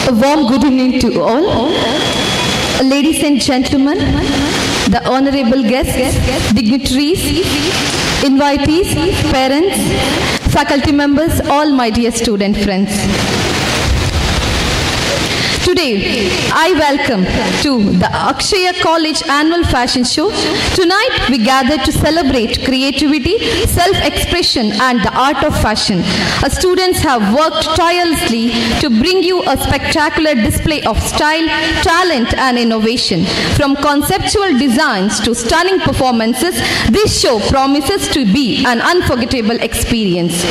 A warm good evening to all. Ladies and gentlemen, the honorable guests, dignitaries, invitees, parents, faculty members, all my dear student friends. Today, I welcome to the Akshaya College Annual Fashion Show. Tonight, we gather to celebrate creativity, self-expression and the art of fashion. Our students have worked tirelessly to bring you a spectacular display of style, talent and innovation. From conceptual designs to stunning performances, this show promises to be an unforgettable experience.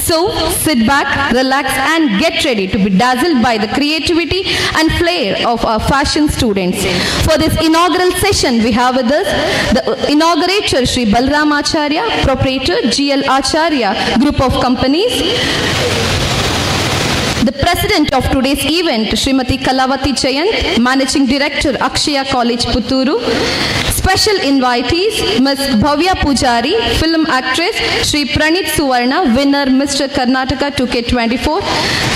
So, sit back, relax and get ready to be dazzled by the creativity and flair of our fashion students. For this inaugural session, we have with us the inaugurator Sri Balramacharya, proprietor GL Acharya Group of Companies, the president of today's event, Srimati Kalavati Jayant, Managing Director, Akshaya College, Puttur. Special invitees, Ms. Bhavya Pujari, film actress, Sri Pranit Suvarna, winner, Mr. Karnataka 2K24,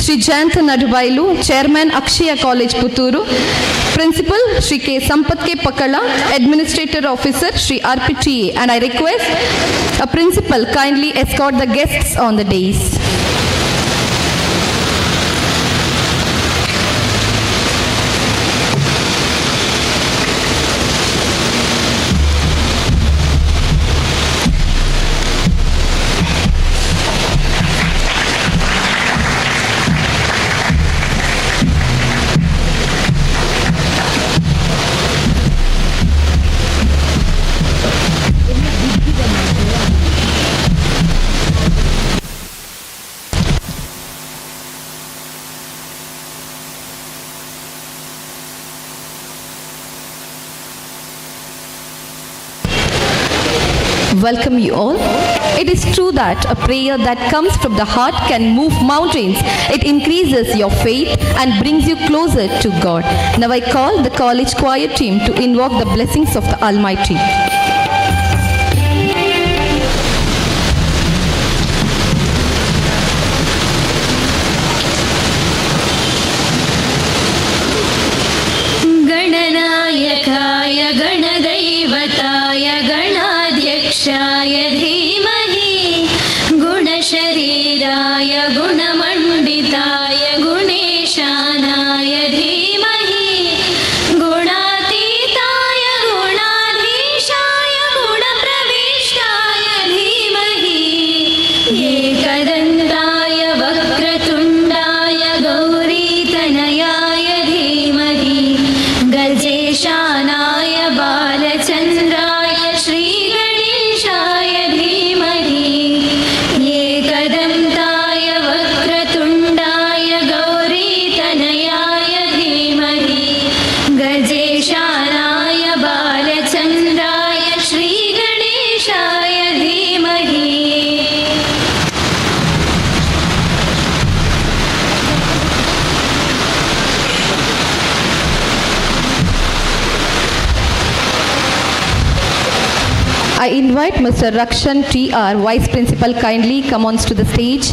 Sri Jayanta Nadubailu, Chairman, Akshaya College, Puttur. Principal, Sri 𝐾 Administrator Officer, Sri RPTA, and I request a principal kindly escort the guests on the dais. Welcome you all. It is true that a prayer that comes from the heart can move mountains. It increases your faith and brings you closer to God. Now I call the college choir team to invoke the blessings of the Almighty. गणनायकाय गणदैवताय गणाध्यक्षाय धीमहि गुणशरीराय गुणमण्डिताय गुणेशानाय धीमहि गुणातीताय गुणाधीशाय गुणप्रविष्टाय धीमहि एकदन्ताय वक्रतुण्डाय गौरीतनयाय धीमहि गजेशानाय बालचन्द्राय श्रीगणेशाय धीमहि एकदन्ताय वक्रतुण्डाय गौरीतनयाय धीमहि गजेशानाय बालचन्द्राय श्रीगणेशाय धीमहि. I invite Mr. Rakshan TR, Vice Principal, kindly come on to the stage.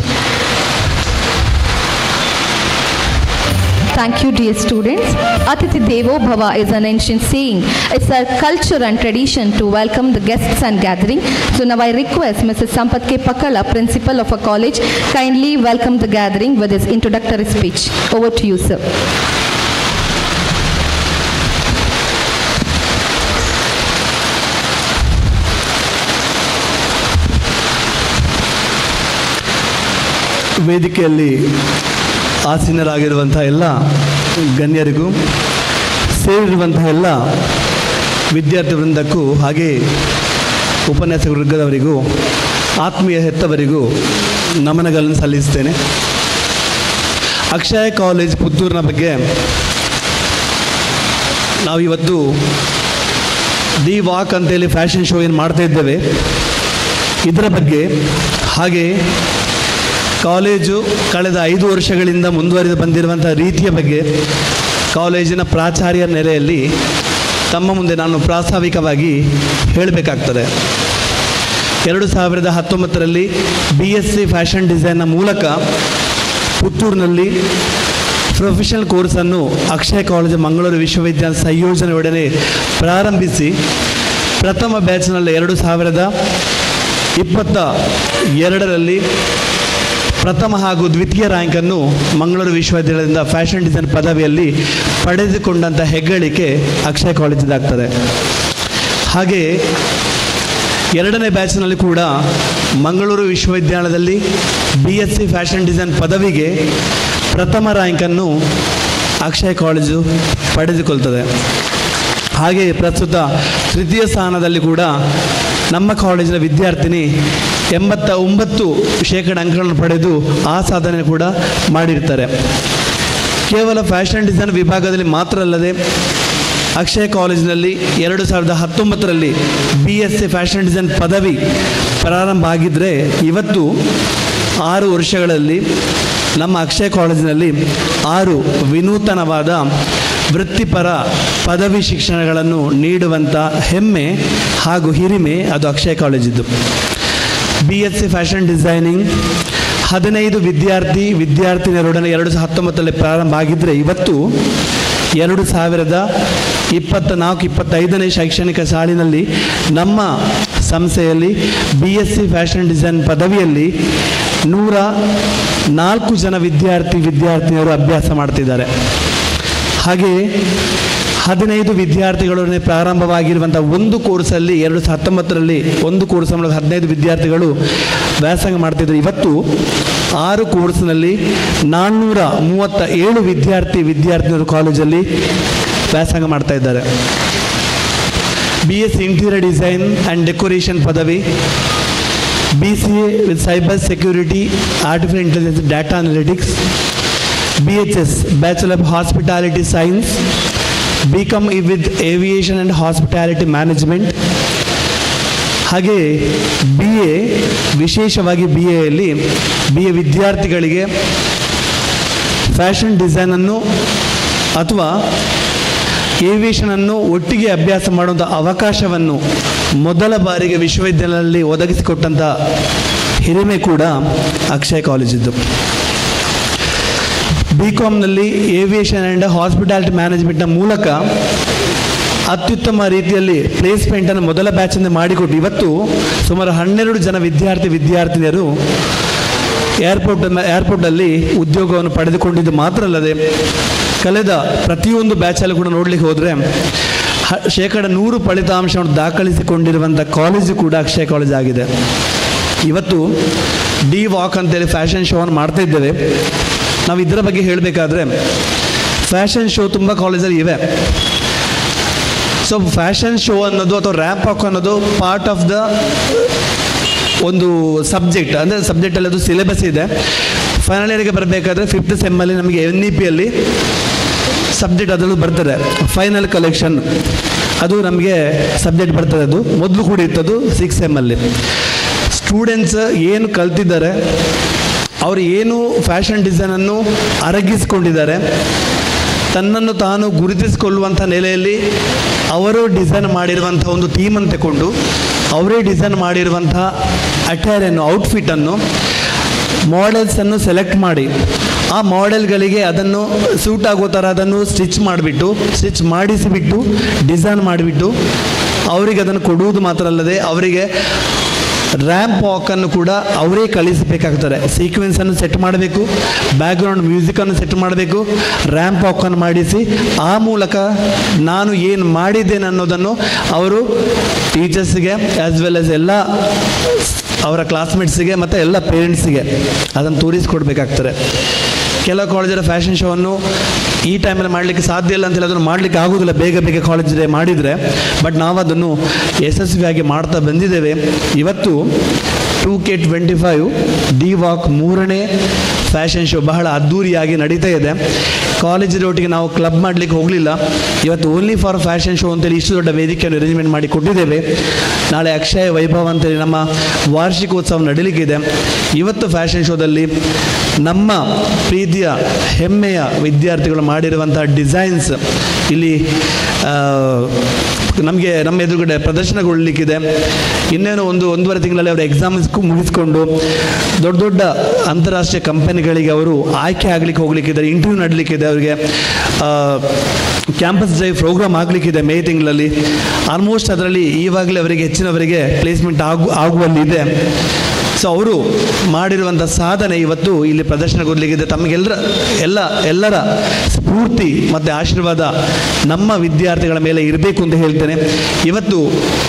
Thank you, dear students. Atithi Devo Bhava is an ancient saying. It's our culture and tradition to welcome the guests and gathering. So now I request Mrs. Sampath K. Pakala, Principal of a college, kindly welcome the gathering with his introductory speech. Over to you, sir. ವೇದಿಕೆಯಲ್ಲಿ ಆಸೀನರಾಗಿರುವಂಥ ಎಲ್ಲ ಗಣ್ಯರಿಗೂ ಸೇರಿರುವಂತಹ ಎಲ್ಲ ವಿದ್ಯಾರ್ಥಿ ವೃಂದಕ್ಕೂ ಹಾಗೆ ಉಪನ್ಯಾಸಕ ವರ್ಗದವರಿಗೂ ಆತ್ಮೀಯ ಹೆತ್ತವರಿಗೂ ನಮನಗಳನ್ನು ಸಲ್ಲಿಸ್ತೇನೆ. ಅಕ್ಷಯ ಕಾಲೇಜ್ ಪುತ್ತೂರಿನ ಬಗ್ಗೆ ನಾವಿವತ್ತು ದಿ ವಾಕ್ ಅಂತೇಳಿ ಫ್ಯಾಷನ್ ಶೋ ಏನು ಮಾಡ್ತಾ ಇದ್ದೇವೆ ಇದರ ಬಗ್ಗೆ ಹಾಗೆ ಕಾಲೇಜು ಕಳೆದ 5 ವರ್ಷಗಳಿಂದ ಮುಂದುವರಿದು ಬಂದಿರುವಂಥ ರೀತಿಯ ಬಗ್ಗೆ ಕಾಲೇಜಿನ ಪ್ರಾಚಾರ್ಯ ನೆಲೆಯಲ್ಲಿ ತಮ್ಮ ಮುಂದೆ ನಾನು ಪ್ರಾಸ್ತಾವಿಕವಾಗಿ ಹೇಳಬೇಕಾಗ್ತದೆ. 2019ರಲ್ಲಿ BSc ಫ್ಯಾಷನ್ ಡಿಸೈನ್ನ ಮೂಲಕ ಪುತ್ತೂರಿನಲ್ಲಿ ಪ್ರೊಫೆಷನಲ್ ಕೋರ್ಸನ್ನು ಅಕ್ಷಯ ಕಾಲೇಜು ಮಂಗಳೂರು ವಿಶ್ವವಿದ್ಯಾಲಯ ಸಂಯೋಜನೆಯೊಡನೆ ಪ್ರಾರಂಭಿಸಿ ಪ್ರಥಮ ಬ್ಯಾಚ್ನಲ್ಲಿ 2022ರಲ್ಲಿ ಪ್ರಥಮ ಹಾಗೂ ದ್ವಿತೀಯ ರ್ಯಾಂಕನ್ನು ಮಂಗಳೂರು ವಿಶ್ವವಿದ್ಯಾಲಯದಿಂದ ಫ್ಯಾಷನ್ ಡಿಸೈನ್ ಪದವಿಯಲ್ಲಿ ಪಡೆದುಕೊಂಡಂಥ ಹೆಗ್ಗಳಿಕೆ ಅಕ್ಷಯ ಕಾಲೇಜಿದಾಗ್ತದೆ. ಹಾಗೆಯೇ ಎರಡನೇ ಬ್ಯಾಚ್ನಲ್ಲಿ ಕೂಡ ಮಂಗಳೂರು ವಿಶ್ವವಿದ್ಯಾಲಯದಲ್ಲಿ BSc ಫ್ಯಾಷನ್ ಡಿಸೈನ್ ಪದವಿಗೆ ಪ್ರಥಮ ರ್ಯಾಂಕನ್ನು ಅಕ್ಷಯ ಕಾಲೇಜು ಪಡೆದುಕೊಳ್ತದೆ. ಹಾಗೆಯೇ ಪ್ರಸ್ತುತ ತೃತೀಯ ಸ್ಥಾನದಲ್ಲಿ ಕೂಡ ನಮ್ಮ ಕಾಲೇಜಿನ ವಿದ್ಯಾರ್ಥಿನಿ 89% ಅಂಕಗಳನ್ನು ಪಡೆದು ಆ ಸಾಧನೆ ಕೂಡ ಮಾಡಿರ್ತಾರೆ. ಕೇವಲ ಫ್ಯಾಷನ್ ಡಿಸೈನ್ ವಿಭಾಗದಲ್ಲಿ ಮಾತ್ರ ಅಲ್ಲದೆ ಅಕ್ಷಯ ಕಾಲೇಜಿನಲ್ಲಿ 2019ರಲ್ಲಿ BSc ಫ್ಯಾಷನ್ ಡಿಸೈನ್ ಪದವಿ ಪ್ರಾರಂಭ ಆಗಿದ್ದರೆ ಇವತ್ತು 6 ವರ್ಷಗಳಲ್ಲಿ ನಮ್ಮ ಅಕ್ಷಯ ಕಾಲೇಜಿನಲ್ಲಿ 6 ವಿನೂತನವಾದ ವೃತ್ತಿಪರ ಪದವಿ ಶಿಕ್ಷಣಗಳನ್ನು ನೀಡುವಂಥ ಹೆಮ್ಮೆ ಹಾಗೂ ಹಿರಿಮೆ ಅದು ಅಕ್ಷಯ ಕಾಲೇಜಿದ್ದು. BSc ಫ್ಯಾಷನ್ ಡಿಸೈನಿಂಗ್ 15 ವಿದ್ಯಾರ್ಥಿನಿಯರೊಡನೆ 2019ರಲ್ಲಿ ಪ್ರಾರಂಭ ಆಗಿದ್ದರೆ ಇವತ್ತು 2024-25ನೇ ಶೈಕ್ಷಣಿಕ ಸಾಲಿನಲ್ಲಿ ನಮ್ಮ ಸಂಸ್ಥೆಯಲ್ಲಿ BSc ಫ್ಯಾಷನ್ ಡಿಸೈನ್ ಪದವಿಯಲ್ಲಿ 104 ಜನ ವಿದ್ಯಾರ್ಥಿನಿಯರು ಅಭ್ಯಾಸ ಮಾಡ್ತಿದ್ದಾರೆ. ಹಾಗೆಯೇ 15 ವಿದ್ಯಾರ್ಥಿಗಳೊಡನೆ ಪ್ರಾರಂಭವಾಗಿರುವಂಥ ಒಂದು ಕೋರ್ಸಲ್ಲಿ 2019ರಲ್ಲಿ ಒಂದು ಕೋರ್ಸ್ ಮೂಲಕ 15 ವಿದ್ಯಾರ್ಥಿಗಳು ವ್ಯಾಸಂಗ ಮಾಡ್ತಿದ್ರು. ಇವತ್ತು 6 ಕೋರ್ಸ್ನಲ್ಲಿ 437 ವಿದ್ಯಾರ್ಥಿನಿಯರು ಕಾಲೇಜಲ್ಲಿ ವ್ಯಾಸಂಗ ಮಾಡ್ತಾ ಇದ್ದಾರೆ. BSc interior design and decoration ಪದವಿ, BCA with cyber security, artificial intelligence, data analytics, BHS bachelor of hospitality science, BCom with aviation and hospitality management. ಹಾಗೆಯೇ BA ವಿಶೇಷವಾಗಿ BAಯಲ್ಲಿ BA ವಿದ್ಯಾರ್ಥಿಗಳಿಗೆ ಫ್ಯಾಷನ್ ಡಿಸೈನನ್ನು ಅಥವಾ ಏವಿಯೇಷನನ್ನು ಒಟ್ಟಿಗೆ ಅಭ್ಯಾಸ ಮಾಡುವಂಥ ಅವಕಾಶವನ್ನು ಮೊದಲ ಬಾರಿಗೆ ವಿಶ್ವವಿದ್ಯಾಲಯದಲ್ಲಿ ಒದಗಿಸಿಕೊಟ್ಟಂಥ ಹಿರಿಮೆ ಕೂಡ ಅಕ್ಷಯ ಕಾಲೇಜಿದ್ದು. BComನಲ್ಲಿ ಏವಿಯೇಷನ್ ಆ್ಯಂಡ್ ಹಾಸ್ಪಿಟಾಲಿಟಿ ಮ್ಯಾನೇಜ್ಮೆಂಟ್ನ ಮೂಲಕ ಅತ್ಯುತ್ತಮ ರೀತಿಯಲ್ಲಿ ಪ್ಲೇಸ್ಮೆಂಟನ್ನು ಮೊದಲ ಬ್ಯಾಚಿಂದ ಮಾಡಿಕೊಟ್ಟು ಇವತ್ತು ಸುಮಾರು 12 ಜನ ವಿದ್ಯಾರ್ಥಿನಿಯರು ಏರ್ಪೋರ್ಟಲ್ಲಿ ಉದ್ಯೋಗವನ್ನು ಪಡೆದುಕೊಂಡಿದ್ದು ಮಾತ್ರ ಅಲ್ಲದೆ ಕಳೆದ ಪ್ರತಿಯೊಂದು ಬ್ಯಾಚಲ್ಲಿ ಕೂಡ ನೋಡಲಿಕ್ಕೆ ಹೋದರೆ 100% ಫಲಿತಾಂಶವನ್ನು ದಾಖಲಿಸಿಕೊಂಡಿರುವಂಥ ಕಾಲೇಜು ಕೂಡ ಅಕ್ಷಯ ಕಾಲೇಜ್ ಆಗಿದೆ. ಇವತ್ತು 𝐷 ಅಂತೇಳಿ ಫ್ಯಾಷನ್ ಶೋವನ್ನು ಮಾಡ್ತಾ ಇದ್ದೇವೆ. ನಾವು ಇದರ ಬಗ್ಗೆ ಹೇಳಬೇಕಾದ್ರೆ ಫ್ಯಾಷನ್ ಶೋ ತುಂಬ ಕಾಲೇಜಲ್ಲಿ ಇವೆ. ಸೊ ಫ್ಯಾಷನ್ ಶೋ ಅನ್ನೋದು ಅಥವಾ ರ್ಯಾಂಪ್ ವಾಕ್ ಅನ್ನೋದು ಪಾರ್ಟ್ ಆಫ್ ದ ಒಂದು ಸಬ್ಜೆಕ್ಟ್, ಅಂದರೆ ಸಬ್ಜೆಕ್ಟಲ್ಲಿ ಅದು ಸಿಲೆಬಸ್ ಇದೆ. ಫೈನಲ್ ಇಯರ್ಗೆ ಬರಬೇಕಾದ್ರೆ 5th ಸೆಮ್ಮಲ್ಲಿ ನಮಗೆ NEPಯಲ್ಲಿ ಸಬ್ಜೆಕ್ಟ್ ಅದರಲ್ಲೂ ಬರ್ತದೆ. ಫೈನಲ್ ಕಲೆಕ್ಷನ್ ಅದು ನಮಗೆ ಸಬ್ಜೆಕ್ಟ್ ಬರ್ತದೆ. ಅದು ಮೊದಲು ಕೂಡ ಇತ್ತದು 6th ಸೆಮ್ಮಲ್ಲಿ. ಸ್ಟೂಡೆಂಟ್ಸ್ ಏನು ಕಲ್ತಿದ್ದಾರೆ, ಅವರು ಏನು ಫ್ಯಾಷನ್ ಡಿಸೈನನ್ನು ಅರಗಿಸಿಕೊಂಡಿದ್ದಾರೆ, ತನ್ನನ್ನು ತಾನು ಗುರುತಿಸಿಕೊಳ್ಳುವಂಥ ನೆಲೆಯಲ್ಲಿ ಅವರು ಡಿಸೈನ್ ಮಾಡಿರುವಂಥ ಒಂದು ಥೀಮನ್ನು ತಗೊಂಡು ಅವರೇ ಡಿಸೈನ್ ಮಾಡಿರುವಂಥ ಅಟೈರನ್ನು, ಔಟ್ಫಿಟ್ಟನ್ನು, ಮಾಡೆಲ್ಸನ್ನು ಸೆಲೆಕ್ಟ್ ಮಾಡಿ ಆ ಮಾಡೆಲ್ಗಳಿಗೆ ಅದನ್ನು ಸೂಟ್ ಆಗೋ ಥರ ಅದನ್ನು ಸ್ಟಿಚ್ ಮಾಡಿಸಿಬಿಟ್ಟು ಡಿಸೈನ್ ಮಾಡಿಬಿಟ್ಟು ಅವರಿಗೆ ಅದನ್ನು ಕೊಡುವುದು ಮಾತ್ರ ಅಲ್ಲದೆ ಅವರಿಗೆ ರ್ಯಾಂಪ್ ವಾಕನ್ನು ಕೂಡ ಅವರೇ ಕಳಿಸಬೇಕಾಗ್ತದೆ. ಸೀಕ್ವೆನ್ಸನ್ನು ಸೆಟ್ ಮಾಡಬೇಕು, ಬ್ಯಾಕ್ಗ್ರೌಂಡ್ ಮ್ಯೂಸಿಕನ್ನು ಸೆಟ್ ಮಾಡಬೇಕು, ರ್ಯಾಂಪ್ ವಾಕನ್ನು ಮಾಡಿಸಿ ಆ ಮೂಲಕ ನಾನು ಏನು ಮಾಡಿದ್ದೇನೆ ಅನ್ನೋದನ್ನು ಅವರು ಟೀಚರ್ಸ್ಗೆ ಆ್ಯಸ್ ವೆಲ್ ಆಸ್ ಎಲ್ಲ ಅವರ ಕ್ಲಾಸ್ಮೇಟ್ಸಿಗೆ ಮತ್ತು ಎಲ್ಲ ಪೇರೆಂಟ್ಸಿಗೆ ಅದನ್ನು ತೋರಿಸಿಕೊಡ್ಬೇಕಾಗ್ತದೆ. ಕೆಲವು ಕಾಲೇಜರ ಫ್ಯಾಷನ್ ಶೋವನ್ನು ಈ ಟೈಮಲ್ಲಿ ಮಾಡಲಿಕ್ಕೆ ಸಾಧ್ಯ ಇಲ್ಲ ಅಂತೇಳಿ ಅದನ್ನು ಮಾಡಲಿಕ್ಕೆ ಆಗೋದಿಲ್ಲ, ಬೇಗ ಕಾಲೇಜಲ್ಲಿ ಮಾಡಿದರೆ. ಬಟ್ ನಾವು ಅದನ್ನು ಯಶಸ್ವಿಯಾಗಿ ಮಾಡ್ತಾ ಬಂದಿದ್ದೇವೆ. ಇವತ್ತು 2K25 𝐷 3ನೇ ಫ್ಯಾಷನ್ ಶೋ ಬಹಳ ಅದ್ಧೂರಿಯಾಗಿ ನಡೀತಾ ಇದೆ. ಕಾಲೇಜಿನ ಒಟ್ಟಿಗೆ ನಾವು ಕ್ಲಬ್ ಮಾಡಲಿಕ್ಕೆ ಹೋಗಲಿಲ್ಲ. ಇವತ್ತು ಓನ್ಲಿ ಫಾರ್ ಫ್ಯಾಷನ್ ಶೋ ಅಂತೇಳಿ ಇಷ್ಟು ದೊಡ್ಡ ವೇದಿಕೆಯನ್ನು ಅರೇಂಜ್ಮೆಂಟ್ ಮಾಡಿ ಕೊಟ್ಟಿದ್ದೇವೆ. ನಾಳೆ ಅಕ್ಷಯ ವೈಭವ ಅಂತೇಳಿ ನಮ್ಮ ವಾರ್ಷಿಕೋತ್ಸವ ನಡೀಲಿಕ್ಕಿದೆ. ಇವತ್ತು ಫ್ಯಾಷನ್ ಶೋದಲ್ಲಿ ನಮ್ಮ ಪ್ರೀತಿಯ ಹೆಮ್ಮೆಯ ವಿದ್ಯಾರ್ಥಿಗಳು ಮಾಡಿರುವಂಥ ಡಿಸೈನ್ಸ್ ಇಲ್ಲಿ ನಮಗೆ ನಮ್ಮ ಎದುರುಗಡೆ ಪ್ರದರ್ಶನಗೊಳ್ಳಲಿಕ್ಕಿದೆ. ಇನ್ನೇನು ಒಂದೂವರೆ ತಿಂಗಳಲ್ಲಿ ಅವರು ಎಕ್ಸಾಮ್ಸ್ ಮುಗಿಸ್ಕೊಂಡು ದೊಡ್ಡ ದೊಡ್ಡ ಅಂತಾರಾಷ್ಟ್ರೀಯ ಕಂಪನಿಗಳಿಗೆ ಅವರು ಆಯ್ಕೆ ಆಗಲಿಕ್ಕೆ ಹೋಗ್ಲಿಕ್ಕಿದ್ದಾರೆ, ಇಂಟರ್ವ್ಯೂ ನಡಲಿಕ್ಕಿದೆ, ಅವರಿಗೆ ಕ್ಯಾಂಪಸ್ ಡ್ರೈವ್ ಪ್ರೋಗ್ರಾಮ್ ಆಗಲಿಕ್ಕಿದೆ ಮೇ ತಿಂಗಳಲ್ಲಿ. ಆಲ್ಮೋಸ್ಟ್ ಅದರಲ್ಲಿ ಈವಾಗಲೇ ಅವರಿಗೆ ಹೆಚ್ಚಿನವರಿಗೆ ಪ್ಲೇಸ್ಮೆಂಟ್ ಆಗುವಲ್ಲಿದೆ. ಸೊ ಅವರು ಮಾಡಿರುವಂಥ ಸಾಧನೆ ಇವತ್ತು ಇಲ್ಲಿ ಪ್ರದರ್ಶನಗೊಳ್ಳಲಿಕ್ಕಿದೆ. ಎಲ್ಲರ ಸ್ಫೂರ್ತಿ ಮತ್ತು ಆಶೀರ್ವಾದ ನಮ್ಮ ವಿದ್ಯಾರ್ಥಿಗಳ ಮೇಲೆ ಇರಬೇಕು ಅಂತ ಹೇಳ್ತೇನೆ. ಇವತ್ತು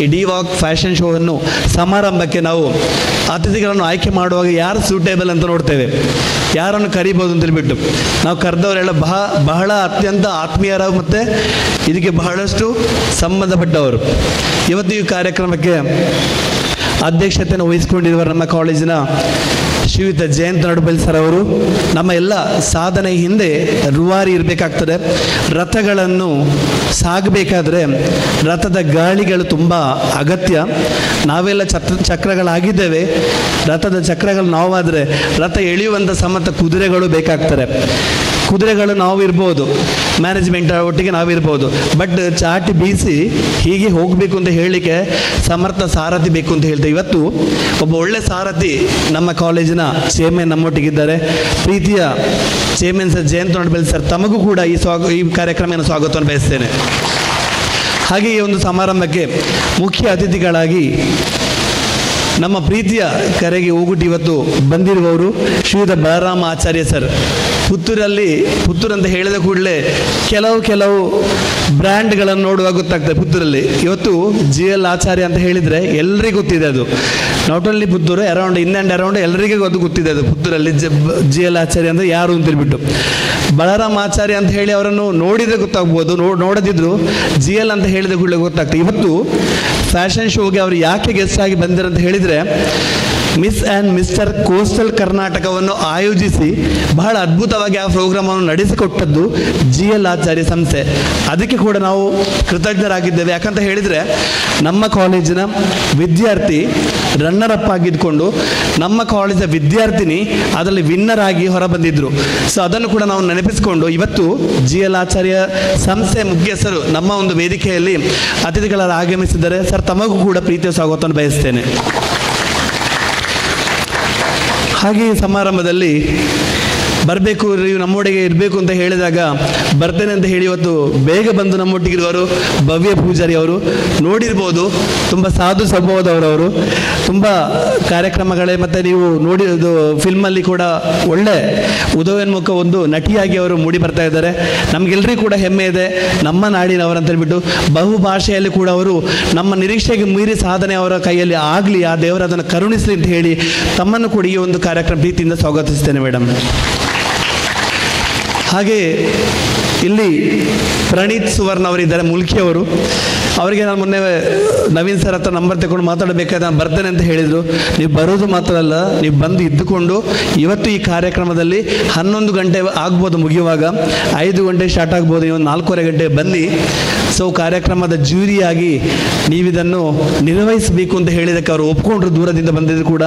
ಈ ಡಿ-ವಾಕ್ ಫ್ಯಾಷನ್ ಶೋವನ್ನು ಸಮಾರಂಭಕ್ಕೆ ನಾವು ಅತಿಥಿಗಳನ್ನು ಆಯ್ಕೆ ಮಾಡುವಾಗ ಯಾರು ಸೂಟೇಬಲ್ ಅಂತ ನೋಡ್ತೇವೆ, ಯಾರನ್ನು ಕರಿಬೋದು ಅಂತೇಳ್ಬಿಟ್ಟು. ನಾವು ಕರೆದವರೆಲ್ಲ ಬಹಳ ಅತ್ಯಂತ ಆತ್ಮೀಯರ ಮತ್ತು ಇದಕ್ಕೆ ಬಹಳಷ್ಟು ಸಂಬಂಧಪಟ್ಟವರು. ಇವತ್ತು ಈ ಕಾರ್ಯಕ್ರಮಕ್ಕೆ ಅಧ್ಯಕ್ಷತೆಯನ್ನು ವಹಿಸಿಕೊಂಡಿರುವ ನಮ್ಮ ಕಾಲೇಜಿನ ಶ್ರೀಯುತ ಜಯಂತ್ ನಡುಬೆಲ್ ಸರ್ ಅವರು, ನಮ್ಮ ಎಲ್ಲ ಸಾಧನೆ ಹಿಂದೆ ರೂವಾರಿ ಇರಬೇಕಾಗ್ತದೆ. ರಥಗಳನ್ನು ಸಾಗಬೇಕಾದ್ರೆ ರಥದ ಗಾಳಿಗಳು ತುಂಬ ಅಗತ್ಯ. ನಾವೆಲ್ಲ ಚಕ್ರಗಳಾಗಿದ್ದೇವೆ, ರಥದ ಚಕ್ರಗಳು ನಾವಾದರೆ ರಥ ಎಳೆಯುವಂಥ ಸಮರ್ಥ ಕುದುರೆಗಳು ಬೇಕಾಗ್ತಾರೆ. ಕುದುರೆಗಳು ನಾವು ಇರ್ಬೋದು, ಮ್ಯಾನೇಜ್ಮೆಂಟ್ ಒಟ್ಟಿಗೆ ನಾವಿರ್ಬೋದು, ಬಟ್ ಚಾಟಿ ಬೀಸಿ ಹೀಗೆ ಹೋಗಬೇಕು ಅಂತ ಹೇಳಲಿಕ್ಕೆ ಸಮರ್ಥ ಸಾರಥಿ ಬೇಕು ಅಂತ ಹೇಳ್ತೇವೆ. ಇವತ್ತು ಒಬ್ಬ ಒಳ್ಳೆ ಸಾರಥಿ ನಮ್ಮ ಕಾಲೇಜಿನ ಚೇರ್ಮನ್ ನಮ್ಮೊಟ್ಟಿಗಿದ್ದಾರೆ. ಪ್ರೀತಿಯ ಚೇರ್ಮನ್ ಸರ್ ಜಯಂತ್ ನಡುಬೆಲ್ ಸರ್, ತಮಗೂ ಕೂಡ ಈ ಕಾರ್ಯಕ್ರಮವನ್ನು ಸ್ವಾಗತವನ್ನು ಬಯಸ್ತೇನೆ. ಹಾಗೆ ಈ ಒಂದು ಸಮಾರಂಭಕ್ಕೆ ಮುಖ್ಯ ಅತಿಥಿಗಳಾಗಿ ನಮ್ಮ ಪ್ರೀತಿಯ ಕರೆಗೆ ಹೋಗುಟ್ಟು ಇವತ್ತು ಬಂದಿರುವವರು ಶ್ರೀಯುತ ಬಲರಾಮ ಆಚಾರ್ಯ ಸರ್. ಪುತ್ತೂರು ಅಂತ ಹೇಳಿದ ಕೂಡಲೇ ಕೆಲವು ಬ್ರ್ಯಾಂಡ್ಗಳನ್ನು ನೋಡುವಾಗ ಗೊತ್ತಾಗ್ತದೆ ಪುತ್ತೂರಲ್ಲಿ. ಇವತ್ತು GL ಆಚಾರ್ಯ ಅಂತ ಹೇಳಿದರೆ ಎಲ್ಲರಿಗೂ ಗೊತ್ತಿದೆ. ಅದು not only Puttur, around in and around ಎಲ್ಲರಿಗೂ ಅದು ಗೊತ್ತಿದೆ. ಅದು ಪುತ್ತೂರಲ್ಲಿ GL ಆಚಾರ್ಯ ಅಂದರೆ ಯಾರು ಅಂತೇಳ್ಬಿಟ್ಟು. ಬಲರಾಮ ಆಚಾರ್ಯ ಅಂತ ಹೇಳಿ ಅವರನ್ನು ನೋಡಿದರೆ ಗೊತ್ತಾಗ್ಬೋದು, ನೋಡದಿದ್ರು GL ಅಂತ ಹೇಳಿದ ಕೂಡಲೇ ಗೊತ್ತಾಗ್ತದೆ. ಇವತ್ತು ಫ್ಯಾಷನ್ ಶೋಗೆ ಅವರು ಯಾಕೆ ಗೆಸ್ಟ್ ಆಗಿ ಬಂದಿರ ಅಂತ ಹೇಳಿದರೆ, ಮಿಸ್ ಆ್ಯಂಡ್ ಮಿಸ್ಟರ್ ಕೋಸ್ಟಲ್ ಕರ್ನಾಟಕವನ್ನು ಆಯೋಜಿಸಿ ಬಹಳ ಅದ್ಭುತವಾಗಿ ಆ ಪ್ರೋಗ್ರಾಮನ್ನು ನಡೆಸಿಕೊಟ್ಟದ್ದು GL ಆಚಾರ್ಯ ಸಂಸ್ಥೆ. ಅದಕ್ಕೆ ಕೂಡ ನಾವು ಕೃತಜ್ಞರಾಗಿದ್ದೇವೆ. ಯಾಕಂತ ಹೇಳಿದರೆ ನಮ್ಮ ಕಾಲೇಜಿನ ವಿದ್ಯಾರ್ಥಿ ರನ್ನರ್ ಅಪ್ ಆಗಿದ್ದುಕೊಂಡು ನಮ್ಮ ಕಾಲೇಜಿನ ವಿದ್ಯಾರ್ಥಿನಿ ಅದರಲ್ಲಿ ವಿನ್ನರ್ ಆಗಿ ಹೊರಬಂದಿದ್ದರು. ಸೊ ಅದನ್ನು ಕೂಡ ನಾವು ನೆನಪಿಸಿಕೊಂಡು ಇವತ್ತು GL ಆಚಾರ್ಯ ಸಂಸ್ಥೆ ಮುಖ್ಯಸ್ಥರು ನಮ್ಮ ಒಂದು ವೇದಿಕೆಯಲ್ಲಿ ಅತಿಥಿಗಳಾಗಿ ಆಗಮಿಸಿದ್ದಾರೆ. ಸರ್, ತಮಗೂ ಕೂಡ ಪ್ರೀತಿಯ ಸ್ವಾಗತವನ್ನು ಬಯಸ್ತೇನೆ. ಹಾಗೆ ಈ ಸಮಾರಂಭದಲ್ಲಿ ಬರಬೇಕು, ನಮ್ಮೊಟ್ಟಿಗೆ ಇರಬೇಕು ಅಂತ ಹೇಳಿದಾಗ ಬರ್ತೇನೆ ಅಂತ ಹೇಳಿ ಇವತ್ತು ಬೇಗ ಬಂದು ನಮ್ಮೊಟ್ಟಿಗಿರುವರು ಭವ್ಯ ಪೂಜಾರಿ ಅವರು. ನೋಡಿರ್ಬೋದು, ತುಂಬ ಸಾಧು ಸ್ವಭಾವದವರವರು. ತುಂಬ ಕಾರ್ಯಕ್ರಮಗಳೇ ಮತ್ತು ನೀವು ನೋಡಿರೋದು ಫಿಲ್ಮಲ್ಲಿ ಕೂಡ ಒಳ್ಳೆ ಉದಯೋನ್ಮುಖ ಒಂದು ನಟಿಯಾಗಿ ಅವರು ಮೂಡಿ ಬರ್ತಾ ಇದ್ದಾರೆ. ನಮಗೆಲ್ಲರಿಗೂ ಕೂಡ ಹೆಮ್ಮೆ ಇದೆ, ನಮ್ಮ ನಾಡಿನವರು ಅಂತ ಹೇಳ್ಬಿಟ್ಟು. ಬಹುಭಾಷೆಯಲ್ಲಿ ಕೂಡ ಅವರು ನಮ್ಮ ನಿರೀಕ್ಷೆಗೆ ಮೀರಿ ಸಾಧನೆ ಅವರ ಕೈಯಲ್ಲಿ ಆಗಲಿ, ಆ ದೇವರು ಅದನ್ನು ಕರುಣಿಸಲಿ ಅಂತ ಹೇಳಿ ತಮ್ಮನ್ನು ಕೂಡ ಈ ಒಂದು ಕಾರ್ಯಕ್ರಮ ಪ್ರೀತಿಯಿಂದ ಸ್ವಾಗತಿಸ್ತೇನೆ ಮೇಡಮ್. ಹಾಗೆ ಇಲ್ಲಿ ಪ್ರಣೀತ್ ಸುವರ್ಣ ಅವರಿದ್ದಾರೆ, ಮುಲ್ಕಿಯವರು. ಅವರಿಗೆ ನಾನು ಮೊನ್ನೆ ನವೀನ್ ಸರ್ ಹತ್ರ ನಂಬರ್ ತಗೊಂಡು ಮಾತಾಡಬೇಕಾದ್ರೆ ನಾನು ಬರ್ತೇನೆ ಅಂತ ಹೇಳಿದರು. ನೀವು ಬರೋದು ಮಾತ್ರ ಅಲ್ಲ, ನೀವು ಬಂದು ಇದ್ದುಕೊಂಡು ಇವತ್ತು ಈ ಕಾರ್ಯಕ್ರಮದಲ್ಲಿ 11 ಗಂಟೆ ಆಗ್ಬೋದು ಮುಗಿಯುವಾಗ, 5 ಗಂಟೆ ಸ್ಟಾರ್ಟ್ ಆಗ್ಬೋದು, ನೀವು 4:15 ಗಂಟೆ ಬನ್ನಿ. ಸೊ ಕಾರ್ಯಕ್ರಮದ ಜ್ಯೂರಿಯಾಗಿ ನೀವಿದನ್ನು ನಿರ್ವಹಿಸಬೇಕು ಅಂತ ಹೇಳಿದ್ದಕ್ಕೆ ಅವರು ಒಪ್ಕೊಂಡ್ರು. ದೂರದಿಂದ ಬಂದಿದ್ದು ಕೂಡ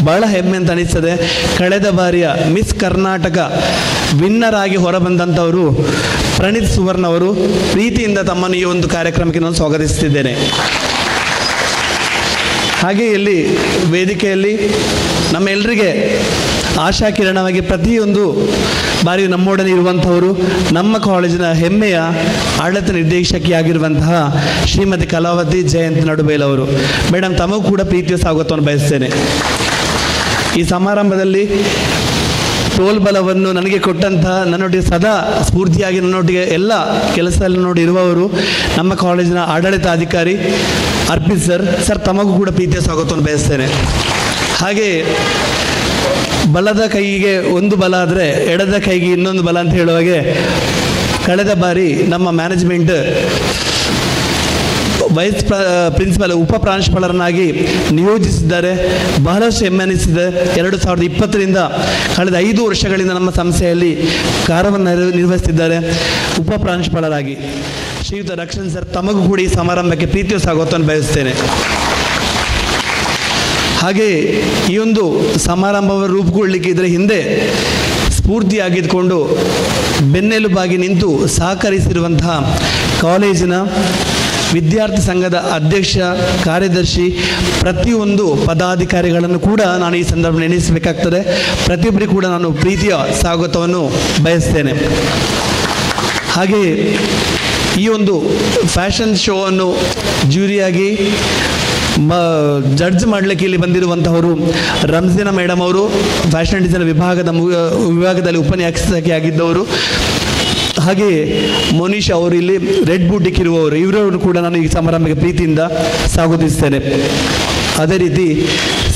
ಬಹಳ ಹೆಮ್ಮೆ ಅಂತ ಅನಿಸ್ತದೆ. ಕಳೆದ ಬಾರಿಯ ಮಿಸ್ ಕರ್ನಾಟಕ ವಿನ್ನರ್ ಆಗಿ ಹೊರಬಂದಂಥವರು ಪ್ರಣೀತ್ ಸುವರ್ಣ ಅವರು. ಪ್ರೀತಿಯಿಂದ ತಮ್ಮನ್ನು ಈ ಒಂದು ಕಾರ್ಯಕ್ರಮಕ್ಕೆ ನಾನು ಸ್ವಾಗತಿಸುತ್ತಿದ್ದೇನೆ. ಹಾಗೆ ಇಲ್ಲಿ ವೇದಿಕೆಯಲ್ಲಿ ನಮ್ಮೆಲ್ಲರಿಗೆ ಆಶಾ ಕಿರಣವಾಗಿ ಪ್ರತಿಯೊಂದು ಬಾರಿ ನಮ್ಮೊಡನೆ ಇರುವಂಥವರು ನಮ್ಮ ಕಾಲೇಜಿನ ಹೆಮ್ಮೆಯ ಆಡಳಿತ ನಿರ್ದೇಶಕಿಯಾಗಿರುವಂತಹ ಶ್ರೀಮತಿ ಕಲಾವತಿ ಜಯಂತ್ ನಡುಬೇಲ್ ಅವರು. ಮೇಡಮ್, ತಮಗೂ ಕೂಡ ಪ್ರೀತಿಯ ಸ್ವಾಗತವನ್ನು ಬಯಸ್ತೇನೆ. ಈ ಸಮಾರಂಭದಲ್ಲಿ ತೋಲ್ಬಲವನ್ನು ನನಗೆ ಕೊಟ್ಟಂತಹ, ನನ್ನೊಟ್ಟಿಗೆ ಸದಾ ಸ್ಫೂರ್ತಿಯಾಗಿ ನನ್ನೊಟ್ಟಿಗೆ ಎಲ್ಲ ಕೆಲಸದಲ್ಲಿ ನೋಡಿ ಇರುವವರು ನಮ್ಮ ಕಾಲೇಜಿನ ಆಡಳಿತಾಧಿಕಾರಿ ಅರ್ಪಿತ್ ಸರ್. ಸರ್, ತಮಗೂ ಕೂಡ ಪ್ರೀತಿಯ ಸ್ವಾಗತವನ್ನು ಬಯಸ್ತೇನೆ. ಹಾಗೆ ಬಲದ ಕೈಗೆ ಒಂದು ಬಲ ಆದರೆ ಎಡದ ಕೈಗೆ ಇನ್ನೊಂದು ಬಲ ಅಂತ ಹೇಳುವಾಗೆ, ಕಳೆದ ಬಾರಿ ನಮ್ಮ ಮ್ಯಾನೇಜ್ಮೆಂಟ್ ವೈಸ್ ಪ್ರಿನ್ಸಿಪಲ್ ಉಪ ಪ್ರಾಂಶುಪಾಲರನ್ನಾಗಿ ನಿಯೋಜಿಸಿದ್ದಾರೆ. ಬಹಳಷ್ಟು ಹೆಮ್ಮೆ ಅನಿಸಿದೆ. 2020ರಿಂದ ಕಳೆದ 5 ವರ್ಷಗಳಿಂದ ನಮ್ಮ ಸಂಸ್ಥೆಯಲ್ಲಿ ಕಾರ್ಯವನ್ನು ನಿರ್ವಹಿಸುತ್ತಿದ್ದಾರೆ ಉಪ ಪ್ರಾಂಶುಪಾಲರಾಗಿ. ಶ್ರೀಯುತ ರಕ್ಷಣ್ ಸರ್, ತಮಗೂ ಕೂಡ ಈ ಸಮಾರಂಭಕ್ಕೆ ಪ್ರೀತಿಯ ಸ್ವಾಗತವನ್ನು ಬಯಸ್ತೇನೆ. ಹಾಗೆ ಈ ಒಂದು ಸಮಾರಂಭವನ್ನು ರೂಪುಗೊಳ್ಳಲಿಕ್ಕೆ ಇದರ ಹಿಂದೆ ಸ್ಫೂರ್ತಿಯಾಗಿದ್ದುಕೊಂಡು ಬೆನ್ನೆಲುಬಾಗಿ ನಿಂತು ಸಹಕರಿಸಿರುವಂತಹ ಕಾಲೇಜಿನ ವಿದ್ಯಾರ್ಥಿ ಸಂಘದ ಅಧ್ಯಕ್ಷ, ಕಾರ್ಯದರ್ಶಿ, ಪ್ರತಿಯೊಂದು ಪದಾಧಿಕಾರಿಗಳನ್ನು ಕೂಡ ನಾನು ಈ ಸಂದರ್ಭ ನೆನೆಸಬೇಕಾಗ್ತದೆ. ಪ್ರತಿಯೊಬ್ಬರಿಗೂ ಕೂಡ ನಾನು ಪ್ರೀತಿಯ ಸ್ವಾಗತವನ್ನು ಬಯಸ್ತೇನೆ. ಹಾಗೆಯೇ ಈ ಒಂದು ಫ್ಯಾಷನ್ ಶೋ ಅನ್ನು ಜ್ಯೂರಿಯಾಗಿ ಜಡ್ಜ್ ಮಾಡಲಿಕ್ಕೆ ಇಲ್ಲಿ ಬಂದಿರುವಂತಹವರು ರಂಜಿನಾ ಮೇಡಮ್ ಅವರು, ಫ್ಯಾಷನ್ ಡಿಸೈನ್ ವಿಭಾಗದಲ್ಲಿ ಉಪನ್ಯಾಸಕಿ ಆಗಿದ್ದವರು. ಹಾಗೆಯೇ ಮೋನಿಶ್ ಅವರು ಇಲ್ಲಿ ರೆಡ್ ಬೂಟಿಕ್ ಇರುವವರು, ಇವರನ್ನು ಕೂಡ ನಾನು ಈ ಸಮಾರಂಭಕ್ಕೆ ಪ್ರೀತಿಯಿಂದ ಸ್ವಾಗತಿಸ್ತೇನೆ. ಅದೇ ರೀತಿ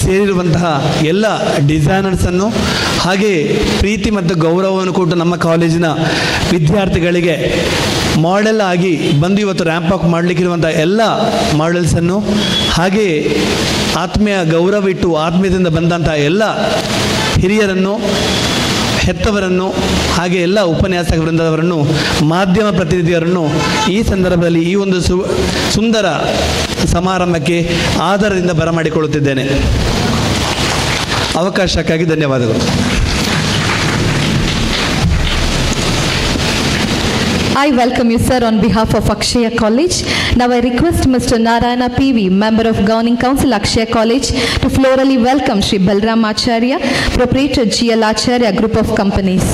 ಸೇರಿರುವಂತಹ ಎಲ್ಲ ಡಿಸೈನರ್ಸನ್ನು ಹಾಗೆಯೇ ಪ್ರೀತಿ ಮತ್ತು ಗೌರವವನ್ನು ಕೊಟ್ಟು ನಮ್ಮ ಕಾಲೇಜಿನ ವಿದ್ಯಾರ್ಥಿಗಳಿಗೆ ಮಾಡೆಲ್ ಆಗಿ ಬಂದು ಇವತ್ತು ರ್ಯಾಂಪ್ ವಾಕ್ ಮಾಡಲಿಕ್ಕಿರುವಂಥ ಎಲ್ಲ ಮಾಡೆಲ್ಸನ್ನು, ಹಾಗೆಯೇ ಆತ್ಮೀಯ ಗೌರವಿಟ್ಟು ಆತ್ಮೀಯದಿಂದ ಬಂದಂಥ ಎಲ್ಲ ಹಿರಿಯರನ್ನು, ಹೆತ್ತವರನ್ನು, ಹಾಗೆ ಎಲ್ಲ ಉಪನ್ಯಾಸಕ ವೃಂದದವರನ್ನು, ಮಾಧ್ಯಮ ಪ್ರತಿನಿಧಿಯರನ್ನು ಈ ಸಂದರ್ಭದಲ್ಲಿ ಈ ಒಂದು ಸುಂದರ ಸಮಾರಂಭಕ್ಕೆ ಆದರದಿಂದ ಬರಮಾಡಿಕೊಳ್ಳುತ್ತಿದ್ದೇನೆ. ಅವಕಾಶಕ್ಕಾಗಿ ಧನ್ಯವಾದಗಳು. I welcome you, sir, on behalf of 𝐻𝐶𝐘 College. Now I request Mr. Narayana PV, member of Governing Council, 𝐻𝐶𝐘 College, to florally welcome Sri Balram Acharya, proprietor 𝐺𝐿 Group of Companies.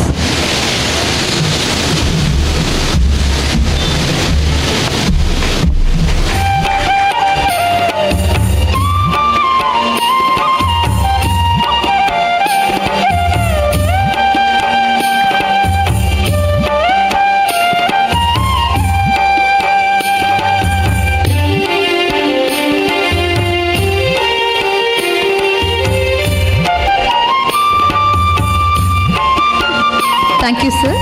Thank you, sir.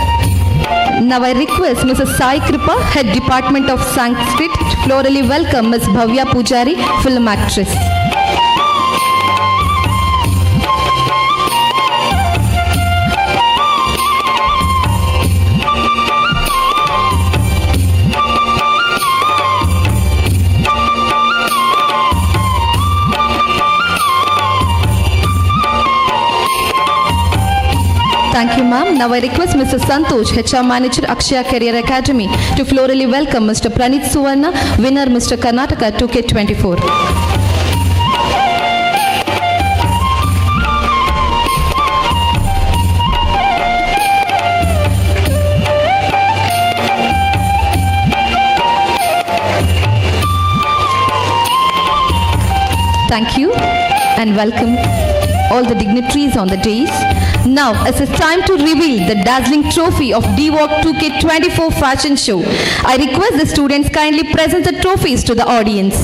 Now I request Mrs. Sai Kripa, Head Department of Sanskrit, to florally welcome Ms. Bhavya Pujari, film actress. Thank you, ma'am. Now I request Mr. Santosh, HR Manager, 𝐻𝐶𝐘 Career Academy, to florally welcome Mr. Pranit Suvarna, winner Mr. Karnataka 2K24. Thank you and welcome all the dignitaries on the dais. Now, as it's time to reveal the dazzling trophy of DWalk 2K24 fashion show, I request the students kindly present the trophies to the audience.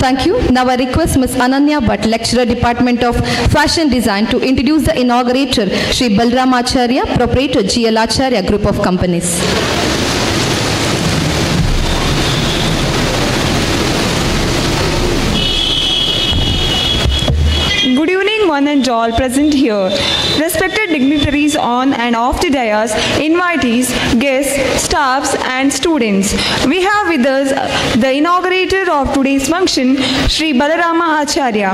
Thank you. Now I request Ms. Ananya Bhatt, Lecturer, Department of Fashion Design, to introduce the inaugurator, Sri Balram Acharya, proprietor 𝐺𝐿 Group of Companies. one and all present here, respected dignitaries on and off the dais, invitees, guests, staffs and students. We have with us the inaugurator of today's function, Sri Balarama Acharya.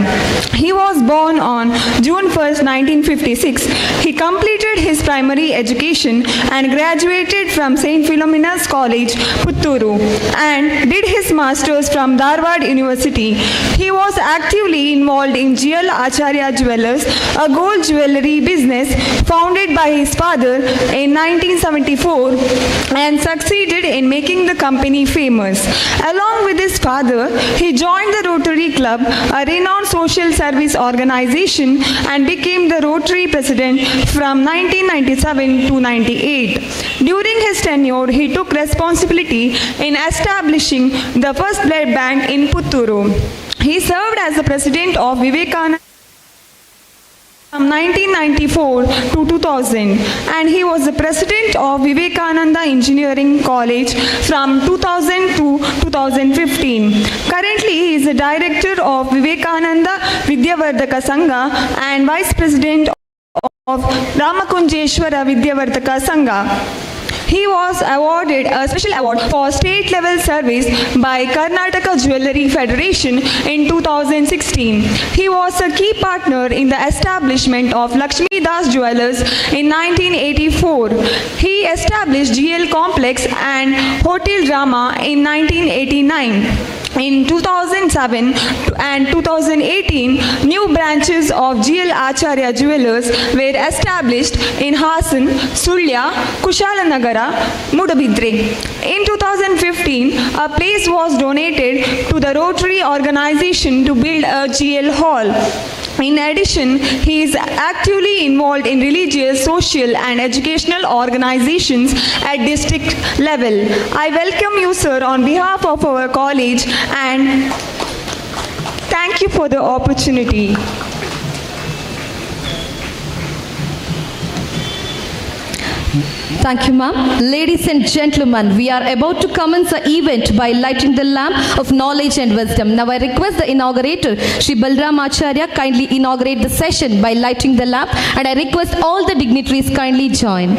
He was born on June 1st, 1956. He completed his primary education and graduated from St. Philomena's College, Puttur, and did his masters from Darbe University. He was actively involved in 𝐻𝐶 Jewellers, a gold jewelry business founded by his father in 1974 and succeeded in making the company famous. Along with his father, he joined the Rotary Club, a renowned social service organization, and became the Rotary President from 1997 to 98. During his tenure, he took responsibility in establishing the first blood bank in Puttur. He served as the president of �Vivekananda from 1994 to 2000, and he was the president of �วิವೇಕಾನಂದ Engineering College from 2000 to 2015. Currently, he is the director of �Vivekananda �ವಿದ್ಯಾವರ್ಧಕ ಸಂಘ and vice president of Ramakunja �វិದ್ಯಾವರ್ಧಕ ಸಂಘ. He was awarded a special award for state level service by Karnataka Jewellery Federation in 2016. He was a key partner in the establishment of Lakshmidas Jewellers in 1984. He established GL Complex and Hotel Drama in 1989. In 2007 and 2018, new branches of 𝐻𝐶 Jewellers were established in Hassan, Sullia, Kushalanagara, Mudabidre. In 2015, a place was donated to the Rotary organization to build a GL hall. In addition, he is actively involved in religious, social and educational organizations at district level. I welcome you, sir, on behalf of our college, and thank you for the opportunity. Thank you, ma'am. Ladies and gentlemen, we are about to commence the event by lighting the lamp of knowledge and wisdom. Now I request the inaugurator, Sri Balarama Acharya, kindly inaugurate the session by lighting the lamp, and I request all the dignitaries kindly join.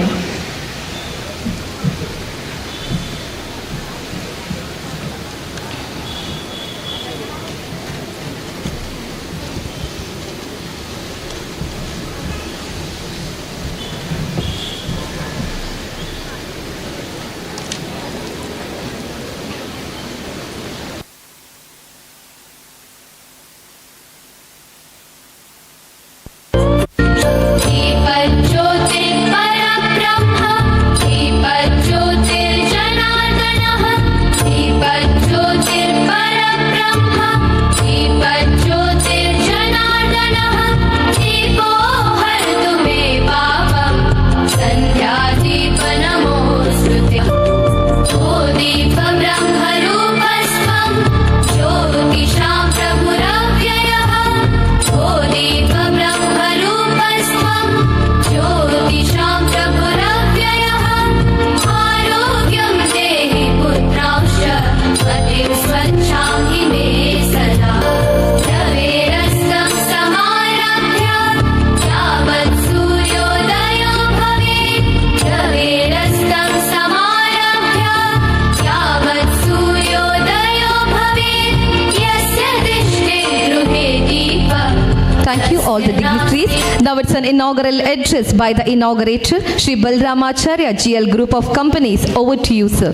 Thank you, all the dignitaries. Now it's an inaugural address by the inaugurator, Sri Balarama Acharya, GL Group of Companies. Over to you, sir.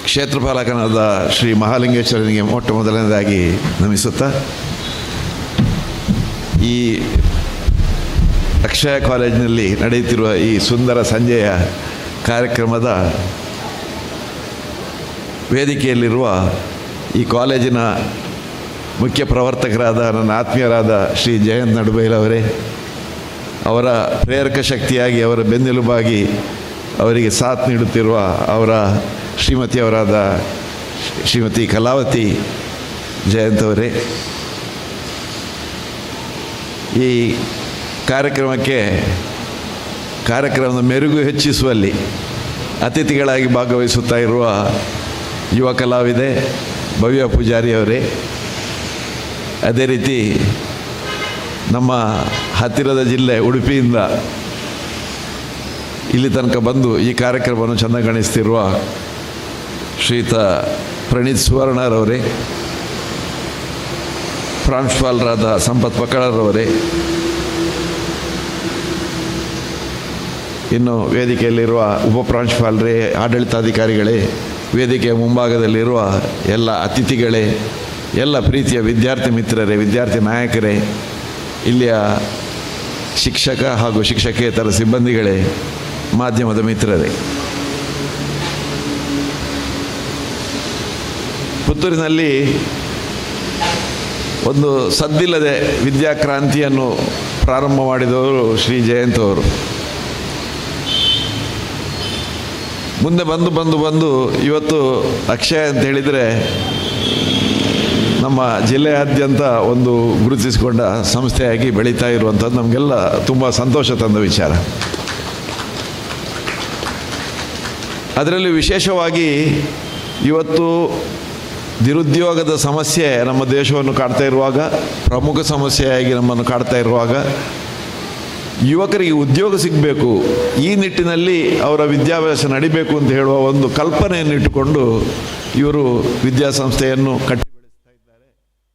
ಕ್ಷೇತ್ರಪಾಲಕನಾದ Shri ಮಹಾಲಿಂಗೇಶ್ವರನಿಗೆ ಮೊಟ್ಟ ಮೊದಲನೇದಾಗಿ ನಮಿಸುತ್ತಾ ಈ ಅಕ್ಷಯ ಕಾಲೇಜಿನಲ್ಲಿ ನಡೆಯುತ್ತಿರುವ ಈ ಸುಂದರ ಸಂಜೆಯ ಕಾರ್ಯಕ್ರಮದ ವೇದಿಕೆಯಲ್ಲಿರುವ ಈ ಕಾಲೇಜಿನ ಮುಖ್ಯ ಪ್ರವರ್ತಕರಾದ ನನ್ನ ಆತ್ಮೀಯರಾದ ಶ್ರೀ ಜಯಂತ್ ನಡುಬೈಲವರೇ, ಅವರ ಪ್ರೇರಕ ಶಕ್ತಿಯಾಗಿ ಅವರ ಬೆನ್ನೆಲುಬಾಗಿ ಅವರಿಗೆ ಸಾಥ್ ನೀಡುತ್ತಿರುವ ಅವರ ಶ್ರೀಮತಿಯವರಾದ ಶ್ರೀಮತಿ ಕಲಾವತಿ ಜಯಂತ್ ಅವರೇ, ಈ ಕಾರ್ಯಕ್ರಮದ ಮೆರುಗು ಹೆಚ್ಚಿಸುವಲ್ಲಿ ಅತಿಥಿಗಳಾಗಿ ಭಾಗವಹಿಸುತ್ತಾ ಇರುವ ಯುವ ಕಲಾವಿದೆ ಭವ್ಯ ಪೂಜಾರಿ ಅವರೇ, ಅದೇ ರೀತಿ ನಮ್ಮ ಹತ್ತಿರದ ಜಿಲ್ಲೆ ಉಡುಪಿಯಿಂದ ಇಲ್ಲಿ ತನಕ ಬಂದು ಈ ಕಾರ್ಯಕ್ರಮವನ್ನು ಚೆಂದಗಣಿಸ್ತಿರುವ ಶ್ರೀಯುತ ಪ್ರಣೀತ್ ಸುವರ್ಣರವರೇ, ಪ್ರಾಂಶುಪಾಲರಾದ ಸಂಪತ್ ಪಕ್ಕಳರವರೇ, ಇನ್ನು ವೇದಿಕೆಯಲ್ಲಿರುವ ಉಪಪ್ರಾಂಶುಪಾಲರೇ, ಆಡಳಿತಾಧಿಕಾರಿಗಳೇ, ವೇದಿಕೆಯ ಮುಂಭಾಗದಲ್ಲಿರುವ ಎಲ್ಲ ಅತಿಥಿಗಳೇ, ಎಲ್ಲ ಪ್ರೀತಿಯ ವಿದ್ಯಾರ್ಥಿ ಮಿತ್ರರೇ, ವಿದ್ಯಾರ್ಥಿ ನಾಯಕರೇ, ಇಲ್ಲಿಯ ಶಿಕ್ಷಕ ಹಾಗೂ ಶಿಕ್ಷಕೇತರ ಸಿಬ್ಬಂದಿಗಳೇ, ಮಾಧ್ಯಮದ ಮಿತ್ರರೇ, ಪುತ್ತೂರಿನಲ್ಲಿ ಒಂದು ಸದ್ದಿಲ್ಲದೆ ವಿದ್ಯಾಕ್ರಾಂತಿಯನ್ನು ಪ್ರಾರಂಭ ಮಾಡಿದವರು ಶ್ರೀ ಜಯಂತ್ ಅವರು. ಮುಂದೆ ಬಂದು ಇವತ್ತು ಅಕ್ಷಯ ಅಂತ ಹೇಳಿದರೆ ನಮ್ಮ ಜಿಲ್ಲೆಯಾದ್ಯಂತ ಒಂದು ಗುರುತಿಸಿಕೊಂಡ ಸಂಸ್ಥೆಯಾಗಿ ಬೆಳೀತಾ ಇರುವಂಥದ್ದು ನಮಗೆಲ್ಲ ತುಂಬ ಸಂತೋಷ ತಂದ ವಿಚಾರ. ಅದರಲ್ಲಿ ವಿಶೇಷವಾಗಿ ಇವತ್ತು ನಿರುದ್ಯೋಗದ ಸಮಸ್ಯೆ ನಮ್ಮ ದೇಶವನ್ನು ಕಾಡ್ತಾ ಇರುವಾಗ, ಪ್ರಮುಖ ಸಮಸ್ಯೆಯಾಗಿ ನಮ್ಮನ್ನು ಕಾಡ್ತಾ ಇರುವಾಗ, ಯುವಕರಿಗೆ ಉದ್ಯೋಗ ಸಿಗಬೇಕು, ಈ ನಿಟ್ಟಿನಲ್ಲಿ ಅವರ ವಿದ್ಯಾಭ್ಯಾಸ ನಡಿಬೇಕು ಅಂತ ಹೇಳುವ ಒಂದು ಕಲ್ಪನೆಯನ್ನು ಇಟ್ಟುಕೊಂಡು ಇವರು ವಿದ್ಯಾಸಂಸ್ಥೆಯನ್ನು ಕಟ್ಟಿ ಬೆಳೆಸ್ತಾ ಇದ್ದಾರೆ.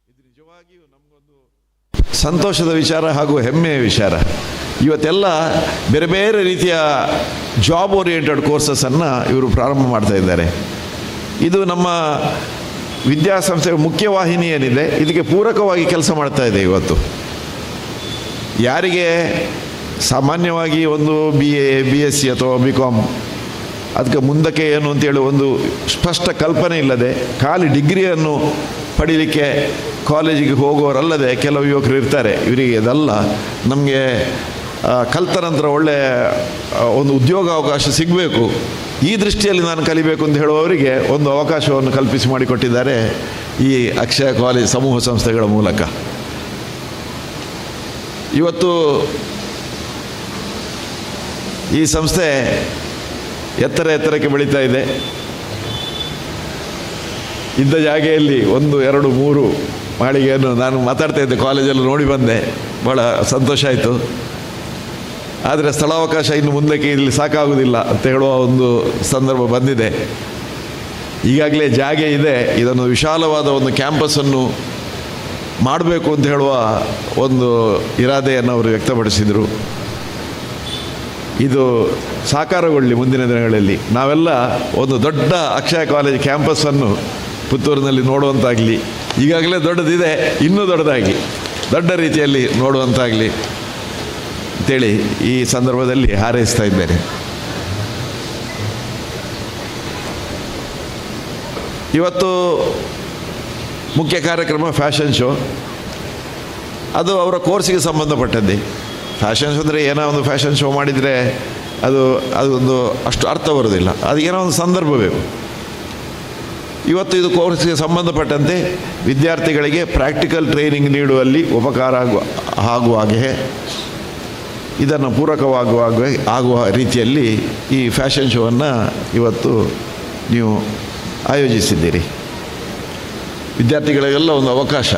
ಇದು ನಿಜವಾಗಿಯೂ ನಮಗೊಂದು ಸಂತೋಷದ ವಿಚಾರ ಹಾಗೂ ಹೆಮ್ಮೆಯ ವಿಚಾರ. ಇವತ್ತೆಲ್ಲ ಬೇರೆ ಬೇರೆ ರೀತಿಯ ಜಾಬ್ ಓರಿಯೆಂಟೆಡ್ ಕೋರ್ಸಸನ್ನು ಇವರು ಪ್ರಾರಂಭ ಮಾಡ್ತಾ ಇದ್ದಾರೆ. ಇದು ನಮ್ಮ ವಿದ್ಯಾಸಂಸ್ಥೆಯ ಮುಖ್ಯವಾಹಿನಿ ಏನಿದೆ ಇದಕ್ಕೆ ಪೂರಕವಾಗಿ ಕೆಲಸ ಮಾಡ್ತಾ ಇದೆ. ಇವತ್ತು ಯಾರಿಗೆ ಸಾಮಾನ್ಯವಾಗಿ ಒಂದು BA, BSc ಅಥವಾ BCom ಅದಕ್ಕೆ ಮುಂದಕ್ಕೆ ಏನು ಅಂತೇಳಿ ಒಂದು ಸ್ಪಷ್ಟ ಕಲ್ಪನೆ ಇಲ್ಲದೆ ಖಾಲಿ ಡಿಗ್ರಿಯನ್ನು ಪಡೀಲಿಕ್ಕೆ ಕಾಲೇಜಿಗೆ ಹೋಗೋರಲ್ಲದೆ ಕೆಲವು ಯುವಕರು ಇರ್ತಾರೆ. ಇವರಿಗೆ ಇದಲ್ಲ, ನಮಗೆ ಕಲಿತ ನಂತರ ಒಳ್ಳೆಯ ಒಂದು ಉದ್ಯೋಗ ಅವಕಾಶ ಸಿಗಬೇಕು, ಈ ದೃಷ್ಟಿಯಲ್ಲಿ ನಾನು ಕಲಿಬೇಕು ಅಂತ ಹೇಳುವವರಿಗೆ ಒಂದು ಅವಕಾಶವನ್ನು ಕಲ್ಪಿಸಿ ಮಾಡಿಕೊಟ್ಟಿದ್ದಾರೆ ಈ ಅಕ್ಷಯ ಕಾಲೇಜ್ ಸಮೂಹ ಸಂಸ್ಥೆಗಳ ಮೂಲಕ. ಇವತ್ತು ಈ ಸಂಸ್ಥೆ ಎತ್ತರಕ್ಕೆ ಬೆಳೀತಾ ಇದೆ. ಇದ್ದ ಜಾಗೆಯಲ್ಲಿ 1, 2, 3 ಮಾಳಿಗೆಯನ್ನು ನಾನು ಮಾತಾಡ್ತಾ ಇದ್ದೆ, ಕಾಲೇಜಲ್ಲಿ ನೋಡಿ ಬಂದೆ, ಭಾಳ ಸಂತೋಷ ಆಯಿತು. ಆದರೆ ಸ್ಥಳಾವಕಾಶ ಇನ್ನು ಮುಂದಕ್ಕೆ ಇಲ್ಲಿ ಸಾಕಾಗುವುದಿಲ್ಲ ಅಂತ ಹೇಳುವ ಒಂದು ಸಂದರ್ಭ ಬಂದಿದೆ. ಈಗಾಗಲೇ ಜಾಗೆ ಇದೆ, ಇದನ್ನು ವಿಶಾಲವಾದ ಒಂದು ಕ್ಯಾಂಪಸ್ಸನ್ನು ಮಾಡಬೇಕು ಅಂತ ಹೇಳುವ ಒಂದು ಇರಾದೆಯನ್ನು ಅವರು ವ್ಯಕ್ತಪಡಿಸಿದರು. ಇದು ಸಾಕಾರಗೊಳ್ಳಿ ಮುಂದಿನ ದಿನಗಳಲ್ಲಿ. ನಾವೆಲ್ಲ ಒಂದು ದೊಡ್ಡ ಅಕ್ಷಯ ಕಾಲೇಜ್ ಕ್ಯಾಂಪಸ್ಸನ್ನು ಪುತ್ತೂರಿನಲ್ಲಿ ನೋಡುವಂತಾಗಲಿ, ಈಗಾಗಲೇ ದೊಡ್ಡದಿದೆ, ಇನ್ನೂ ದೊಡ್ಡದಾಗಿ ದೊಡ್ಡ ರೀತಿಯಲ್ಲಿ ನೋಡುವಂತಾಗಲಿ ಅಂತೇಳಿ ಈ ಸಂದರ್ಭದಲ್ಲಿ ಹಾರೈಸ್ತಾ ಇದ್ದೇನೆ. ಇವತ್ತು ಮುಖ್ಯ ಕಾರ್ಯಕ್ರಮ ಫ್ಯಾಷನ್ ಶೋ. ಅದು ಅವರ ಕೋರ್ಸಿಗೆ ಸಂಬಂಧಪಟ್ಟದ್ದೇ. ಫ್ಯಾಷನ್ ಶೋ ಅಂದರೆ ಏನೋ ಒಂದು ಫ್ಯಾಷನ್ ಶೋ ಮಾಡಿದರೆ ಅದೊಂದು ಅಷ್ಟು ಅರ್ಥ ಬರೋದಿಲ್ಲ, ಅದು ಏನೋ ಒಂದು ಸಂದರ್ಭ ಬೇಕು. ಇವತ್ತು ಇದು ಕೋರ್ಸ್ಗೆ ಸಂಬಂಧಪಟ್ಟಂತೆ ವಿದ್ಯಾರ್ಥಿಗಳಿಗೆ ಪ್ರಾಕ್ಟಿಕಲ್ ಟ್ರೈನಿಂಗ್ ನೀಡುವಲ್ಲಿ ಉಪಕಾರ ಆಗುವ ಹಾಗೆ, ಇದನ್ನು ಆಗುವ ರೀತಿಯಲ್ಲಿ ಈ ಫ್ಯಾಷನ್ ಶೋವನ್ನು ಇವತ್ತು ನೀವು ಆಯೋಜಿಸಿದ್ದೀರಿ. ವಿದ್ಯಾರ್ಥಿಗಳಿಗೆಲ್ಲ ಒಂದು ಅವಕಾಶ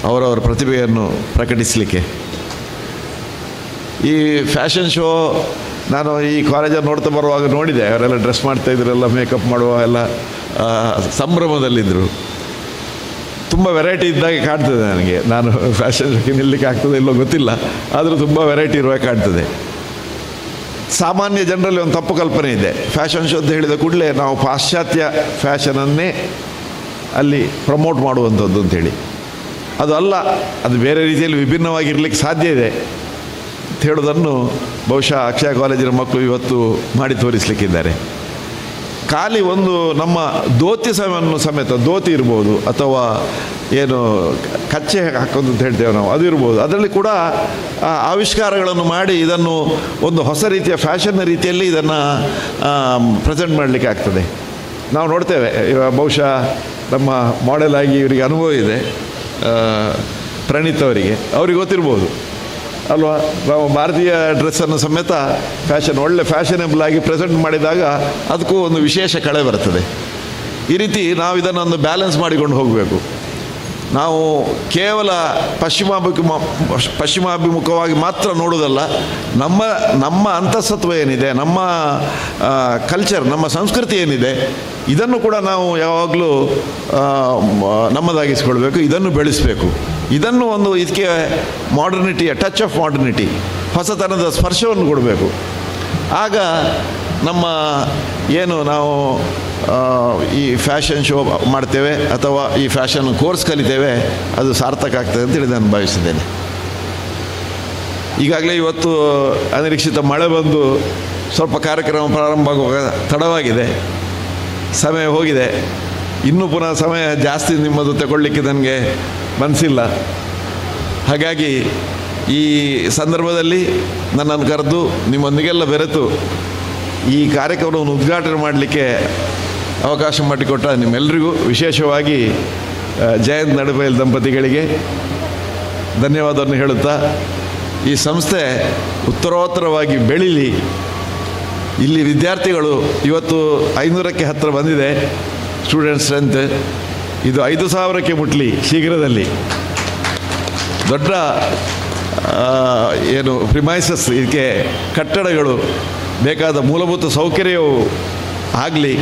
ಅವರವರ ಪ್ರತಿಭೆಯನ್ನು ಪ್ರಕಟಿಸಲಿಕ್ಕೆ. ಈ ಫ್ಯಾಷನ್ ಶೋ ನಾನು ಈ ಕಾಲೇಜಲ್ಲಿ ನೋಡ್ತಾ ಬರುವಾಗ ನೋಡಿದೆ, ಅವರೆಲ್ಲ ಡ್ರೆಸ್ ಮಾಡ್ತಾಯಿದ್ರೆಲ್ಲ, ಮೇಕಪ್ ಮಾಡುವ ಎಲ್ಲ ಸಂಭ್ರಮದಲ್ಲಿದ್ದರು. ತುಂಬ ವೆರೈಟಿ ಇದ್ದಾಗೆ ಕಾಣ್ತದೆ ನನಗೆ. ನಾನು ಫ್ಯಾಷನ್ ಶೋಕ್ಕೆ ನಿಲ್ಲಕ್ಕೆ ಆಗ್ತದೆ ಇಲ್ಲೋ ಗೊತ್ತಿಲ್ಲ, ಆದರೂ ತುಂಬ ವೆರೈಟಿ ಇರುವಾಗ ಕಾಣ್ತದೆ. ಸಾಮಾನ್ಯ ಜನರಲ್ಲಿ ಒಂದು ತಪ್ಪು ಕಲ್ಪನೆ ಇದೆ, ಫ್ಯಾಷನ್ ಶೋ ಅಂತ ಹೇಳಿದ ಕೂಡಲೇ ನಾವು ಪಾಶ್ಚಾತ್ಯ ಫ್ಯಾಷನನ್ನೇ ಅಲ್ಲಿ ಪ್ರಮೋಟ್ ಮಾಡುವಂಥದ್ದು ಅಂಥೇಳಿ. ಅದು ಅಲ್ಲ, ಅದು ಬೇರೆ ರೀತಿಯಲ್ಲಿ ವಿಭಿನ್ನವಾಗಿರಲಿಕ್ಕೆ ಸಾಧ್ಯ ಇದೆ ಅಂತ ಹೇಳೋದನ್ನು ಬಹುಶಃ ಅಕ್ಷಯ ಕಾಲೇಜಿನ ಮಕ್ಕಳು ಇವತ್ತು ಮಾಡಿ ತೋರಿಸಲಿಕ್ಕಿದ್ದಾರೆ. ಖಾಲಿ ಒಂದು ನಮ್ಮ ಧೋತಿ ಸಮೇತ, ಧೋತಿ ಇರ್ಬೋದು ಅಥವಾ ಏನು ಕಚ್ಚೆ ಹಾಕೋದು ಅಂತ ಹೇಳ್ತೇವೆ ನಾವು, ಅದು ಇರ್ಬೋದು. ಅದರಲ್ಲಿ ಕೂಡ ಆವಿಷ್ಕಾರಗಳನ್ನು ಮಾಡಿ ಇದನ್ನು ಒಂದು ಹೊಸ ರೀತಿಯ ಫ್ಯಾಷನ್ನ ರೀತಿಯಲ್ಲಿ ಇದನ್ನು ಪ್ರೆಸೆಂಟ್ ಮಾಡಲಿಕ್ಕೆ ಆಗ್ತದೆ. ನಾವು ನೋಡ್ತೇವೆ, ಬಹುಶಃ ನಮ್ಮ ಮಾಡೆಲ್ ಆಗಿ ಇವರಿಗೆ ಅನುಭವ ಇದೆ, ಪ್ರಣೀತ್ ಅವ್ರಿಗೆ ಗೊತ್ತಿರ್ಬೋದು ಅಲ್ವಾ. ನಾವು ಭಾರತೀಯ ಡ್ರೆಸ್ಸನ್ನು ಸಮೇತ ಒಳ್ಳೆ ಫ್ಯಾಷನೇಬಲ್ ಆಗಿ ಪ್ರೆಸೆಂಟ್ ಮಾಡಿದಾಗ ಅದಕ್ಕೂ ಒಂದು ವಿಶೇಷ ಕಳೆ ಬರ್ತದೆ. ಈ ರೀತಿ ನಾವು ಇದನ್ನೊಂದು ಬ್ಯಾಲೆನ್ಸ್ ಮಾಡಿಕೊಂಡು ಹೋಗಬೇಕು. ನಾವು ಕೇವಲ ಪಶ್ಚಿಮಾಭಿಮುಖವಾಗಿ ಮಾತ್ರ ನೋಡೋದಲ್ಲ, ನಮ್ಮ ಅಂತಸತ್ವ ಏನಿದೆ, ನಮ್ಮ ಕಲ್ಚರ್, ನಮ್ಮ ಸಂಸ್ಕೃತಿ ಏನಿದೆ, ಇದನ್ನು ಕೂಡ ನಾವು ಯಾವಾಗಲೂ ನಮ್ಮದಾಗಿಸ್ಕೊಳ್ಬೇಕು, ಇದನ್ನು ಬೆಳೆಸಬೇಕು. ಇದನ್ನು ಇದಕ್ಕೆ ಮಾಡರ್ನಿಟಿಯ ಟಚ್ ಆಫ್ ಮಾಡರ್ನಿಟಿ, ಹೊಸತನದ ಸ್ಪರ್ಶವನ್ನು ಕೊಡಬೇಕು. ಆಗ ನಮ್ಮ ನಾವು ಈ ಫ್ಯಾಷನ್ ಶೋ ಮಾಡ್ತೇವೆ ಅಥವಾ ಈ ಫ್ಯಾಷನ್ ಕೋರ್ಸ್ ಕಲಿತೇವೆ, ಅದು ಸಾರ್ಥಕ ಆಗ್ತದೆ ಅಂತೇಳಿ ನಾನು ಭಾವಿಸಿದ್ದೇನೆ. ಈಗಾಗಲೇ ಇವತ್ತು ಅನಿರೀಕ್ಷಿತ ಮಳೆ ಬಂದು ಸ್ವಲ್ಪ ಕಾರ್ಯಕ್ರಮ ಪ್ರಾರಂಭ ಆಗುವಾಗ ತಡವಾಗಿದೆ, ಸಮಯ ಹೋಗಿದೆ. ಇನ್ನೂ ಪುನಃ ಸಮಯ ಜಾಸ್ತಿ ನಿಮ್ಮದು ತಗೊಳ್ಳಿಕ್ಕೆ ನನಗೆ ಮನಸ್ಸಿಲ್ಲ. ಹಾಗಾಗಿ ಈ ಸಂದರ್ಭದಲ್ಲಿ ನನ್ನನ್ನು ಕರೆದು ನಿಮ್ಮೊಂದಿಗೆಲ್ಲ ಬೆರೆತು ಈ ಕಾರ್ಯಕ್ರಮವನ್ನು ಉದ್ಘಾಟನೆ ಮಾಡಲಿಕ್ಕೆ ಅವಕಾಶ ಮಾಡಿಕೊಟ್ಟ ನಿಮ್ಮೆಲ್ಲರಿಗೂ, ವಿಶೇಷವಾಗಿ ಜಯಂತ್ ನಡುಬೈಲ್ ದಂಪತಿಗಳಿಗೆ ಧನ್ಯವಾದವನ್ನು ಹೇಳುತ್ತಾ, ಈ ಸಂಸ್ಥೆ ಉತ್ತರೋತ್ತರವಾಗಿ ಬೆಳೀಲಿ. ಇಲ್ಲಿ ವಿದ್ಯಾರ್ಥಿಗಳು ಇವತ್ತು 500ಕ್ಕೆ ಹತ್ತಿರ ಬಂದಿದೆ ಸ್ಟೂಡೆಂಟ್ ಸ್ಟ್ರೆಂತ್. ಇದು 5000ಕ್ಕೆ ಮುಟ್ಲಿ ಶೀಘ್ರದಲ್ಲಿ. ದೊಡ್ಡ ಪ್ರಿಮೈಸಸ್, ಇದಕ್ಕೆ ಕಟ್ಟಡಗಳು, ಬೇಕಾದ ಮೂಲಭೂತ ಸೌಕರ್ಯವೂ ಆಗಲಿ.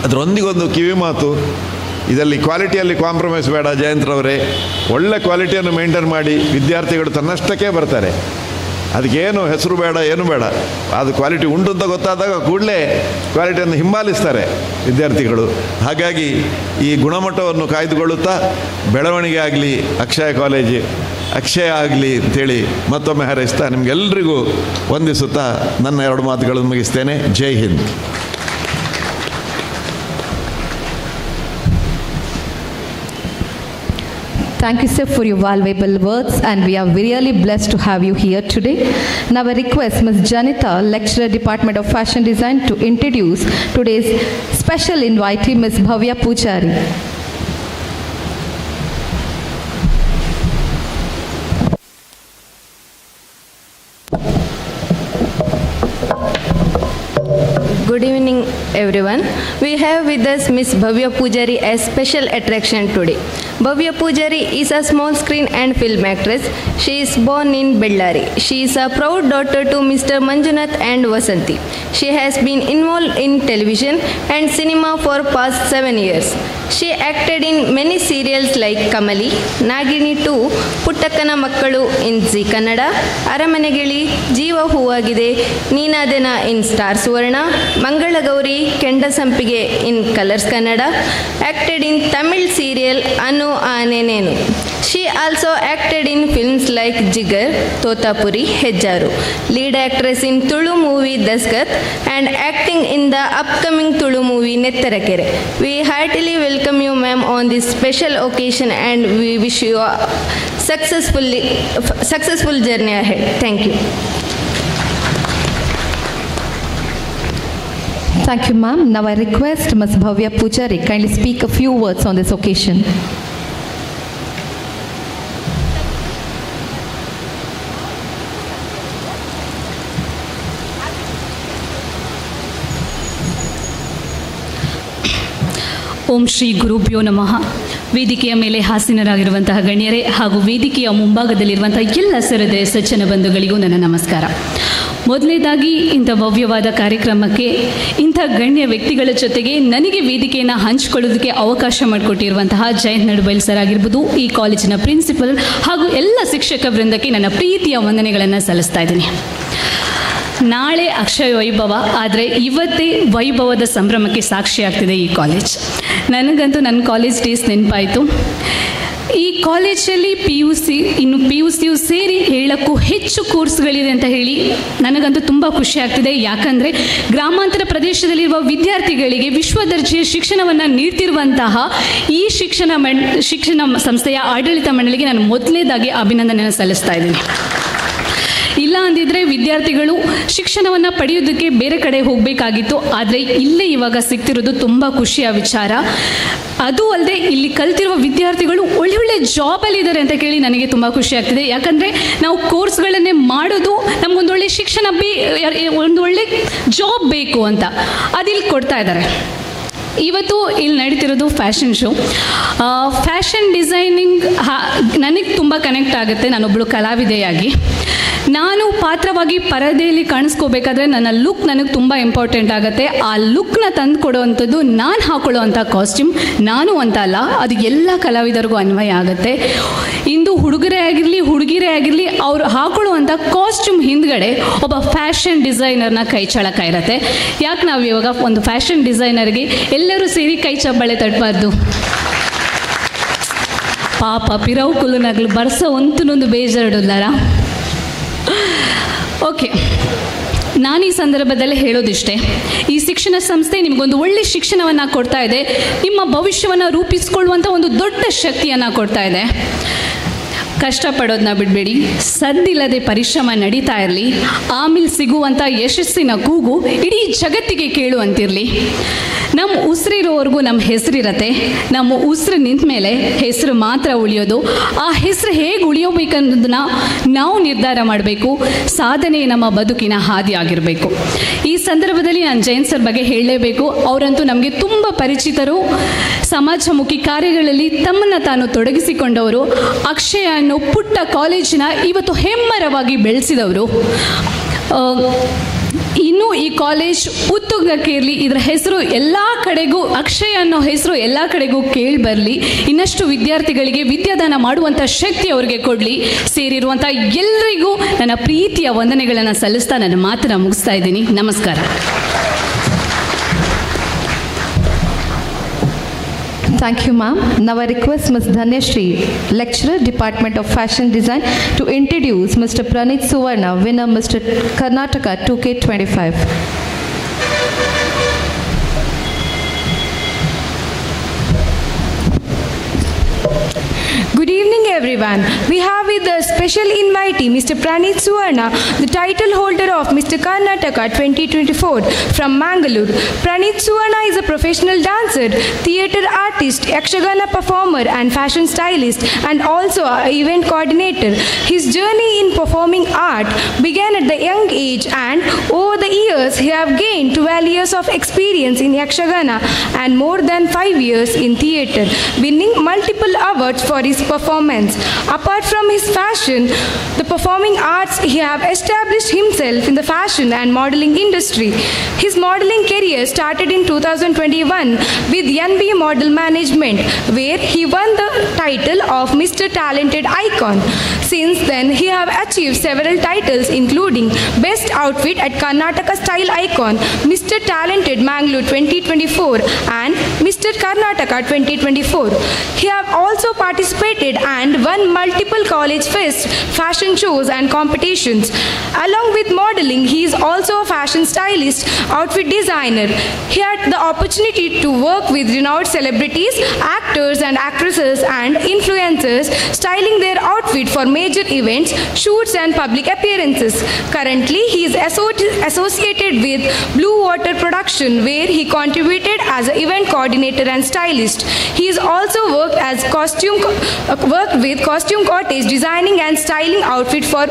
ಅದರೊಂದಿಗೊಂದು ಕಿವಿ ಮಾತು, ಇದರಲ್ಲಿ ಕ್ವಾಲಿಟಿಯಲ್ಲಿ ಕಾಂಪ್ರಮೈಸ್ ಬೇಡ. ಜಯಂತ್ರವರೇ, ಒಳ್ಳೆ ಕ್ವಾಲಿಟಿಯನ್ನು ಮೇಂಟೈನ್ ಮಾಡಿ ವಿದ್ಯಾರ್ಥಿಗಳು ತನ್ನಷ್ಟಕ್ಕೆ ಬರ್ತಾರೆ. ಅದಕ್ಕೇನು ಹೆಸರು ಬೇಡ, ಏನು ಬೇಡ. ಅದು ಕ್ವಾಲಿಟಿ ಉಂಟು ಅಂತ ಗೊತ್ತಾದಾಗ ಕೂಡಲೇ ಕ್ವಾಲಿಟಿಯನ್ನು ಹಿಂಬಾಲಿಸ್ತಾರೆ ವಿದ್ಯಾರ್ಥಿಗಳು. ಹಾಗಾಗಿ ಈ ಗುಣಮಟ್ಟವನ್ನು ಕಾಯ್ದುಕೊಳ್ಳುತ್ತಾ ಬೆಳವಣಿಗೆ ಆಗಲಿ, ಅಕ್ಷಯ ಆಗಲಿ ಅಂಥೇಳಿ ಮತ್ತೊಮ್ಮೆ ಹಾರೈಸ್ತಾ ನಿಮಗೆಲ್ಲರಿಗೂ ವಂದಿಸುತ್ತಾ ನನ್ನ 2 ಮಾತುಗಳನ್ನು ಮುಗಿಸ್ತೇನೆ. ಜೈ Hind. Thank you, sir, for your valuable words, and we are really blessed to have you here today. Now I request Ms. Janita, Lecturer, Department of Fashion Design, to introduce today's special invitee, Ms. Bhavya Pujari. Good evening, everyone. We have with us Miss Bhavya Pujari as special attraction today. Bhavya Pujari is a small screen and film actress. She is born in Bellary. She is a proud daughter to Mr. Manjunath and Vasanti. She has been involved in television and cinema for past 7 years. She acted in many serials like Kamali, Nagini 2, Puttakkana Makkalu in Zee Kannada, Aramanegili, Jeeva Huvagide, Neenadena in Star Suvarna, Mangala Gauri, Kenda Sampige in Colors Kannada, acted in Tamil serial Anu Aanenenu. She also acted in films like Jigar, Totapuri, Hejjaru, lead actress in Tulu movie Dasgat, and acting in the upcoming Tulu movie Nettanige. We heartily welcome you, ma'am, on this special occasion, and we wish you a successful journey ahead. Thank you. Thank you, ma'am. Now I request Ms. Bhavya Pujari kindly speak a few words on this occasion. ಓಂ ಶ್ರೀ ಗುರುಭ್ಯೋ ನಮಃ. ವೇದಿಕೆಯ ಮೇಲೆ ಹಾಸೀನರಾಗಿರುವಂತಹ ಗಣ್ಯರೇ ಹಾಗೂ ವೇದಿಕೆಯ ಮುಂಭಾಗದಲ್ಲಿರುವಂತಹ ಎಲ್ಲ ಸರದೆ ಸಜ್ಜನ ಬಂಧುಗಳಿಗೂ ನನ್ನ ನಮಸ್ಕಾರ. ಮೊದಲನೇದಾಗಿ ಇಂಥ ಭವ್ಯವಾದ ಕಾರ್ಯಕ್ರಮಕ್ಕೆ ಇಂಥ ಗಣ್ಯ ವ್ಯಕ್ತಿಗಳ ಜೊತೆಗೆ ನನಗೆ ವೇದಿಕೆಯನ್ನು ಹಂಚಿಕೊಳ್ಳೋದಕ್ಕೆ ಅವಕಾಶ ಮಾಡಿಕೊಟ್ಟಿರುವಂತಹ ಜಯಂತ್ ನಡುಬೈಲ್ ಸರ್ ಆಗಿರ್ಬೋದು, ಈ ಕಾಲೇಜಿನ ಪ್ರಿನ್ಸಿಪಲ್ ಹಾಗೂ ಎಲ್ಲ ಶಿಕ್ಷಕ ವೃಂದಕ್ಕೆ ನನ್ನ ಪ್ರೀತಿಯ ವಂದನೆಗಳನ್ನು ಸಲ್ಲಿಸ್ತಾ ಇದ್ದೀನಿ. ನಾಳೆ ಅಕ್ಷಯ ವೈಭವ, ಆದರೆ ಇವತ್ತೇ ವೈಭವದ ಸಂಭ್ರಮಕ್ಕೆ ಸಾಕ್ಷಿಯಾಗ್ತಿದೆ ಈ ಕಾಲೇಜ್. ನನಗಂತೂ ನನ್ನ ಕಾಲೇಜ್ ಡೇಸ್ ನೆನಪಾಯಿತು. ಈ ಕಾಲೇಜಲ್ಲಿ ಪಿ ಯು ಸಿಯು ಸೇರಿ 7ಕ್ಕೂ ಹೆಚ್ಚು ಕೋರ್ಸ್ಗಳಿದೆ ಅಂತ ಹೇಳಿ ನನಗಂತೂ ತುಂಬ ಖುಷಿ ಆಗ್ತಿದೆ. ಯಾಕಂದರೆ ಗ್ರಾಮಾಂತರ ಪ್ರದೇಶದಲ್ಲಿರುವ ವಿದ್ಯಾರ್ಥಿಗಳಿಗೆ ವಿಶ್ವ ದರ್ಜೆಯ ಶಿಕ್ಷಣವನ್ನು ನೀಡ್ತಿರುವಂತಹ ಈ ಶಿಕ್ಷಣ ಸಂಸ್ಥೆಯ ಆಡಳಿತ ಮಂಡಳಿಗೆ ನಾನು ಮೊದಲನೇದಾಗಿ ಅಭಿನಂದನೆಯನ್ನು ಸಲ್ಲಿಸ್ತಾ ಇದ್ದೀನಿ. ಇಲ್ಲ ಅಂದಿದ್ರೆ ವಿದ್ಯಾರ್ಥಿಗಳು ಶಿಕ್ಷಣವನ್ನು ಪಡೆಯೋದಕ್ಕೆ ಬೇರೆ ಕಡೆ ಹೋಗಬೇಕಾಗಿತ್ತು. ಆದರೆ ಇಲ್ಲೇ ಇವಾಗ ಸಿಗ್ತಿರೋದು ತುಂಬ ಖುಷಿಯ ವಿಚಾರ. ಅದು ಅಲ್ಲದೆ ಇಲ್ಲಿ ಕಲ್ತಿರುವ ವಿದ್ಯಾರ್ಥಿಗಳು ಒಳ್ಳೊಳ್ಳೆ ಜಾಬಲ್ಲಿದ್ದಾರೆ ಅಂತ ಕೇಳಿ ನನಗೆ ತುಂಬ ಖುಷಿ ಆಗ್ತಿದೆ. ಯಾಕಂದರೆ ನಾವು ಕೋರ್ಸ್ಗಳನ್ನೇ ಮಾಡೋದು ನಮಗೊಂದೊಳ್ಳೆ ಶಿಕ್ಷಣ ಒಂದು ಒಳ್ಳೆ ಜಾಬ್ ಬೇಕು ಅಂತ ಅದಿಲ್ಲಿ ಕೊಡ್ತಾ ಇದ್ದಾರೆ. ಇವತ್ತು ಇಲ್ಲಿ ನಡೀತಿರೋದು ಫ್ಯಾಷನ್ ಶೋ. ಫ್ಯಾಷನ್ ಡಿಸೈನಿಂಗ್ ನನಗೆ ತುಂಬ ಕನೆಕ್ಟ್ ಆಗುತ್ತೆ. ನಾನೊಬ್ಬಳು ಕಲಾವಿದೆಯಾಗಿ ನಾನು ಪಾತ್ರವಾಗಿ ಪರದೆಯಲ್ಲಿ ಕಾಣಿಸ್ಕೋಬೇಕಾದ್ರೆ ನನ್ನ ಲುಕ್ ನನಗೆ ತುಂಬ ಇಂಪಾರ್ಟೆಂಟ್ ಆಗುತ್ತೆ. ಆ ಲುಕ್ನ ತಂದು ಕೊಡುವಂಥದ್ದು ನಾನು ಹಾಕೊಳ್ಳುವಂಥ ಕಾಸ್ಟ್ಯೂಮ್ ನಾನು ಅಂತ ಅಲ್ಲ, ಅದು ಎಲ್ಲ ಕಲಾವಿದರಿಗೂ ಅನ್ವಯ ಆಗುತ್ತೆ. ಇಂದು ಹುಡುಗರೇ ಆಗಿರಲಿ ಹುಡುಗಿರೇ ಆಗಿರಲಿ ಅವರು ಹಾಕೊಳ್ಳುವಂಥ ಕಾಸ್ಟ್ಯೂಮ್ ಹಿಂದ್ಗಡೆ ಒಬ್ಬ ಫ್ಯಾಷನ್ ಡಿಸೈನರ್ನ ಕೈ ಚಳಕ ಇರುತ್ತೆ. ಯಾಕೆ ನಾವು ಇವಾಗ ಒಂದು ಫ್ಯಾಷನ್ ಡಿಸೈನರ್ಗೆ ಎಲ್ಲರೂ ಸೇರಿ ಕೈ ಚಬ್ಬಳೆ ತಟ್ಟಬಾರ್ದು? ಪಾಪ ಪಿರವು ಕುಲುನಗ್ಲು ಬರ್ಸ ಒಂತನೊಂದು ಬೇಜಾರಿಡೋದಾರ. ಓಕೆ, ನಾನು ಈ ಸಂದರ್ಭದಲ್ಲಿ ಹೇಳೋದಿಷ್ಟೇ, ಈ ಶಿಕ್ಷಣ ಸಂಸ್ಥೆ ನಿಮಗೊಂದು ಒಳ್ಳೆ ಶಿಕ್ಷಣವನ್ನು ಕೊಡ್ತಾ ಇದೆ, ನಿಮ್ಮ ಭವಿಷ್ಯವನ್ನು ರೂಪಿಸಿಕೊಳ್ಳುವಂಥ ಒಂದು ದೊಡ್ಡ ಶಕ್ತಿಯನ್ನು ಕೊಡ್ತಾ ಇದೆ. ಕಷ್ಟಪಡೋದನ್ನ ಬಿಡಬೇಡಿ, ಸದ್ದಿಲ್ಲದೆ ಪರಿಶ್ರಮ ನಡೀತಾ ಇರಲಿ, ಆಮೇಲೆ ಸಿಗುವಂಥ ಯಶಸ್ಸಿನ ಕೂಗು ಇಡೀ ಜಗತ್ತಿಗೆ ಕೇಳುವಂತಿರಲಿ. ನಮ್ಮ ಉಸಿರಿರೋವರೆಗೂ ನಮ್ಮ ಹೆಸರಿರತ್ತೆ, ನಮ್ಮ ಉಸಿರು ನಿಂತ ಮೇಲೆ ಹೆಸರು ಮಾತ್ರ ಉಳಿಯೋದು. ಆ ಹೆಸರು ಹೇಗೆ ಉಳಿಯೋಬೇಕನ್ನೋದನ್ನ ನಾವು ನಿರ್ಧಾರ ಮಾಡಬೇಕು. ಸಾಧನೆ ನಮ್ಮ ಬದುಕಿನ ಹಾದಿ ಆಗಿರಬೇಕು. ಈ ಸಂದರ್ಭದಲ್ಲಿ ನಾನು ಜೈನ್ ಸರ್ ಬಗ್ಗೆ ಹೇಳಲೇಬೇಕು. ಅವರಂತೂ ನಮಗೆ ತುಂಬ ಪರಿಚಿತರು. ಸಮಾಜಮುಖಿ ಕಾರ್ಯಗಳಲ್ಲಿ ತಮ್ಮನ್ನು ತಾನು ತೊಡಗಿಸಿಕೊಂಡವರು. ಅಕ್ಷಯ ಅನ್ನೋ ಪುಟ್ಟ ಕಾಲೇಜಿನ ಇವತ್ತು ಹೆಮ್ಮರವಾಗಿ ಬೆಳೆಸಿದವರು. ಇನ್ನೂ ಈ ಕಾಲೇಜ್ ಉತ್ತುಂಗಕ್ಕೇರಲಿ, ಇದರ ಹೆಸರು ಎಲ್ಲ ಕಡೆಗೂ, ಅಕ್ಷಯ ಅನ್ನೋ ಹೆಸರು ಎಲ್ಲ ಕಡೆಗೂ ಕೇಳಿ ಬರಲಿ. ಇನ್ನಷ್ಟು ವಿದ್ಯಾರ್ಥಿಗಳಿಗೆ ವಿದ್ಯಾದಾನ ಮಾಡುವಂಥ ಶಕ್ತಿ ಅವರಿಗೆ ಕೊಡಲಿ. ಸೇರಿರುವಂಥ ಎಲ್ಲರಿಗೂ ನನ್ನ ಪ್ರೀತಿಯ ವಂದನೆಗಳನ್ನು ಸಲ್ಲಿಸ್ತಾ ನನ್ನ ಮಾತನ್ನು ಮುಗಿಸ್ತಾ ಇದ್ದೀನಿ. ನಮಸ್ಕಾರ. Thank you, ma'am. Now I request Ms. Dhanyashri, lecturer, Department of Fashion Design, to introduce Mr. Pranit Suvarna, winner Mr. Karnataka 2K25. Good evening, everyone. We have with us special invitee Mr. Pranit Suvarna, the title holder of Mr. Karnataka 2024 from Mangalore. Pranit Suvarna is a professional dancer, theatre artist, Yakshagana performer and fashion stylist, and also an event coordinator. His journey in performing art began at the young age, and over the years he have gained 12 years of experience in Yakshagana and more than 5 years in theatre, winning multiple awards for his performance. Apart from his fashion, the performing arts, he have established himself in the fashion and modeling industry. His modeling career started in 2021 with NB Model Management, where he won the title of Mr. Talented Icon. Since then, he have achieved several titles including Best Outfit at Karnataka Style Icon, Mr. Talented Mangalore 2024 and Mr. Karnataka 2024. He have also participated and won multiple college fest, fashion shows and competitions. Along with modeling, he is also a fashion stylist, outfit designer. He had the opportunity to work with renowned celebrities, actors and actresses and influencers, styling their outfit for major events, shoots and public appearances. Currently, he is associated with Blue Water Production, where he contributed as an event coordinator and stylist. He has also worked with Costume Cottage, designing and styling outfit for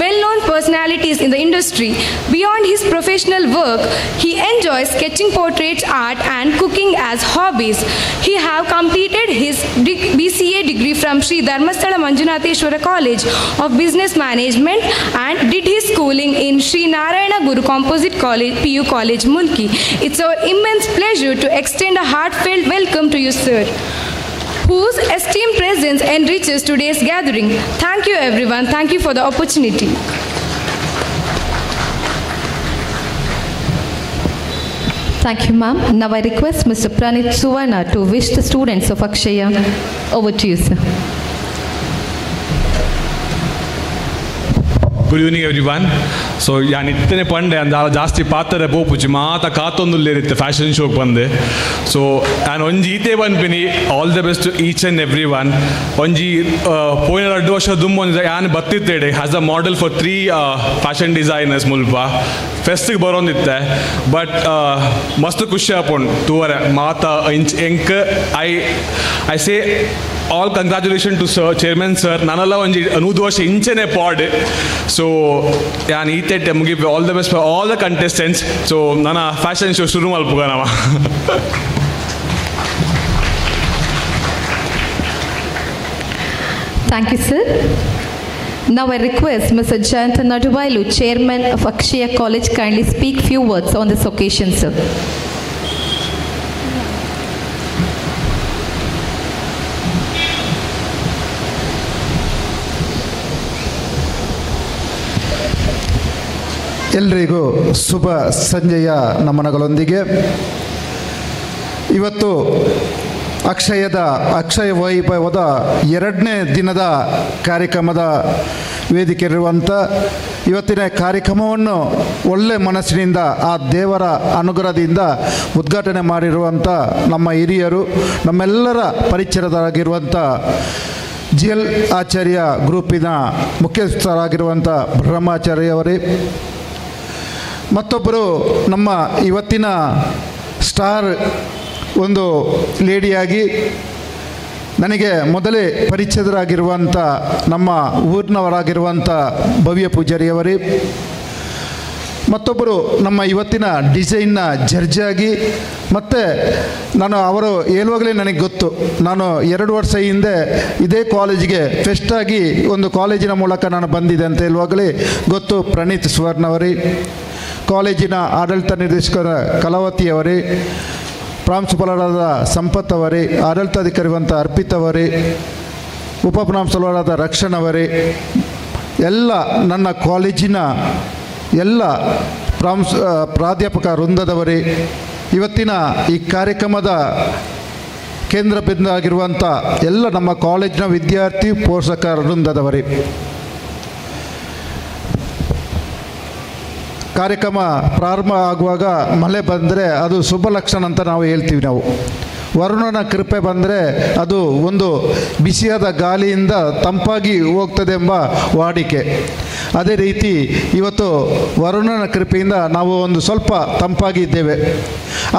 well-known personalities in the industry. Beyond his professional work, he enjoys sketching portraits, art and cooking as hobbies. He have completed his BCA degree from Sri Dharmasthala Manjunatheshwara College of Business Management and did his schooling in Sri Narayana Guru Composite College, PU College, Mulki. It's our immense pleasure to extend a heartfelt welcome to you, sir, whose esteemed presence enriches today's gathering. Thank you, everyone. Thank you for the opportunity. Thank you, ma'am. Now I request Mr. Pranit Suvarna to wish the students of Akshaya. Over to you, sir. Good evening, everyone. So ಯಾನ್ ಇತ್ತನೆ ಪಂಡೆ ಅಂದ ಜಾಸ್ತಿ ಪಾತ್ರೆ ಬೋಪುಜಿ ಮಾತ ಕಾತೊಂದುಲ್ಲೇರಿತ್ತೆ fashion ಶೋಗೆ ಬಂದೆ. So ನಾನು ಒಂಜಿ ಈತೆ ಬಂದ್ಬಿನಿ. All the best each and every one. ಒಂಜಿ ಪೋಯಿನ 2 ವರ್ಷ ದುಮ್ಮೊಂದು ಯಾನ್ ಬತ್ತಿತ್ತೇಡೆ as a model for 3 fashion designers ಮುಲ್ಪ ಫೆಸ್ಟಿಗೆ ಬರೋಂದಿತ್ತೆ. ಬಟ್ ಮಸ್ತ್ ಖುಷಿ ಆಪುಂಡು ತೂವರೆ ಮಾತ ಇಂಚ್ ಎಂಕ್ I say all congratulation to sir chairman sir. ನಾನೆಲ್ಲ ಒಂಜಿ 100 ವರ್ಷ ಇಂಚೆನೆ ಪಾಡ್. ಸೊ ಯಾನ್ ಈತೆ ಮುಗಿ all the best for all the contestants. So ನನ್ನ ಫ್ಯಾಷನ್ ಶೋ ಶುರು ಮಲ್ಪುಗ ನಾವ. Thank you, sir. Now I request Mr. Jayanta Naduvailu, Chairman of Akshaya College, kindly speak few words on this occasion, sir. ಎಲ್ರಿಗೂ ಶುಭ ಸಂಜೆಯ ನಮನಗಳೊಂದಿಗೆ ಇವತ್ತು ಅಕ್ಷಯ ವೈಭವದ 2ನೇ ದಿನದ ಕಾರ್ಯಕ್ರಮದ ವೇದಿಕೆ ಇರುವಂಥ ಇವತ್ತಿನ ಕಾರ್ಯಕ್ರಮವನ್ನು ಒಳ್ಳೆ ಮನಸ್ಸಿನಿಂದ ಆ ದೇವರ ಅನುಗ್ರಹದಿಂದ ಉದ್ಘಾಟನೆ ಮಾಡಿರುವಂಥ ನಮ್ಮ ಹಿರಿಯರು, ನಮ್ಮೆಲ್ಲರ ಪರಿಚಯದರಾಗಿರುವಂಥ 𝐺𝐿 ಗ್ರೂಪಿನ ಮುಖ್ಯಸ್ಥರಾಗಿರುವಂಥ ಬ್ರಹ್ಮಾಚಾರ್ಯವರೇ, ಮತ್ತೊಬ್ಬರು ನಮ್ಮ ಇವತ್ತಿನ ಸ್ಟಾರ್ ಒಂದು ಲೇಡಿಯಾಗಿ ನನಗೆ ಮೊದಲೇ ಪರಿಚಯರಾಗಿರುವಂಥ ನಮ್ಮ ಊರಿನವರಾಗಿರುವಂಥ ಭವ್ಯ ಪೂಜಾರಿಯವರೇ, ಮತ್ತೊಬ್ಬರು ನಮ್ಮ ಇವತ್ತಿನ ಡಿಸೈನ್ನ ಜಡ್ಜಾಗಿ, ಮತ್ತು ನಾನು ಅವರು ಹೇಳುವಾಗಲೇ ನನಗೆ ಗೊತ್ತು, ನಾನು 2 ವರ್ಷ ಹಿಂದೆ ಇದೇ ಕಾಲೇಜಿಗೆ ಫೆಸ್ಟಾಗಿ ಒಂದು ಕಾಲೇಜಿನ ಮೂಲಕ ನಾನು ಬಂದಿದ್ದೆ ಅಂತ ಹೇಳುವಾಗಲೇ ಗೊತ್ತು. ಪ್ರಣೀತ್ ಸುವರ್ಣವರೇ, ಕಾಲೇಜಿನ ಆಡಳಿತ ನಿರ್ದೇಶಕರ ಕಲಾವತಿಯವರೇ, ಪ್ರಾಂಶುಪಾಲರಾದ ಸಂಪತ್ ಅವರೇ, ಆಡಳಿತಾಧಿಕಾರಿವಂತ ಅರ್ಪಿತ್ ಅವರೇ, ಉಪಪ್ರಾಂಶುಪಾಲರಾದ ರಕ್ಷಣ್ ಅವರೇ, ಎಲ್ಲ ನನ್ನ ಕಾಲೇಜಿನ ಎಲ್ಲ ಪ್ರಾಧ್ಯಾಪಕ ವೃಂದದವರೇ, ಇವತ್ತಿನ ಈ ಕಾರ್ಯಕ್ರಮದ ಕೇಂದ್ರ ಬಿಂದು ಆಗಿರುವಂಥ ಎಲ್ಲ ನಮ್ಮ ಕಾಲೇಜಿನ ವಿದ್ಯಾರ್ಥಿ ಪೋಷಕ ವೃಂದದವರೇ, ಕಾರ್ಯಕ್ರಮ ಪ್ರಾರಂಭ ಆಗುವಾಗ ಮಳೆ ಬಂದರೆ ಅದು ಶುಭ ಲಕ್ಷಣ ಅಂತ ನಾವು ಹೇಳ್ತೀವಿ. ನಾವು ವರುಣನ ಕೃಪೆ ಬಂದರೆ ಅದು ಒಂದು ಬಿಸಿಯಾದ ಗಾಳಿಯಿಂದ ತಂಪಾಗಿ ಹೋಗ್ತದೆ ಎಂಬ ವಾಡಿಕೆ. ಅದೇ ರೀತಿ ಇವತ್ತು ವರುಣನ ಕೃಪೆಯಿಂದ ನಾವು ಒಂದು ಸ್ವಲ್ಪ ತಂಪಾಗಿದ್ದೇವೆ.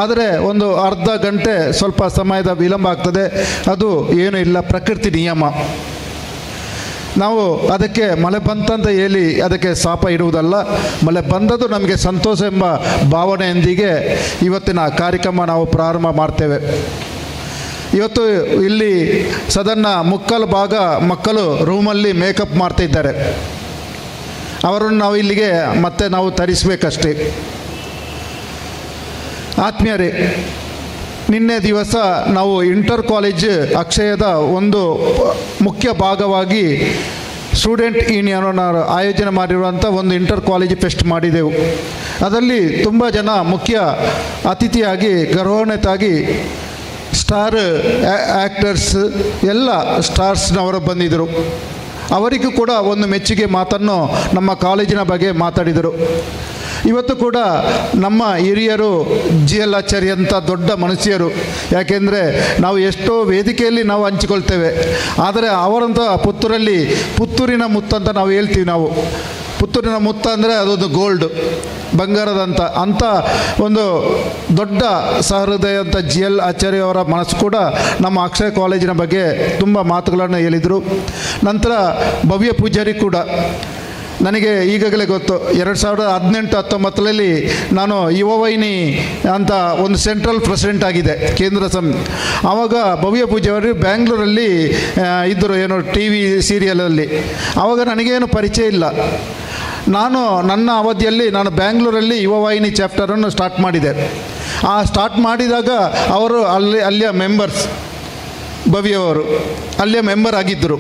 ಆದರೆ ಒಂದು ಅರ್ಧ ಗಂಟೆ ಸ್ವಲ್ಪ ಸಮಯದ ವಿಳಂಬ ಆಗ್ತದೆ, ಅದು ಏನೂ ಇಲ್ಲ, ಪ್ರಕೃತಿ ನಿಯಮ. ನಾವು ಅದಕ್ಕೆ ಮಳೆ ಬಂತಂತ ಹೇಳಿ ಅದಕ್ಕೆ ಶಾಪ ಇಡುವುದಲ್ಲ. ಮಳೆ ಬಂದದ್ದು ನಮಗೆ ಸಂತೋಷ ಎಂಬ ಭಾವನೆಯೊಂದಿಗೆ ಇವತ್ತಿನ ಕಾರ್ಯಕ್ರಮ ನಾವು ಪ್ರಾರಂಭ ಮಾಡ್ತೇವೆ. ಇವತ್ತು ಇಲ್ಲಿ ಸಾಧಾರಣ ಮುಕ್ಕಾಲು ಭಾಗ ಮಕ್ಕಳು ರೂಮಲ್ಲಿ ಮೇಕಪ್ ಮಾಡ್ತಾಯಿದ್ದಾರೆ. ಅವರನ್ನು ನಾವು ಇಲ್ಲಿಗೆ ಮತ್ತೆ ನಾವು ತರಿಸಬೇಕಷ್ಟೇ. ಆತ್ಮೀಯರೇ, ನಿನ್ನೆ ದಿವಸ ನಾವು ಇಂಟರ್ ಕಾಲೇಜ್ ಅಕ್ಷಯದ ಒಂದು ಮುಖ್ಯ ಭಾಗವಾಗಿ ಸ್ಟೂಡೆಂಟ್ ಯೂನಿಯನ್ ಆಯೋಜನೆ ಮಾಡಿರುವಂಥ ಒಂದು ಇಂಟರ್ ಕಾಲೇಜ್ ಫೆಸ್ಟ್ ಮಾಡಿದೆವು. ಅದರಲ್ಲಿ ತುಂಬ ಜನ ಮುಖ್ಯ ಅತಿಥಿಯಾಗಿ ಗೌರವಾನ್ವಿತರಾಗಿ ಸ್ಟಾರ್ ಆ್ಯಕ್ಟರ್ಸ್ ಎಲ್ಲ ಸ್ಟಾರ್ಸ್ನವರು ಬಂದಿದ್ದರು. ಅವರಿಗೂ ಕೂಡ ಒಂದು ಮೆಚ್ಚುಗೆ ಮಾತನ್ನು ನಮ್ಮ ಕಾಲೇಜಿನ ಬಗ್ಗೆ ಮಾತಾಡಿದರು. ಇವತ್ತು ಕೂಡ ನಮ್ಮ ಹಿರಿಯರು 𝐺𝐿 ಅಂತ ದೊಡ್ಡ ಮನುಷ್ಯರು, ಯಾಕೆಂದರೆ ನಾವು ಎಷ್ಟೋ ವೇದಿಕೆಯಲ್ಲಿ ನಾವು ಹಂಚಿಕೊಳ್ತೇವೆ. ಆದರೆ ಅವರಂಥ ಪುತ್ತೂರಿನ ಮುತ್ತಂತ ನಾವು ಹೇಳ್ತೀವಿ. ನಾವು ಪುತ್ತೂರಿನ ಮುತ್ತ ಅಂದರೆ ಅದೊಂದು ಗೋಲ್ಡ್, ಬಂಗಾರದಂಥ ಅಂಥ ಒಂದು ದೊಡ್ಡ ಸಹೃದಯ ಅಂತ 𝐺𝐿 ಅವರ ಮನಸ್ಸು ಕೂಡ ನಮ್ಮ ಅಕ್ಷಯ ಕಾಲೇಜಿನ ಬಗ್ಗೆ ತುಂಬ ಮಾತುಗಳನ್ನು ಹೇಳಿದರು. ನಂತರ ಭವ್ಯ ಪೂಜಾರಿ ಕೂಡ ನನಗೆ ಈಗಾಗಲೇ ಗೊತ್ತು, 2018-19 ನಾನು ಯುವವಾಹಿನಿ ಅಂತ ಒಂದು ಸೆಂಟ್ರಲ್ ಪ್ರೆಸಿಡೆಂಟ್ ಆಗಿದೆ, ಕೇಂದ್ರ ಆವಾಗ ಭವ್ಯ ಪೂಜಾರಿ ಬ್ಯಾಂಗ್ಳೂರಲ್ಲಿ ಇದ್ದರು, ಏನೋ ಟಿ ವಿ ಸೀರಿಯಲಲ್ಲಿ. ಆವಾಗ ನನಗೇನು ಪರಿಚಯ ಇಲ್ಲ. ನನ್ನ ಅವಧಿಯಲ್ಲಿ ನಾನು ಬ್ಯಾಂಗ್ಳೂರಲ್ಲಿ ಯುವವಾಹಿನಿ ಚಾಪ್ಟರನ್ನು ಸ್ಟಾರ್ಟ್ ಮಾಡಿದೆ. ಆ ಸ್ಟಾರ್ಟ್ ಮಾಡಿದಾಗ ಅವರು ಅಲ್ಲಿಯ ಮೆಂಬರ್ಸ್, ಭವ್ಯವರು ಅಲ್ಲೇ ಮೆಂಬರ್ ಆಗಿದ್ದರು.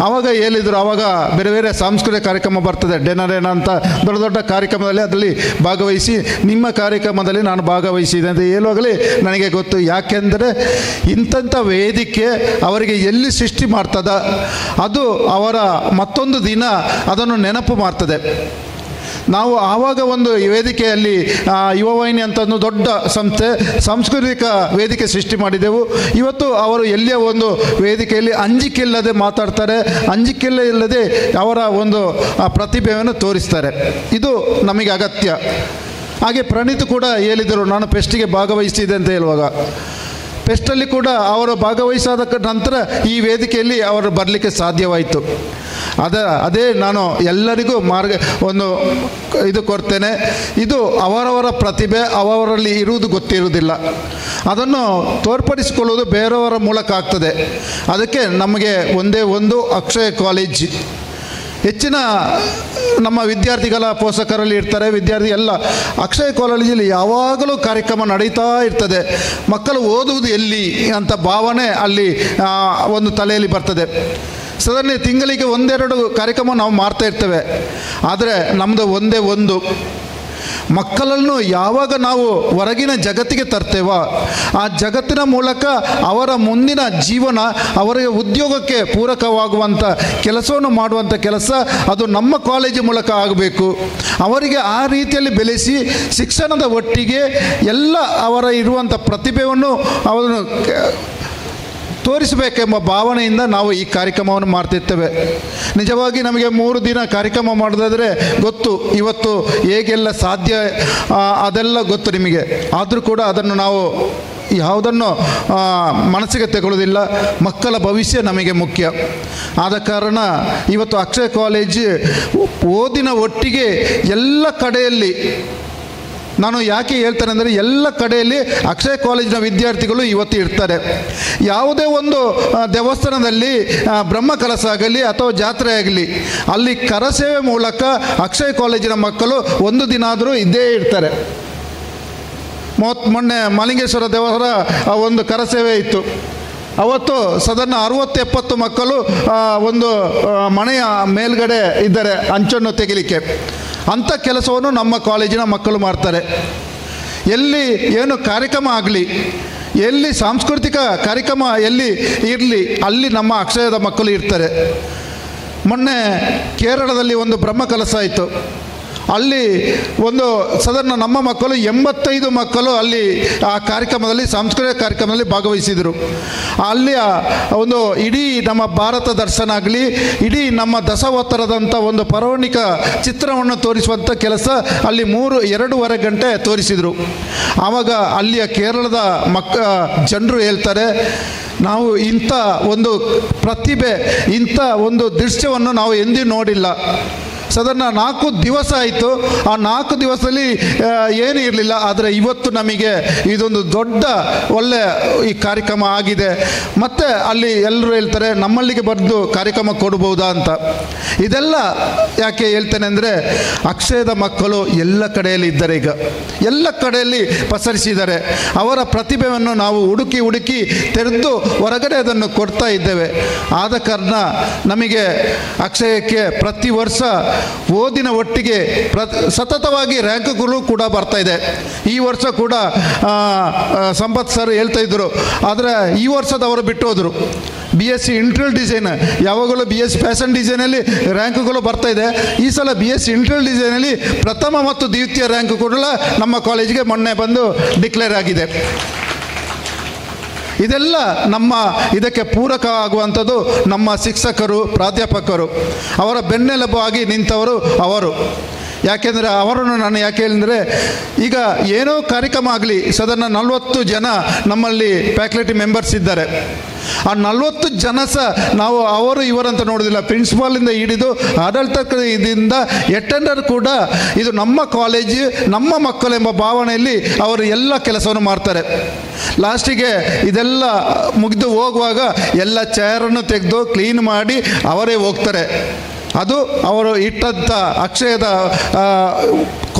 ಆವಾಗ ಹೇಳಿದರು, ಆವಾಗ ಬೇರೆ ಬೇರೆ ಸಾಂಸ್ಕೃತಿಕ ಕಾರ್ಯಕ್ರಮ ಬರ್ತದೆ, ಡೆನರೇನ ಅಂತ ದೊಡ್ಡ ದೊಡ್ಡ ಕಾರ್ಯಕ್ರಮದಲ್ಲಿ ಅದರಲ್ಲಿ ಭಾಗವಹಿಸಿ, ನಿಮ್ಮ ಕಾರ್ಯಕ್ರಮದಲ್ಲಿ ನಾನು ಭಾಗವಹಿಸಿದೆ ಅಂತ ಹೇಳುವಾಗಲೇ ನನಗೆ ಗೊತ್ತು. ಯಾಕೆಂದರೆ ಇಂಥ ವೇದಿಕೆ ಅವರಿಗೆ ಎಲ್ಲಿ ಸೃಷ್ಟಿ ಮಾಡ್ತದ, ಅದು ಅವರ ಮತ್ತೊಂದು ದಿನ ಅದನ್ನು ನೆನಪು ಮಾಡ್ತದೆ. ನಾವು ಆವಾಗ ಒಂದು ವೇದಿಕೆಯಲ್ಲಿ ಯುವವಾಹಿನಿ ಅಂತ ಒಂದು ದೊಡ್ಡ ಸಂಸ್ಥೆ ಸಾಂಸ್ಕೃತಿಕ ವೇದಿಕೆ ಸೃಷ್ಟಿ ಮಾಡಿದೆವು. ಇವತ್ತು ಅವರು ಎಲ್ಲಿಯ ಒಂದು ವೇದಿಕೆಯಲ್ಲಿ ಅಂಜಿಕೆಯಿಲ್ಲದೆ ಮಾತಾಡ್ತಾರೆ, ಅಂಜಿಕೆಯಿಲ್ಲದೆ ಅವರ ಒಂದು ಪ್ರತಿಭೆಯನ್ನು ತೋರಿಸ್ತಾರೆ. ಇದು ನಮಗೆ ಅಗತ್ಯ. ಹಾಗೆ ಪ್ರಣೀತ್ ಕೂಡ ಹೇಳಿದರು, ನಾನು ಫೆಸ್ಟಿಗೆ ಭಾಗವಹಿಸಿದೆ ಅಂತ ಹೇಳುವಾಗ, ಫೆಸ್ಟಲ್ಲಿ ಕೂಡ ಅವರು ಭಾಗವಹಿಸಾದ ನಂತರ ಈ ವೇದಿಕೆಯಲ್ಲಿ ಅವರು ಬರಲಿಕ್ಕೆ ಸಾಧ್ಯವಾಯಿತು. ಅದೇ ನಾನು ಎಲ್ಲರಿಗೂ ಇದು ಕೊಡ್ತೇನೆ. ಇದು ಅವರವರ ಪ್ರತಿಭೆ ಅವರಲ್ಲಿ ಇರುವುದು ಗೊತ್ತಿರುವುದಿಲ್ಲ, ಅದನ್ನು ತೋರ್ಪಡಿಸಿಕೊಳ್ಳುವುದು ಬೇರೆಯವರ ಮೂಲಕ ಆಗ್ತದೆ. ಅದಕ್ಕೆ ನಮಗೆ ಒಂದೇ ಒಂದು ಅಕ್ಷಯ ಕಾಲೇಜ್. ಹೆಚ್ಚಿನ ನಮ್ಮ ವಿದ್ಯಾರ್ಥಿಗಳ ಪೋಷಕರಲ್ಲಿ ಇರ್ತಾರೆ, ವಿದ್ಯಾರ್ಥಿ ಎಲ್ಲ ಅಕ್ಷಯ ಕಾಲೇಜಲ್ಲಿ ಯಾವಾಗಲೂ ಕಾರ್ಯಕ್ರಮ ನಡೀತಾ ಇರ್ತದೆ. ಮಕ್ಕಳು ಓದುವುದು ಎಲ್ಲಿ ಅಂತ ಭಾವನೆ ಅಲ್ಲಿ ಒಂದು ತಲೆಯಲ್ಲಿ ಬರ್ತದೆ. ಸಾಧಾರಣ ತಿಂಗಳಿಗೆ ಒಂದೆರಡು ಕಾರ್ಯಕ್ರಮ ನಾವು ಮಾಡ್ತಾ ಇರ್ತೇವೆ. ಆದರೆ ನಮ್ಮದು ಒಂದೇ ಒಂದು, ಮಕ್ಕಳನ್ನು ಯಾವಾಗ ನಾವು ಹೊರಗಿನ ಜಗತ್ತಿಗೆ ತರ್ತೇವೋ ಆ ಜಗತ್ತಿನ ಮೂಲಕ ಅವರ ಮುಂದಿನ ಜೀವನ, ಅವರಿಗೆ ಉದ್ಯೋಗಕ್ಕೆ ಪೂರಕವಾಗುವಂಥ ಕೆಲಸವನ್ನು ಮಾಡುವಂಥ ಕೆಲಸ ಅದು ನಮ್ಮ ಕಾಲೇಜು ಮೂಲಕ ಆಗಬೇಕು. ಅವರಿಗೆ ಆ ರೀತಿಯಲ್ಲಿ ಬೆಳೆಸಿ ಶಿಕ್ಷಣದ ಒಟ್ಟಿಗೆ ಎಲ್ಲ ಅವರ ಇರುವಂಥ ಪ್ರತಿಭೆಯನ್ನು ಅವರನ್ನು ತೋರಿಸಬೇಕೆಂಬ ಭಾವನೆಯಿಂದ ನಾವು ಈ ಕಾರ್ಯಕ್ರಮವನ್ನು ಮಾಡ್ತಿರ್ತೇವೆ. ನಿಜವಾಗಿ ನಮಗೆ 3 ದಿನ ಕಾರ್ಯಕ್ರಮ ಮಾಡೋದಾದರೆ ಗೊತ್ತು, ಇವತ್ತು ಹೇಗೆಲ್ಲ ಸಾಧ್ಯ ಅದೆಲ್ಲ ಗೊತ್ತು ನಿಮಗೆ. ಆದರೂ ಕೂಡ ಅದನ್ನು ನಾವು ಯಾವುದನ್ನು ಮನಸ್ಸಿಗೆ ತಗೊಳ್ಳೋದಿಲ್ಲ. ಮಕ್ಕಳ ಭವಿಷ್ಯ ನಮಗೆ ಮುಖ್ಯ. ಆದ ಕಾರಣ ಇವತ್ತು ಅಕ್ಷಯ ಕಾಲೇಜ್ ಓದಿನ ಒಟ್ಟಿಗೆ ಎಲ್ಲ ಕಡೆಯಲ್ಲಿ, ನಾನು ಯಾಕೆ ಹೇಳ್ತೇನೆ ಅಂದರೆ ಎಲ್ಲ ಕಡೆಯಲ್ಲಿ ಅಕ್ಷಯ ಕಾಲೇಜಿನ ವಿದ್ಯಾರ್ಥಿಗಳು ಇವತ್ತು ಇರ್ತಾರೆ. ಯಾವುದೇ ಒಂದು ದೇವಸ್ಥಾನದಲ್ಲಿ ಬ್ರಹ್ಮ ಕಲಶ ಆಗಲಿ ಅಥವಾ ಜಾತ್ರೆ ಆಗಲಿ, ಅಲ್ಲಿ ಕರಸೇವೆ ಮೂಲಕ ಅಕ್ಷಯ ಕಾಲೇಜಿನ ಮಕ್ಕಳು ಒಂದು ದಿನ ಆದರೂ ಇದ್ದೇ ಇರ್ತಾರೆ. ಮೊನ್ನೆ ಮಾಲಿಂಗೇಶ್ವರ ದೇವರ ಒಂದು ಕರಸೇವೆ ಇತ್ತು. ಅವತ್ತು ಸಾಧಾರಣ 60-70 ಮಕ್ಕಳು ಒಂದು ಮನೆಯ ಮೇಲ್ಗಡೆ ಇದ್ದಾರೆ ಅಂಚನ್ನು ತೆಗಿಲಿಕ್ಕೆ. ಅಂಥ ಕೆಲಸವನ್ನು ನಮ್ಮ ಕಾಲೇಜಿನ ಮಕ್ಕಳು ಮಾಡ್ತಾರೆ. ಎಲ್ಲಿ ಏನು ಕಾರ್ಯಕ್ರಮ ಆಗಲಿ, ಎಲ್ಲಿ ಸಾಂಸ್ಕೃತಿಕ ಕಾರ್ಯಕ್ರಮ ಎಲ್ಲಿ ಇರಲಿ, ಅಲ್ಲಿ ನಮ್ಮ ಅಕ್ಷಯದ ಮಕ್ಕಳು ಇರ್ತಾರೆ. ಮೊನ್ನೆ ಕೇರಳದಲ್ಲಿ ಒಂದು ಬ್ರಹ್ಮ ಕಲಶ ಆಯಿತು. ಅಲ್ಲಿ ಒಂದು ಸಾಧಾರಣ ನಮ್ಮ ಮಕ್ಕಳು 85 ಮಕ್ಕಳು ಅಲ್ಲಿ ಆ ಕಾರ್ಯಕ್ರಮದಲ್ಲಿ, ಸಾಂಸ್ಕೃತಿಕ ಕಾರ್ಯಕ್ರಮದಲ್ಲಿ ಭಾಗವಹಿಸಿದರು. ಅಲ್ಲಿಯ ಒಂದು ಇಡೀ ನಮ್ಮ ಭಾರತ ದರ್ಶನ ಆಗಲಿ, ಇಡೀ ನಮ್ಮ ದಶಾವತಾರದಂಥ ಒಂದು ಪೌರಾಣಿಕ ಚಿತ್ರವನ್ನು ತೋರಿಸುವಂಥ ಕೆಲಸ ಅಲ್ಲಿ 2.5 ಗಂಟೆ ತೋರಿಸಿದರು. ಆವಾಗ ಅಲ್ಲಿಯ ಕೇರಳದ ಜನರು ಹೇಳ್ತಾರೆ, ನಾವು ಇಂಥ ಒಂದು ಪ್ರತಿಭೆ, ಇಂಥ ಒಂದು ದೃಶ್ಯವನ್ನು ನಾವು ಎಂದೂ ನೋಡಿಲ್ಲ. ಸಾಧಾರಣ 4 ದಿವಸ ಆಯಿತು. ಆ 4 ದಿವಸದಲ್ಲಿ ಏನೂ ಇರಲಿಲ್ಲ. ಆದರೆ ಇವತ್ತು ನಮಗೆ ಇದೊಂದು ದೊಡ್ಡ ಒಳ್ಳೆಯ ಈ ಕಾರ್ಯಕ್ರಮ ಆಗಿದೆ. ಮತ್ತು ಅಲ್ಲಿ ಎಲ್ಲರೂ ಹೇಳ್ತಾರೆ, ನಮ್ಮಲ್ಲಿಗೆ ಬರೆದು ಕಾರ್ಯಕ್ರಮ ಕೊಡ್ಬೋದಾ ಅಂತ. ಇದೆಲ್ಲ ಯಾಕೆ ಹೇಳ್ತೇನೆ ಅಂದರೆ, ಅಕ್ಷಯದ ಮಕ್ಕಳು ಎಲ್ಲ ಕಡೆಯಲ್ಲಿ ಇದ್ದಾರೆ. ಈಗ ಎಲ್ಲ ಕಡೆಯಲ್ಲಿ ಪಸರಿಸಿದ್ದಾರೆ. ಅವರ ಪ್ರತಿಭೆಯನ್ನು ನಾವು ಹುಡುಕಿ ತೆರೆದು ಹೊರಗಡೆ ಅದನ್ನು ಕೊಡ್ತಾ ಇದ್ದೇವೆ. ಆದ ಕಾರಣ ನಮಗೆ ಅಕ್ಷಯಕ್ಕೆ ಪ್ರತಿ ವರ್ಷ ಓದಿನ ಒಟ್ಟಿಗೆ ಸತತವಾಗಿ ರ್ಯಾಂಕ್ಗಳು ಕೂಡ ಬರ್ತಾ ಇದೆ. ಈ ವರ್ಷ ಕೂಡ ಸಂಪತ್ ಸರ್ ಹೇಳ್ತಾ ಇದ್ದರು. ಆದರೆ ಈ ವರ್ಷದವರು ಬಿಟ್ಟು ಹೋದರು. BSc ಇಂಟೀರಿಯರ್ ಡಿಸೈನ್, ಯಾವಾಗಲೂ BSc ಫ್ಯಾಷನ್ ಡಿಸೈನಲ್ಲಿ ರ್ಯಾಂಕ್ಗಳು ಬರ್ತಾ ಇದೆ. ಈ ಸಲ BSc ಇಂಟೀರಿಯರ್ ಡಿಸೈನಲ್ಲಿ ಪ್ರಥಮ ಮತ್ತು ದ್ವಿತೀಯ ರ್ಯಾಂಕ್ ಕೂಡ ನಮ್ಮ ಕಾಲೇಜಿಗೆ ಮೊನ್ನೆ ಬಂದು ಡಿಕ್ಲೇರ್ ಆಗಿದೆ. ಇದೆಲ್ಲ ಇದಕ್ಕೆ ಪೂರಕ ಆಗುವಂಥದ್ದು ನಮ್ಮ ಶಿಕ್ಷಕರು, ಪ್ರಾಧ್ಯಾಪಕರು, ಅವರ ಬೆನ್ನೆಲುಬು ಆಗಿ ನಿಂತವರು ಅವರು. ಯಾಕೆಂದರೆ ಅವರನ್ನು ನಾನು ಯಾಕೆ ಹೇಳಿದರೆ, ಈಗ ಏನೋ ಕಾರ್ಯಕ್ರಮ ಆಗಲಿ, ಸಾಧಾರಣ 40 ಜನ ನಮ್ಮಲ್ಲಿ ಫ್ಯಾಕಲ್ಟಿ ಮೆಂಬರ್ಸ್ ಇದ್ದಾರೆ. ಆ 40 ಜನ ಸಹ ನಾವು ಅವರು ಇವರಂತ ನೋಡೋದಿಲ್ಲ. ಪ್ರಿನ್ಸಿಪಾಲಿಂದ ಹಿಡಿದು ಆಡಳಿತದಿಂದ ಅಟೆಂಡರ್ ಕೂಡ ಇದು ನಮ್ಮ ಕಾಲೇಜು, ನಮ್ಮ ಮಕ್ಕಳೆಂಬ ಭಾವನೆಯಲ್ಲಿ ಅವರು ಎಲ್ಲ ಕೆಲಸವನ್ನು ಮಾಡ್ತಾರೆ. ಲಾಸ್ಟಿಗೆ ಇದೆಲ್ಲ ಮುಗಿದು ಹೋಗುವಾಗ ಎಲ್ಲ ಚೇರನ್ನು ತೆಗೆದು ಕ್ಲೀನ್ ಮಾಡಿ ಅವರೇ ಹೋಗ್ತಾರೆ. ಅದು ಅವರು ಇಟ್ಟಂಥ ಅಕ್ಷಯದ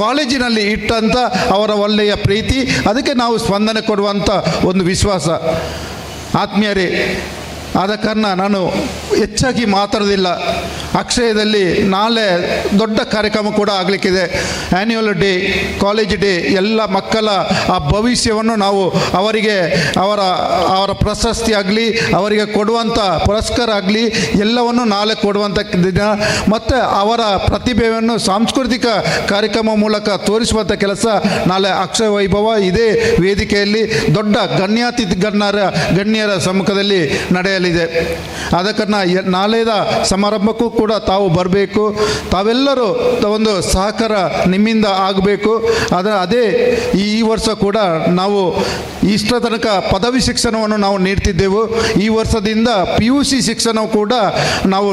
ಕಾಲೇಜಿನಲ್ಲಿ ಇಟ್ಟಂಥ ಅವರ ಒಳ್ಳೆಯ ಪ್ರೀತಿ. ಅದಕ್ಕೆ ನಾವು ಸ್ಪಂದನೆ ಕೊಡುವಂಥ ಒಂದು ವಿಶ್ವಾಸ. ಆತ್ಮೀಯರೇ, ಆದ ಕಾರಣ ನಾನು ಹೆಚ್ಚಾಗಿ ಮಾತಾಡೋದಿಲ್ಲ. ಅಕ್ಷಯದಲ್ಲಿ ನಾಳೆ ದೊಡ್ಡ ಕಾರ್ಯಕ್ರಮ ಕೂಡ ಆಗಲಿಕ್ಕಿದೆ. ಆ್ಯನ್ಯುವಲ್ ಡೇ, ಕಾಲೇಜ್ ಡೇ, ಎಲ್ಲ ಮಕ್ಕಳ ಆ ಭವಿಷ್ಯವನ್ನು ನಾವು ಅವರಿಗೆ ಅವರ ಪ್ರಶಸ್ತಿ ಆಗಲಿ, ಅವರಿಗೆ ಕೊಡುವಂಥ ಪುರಸ್ಕಾರ ಆಗಲಿ ಎಲ್ಲವನ್ನು ನಾಳೆ ಕೊಡುವಂಥ ದಿನ. ಮತ್ತು ಅವರ ಪ್ರತಿಭೆಯನ್ನು ಸಾಂಸ್ಕೃತಿಕ ಕಾರ್ಯಕ್ರಮ ಮೂಲಕ ತೋರಿಸುವಂಥ ಕೆಲಸ ನಾಳೆ ಅಕ್ಷಯ ವೈಭವ ಇದೇ ವೇದಿಕೆಯಲ್ಲಿ ದೊಡ್ಡ ಗಣ್ಯರ ಸಮ್ಮುಖದಲ್ಲಿ ನಡೆಯಲಿದೆ. ಆದ ಕಾರಣ ನಾಳೆದ ಸಮಾರಂಭಕ್ಕೂ ಕೂಡ ತಾವು ಬರಬೇಕು. ತಾವೆಲ್ಲರೂ ಒಂದು ಸಹಕಾರ ನಿಮ್ಮಿಂದ ಆಗಬೇಕು. ಅದೇ ಈ ವರ್ಷ ಕೂಡ ನಾವು ಇಷ್ಟ ತನಕ ಪದವಿ ಶಿಕ್ಷಣವನ್ನು ನಾವು ನೀಡ್ತಿದ್ದೆವು. ಈ ವರ್ಷದಿಂದ PUC ಶಿಕ್ಷಣ ಕೂಡ ನಾವು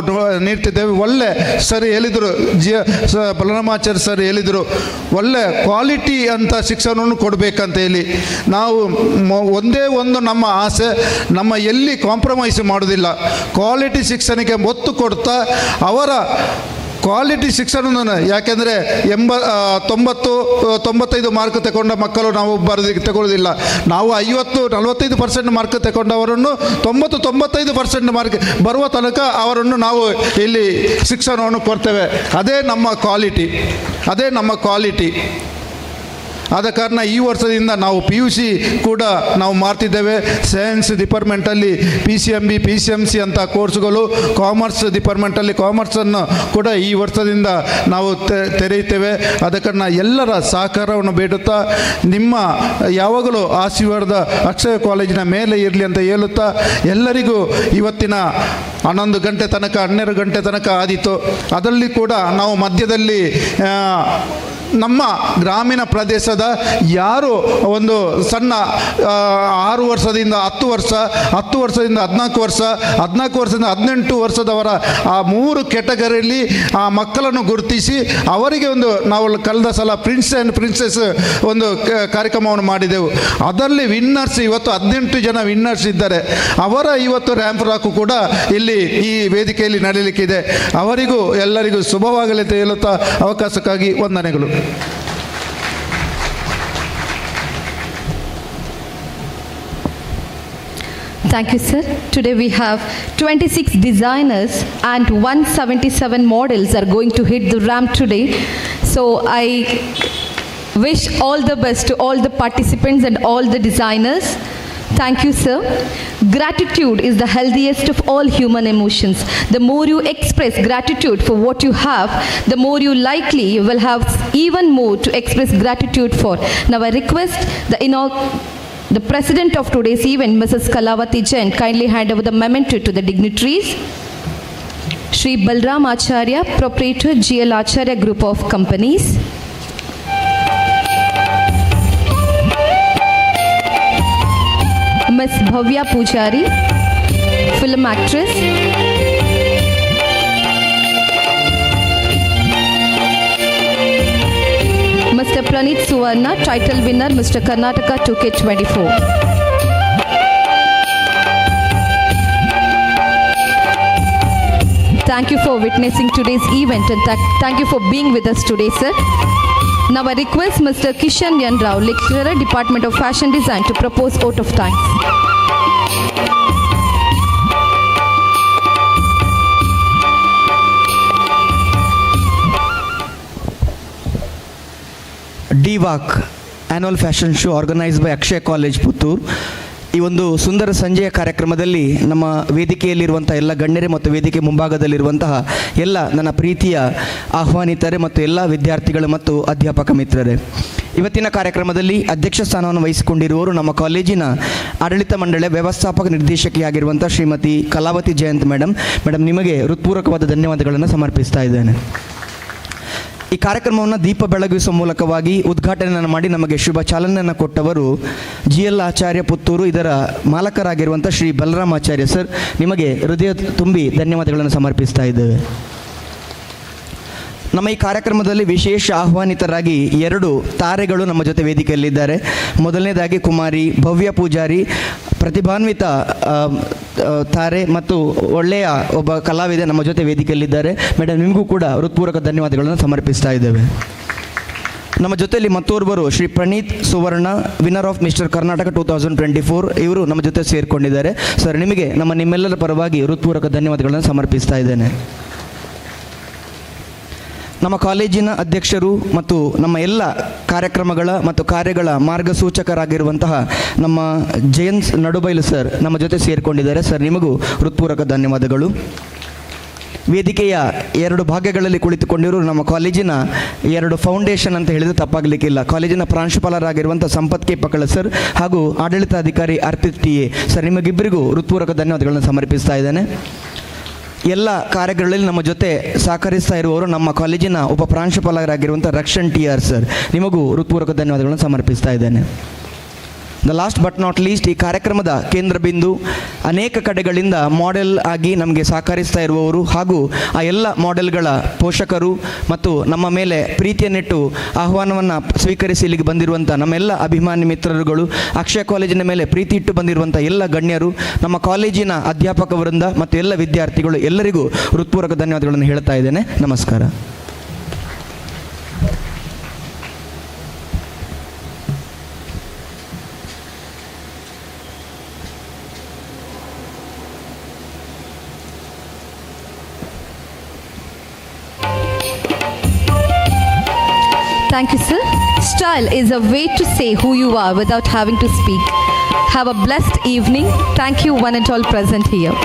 ನೀಡ್ತಿದ್ದೇವೆ. ಒಳ್ಳೆ ಸರ್ ಹೇಳಿದರು, ಬಲರಾಮಾಚಾರ್ಯ ಸರ್ ಹೇಳಿದರು, ಒಳ್ಳೆ ಕ್ವಾಲಿಟಿ ಅಂತ ಶಿಕ್ಷಣವನ್ನು ಕೊಡಬೇಕಂತ ಹೇಳಿ. ನಾವು ಒಂದೇ ಒಂದು ನಮ್ಮ ಆಸೆ, ನಮ್ಮ ಎಲ್ಲಿ ಕಾಂಪ್ರಮೈಸ್ ಮಾಡೋದಿಲ್ಲ, ಕ್ವಾಲಿಟಿ ಶಿಕ್ಷಣಕ್ಕೆ ಒತ್ತು ಕೊಡ್ತಾ ಅವರ ಕ್ವಾಲಿಟಿ ಶಿಕ್ಷಣ. ಯಾಕೆಂದರೆ 95 ಮಾರ್ಕ್ ತಗೊಂಡ ಮಕ್ಕಳು ನಾವು ತಗೊಳ್ಳೋದಿಲ್ಲ. ನಾವು 45% ಮಾರ್ಕ್ ತಗೊಂಡವರನ್ನು 95% ಮಾರ್ಕ್ ಬರುವ ತನಕ ಅವರನ್ನು ನಾವು ಇಲ್ಲಿ ಶಿಕ್ಷಣವನ್ನು ಕೊಡ್ತೇವೆ. ಅದೇ ನಮ್ಮ ಕ್ವಾಲಿಟಿ. ಆದ ಕಾರಣ ಈ ವರ್ಷದಿಂದ ನಾವು PUC ಕೂಡ ನಾವು ಮಾಡ್ತಿದ್ದೇವೆ. ಸೈನ್ಸ್ ಡಿಪಾರ್ಟ್ಮೆಂಟಲ್ಲಿ PCMB, PCMC ಅಂತ ಕೋರ್ಸ್ಗಳು, ಕಾಮರ್ಸ್ ಡಿಪಾರ್ಟ್ಮೆಂಟಲ್ಲಿ ಕಾಮರ್ಸನ್ನು ಕೂಡ ಈ ವರ್ಷದಿಂದ ನಾವು ತೆರೆಯುತ್ತೇವೆ. ಆದ ಕಾರಣ ಎಲ್ಲರ ಸಹಕಾರವನ್ನು ಬೇಡುತ್ತಾ ನಿಮ್ಮ ಯಾವಾಗಲೂ ಆಶೀರ್ವಾದ ಅಕ್ಷಯ ಕಾಲೇಜಿನ ಮೇಲೆ ಇರಲಿ ಅಂತ ಹೇಳುತ್ತಾ, ಎಲ್ಲರಿಗೂ ಇವತ್ತಿನ 11 ಗಂಟೆ ತನಕ 12 ಗಂಟೆ ತನಕ ಆದೀತು. ಅದರಲ್ಲಿ ಕೂಡ ನಾವು ಮಧ್ಯದಲ್ಲಿ ನಮ್ಮ ಗ್ರಾಮೀಣ ಪ್ರದೇಶದ ಯಾರು ಒಂದು ಸಣ್ಣ 6 ವರ್ಷದಿಂದ 10 ವರ್ಷ, 10 ವರ್ಷದಿಂದ 14 ವರ್ಷ, 14 ವರ್ಷದಿಂದ 18 ವರ್ಷದವರ ಆ 3 ಕೆಟಗರಿಯಲ್ಲಿ ಆ ಮಕ್ಕಳನ್ನು ಗುರುತಿಸಿ ಅವರಿಗೆ ಒಂದು ನಾವು ಕಳೆದ ಸಲ ಪ್ರಿನ್ಸ್ ಆ್ಯಂಡ್ ಪ್ರಿನ್ಸೆಸ್ ಒಂದು ಕಾರ್ಯಕ್ರಮವನ್ನು ಮಾಡಿದೆವು. ಅದರಲ್ಲಿ ವಿನ್ನರ್ಸ್ ಇವತ್ತು 18 ಜನ ವಿನ್ನರ್ಸ್ ಇದ್ದಾರೆ. ಅವರ ಇವತ್ತು ರ್ಯಾಂಪ್ ರಾಕು ಕೂಡ ಇಲ್ಲಿ ಈ ವೇದಿಕೆಯಲ್ಲಿ ನಡೆಯಲಿಕ್ಕಿದೆ. ಅವರಿಗೂ ಎಲ್ಲರಿಗೂ ಶುಭವಾಗಲಿ ಅಂತ ಹೇಳುತ್ತಾ ಅವಕಾಶಕ್ಕಾಗಿ ವಂದನೆಗಳು. Thank you, sir. Today we have 26 designers and 177 models are going to hit the ramp today. So I wish all the best to all the participants and all the designers. Thank you, sir. Gratitude is the healthiest of all human emotions. The more you express gratitude for what you have, the more you likely will have even more to express gratitude for. Now I request the president of today's event, Mrs. Kalavati Jain, kindly hand over the memento to the dignitaries. Shri Balram Acharya, proprietor, GL Acharya Group of Companies. Ms. Bhavya Pujari, film actress. Mr. Pranit Suvarna, title winner, Mr. Karnataka 2K24. Thank you for witnessing today's event and thank you for being with us today, sir. Now I request Mr. Kishan Yan Rao, lecturer, Department of Fashion Design, to propose vote of thanks. D-walk annual fashion show organised by Akshaya college Puttur. ಈ ಒಂದು ಸುಂದರ ಸಂಜೆಯ ಕಾರ್ಯಕ್ರಮದಲ್ಲಿ ನಮ್ಮ ವೇದಿಕೆಯಲ್ಲಿರುವಂಥ ಎಲ್ಲ ಗಣ್ಯರೇ ಮತ್ತು ವೇದಿಕೆ ಮುಂಭಾಗದಲ್ಲಿರುವಂತಹ ಎಲ್ಲ ನನ್ನ ಪ್ರೀತಿಯ ಆಹ್ವಾನಿತರೇ ಮತ್ತು ಎಲ್ಲ ವಿದ್ಯಾರ್ಥಿಗಳು ಮತ್ತು ಅಧ್ಯಾಪಕ ಮಿತ್ರರೇ, ಇವತ್ತಿನ ಕಾರ್ಯಕ್ರಮದಲ್ಲಿ ಅಧ್ಯಕ್ಷ ಸ್ಥಾನವನ್ನು ವಹಿಸಿಕೊಂಡಿರುವವರು ನಮ್ಮ ಕಾಲೇಜಿನ ಆಡಳಿತ ಮಂಡಳಿಯ ವ್ಯವಸ್ಥಾಪಕ ನಿರ್ದೇಶಕಿಯಾಗಿರುವಂಥ ಶ್ರೀಮತಿ ಕಲಾವತಿ ಜಯಂತ್ ಮೇಡಮ್. ನಿಮಗೆ ಹೃತ್ಪೂರ್ವಕವಾದ ಧನ್ಯವಾದಗಳನ್ನು ಸಮರ್ಪಿಸ್ತಾ ಇದ್ದೇನೆ. ಈ ಕಾರ್ಯಕ್ರಮವನ್ನು ದೀಪ ಬೆಳಗಿಸುವ ಮೂಲಕವಾಗಿ ಉದ್ಘಾಟನೆಯನ್ನು ಮಾಡಿ ನಮಗೆ ಶುಭ ಚಾಲನೆಯನ್ನು ಕೊಟ್ಟವರು GL ಆಚಾರ್ಯ ಪುತ್ತೂರು, ಇದರ ಮಾಲಕರಾಗಿರುವಂಥ ಶ್ರೀ ಬಲರಾಮ್ ಆಚಾರ್ಯ ಸರ್. ನಿಮಗೆ ಹೃದಯ ತುಂಬಿ ಧನ್ಯವಾದಗಳನ್ನು ಸಮರ್ಪಿಸ್ತಾ ಇದ್ದೇವೆ. ನಮ್ಮ ಈ ಕಾರ್ಯಕ್ರಮದಲ್ಲಿ ವಿಶೇಷ ಆಹ್ವಾನಿತರಾಗಿ 2 ತಾರೆಗಳು ನಮ್ಮ ಜೊತೆ ವೇದಿಕೆಯಲ್ಲಿದ್ದಾರೆ. ಮೊದಲನೇದಾಗಿ ಕುಮಾರಿ ಭವ್ಯ ಪೂಜಾರಿ, ಪ್ರತಿಭಾನ್ವಿತ ತಾರೆ ಮತ್ತು ಒಳ್ಳೆಯ ಒಬ್ಬ ಕಲಾವಿದೆ ನಮ್ಮ ಜೊತೆ ವೇದಿಕೆಯಲ್ಲಿದ್ದಾರೆ. ಮೇಡಮ್, ನಿಮಗೂ ಕೂಡ ಹೃತ್ಪೂರ್ವಕ ಧನ್ಯವಾದಗಳನ್ನು ಸಮರ್ಪಿಸ್ತಾ ಇದ್ದೇವೆ. ನಮ್ಮ ಜೊತೆಯಲ್ಲಿ ಮತ್ತೋರ್ವರು ಶ್ರೀ ಪ್ರಣೀತ್ ಸುವರ್ಣ, ವಿನ್ನರ್ ಆಫ್ ಮಿಸ್ಟರ್ ಕರ್ನಾಟಕ 2024, ಇವರು ನಮ್ಮ ಜೊತೆ ಸೇರಿಕೊಂಡಿದ್ದಾರೆ. ಸರ್, ನಿಮಗೆ ನಿಮ್ಮೆಲ್ಲರ ಪರವಾಗಿ ಹೃತ್ಪೂರ್ವಕ ಧನ್ಯವಾದಗಳನ್ನು ಸಮರ್ಪಿಸ್ತಾ ಇದ್ದೇನೆ. ನಮ್ಮ ಕಾಲೇಜಿನ ಅಧ್ಯಕ್ಷರು ಮತ್ತು ನಮ್ಮ ಎಲ್ಲ ಕಾರ್ಯಕ್ರಮಗಳ ಮತ್ತು ಕಾರ್ಯಗಳ ಮಾರ್ಗಸೂಚಕರಾಗಿರುವಂತಹ ನಮ್ಮ ಜಯಂತ್ ನಡುಬೈಲು ಸರ್ ನಮ್ಮ ಜೊತೆ ಸೇರಿಕೊಂಡಿದ್ದಾರೆ. ಸರ್, ನಿಮಗೂ ಹೃತ್ಪೂರ್ವಕ ಧನ್ಯವಾದಗಳು. ವೇದಿಕೆಯ 2 ಭಾಗಗಳಲ್ಲಿ ಕುಳಿತುಕೊಂಡಿರುವ ನಮ್ಮ ಕಾಲೇಜಿನ 2 ಫೌಂಡೇಶನ್ ಅಂತ ಹೇಳಿದರೆ ತಪ್ಪಾಗಲಿಕ್ಕಿಲ್ಲ. ಕಾಲೇಜಿನ ಪ್ರಾಂಶುಪಾಲರಾಗಿರುವಂಥ ಸಂಪತ್ ಕೆ ಪಕಳ ಸರ್ ಹಾಗೂ ಆಡಳಿತಾಧಿಕಾರಿ ಅರ್ಪಿತ್ ಟಿ ಎ ಸರ್, ನಿಮಗಿಬ್ಬರಿಗೂ ಹೃತ್ಪೂರ್ವಕ ಧನ್ಯವಾದಗಳನ್ನು ಸಮರ್ಪಿಸ್ತಾ ಇದ್ದೇನೆ. ಎಲ್ಲ ಕಾರ್ಯಗಳಲ್ಲಿ ನಮ್ಮ ಜೊತೆ ಸಹಕರಿಸ್ತಾ ಇರುವವರು ನಮ್ಮ ಕಾಲೇಜಿನ ಉಪ ಪ್ರಾಂಶುಪಾಲರಾಗಿರುವಂಥ ರಕ್ಷಣ್ ಟಿ ಆರ್ ಸರ್, ನಿಮಗೂ ಹೃತ್ಪೂರ್ವಕ ಧನ್ಯವಾದಗಳನ್ನು ಸಮರ್ಪಿಸ್ತಾ ಇದ್ದೇನೆ. The last but not least, ಈ ಕಾರ್ಯಕ್ರಮದ ಕೇಂದ್ರ ಬಿಂದು ಅನೇಕ ಕಡೆಗಳಿಂದ ಮಾಡೆಲ್ ಆಗಿ ನಮಗೆ ಸಹಕರಿಸ್ತಾ ಇರುವವರು ಹಾಗೂ ಆ ಎಲ್ಲ ಮಾಡೆಲ್ಗಳ ಪೋಷಕರು ಮತ್ತು ನಮ್ಮ ಮೇಲೆ ಪ್ರೀತಿಯನ್ನಿಟ್ಟು ಆಹ್ವಾನವನ್ನು ಸ್ವೀಕರಿಸಿ ಇಲ್ಲಿಗೆ ಬಂದಿರುವಂಥ ನಮ್ಮೆಲ್ಲ ಅಭಿಮಾನಿ ಮಿತ್ರರುಗಳು, ಅಕ್ಷಯ ಕಾಲೇಜಿನ ಮೇಲೆ ಪ್ರೀತಿ ಇಟ್ಟು ಬಂದಿರುವಂಥ ಎಲ್ಲ ಗಣ್ಯರು, ನಮ್ಮ ಕಾಲೇಜಿನ ಅಧ್ಯಾಪಕ ವೃಂದ ಮತ್ತು ಎಲ್ಲ ವಿದ್ಯಾರ್ಥಿಗಳು, ಎಲ್ಲರಿಗೂ ಹೃತ್ಪೂರ್ವಕ ಧನ್ಯವಾದಗಳನ್ನು ಹೇಳ್ತಾ ಇದ್ದೇನೆ. ನಮಸ್ಕಾರ. Thank you, sir. Style is a way to say who you are without having to speak. Have a blessed evening. Thank you, one and all present here.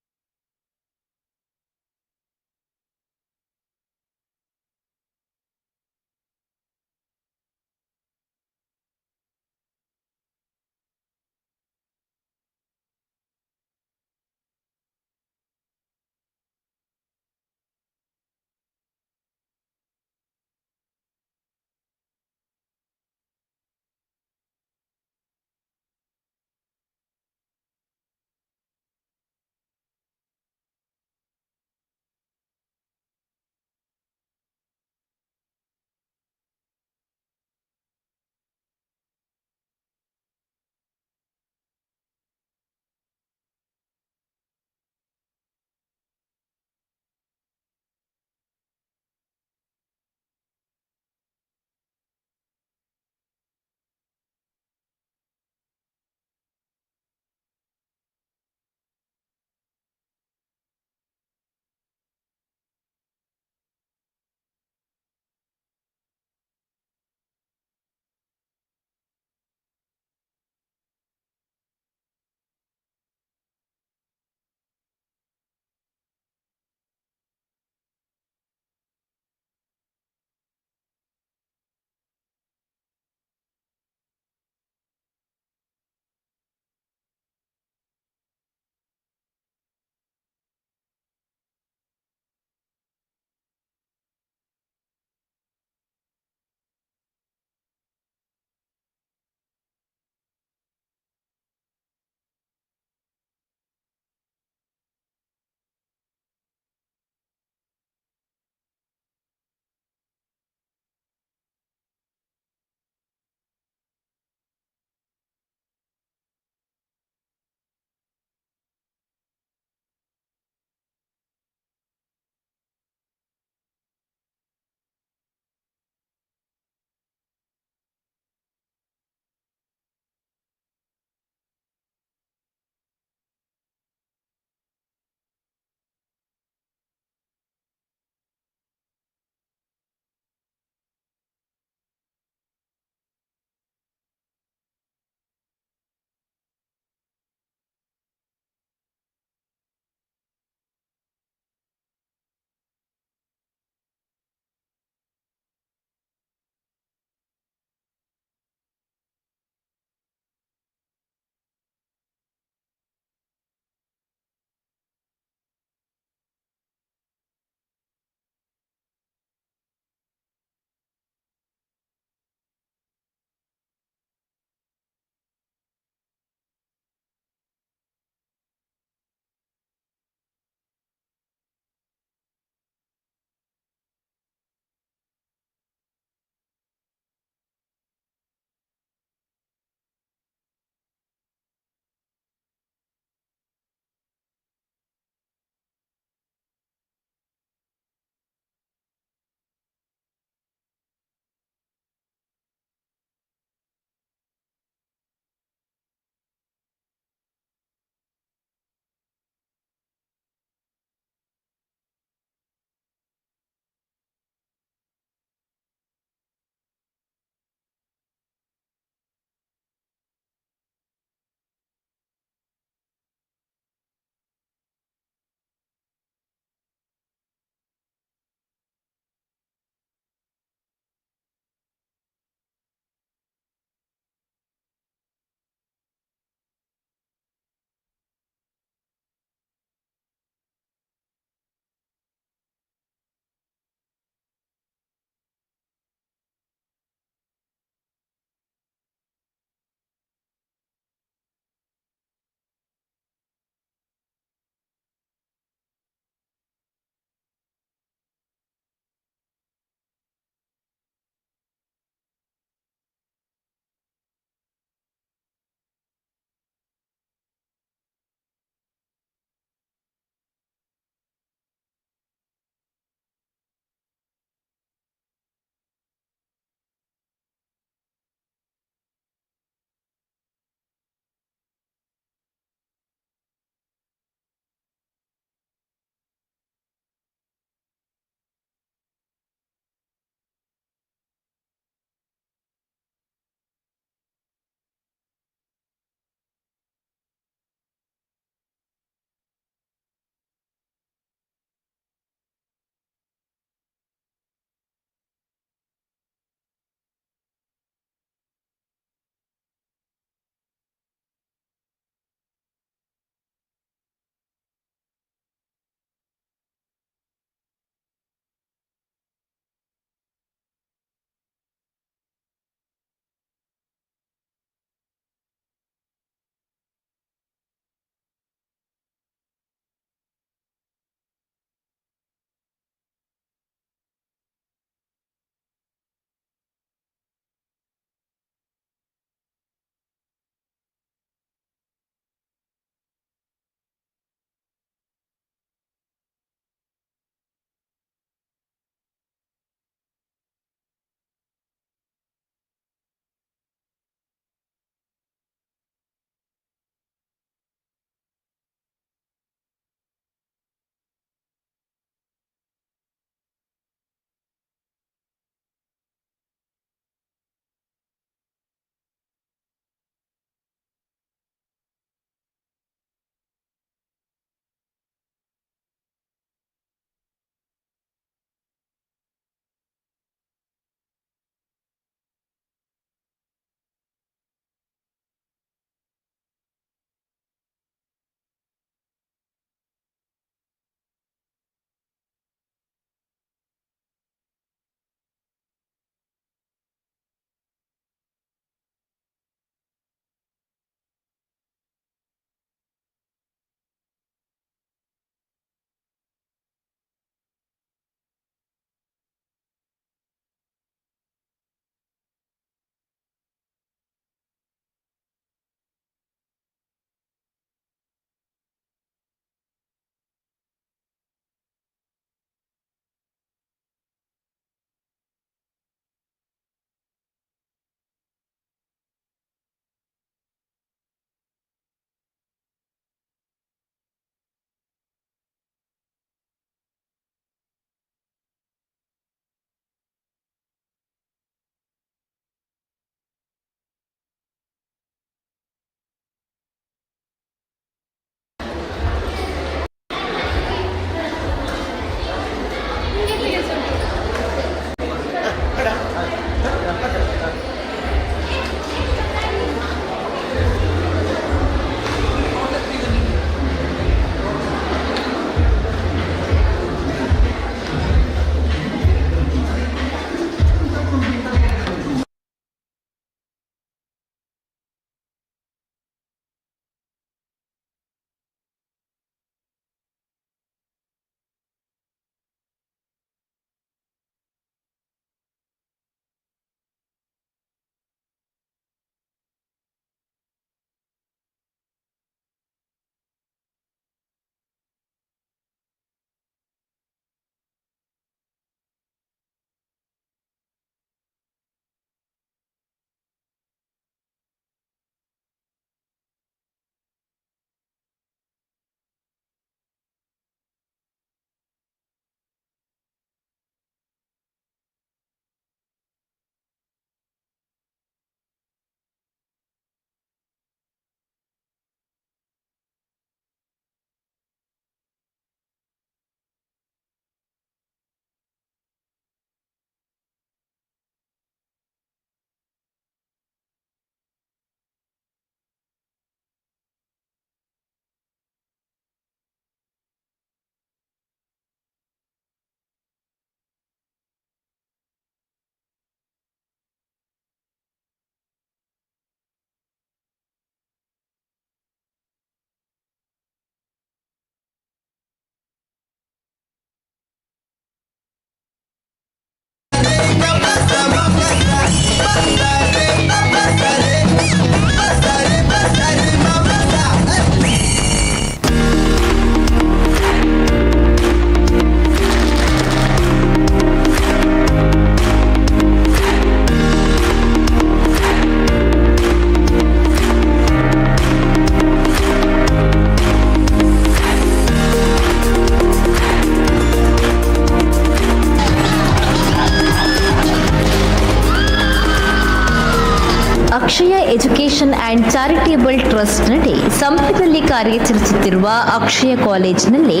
Education and charitable ಟ್ರಸ್ಟ್ನಡಿ ಸಂಪದಲ್ಲಿ ಕಾರ್ಯಾಚರಿಸುತ್ತಿರುವ ಅಕ್ಷಯ ಕಾಲೇಜಿನಲ್ಲಿ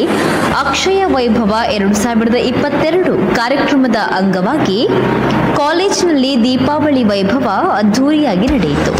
ಅಕ್ಷಯ ವೈಭವ 2022 ಕಾರ್ಯಕ್ರಮದ ಅಂಗವಾಗಿ ಕಾಲೇಜಿನಲ್ಲಿ ದೀಪಾವಳಿ ವೈಭವ ಅದ್ಧೂರಿಯಾಗಿ ನಡೆಯಿತು.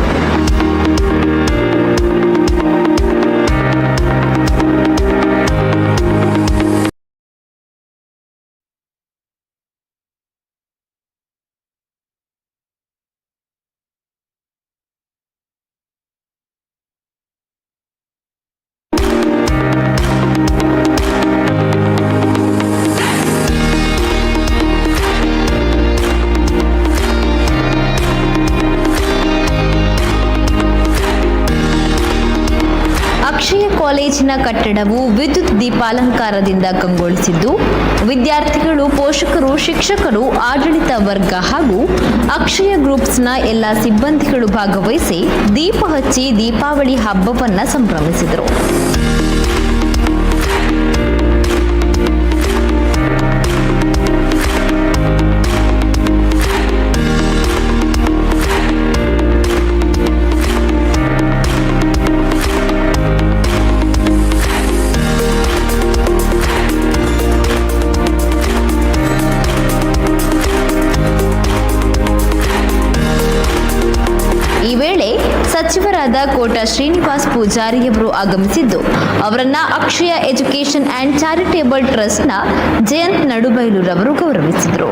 ಅಕ್ಷಯ ಕಾಲೇಜಿನ ಕಟ್ಟಡವು ವಿದ್ಯುತ್ ದೀಪಾಲಂಕಾರದಿಂದ ಕಂಗೊಳಿಸಿದ್ದು, ವಿದ್ಯಾರ್ಥಿಗಳು, ಪೋಷಕರು, ಶಿಕ್ಷಕರು, ಆಡಳಿತ ವರ್ಗ ಹಾಗೂ ಅಕ್ಷಯ ಗ್ರೂಪ್ಸ್ನ ಎಲ್ಲ ಸಿಬ್ಬಂದಿಗಳು ಭಾಗವಹಿಸಿ ದೀಪ ಹಚ್ಚಿ ದೀಪಾವಳಿ ಹಬ್ಬವನ್ನು ಸಂಭ್ರಮಿಸಿದರು. ಈ ವೇಳೆ ಸಚಿವರಾದ ಕೋಟ ಶ್ರೀನಿವಾಸ್ ಪೂಜಾರಿಯವರು ಆಗಮಿಸಿದ್ದು, ಅವರನ್ನ ಅಕ್ಷಯ ಎಜುಕೇಷನ್ ಆ್ಯಂಡ್ ಚಾರಿಟೇಬಲ್ ಟ್ರಸ್ಟ್ನ ಜಯಂತ್ ನಡುಬೈಲುರವರು ಗೌರವಿಸಿದರು.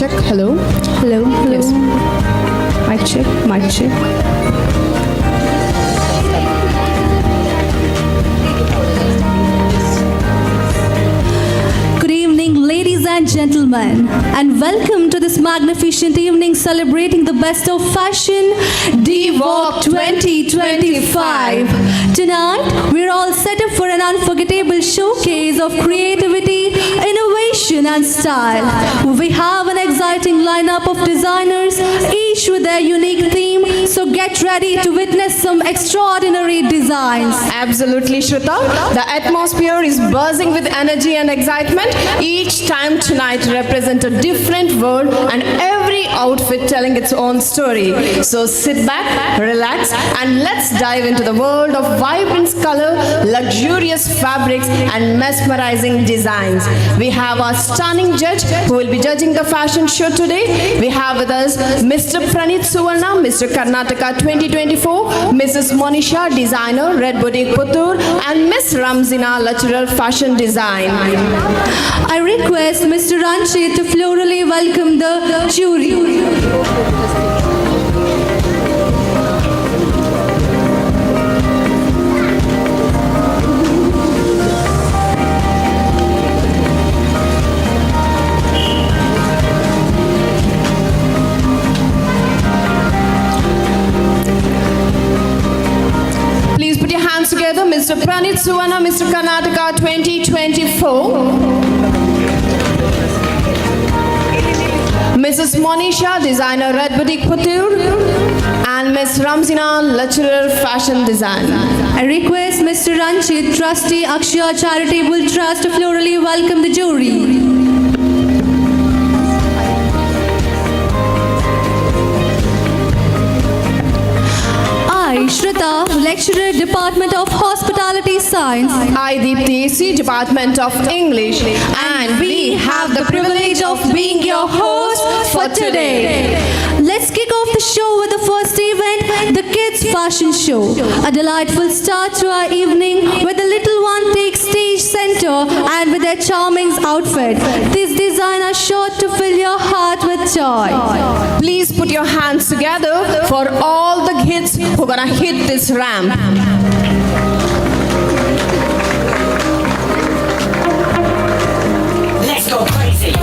check. Hello. Hello. Hello. Yes. Mic check. Mic check. Good evening, ladies and gentlemen, and welcome to this magnificent evening celebrating the best of fashion, D-Walk 2025. Tonight, we're all set up for an unforgettable showcase of creativity, innovation and style. We have an exciting lineup of designers, each with their unique theme, so get ready to witness some extraordinary designs. Absolutely, Shruta. The atmosphere is buzzing with energy and excitement. Each time tonight represents a different world and every outfit telling its own story. So sit back, relax, and let's dive into the world of vibrant color, luxurious fabrics, and mesmerizing designs. We have our stunning judge who will be judging the fashion show today. We have with us Mr. Pranit Suvarna, Mr. Karnataka 2024, Mrs. Monisha, designer, Red Boutique Puttur, and Miss Ramzina, lecturer, fashion design. I request Mr. Ranjit to florally welcome the jury. Please put your hands together, Mr. Pranit Suvarna, Mr. Karnataka 2024. Mrs. Monisha, designer, Red Boutique Puttur, and Miss Ramzina, lecturer, fashion design. I request Mr. Ranjit, trustee, 𝐻𝐸𝐲 Charitable Trust, to florally welcome the jury. I, Shrita, lecturer, Department of Hospitality Science. I, Deepti, AC, Department of English. And we have the privilege of being your host for today. Let's kick off the show with the first event, the Kids Fashion Show. A delightful start to our evening where the little one takes stage center and with their charming outfit. These designs are sure to fill your heart with joy. Please put your hands together for all the kids who are gonna hit this ramp. Let's go crazy.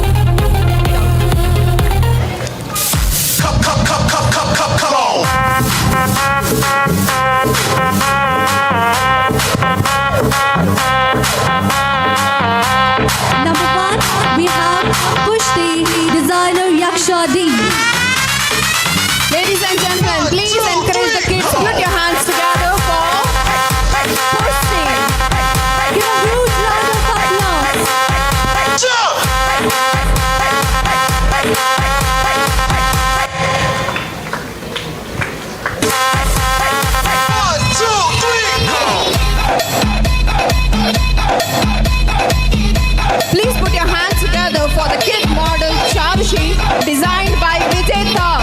Come on. Number 1, we have Pushti, designer Yaksha D. Ladies and gentlemen, please encourage the kids. Put your hands together for Pushti. Give a huge round of applause. Please put your hands together for the kid model Charushi, designed by Vijeta.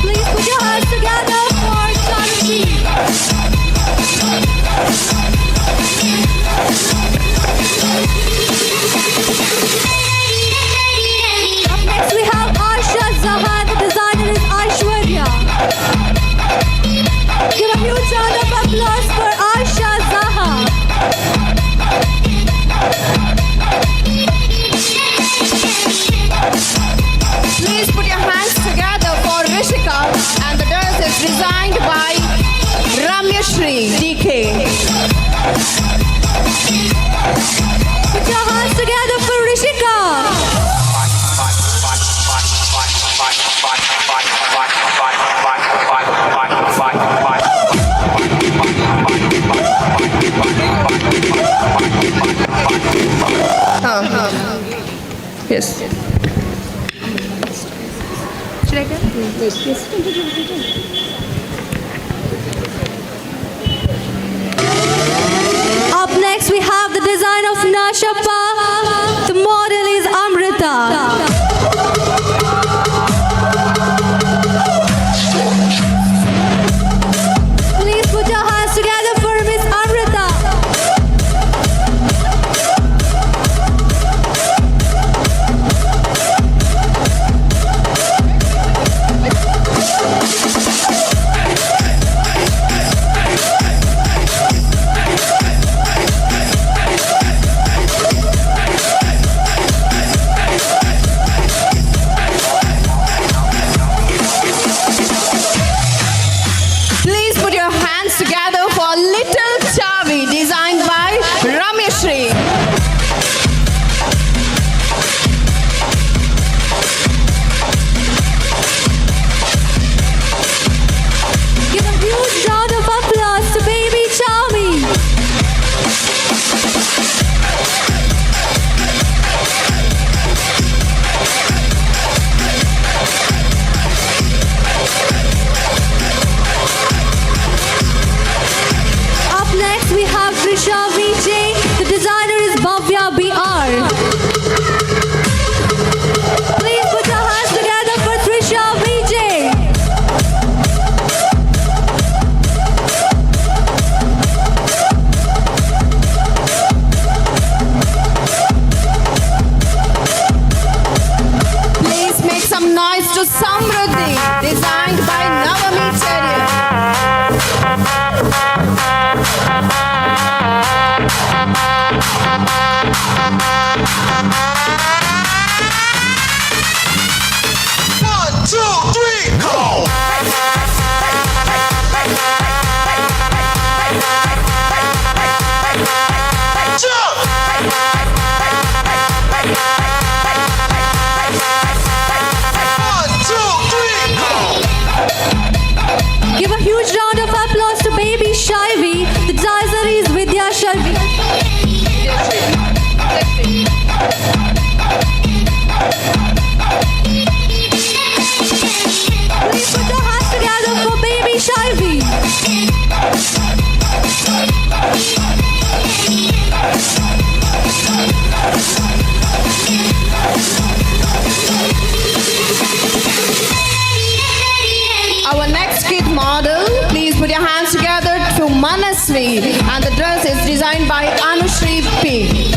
Please put your hands together for Charushi. Up next we have Arsha Zahan, the designer is Aishwarya. Give a huge round of applause for Arsha Zahan. Please put your hands together for Rishika, and the dress is designed by Ramyashri DK. Put your hands together for Rishika. Yes. Should I go? Yes. Up next we have the design of Nashapa. The model is Amrita. Please put your hands shall we? Please put your hands together for baby Shalvi. Our next kid model, please put your hands together to Manasvi, and the dress is designed by Anushri P.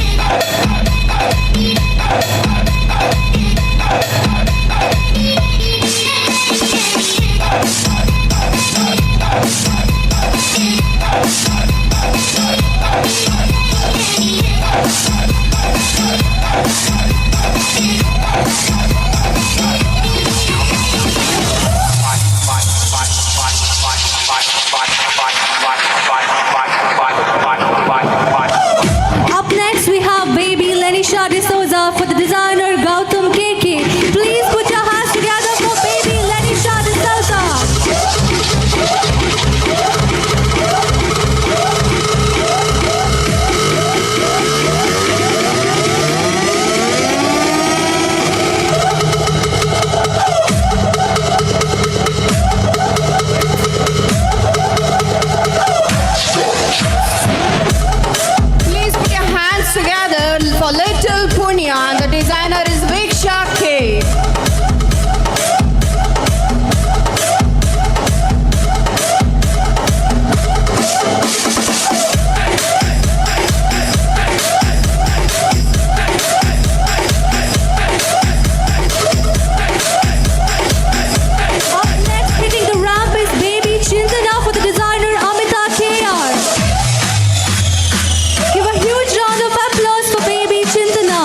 Up next we have baby Lenisha D'Souza for the designer Gautam KK. Please put your hands together for baby Lenisha D'Souza. Please put your hands together for little Punya, and the designer is Viksha K. Up next hitting the ramp is baby Chintana for the designer Amita KR. Give a huge round of applause for baby Chintana.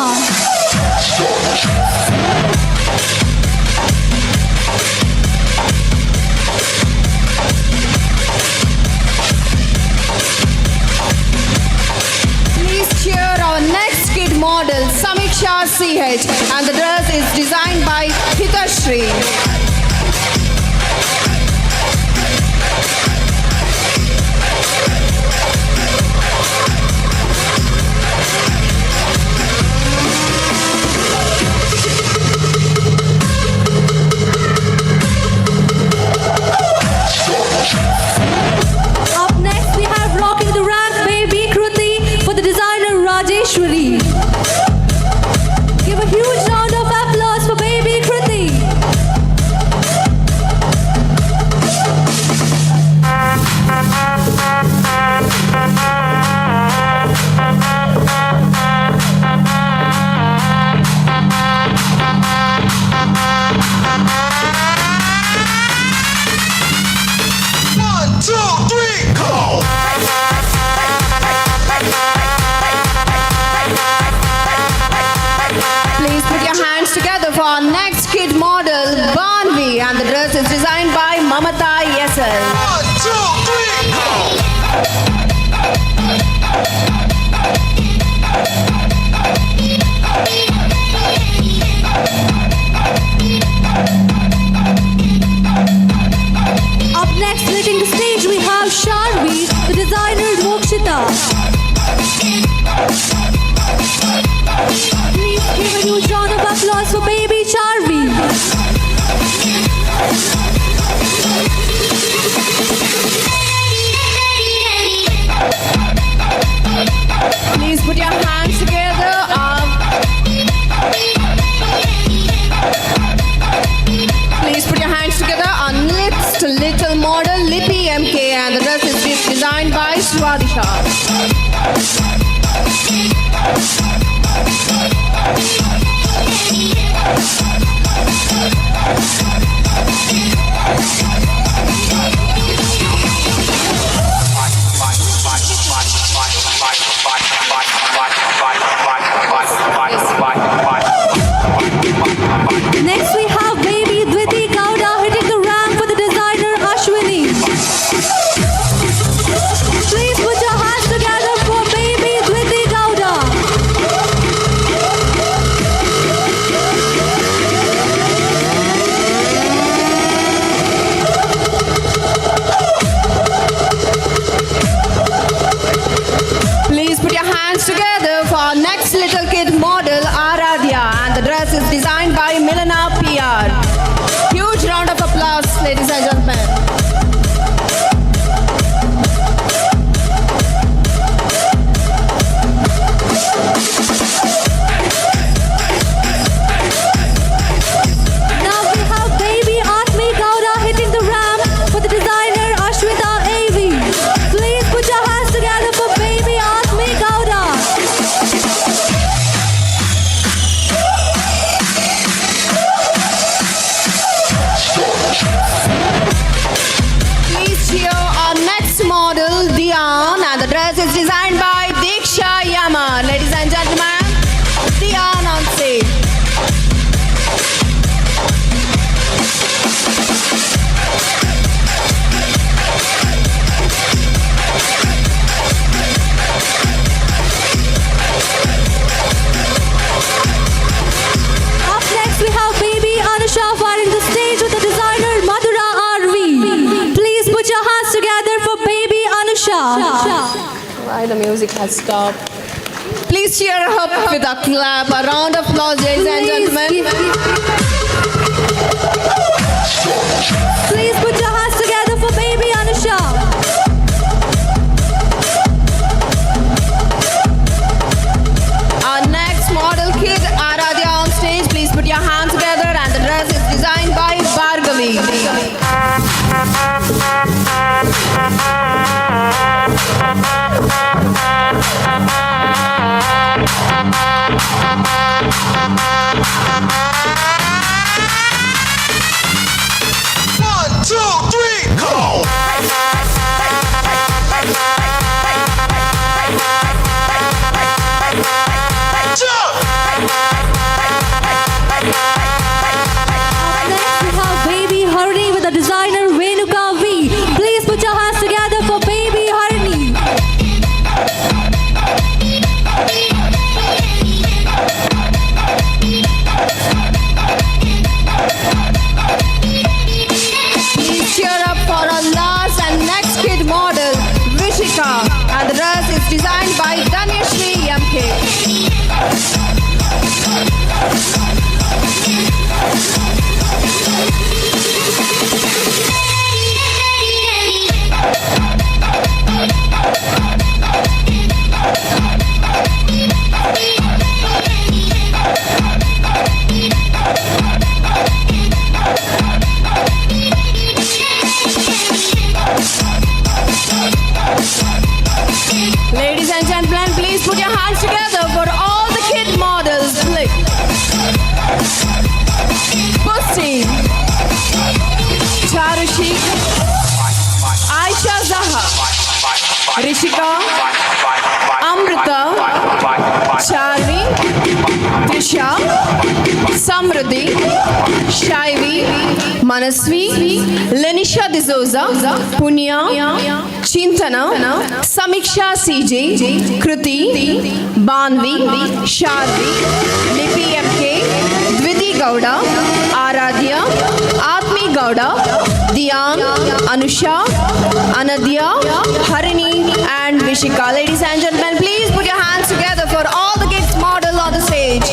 Please cheer our next kid model, Samiksha CH, and the dress is designed by Hitashri. Up next we have rocking the ramp baby Kruti for the designer Rajeshwari. Give a huge round of applause for baby Kruti. One, two, three, come on. Please put your hands together for our next kid model, Banvi, and the dress is designed by Mamata Yesel. One, two, three, come on. Up next leading the stage we have Sharvi, the designer Mokshita. Please give a huge round of applause for baby Sharvi. Please put your hands together. Please put your hands together on next little model Lippy MK, and the dress is designed by Swadisha. Next we have baby Dviti Gowda hitting the ramp for the designer Ashwini. Please put your hands together for baby Dviti Gowda. the music has stopped. Please cheer her up with a clap, a round of applause, ladies and gentlemen. Please put your hands together for baby Anusha. Our next model kid, Aradhya, on stage. Please put your hands together, and the dress is designed by Bhargavi. One, two, three, go! Jump! Next we have baby Harini with the designer Renuka V. Please put your hands together for baby Harini. Please cheer up for our last and next kid model, Vishika. And the dress is designed by Danyashri MK. Ladies and gentlemen, please put your hands together for all the kid models. Pusti, Charushi, Aisha Zaha, Rishika, Amrita, Charvi, Trisha, Samruddhi, Shaivi, Manasvi, Lenisha D'Souza, Punya, Chintana, Samiksha CJ, Kruti, Banvi, Sharvi, Lipi MK, Dviti Gowda, Aradhya, Atmi Gowda, Diyan, Anusha, Anadhya, Harini and Vishika. Ladies and gentlemen, please put your hands together for all the kids model on the stage.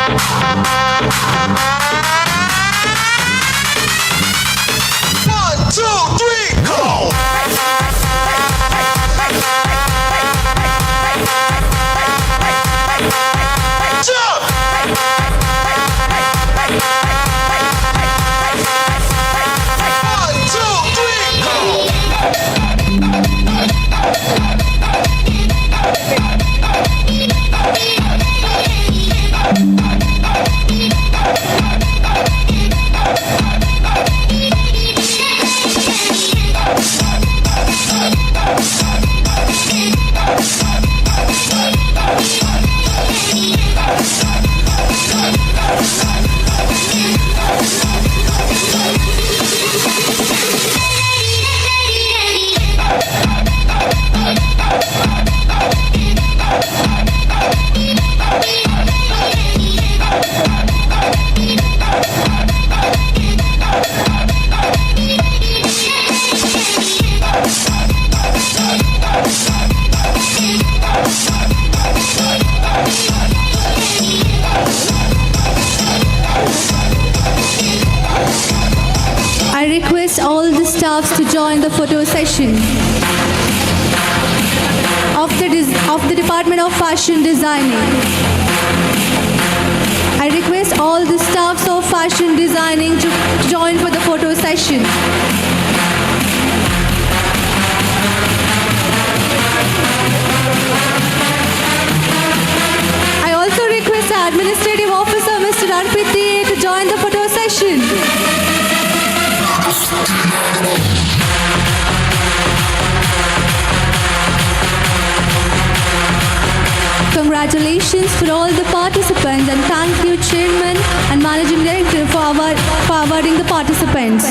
1, 2, 3, go! Jump! 1, 2, 3, go! I request all the staffs to join the photo session of the Department of Fashion Designing. I request all the staffs of fashion designing to join for the photo session. I also request the Administrative Officer, Mr. Arpiti, to join the photo session. Congratulations for all the participants and thank you Chairman and Managing Director for awarding the participants.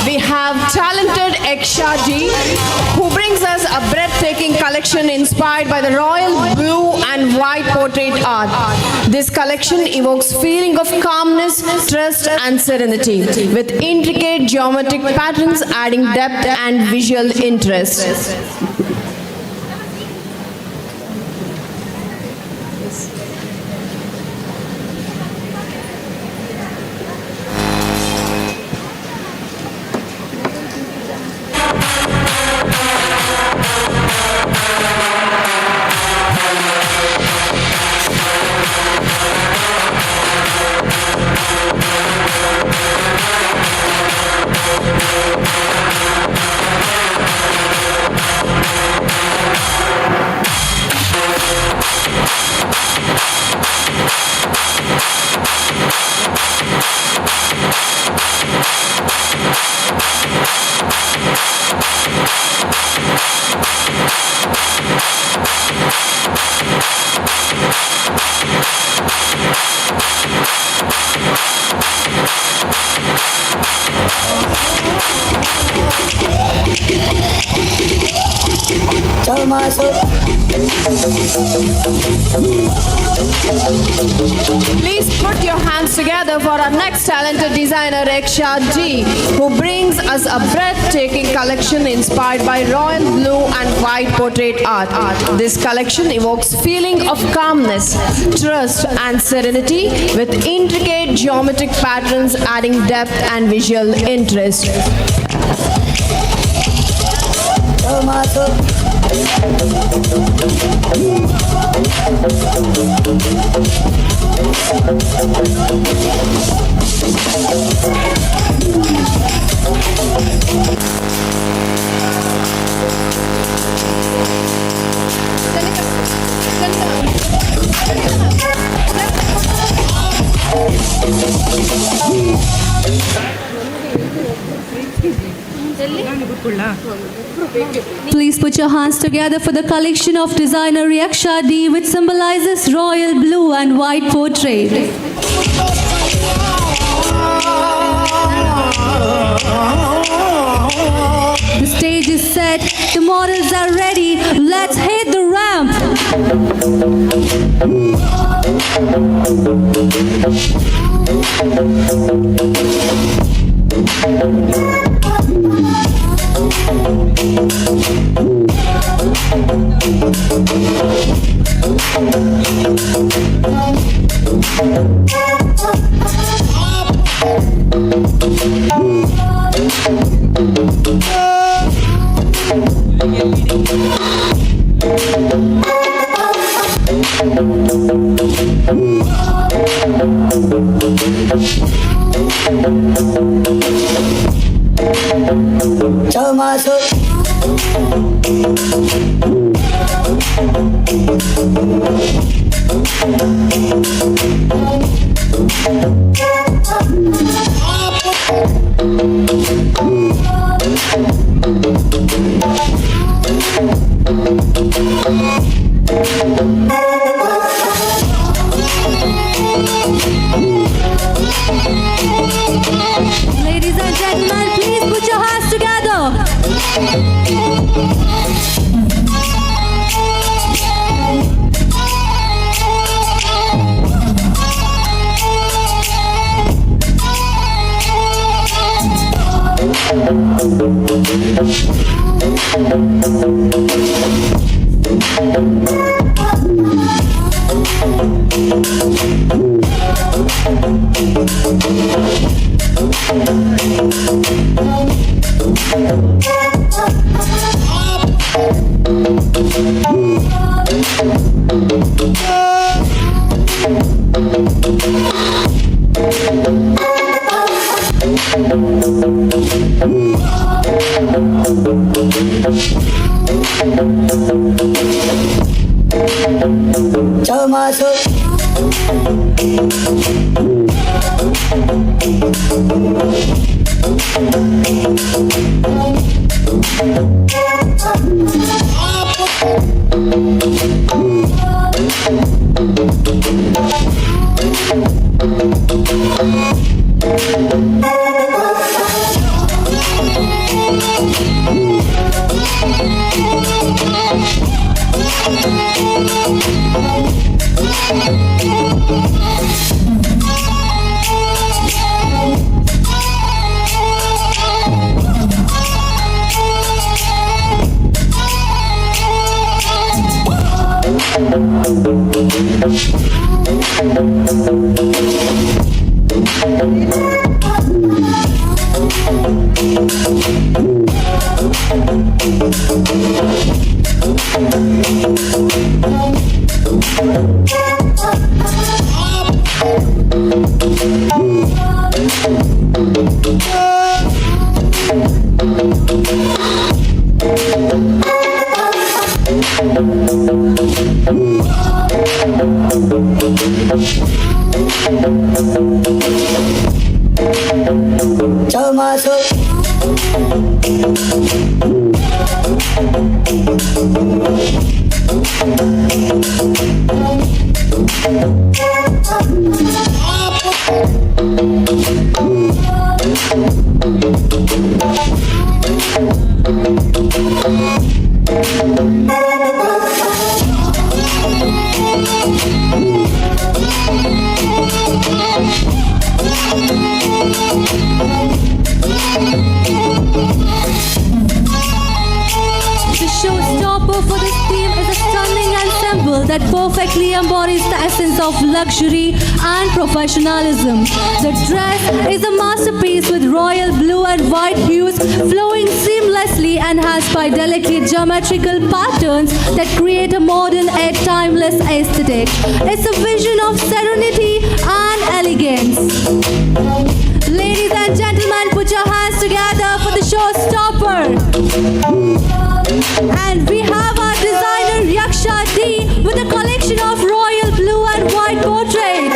We have talented 𝐿𝐸𝐺, who brings us a breathtaking collection inspired by the royal blue and white portrait art. This collection evokes feeling of calmness, trust and serenity, with intricate geometric patterns adding depth and visual interest. Please put your hands together for our next talented designer 𝐿𝐸𝐻, who brings us a breathtaking collection inspired by royal blue and white portrait art. This collection evokes feeling of calmness, trust and serenity with intricate geometric patterns adding depth and visual interest. Please put your hands together for the collection of designer 𝐸𝐻, which symbolizes royal blue and white portrait. The stage is set, the models are ready, let's hit the ramp. Ladies and gentlemen, please put your hands together. for this theme is a stunning ensemble that perfectly embodies the essence of luxury and professionalism. The dress is a masterpiece with royal blue and white hues flowing seamlessly and enhanced by delicate geometrical patterns that create a modern yet timeless aesthetic. It's a vision of serenity and elegance. Ladies and gentlemen, put your hands together for the showstopper. And we have our designer Yaksha D with a collection of royal blue and white portrait.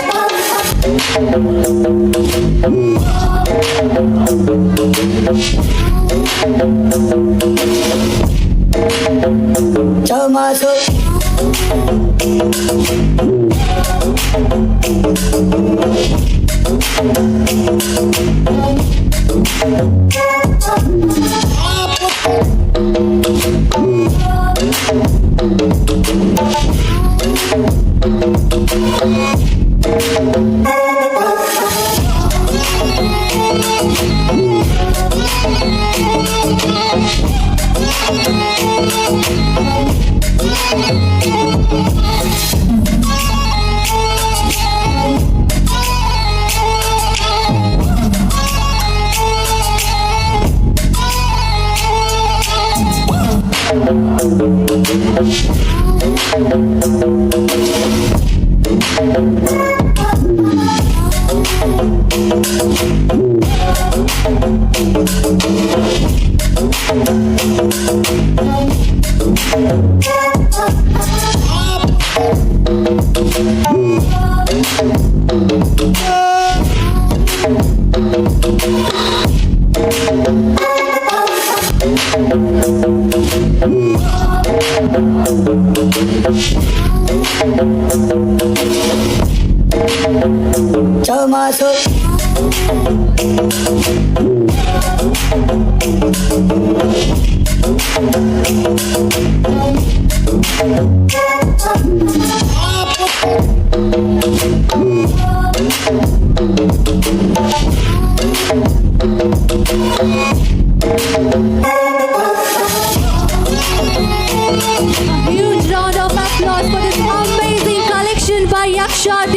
Huge round of applause for this amazing collection by Yaksha D.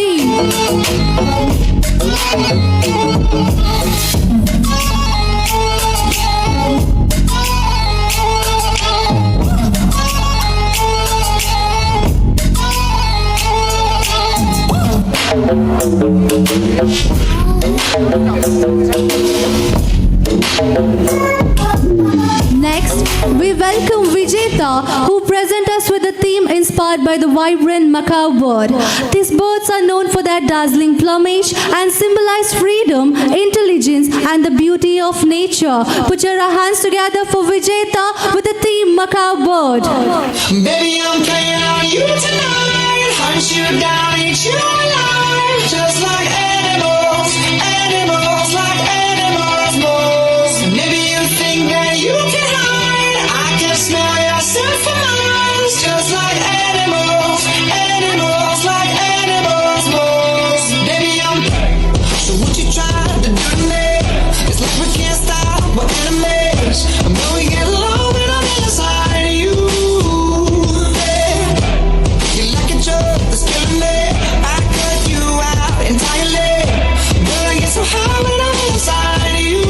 Next, we welcome Vijeta, who present us with a theme inspired by the vibrant macaw bird. These birds are known for their dazzling plumage and symbolize freedom, intelligence, and the beauty of nature. Put your hands together for Vijeta with the theme macaw bird. Baby, I'm playing on you tonight. Hunt you down, eat you alive. Just like animals, animals like animals most. Maybe you think that you can hide. I can smell yourself for miles. Just like animals, animals like animals most. Baby, I'm playing. So what you trying to do to me? It's like we can't stop, we're enemies. And when we get low, when I'm inside of you. That's killing me. I cut you out entirely. But I get so high when I'm inside of you.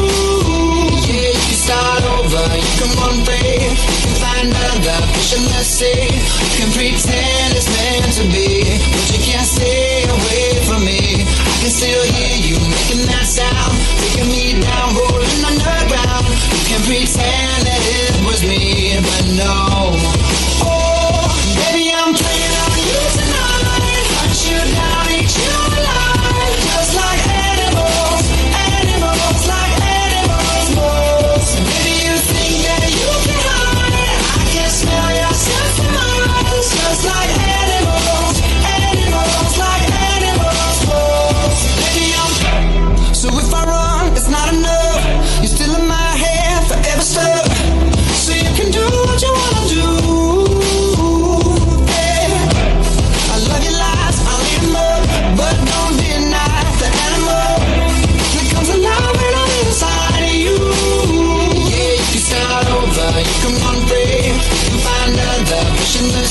Yeah, you can start over, you can run free. You can find other fish in the sea. You can pretend it's meant to be, but you can't stay away from me. I can still hear you making that sound, taking me down, rolling underground. You can pretend that it was me, but no. Oh, baby, I'm playing on you tonight. Hunt you down, eat you alive. Just like animals, animals like animals most. Maybe you think that you can hide. I can smell yourself for miles. Just like animals, animals like animals most. Maybe I'm so if I run, it's not enough. You're still in my head, forever stuck. So you can do what you wanna do.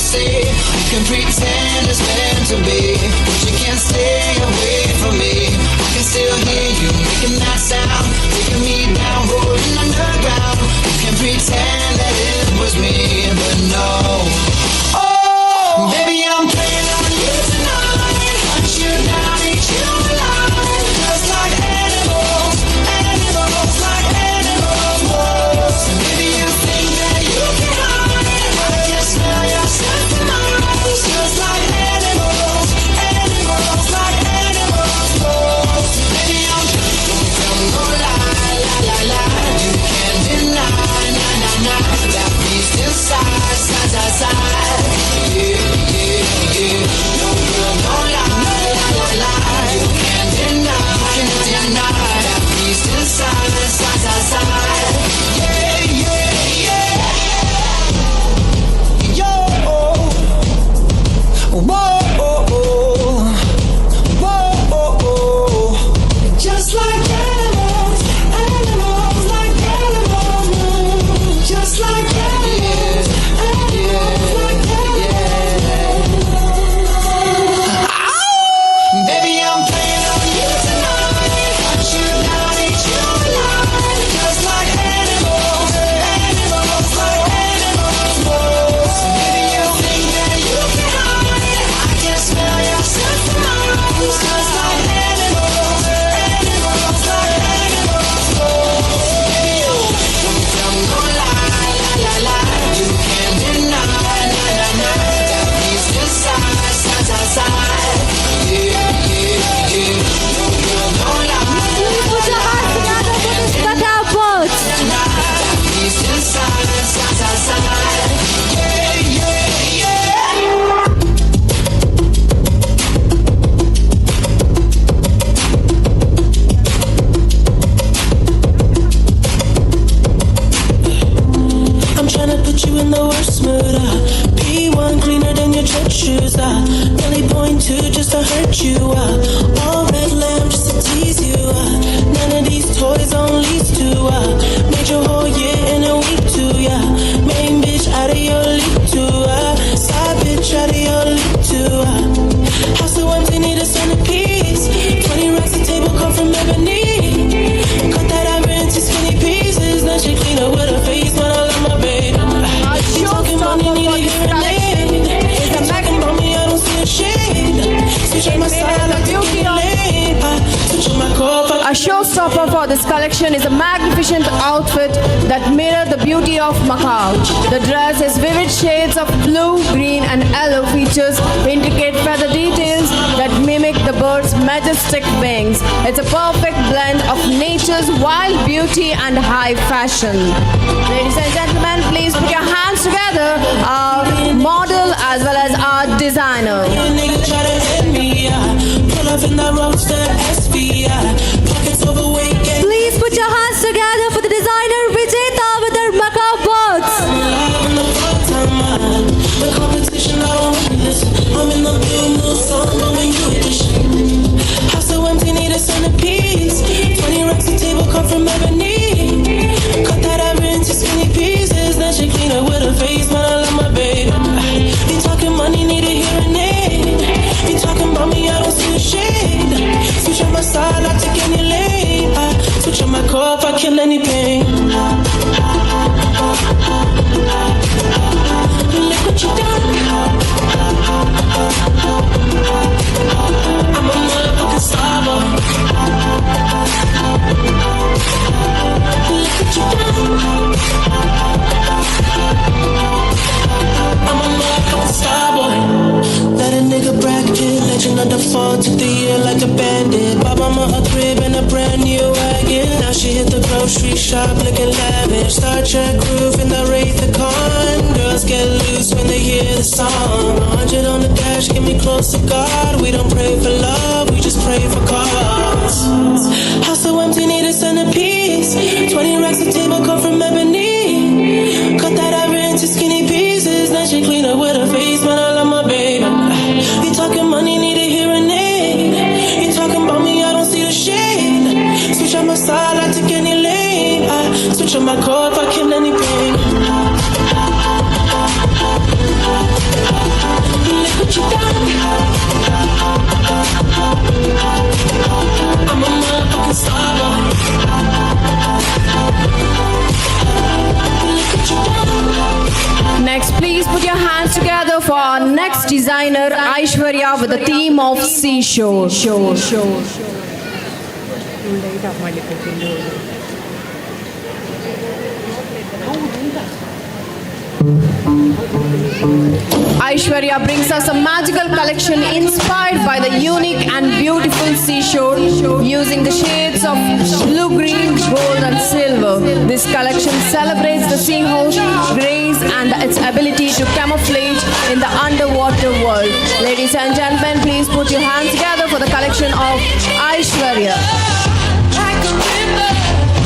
say. You can pretend it's meant to be, but you can't stay away from me. I can still hear you making that sound, taking me down, rolling underground. You can pretend that it was me, but no. Oh, baby, I'm playing on you tonight. Hunt you down, eat you alive, just like animals, animals, like animals. Whoa. So maybe you think that you can hide. I can smell your scent from my eyes, just like animals, animals, like animals. Whoa. So maybe I'm don't tell no lie, lie, lie, lie. You can't deny, nah, nah, nah, that beast inside, side, side, side. Yeah, yeah, yeah. No girl, no lie, lie, lie, lie. You can't deny that beast inside, side, side, side. Yeah, yeah, yeah. Yo, whoa, whoa. Just like animals, animals, like animals. Just like animals, animals, like animals. Baby, I'm playing on you tonight. Hunt you down, eat you alive, just like animals, animals, like animals. Whoa. So maybe you think that you can hide. I can smell your scent from my eyes, just like animals, animals, like animals. Whoa. So maybe you don't tell no lie, lie, lie, lie. You can't deny, nah, nah, nah, that beast inside, side, side, side. Yeah, yeah, yeah. No girl, no lie. Put your hands together for this Macaw boat. That beast inside, side, side, side. Yeah, yeah, yeah. I'm tryna put you in the worst mood. P1 cleaner than your church shoes. Really point to just to hurt you. All red lamb just to tease you. None of these toys on lease to. Made your whole year in a week too. Yeah, main bitch out of your league too. Side bitch out of your league too. House so empty, need a centerpiece. 20 racks a table come from ebony. Cut that iron into skinny pieces. Now she clean up with her face, man, I love my baby. You talking money, need a hearing aid. I'm talking about me, I don't see a shade. Switch on my side, like you can lay. Switch on my core. A showstopper for this collection is a magnificent outfit that mirror the beauty of Macau. The dress has vivid shades of blue, green and yellow, features intricate feather details that mimic the bird's majestic wings. It's a perfect blend of nature's wild beauty and high fashion. Ladies and gentlemen, please put your hands together. Our model as well as our designer. Please put your hands together for the designer Vijeta with her Macaw boats. The competition, I don't want this. I'm in the new song, I'm in new edition. House so empty, need a centerpiece. 20 racks a table come from ebony. Cut that iron into skinny pieces. Then she clean up with her face, man, I love my baby. You talking money, need a hearing aid. You talking about me, I don't see a shade. Switch on my side, I take any lane. Switch on my core if I kill any pain. Look what you done. I'm a motherfucking star boy. Look what you done. I'm a motherfucking star boy. Let a nigga bracket, legend of the fall, took the year like a bandit. Bought mama a crib and a brand new wagon. Now she hit the grocery shop looking lavish. Star Trek roof in the Wraith the Con. Girls get loose when they hear the song. 100 on the dash, get me close to God. We don't pray for love, we just pray for cause. House so empty, need a centerpiece. 20 racks of table come from ebony. Cut that iron into skinny pieces. Now she clean up with her face, man, I love my baby. You talking money, need a hearing aid. You talking about me, I don't see the shade. Switch on my side, I take any lane. I switch on my core if I kill any pain. for our next designer, Aishwarya, with the theme of seashore. Aishwarya brings us a magical collection inspired by the unique and beautiful seashore using the shades of blue, green, gold and silver. This collection celebrates the seahorse grace and its ability to camouflage in the underwater world. Ladies and gentlemen, please put your hands together for the collection of Aishwarya.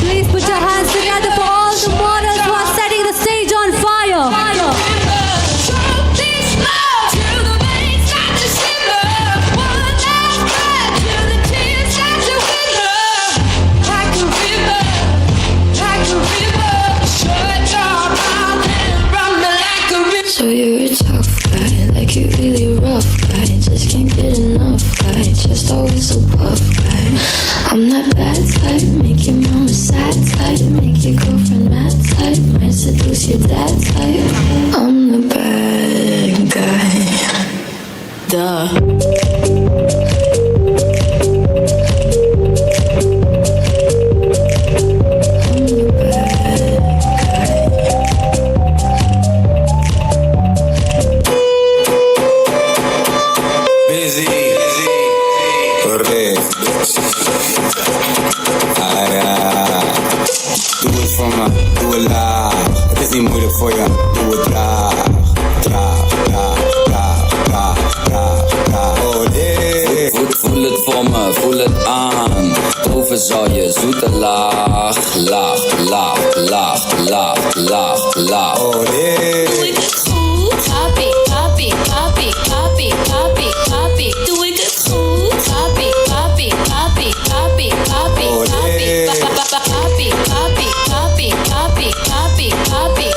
Please put your hands together for all the models who are setting the stage on fire. So you're a tough guy, like you really rough guy. Just can't get enough guy, just always a buff guy. I'm that bad type, make your mama sad type, make your girlfriend mad type, might seduce your dad type. I'm the bad guy. Duh. Doe het laag, het is niet moeilijk voor je. Doe het traag, traag, traag, traag, traag, traag, traag. Oh nee. Voel het voor me, voel het aan. Proeven zal je zoete laag, laag, laag, laag, laag, laag, laag. Oh nee. Doe ik het goed? Copy, copy, copy, copy, copy, copy. Doe ik het goed? Copy, copy, copy, copy, copy, copy, copy, copy, copy, copy, copy, copy.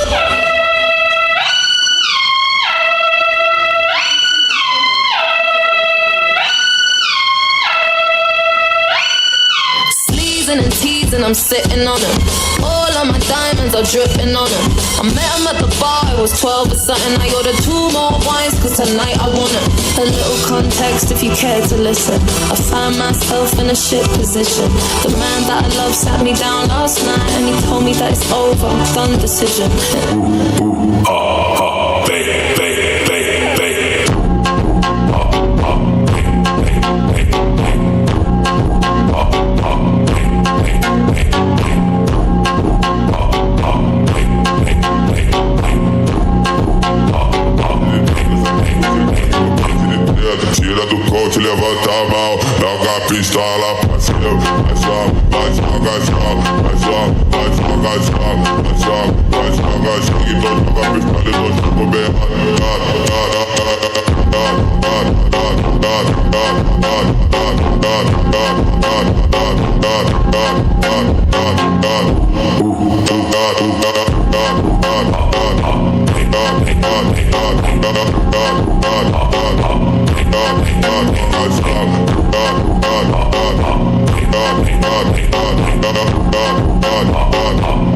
Sleezing and teasing, I'm sitting on him. All of my diamonds are dripping on him. I met him at the bar, I was 12 or something. I ordered 2 more wines, cause tonight I want him. A little context if you care to listen. I found myself in a shit position. The man that I love sat me down last night and he told me that it's over, done decision. Tira do coach, levanta a mão, joga a pistola pra cima. Vai joga, vai joga, joga, vai joga, vai joga, joga, vai joga, vai joga, joga. E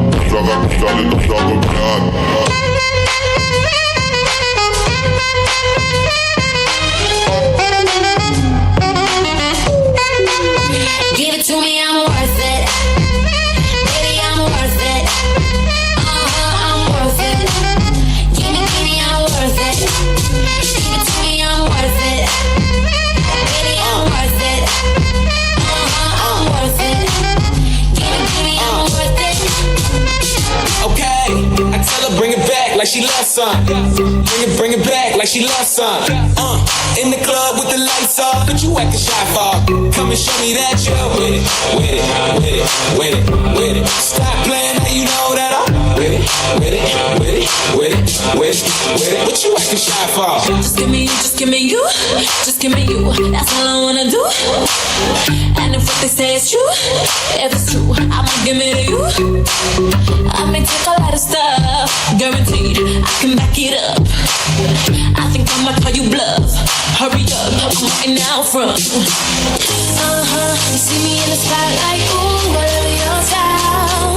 dois joga a pistola e dois jogam bem. Give it to me, I'm worth it. Baby, I'm worth it. I'm worth it. Give me, I'm worth it. Give it to me, I'm worth it. Baby, I'm worth it. I'm worth it. Give me, I'm worth it. Okay, I tell her bring it back like she loves some. Bring it back like she loves some. In the club with the lights off, but you acting shy for. Come and show me that you're with it, with it, with it, with it, with it. Stop playing, now you know that I'm with it, with it, with it, with it, with it, with it. What you acting shy for? Just give me you, just give me you, just give me you. That's all I wanna do. And if what they say is true, if it's true, I'ma give it to you. I may take a lot of stuff, guaranteed I can back it up. I think I might call you bluff. Hurry up, I'm right now from. You see me in the spotlight, ooh, whatever your style.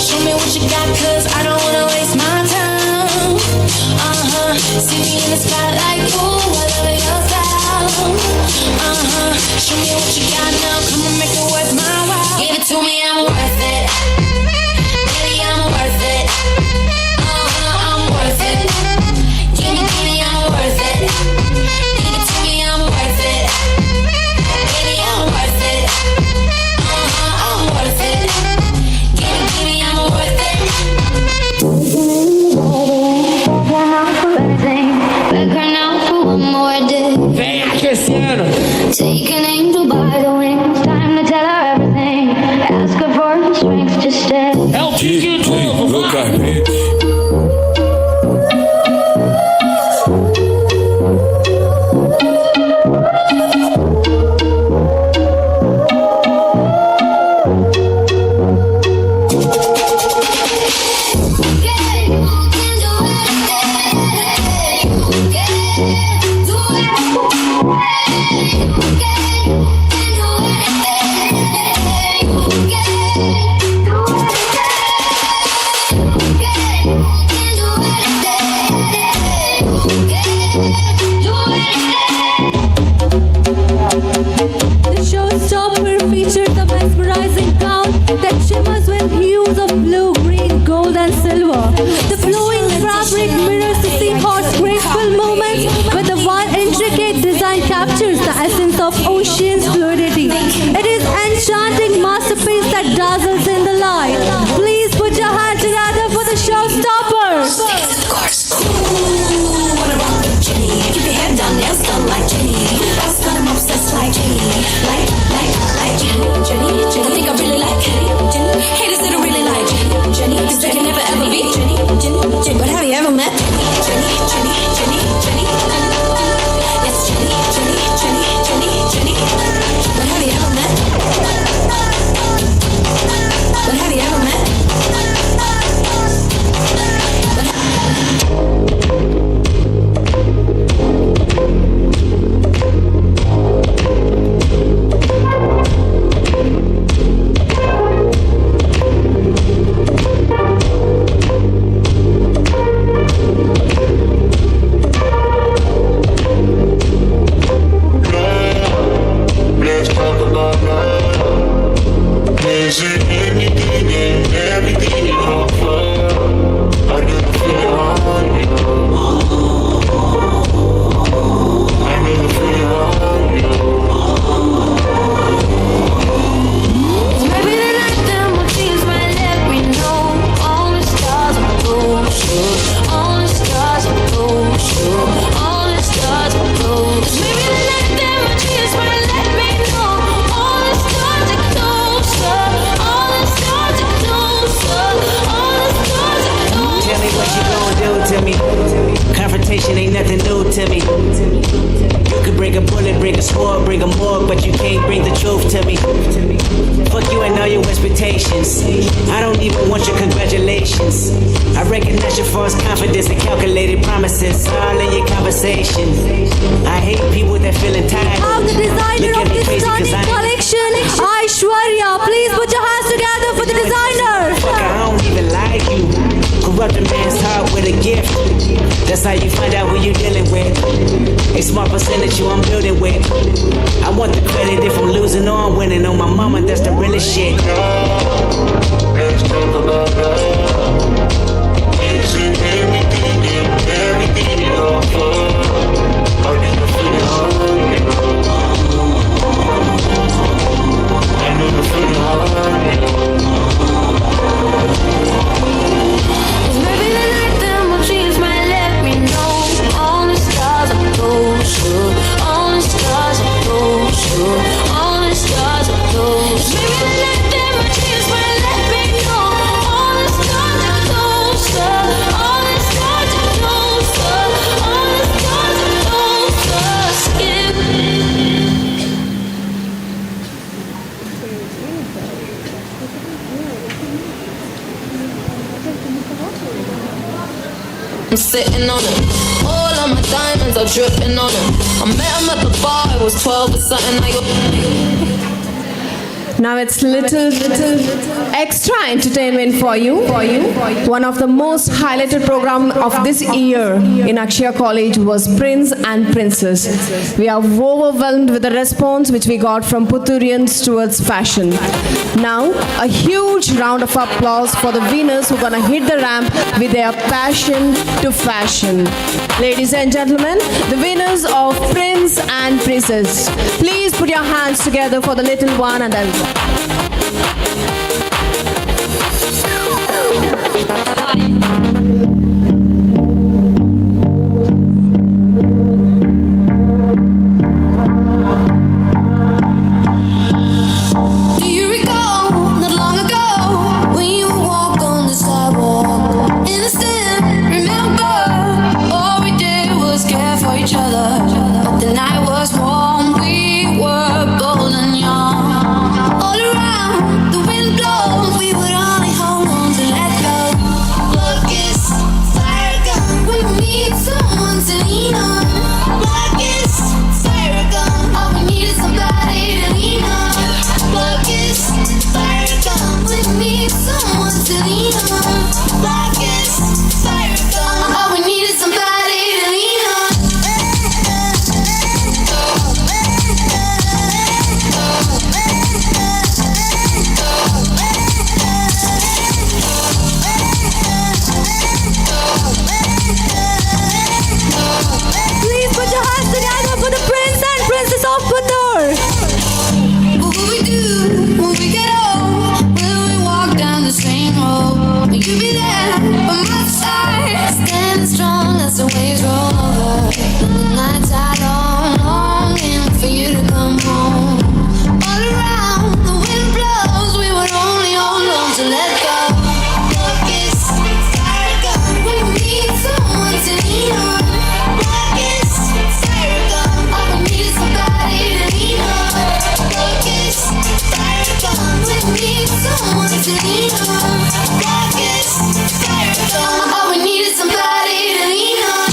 Show me what you got, cause I don't wanna waste my time. See me in the spotlight, ooh, I love your style. Show me what you got now, come and make it worth my while. Give it to me, I'm worth it. Baby, I'm worth it. I'm worth it. Give me, I'm worth it. Give it to me, I'm worth it. Baby, I'm worth it. I'm worth it. Give me, I'm worth it. Back her now for one more day. Take an angel by the wings. Time to tell her everything. Ask her for the strength to stay. Look at me. The showstopper features a mesmerizing gown that shimmers with hues of blue, green, gold, and silver. The flowing fabric mirrors the seahorse graceful movements, but the one intricate design captures the essence of ocean's fluidity. It is enchanting masterpiece that dazzles in the light. Please put your hands together for the showstopper. What about Jenny? Keep your head down, nails done like Jenny. That's kind of obsessed like Jenny. Like Jenny. I think I really like Jenny. Haters that don't really like Jenny. Cause they can never ever be Jenny. But have you ever met Jenny? Yes, Jenny. But have you ever met? Confrontation ain't nothing new to me. You could bring a bullet, bring a sword, bring a morgue, but you can't bring the truth to me. Fuck you and all your expectations. I don't even want your congratulations. I recognize your false confidence and calculated promises all in your conversation. I hate people that feel entitled. I'm the designer of this stunning collection, Ishwaria. Please put your hands together for the designer. Fuck, I don't even like you. Corrupt a man's heart with a gift. That's how you find out who you're dealing with. A smart percentage you I'm building with. I want the credit if I'm losing or I'm winning. On my mama, that's the realest shit. Let's talk about love. Is it everything you offer? I need to feel it. I need to feel it. Maybe the night that my dreams might let me know. All the stars are closer. All the stars are closer. All the stars are closer. Maybe the night that my dreams might let me know. All the stars are closer. All the stars are closer. All the stars are closer. I'm sitting on it. All of my diamonds are dripping on it. I met him at the bar, I was 12 or something. Now it's little extra entertainment for you. One of the most highlighted program of this year in Akshaya College was Prince and Princess. We are overwhelmed with the response which we got from Putturians towards fashion. Now a huge round of applause for the winners who are gonna hit the ramp with their passion to fashion. Ladies and gentlemen, the winners of Prince and Princess. Please put your hands together for the little one and then. Do you recall not long ago when you walked on the sidewalk? Innocent, remember, all we did was care for each other. But the night was warm, we were bold and young. All around, the wind blows, we would only hold on to let go. Look, it's fire gun, we need someone to lean on. Look, it's fire gun, all we need is somebody to lean on. Look, it's fire gun, we need someone to lean on. Look, it's fire gun, all we need is somebody to lean on. Please put your hands together for the Prince and Princess of Puttur. What will we do when we get old? Will we walk down the same road? Will you be there by my side? Standing strong as the waves roll over. The nights are long, longing for you to come home. All around, the wind blows, we would only hold on to let go. Look, it's fire gun, we need someone to lean on. Look, it's fire gun, all we need is somebody to lean on. Look, it's fire gun, we need someone to lean on. Look, it's fire gun, all we need is somebody to lean on.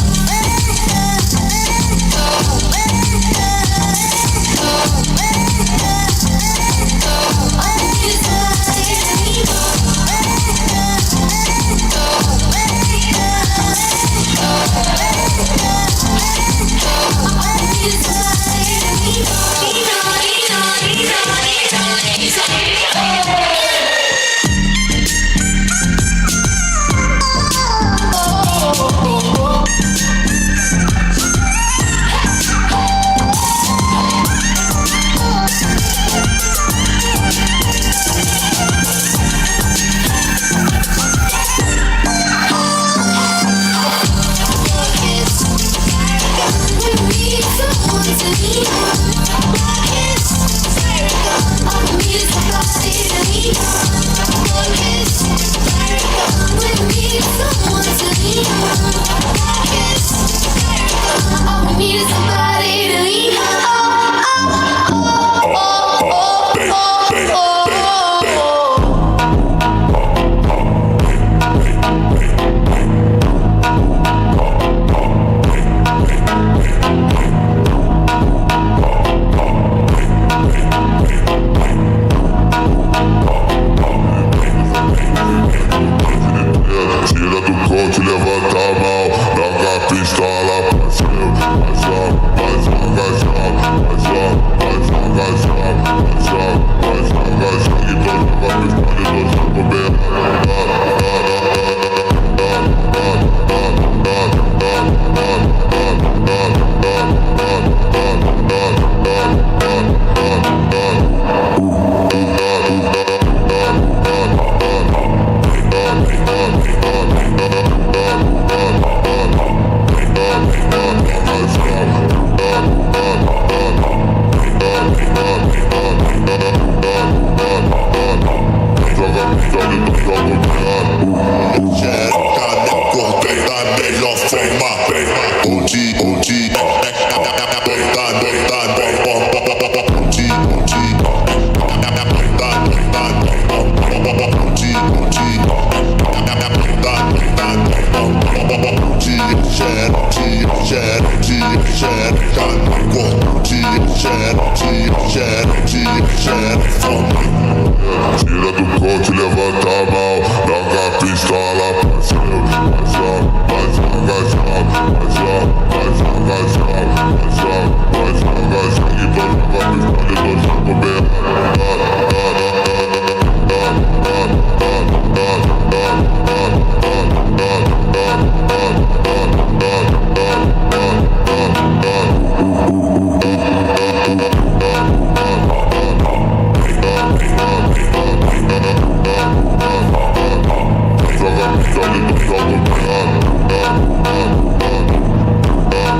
𝐁𝐫𝐶 Tira do coach, levanta a mão, joga a pistola pra céu. Vai joga, e vai jogar a pistola e tô com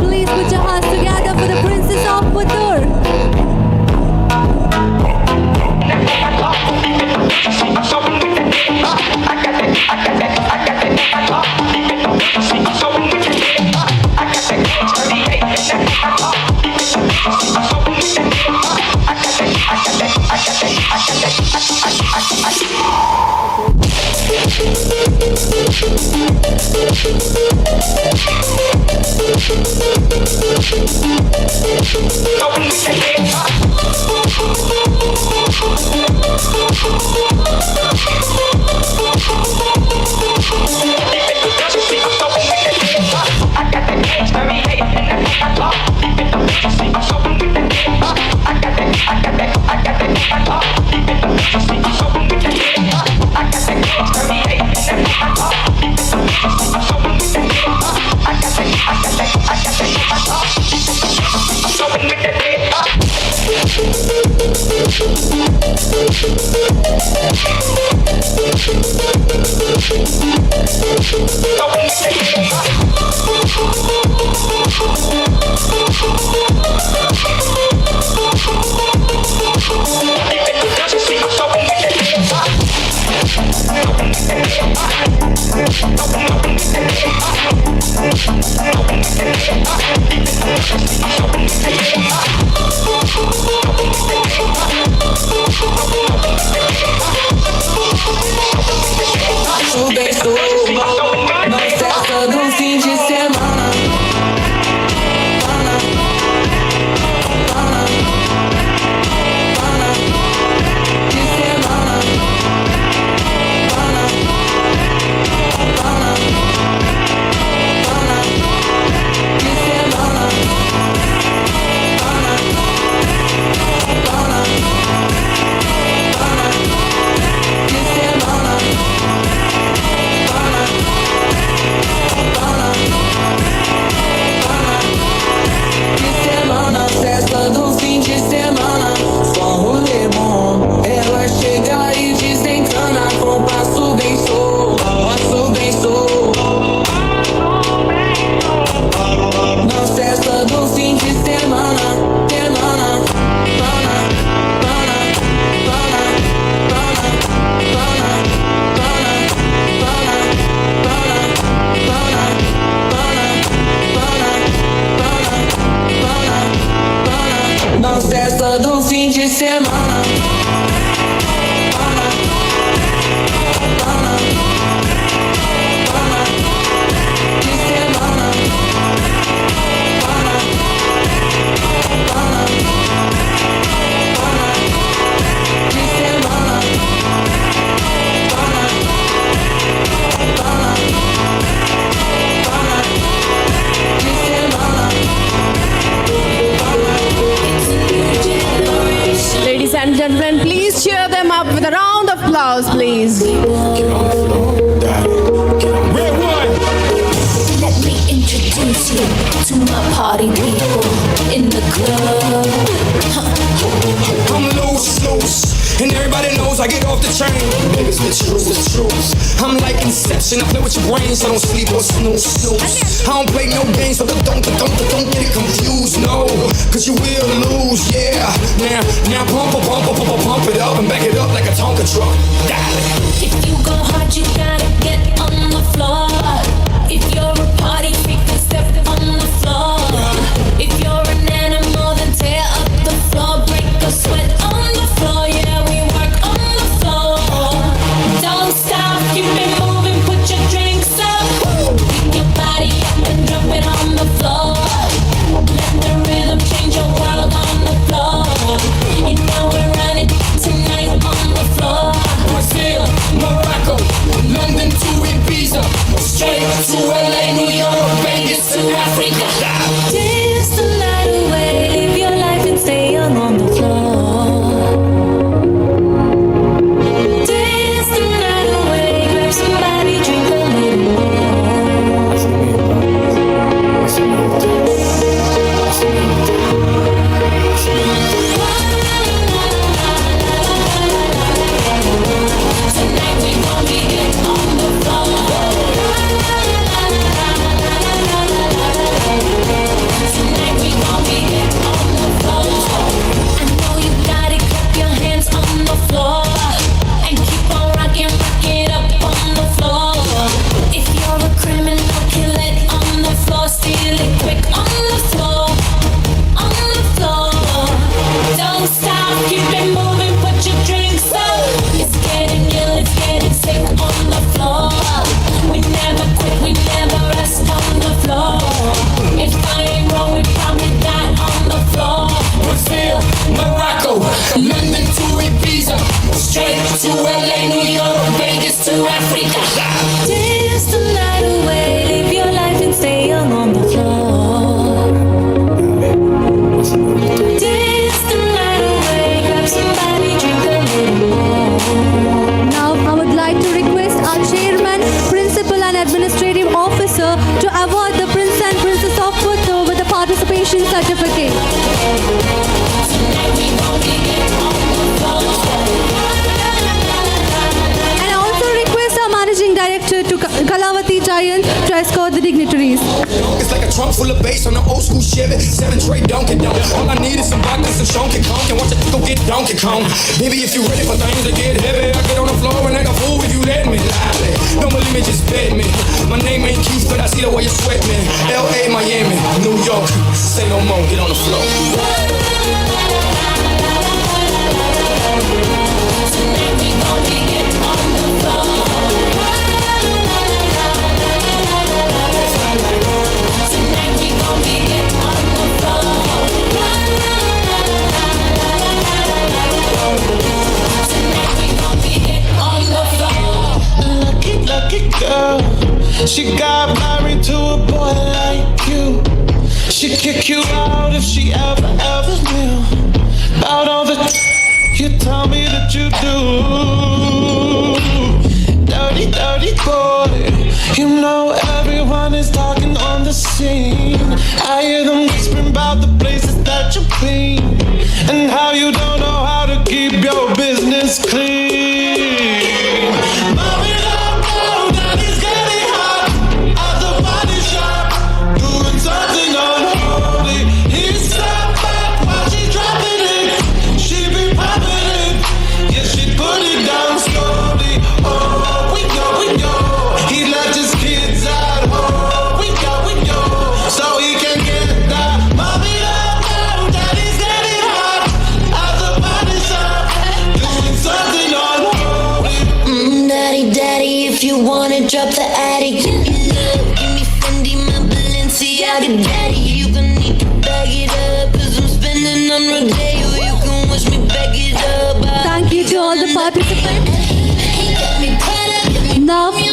Please put your hands together for the Princess of Puttur. and gentlemen, please cheer them up with a round of applause, please. Let me introduce you to my party people in the club. I'm loose, and everybody knows I get off the train. Niggas, the truth. I'm like Inception, I play with your brain, so don't sleep or snooze. I don't play no games, so don't get it confused, no. Cause you will lose, yeah. Now pump it up and back it up like a Tonka truck. If you go hard, you gotta get on the floor. If you're a party freak, then step on the floor. If you're an animal, then tear up the floor. Break a sweat on the floor, yeah, we work on the floor. Don't stop, keep it moving, put your drinks up. Pick your body up and drop it on the floor. Let the rhythm change your world on the floor. You know we're running tonight on the floor. fashion certificate. And I also request our managing director to Kalavati Giant to escort the dignitaries. It's like a trunk full of bass on an old school Chevy. 7 tray Donkey Kong. All I need is some vodka, some Donkey Kong. And watch it go get Donkey Kong. Baby, if you ready for things to get heavy, I get on the floor and act a fool if you let me. Lively. Don't believe me, just bet me. My name ain't Keith, but I see the way you sweat me. L.A., Miami, New York. Say no more, get on the floor. Tonight we gonna get on the floor. Tonight we gonna get on the floor. Tonight we gonna get on the floor. Lucky, lucky girl. She got married to a boy like you. She'd kick you out if she ever knew about all the you tell me that you do. Dirty, dirty boy. You know everyone is talking on the scene. I hear them whispering about the places that you've been and how you don't know how to keep your business clean. Mom, it up now, daddy's getting hot at the body shop, doing something unholy. He stepped back while she dropping it. She be popping it, yeah, she put it down slowly. Oh, we go, he left his kids at home. We go, so he can get that. Mommy up now, daddy's getting hot at the body shop, doing something unholy. Daddy, daddy, if you wanna drop the attic, give me love, give me Fendi, my Balenciaga. Daddy, you gon' need to bag it up, 'cause I'm spending on Rodeo. You can watch me back it up. Thank you to all the participants. Now we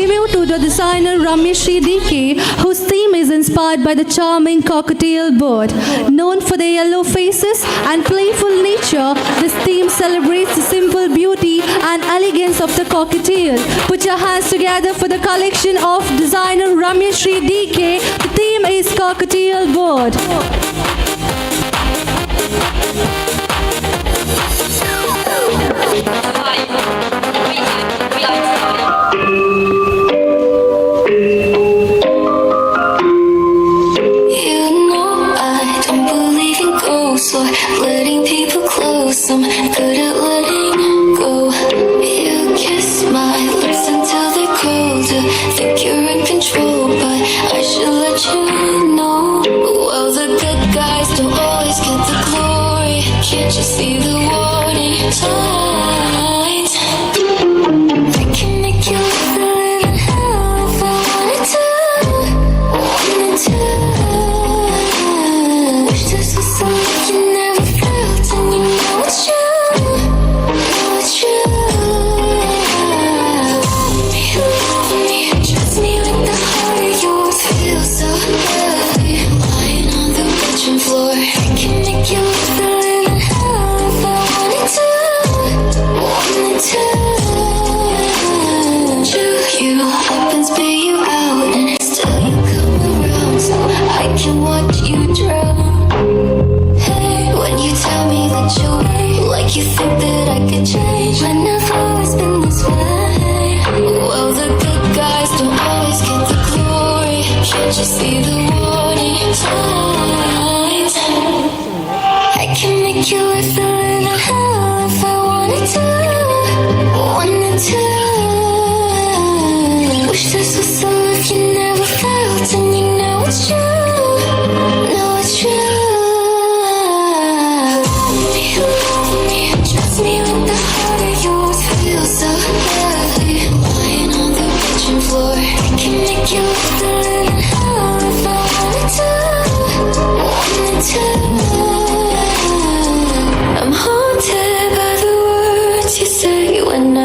move to the designer 𝐸𝐸 whose theme is inspired by the charming cockatiel bird. Known for their yellow faces and playful nature, this theme celebrates the simple beauty and elegance of the cockatiel. Put your hands together for the collection of designer 𝐸𝐸. The theme is cockatiel bird. So letting people close, I'm good at letting go. You kiss my lips until they're colder. Think you're in control, but I should let you know. Well, the good guys don't always get the glory. Can't you see the warning signs? I can make you live the living hell if I wanted to. Wanted to. Wish this was something you never felt, and you know it's true. Know it's true. You love me, trust me with the heart of yours. Feel so lovely, lying on the bedroom floor. I can make you live the living hell if I wanted to. Wanted to. Chew you up and spit you out, and still you come around, so I can watch you drown. When you tell me that you're like you think that I could change, when I've always been this way. Well, the good guys don't always get the glory. Can't you see the warning signs? I can make you live the living hell if I wanted to. Wanted to. Wish this was the love you never felt, and you know it's true. Know it's true. Trust me with the heart of yours. Feel so lovely, lying on the bedroom floor. I can make you live the living hell if I wanted to. Wanted to. I'm haunted by the words you say when I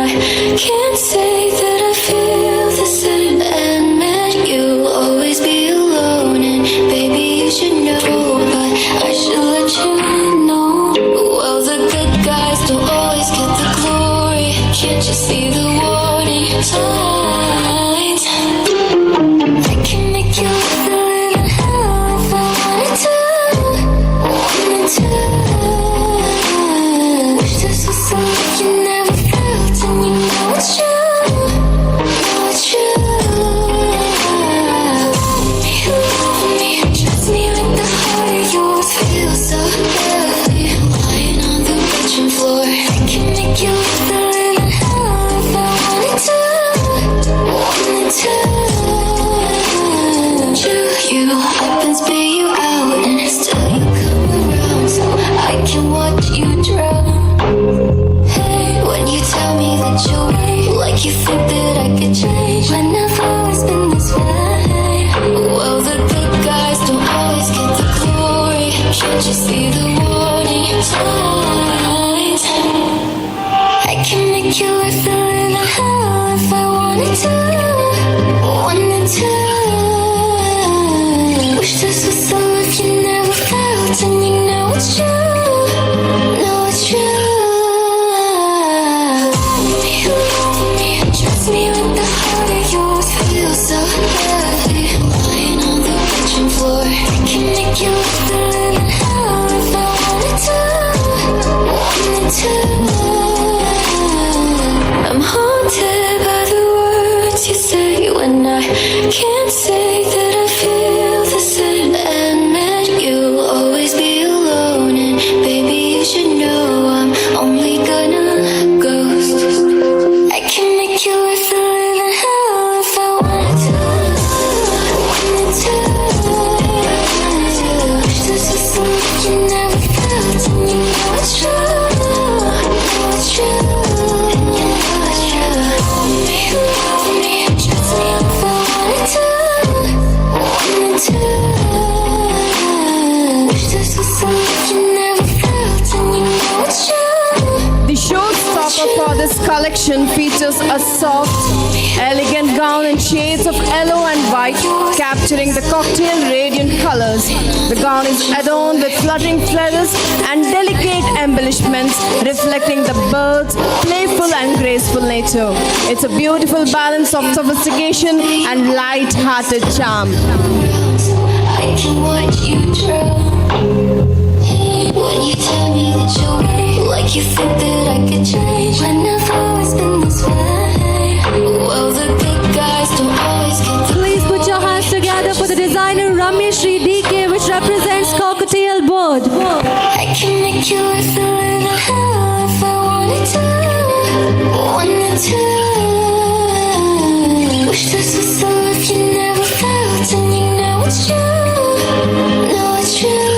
can't say that I feel the same. Admit you'll always be alone, and baby you should know, but I should let you know. Well, the good guys don't always get the glory. Can't you see the warning signs? I can make you live the living hell if I wanted to. Can't you see the warning signs? I can make you feel in hell if I wanted to. Wish this was so if you never felt and you know it's true. Know it's true. Hold me, trust me with the heart of yours. Feel so heavy, lying on the kitchen floor. I can make you feel in hell if I wanted to. I'm haunted by the words you say when I can't say that I feel the same. Admit you'll always be alone, and baby you should know I'm only gonna ghost. I can make you feel in hell if I wanted to. Wish this was something you never felt, and you know it's true. Know it's true. The showstopper for this collection features a soft, elegant gown in shades of yellow and white, capturing the cocktail radiant colors. The gown is adorned with fluttering feathers and delicate embellishments, reflecting the bird's playful and graceful nature. It's a beautiful balance of sophistication and light-hearted charm. I can watch you drown. When you tell me that you're right, like you think that I could change. When I've always been this way. Well, the big guys don't always get the Please put your hands together for the designer Rameshri DK, which represents Cocktail Board. I can make you feel in hell if I wanted to. Wish this was so if you never felt, and you know it's true. Know it's true.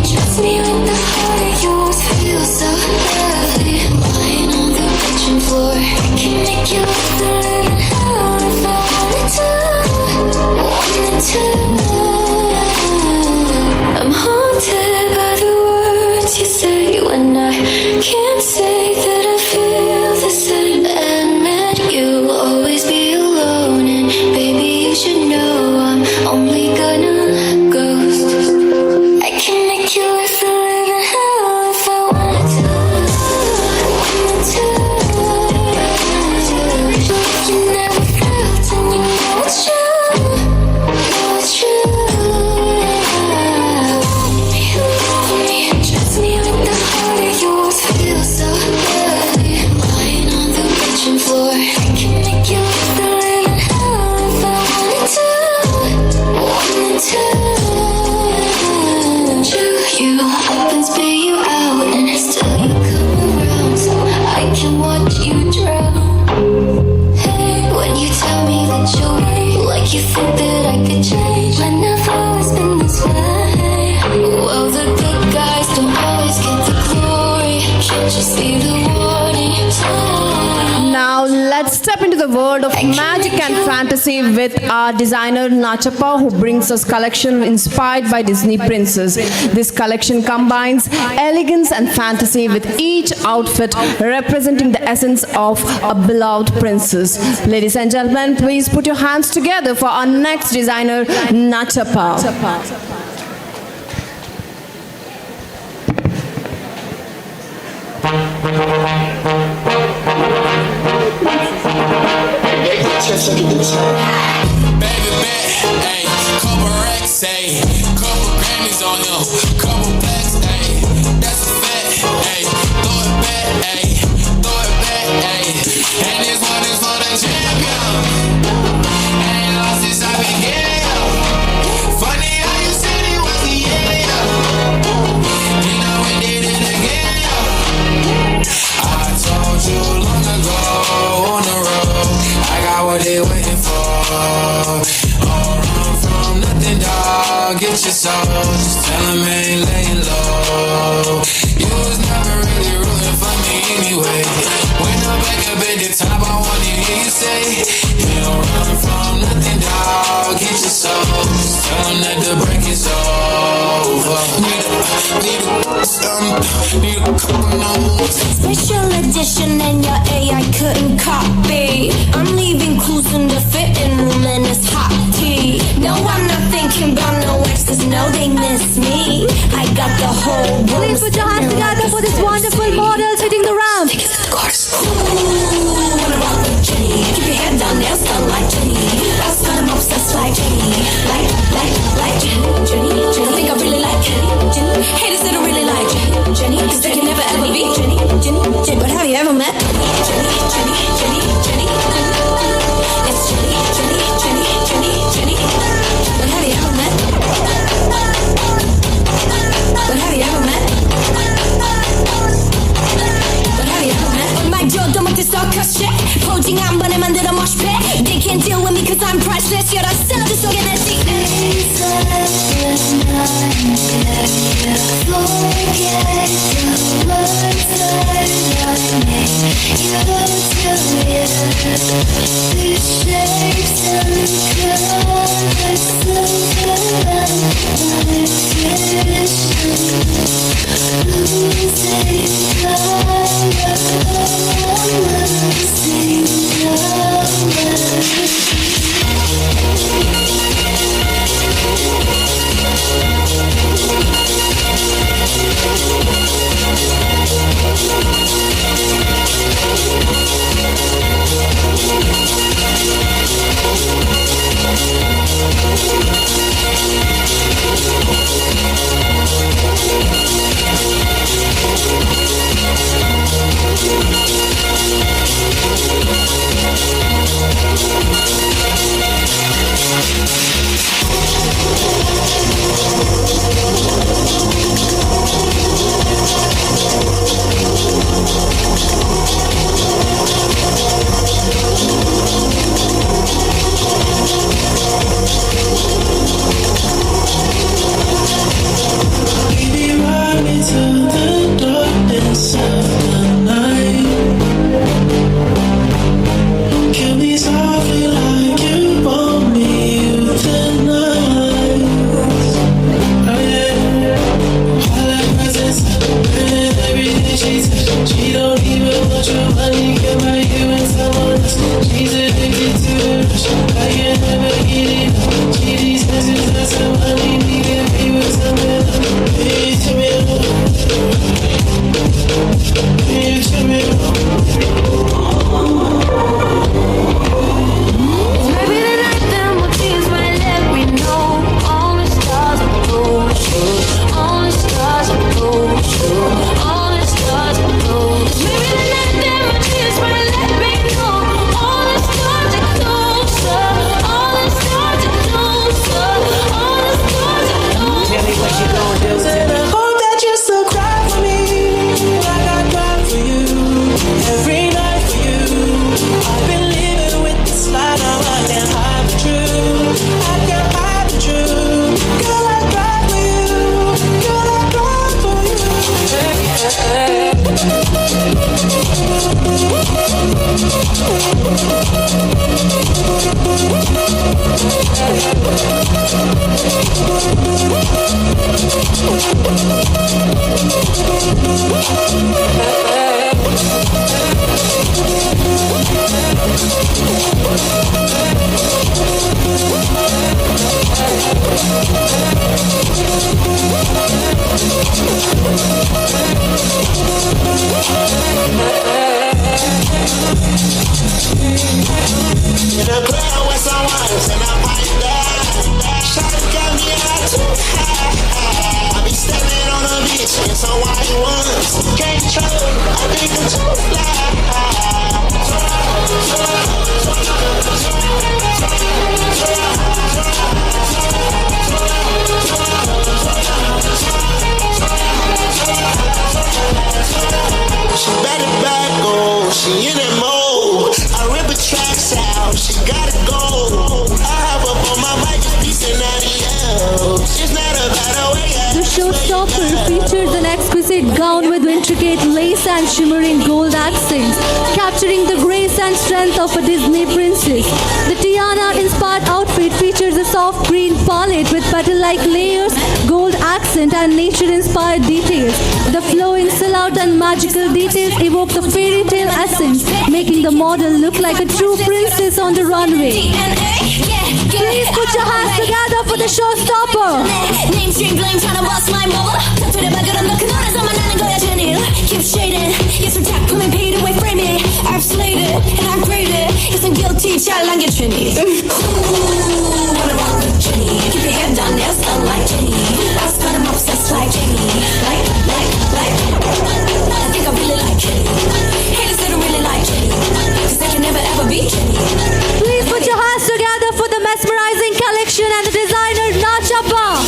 Trust me with the heart of yours. Feel so heavy, lying on the kitchen floor. I can make you feel in hell if I wanted to. I'm haunted by the words you say when I can't say that I feel the same. Admit you'll always be alone, and baby you should know I'm only gonna ghost. I can make you feel in hell if I wanted to. You never felt, and you know it's true. Know it's true. Trust me with the heart of yours. Feel so heavy, lying on the kitchen floor. I can make you feel in hell if I wanted to. You up and spit you out, and still you come around, so I can watch you drown. Hey, when you tell me that you're right, like you think that I could change. When I've always been this way. Well, the good guys don't always get the glory. Can't you see the warning sign? Now let's step into the world of magic and fantasy with our designer Nachappa, who brings us collection inspired by Disney princess. This collection combines elegance and fantasy, with each outfit representing the essence of a beloved princess. Ladies and gentlemen, please put your hands together for our next designer, Nachappa. Baby, ayy, couple racks, ayy, couple Grammys on him, couple plaques, ayy, that's a fact, ayy, throw it back, ayy, and this one is for the champion, ain't lost since I began, funny how you said it was the end, you know we did it again, I told you long ago on the road, I got what they waiting for. Don't run from nothing, dog. Get your soul. Just tell them I ain't laying low. You was never really rooting for me anyway. When I'm back up at the top, I wanna hear you say, you don't run from nothing, dog. out, get your soul. Tell them that the break is over. Need a couple notes. Special edition and your AI couldn't copy. I'm leaving clues in the fitting room and it's hot tea. No, I'm not thinking about no exes, no, they miss me. I got the whole room. Please put your hands together for this wonderful model hitting the ramp. Jenny, keep your head down, nails done like Jenny. That's got him obsessed like Jenny. Like Jenny. I think I really like Jenny. Haters that don't really like Jenny. Cause they can never ever be Jenny. But have you ever met Jenny? It's Jenny. But have you ever met? On my jaw, don't make this all cuss shit. Posing 한 번에 만들어 mosh pit. They can't deal with me cause I'm priceless. You're the son of the song and that's it. Showstopper features an exquisite gown with intricate intricate lace and shimmering gold accents, capturing the grace and strength of a Disney princess. The Tiana-inspired outfit features a soft green palette with petal-like layers, gold accent and nature-inspired details. The flowing silhouette and magical details evoke the fairy tale essence, making the model look like a true princess on the runway. Please put your hands together for the showstopper. Name string blame trying to bust my mobile. Talk to the back of them, looking on as I'm a nana go Jenny. Keep shading, yes, we're jack coming paid away, frame it. I've slayed it and I've graded. Yes, I'm guilty, child, and get Trini. Ooh, what about the Jenny? Keep your head down, nails done like Jenny. Last time I'm obsessed like Jenny. Like. I think I really like Jenny. Haters that don't really like Jenny. Cause they can never ever be Jenny. Please put your hands together for the mesmerizing collection and the designer Nachapa.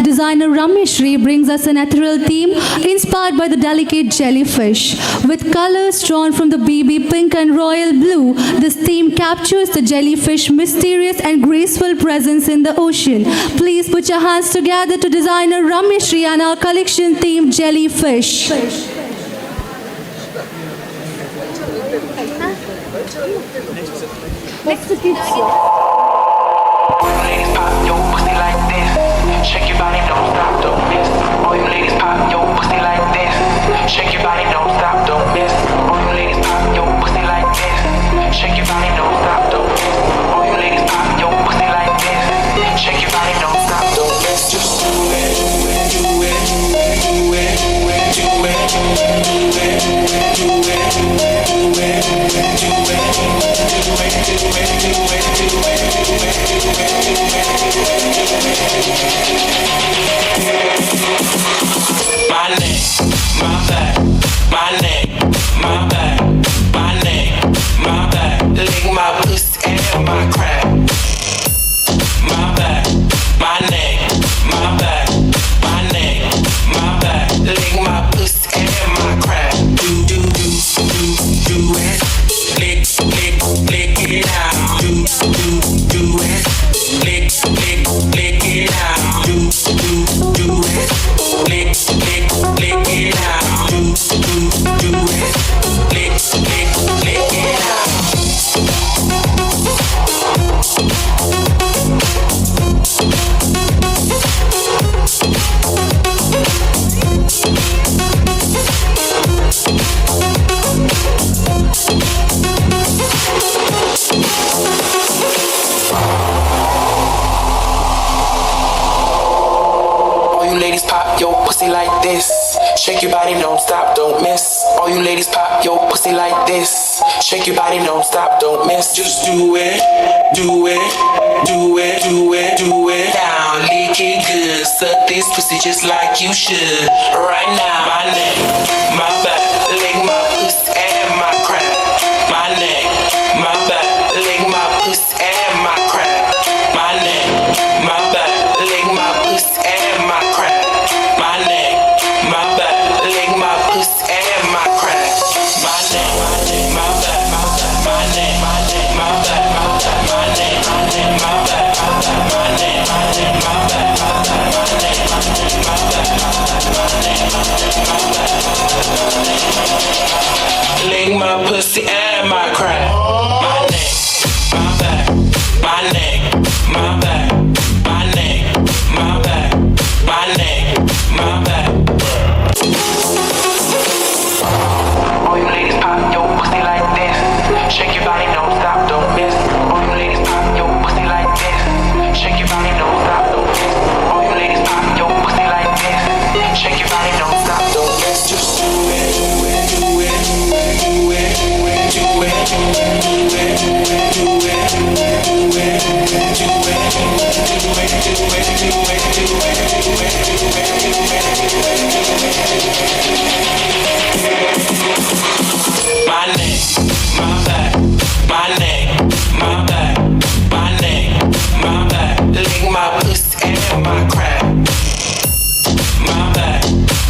Designer Rameshri brings us an ethereal theme inspired by the delicate jellyfish. With colors drawn from the BB pink and royal blue, this theme captures the jellyfish mysterious and graceful presence in the ocean. Please put your hands together to designer Rameshri and our collection theme Jellyfish. Next to kids. Ladies pop your pussy like this. Shake your body, don't stop, don't miss. All you ladies pop your pussy like this. Shake your body, don't stop, don't miss. All you ladies pop your pussy like this. Shake your body, don't stop, don't miss. All you ladies pop your pussy like this. Shake your body, don't stop, don't miss. Just do it, do it, do it, do it, do it, do it, do it, do it, do it. My neck, my back, my pussy like this. Shake your body, don't stop, don't miss. All you ladies pop your pussy like this. Shake your body, don't stop, don't miss. Just do it, do it, do it, do it, do it. Down, lick it good. Suck this pussy just like you should. Right now, my neck, my back, lick my pussy and my crack. My neck, my back, lick my pussy and my crack. My neck, my back, lick my pussy and my crack. My neck, my back, lick my pussy and my crack. My neck, my back, my neck, my back, my neck, my back, my neck, my back, lick my pussy and my crack. My neck, my back, my neck, my back, my neck, my back, my neck, my back. All you ladies pop your pussy like this. Shake your body, don't stop, don't miss. All you ladies pop your pussy like this. Shake your body, don't stop, don't miss. All you ladies pop your pussy like this. Shake your body, don't stop, don't miss. Just do it, do it, do it, do it, do it, do it, do it, my neck, my back, my neck, my back, my neck, my back, lick my pussy and my crack. My back,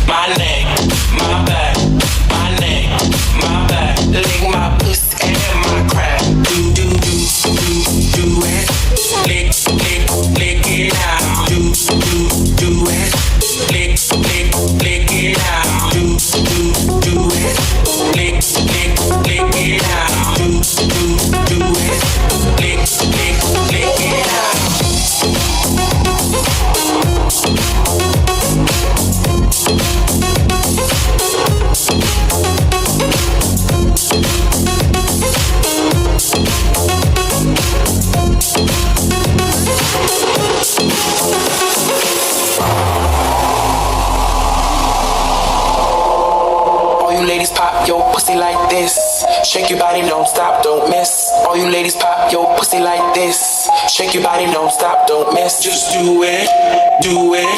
my neck, my back, my neck, my back, lick my pussy and my crack. Do it, lick it out. Do it, lick it out. Do it, lick it out. Do it, lick it out. Ladies pop your pussy like this. Shake your body, don't stop, don't miss. All you ladies pop your pussy like this. Shake your body, don't stop, don't miss. Just do it, do it,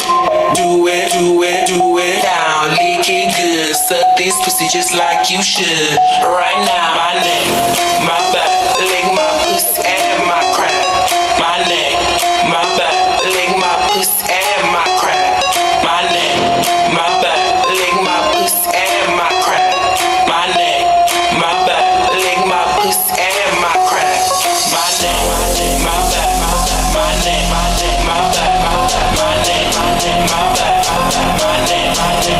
do it, do it, do it. Down, lick it good. Suck this pussy just like you should. Right now, my neck, my back, lick my pussy and my crack. My neck, my back, lick my pussy and my crack. My neck, my back, lick my pussy and my crack. My neck, my back, lick my pussy and my crack. My neck, my back, my neck, my back, my neck, my back, my neck, my back,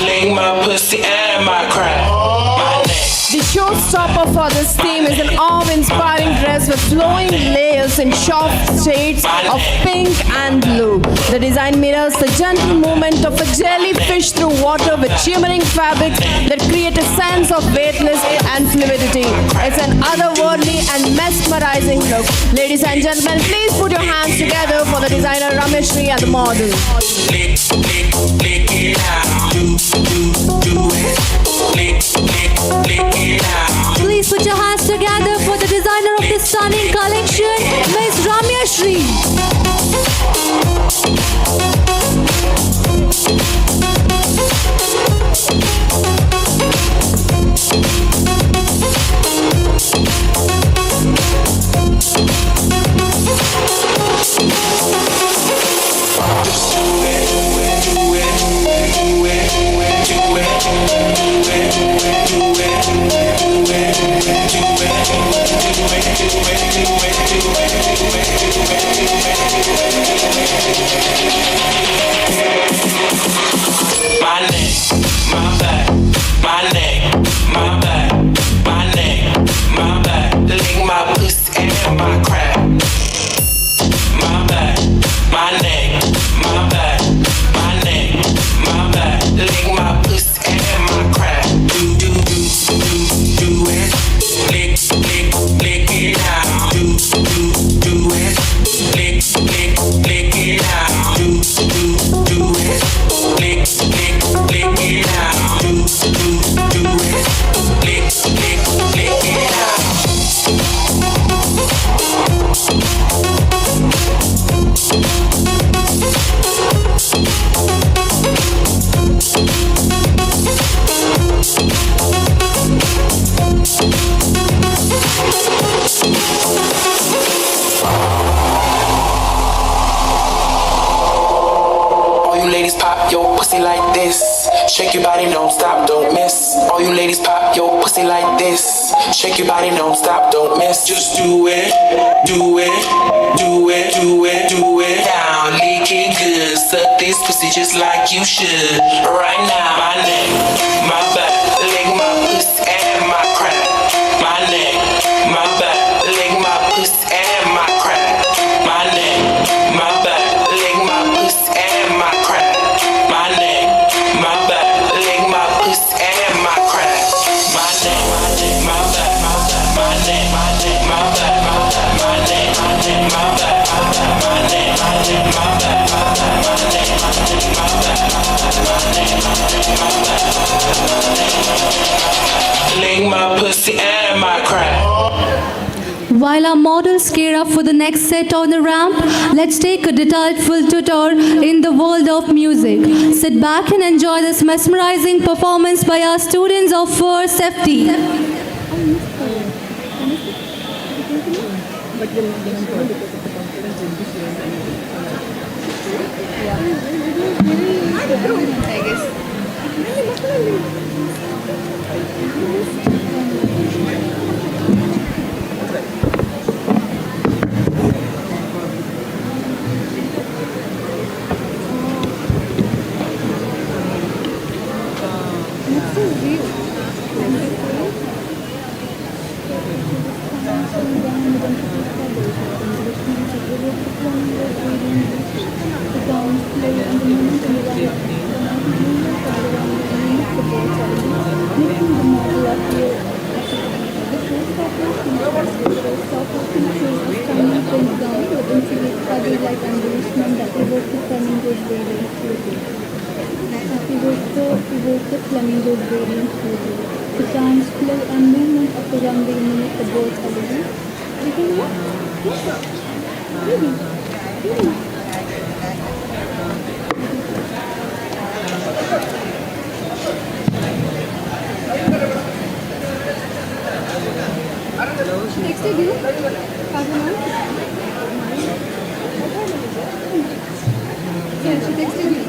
lick my pussy and my crack. My neck. The showstopper for this theme is an awe-inspiring dress with flowing layers in soft shades of pink and blue. The design mirrors the gentle movement of a jellyfish through water with shimmering fabrics that create a sense of weightless and fluidity. It's an otherworldly and mesmerizing look. Ladies and gentlemen, please put your hands together for the designer Rameshri and the model. Lick it out. Do it. Lick it out. Please put your hands together for the designer of this stunning collection, Ms. Rameshri. Just do it. ladies pop your pussy like this. Shake your body, don't stop, don't miss. All you ladies pop your pussy like this. Shake your body, don't stop, don't miss. Just do it, do it, do it, do it, do it. Down, lick it good. Suck this pussy just like you should. Right now, my neck, my back, lick my pussy and my crack. My neck, my back, lick my pussy and my crack. My neck, my back, lick my pussy and my crack. My neck, my back, lick my pussy and my crack. My neck, my back, my neck, my back, my neck, my back, my neck, my back, lick my pussy and my crack. While our models gear up for the next set on the ramp, let's take a delightful tour in the world of music. Sit back and enjoy this mesmerizing performance by our students of First FT. The dance flow and movement of the runway mimic the bird's elegance. You can hear? Yes, really. Texted you? Savanoor? Yeah, she texted you.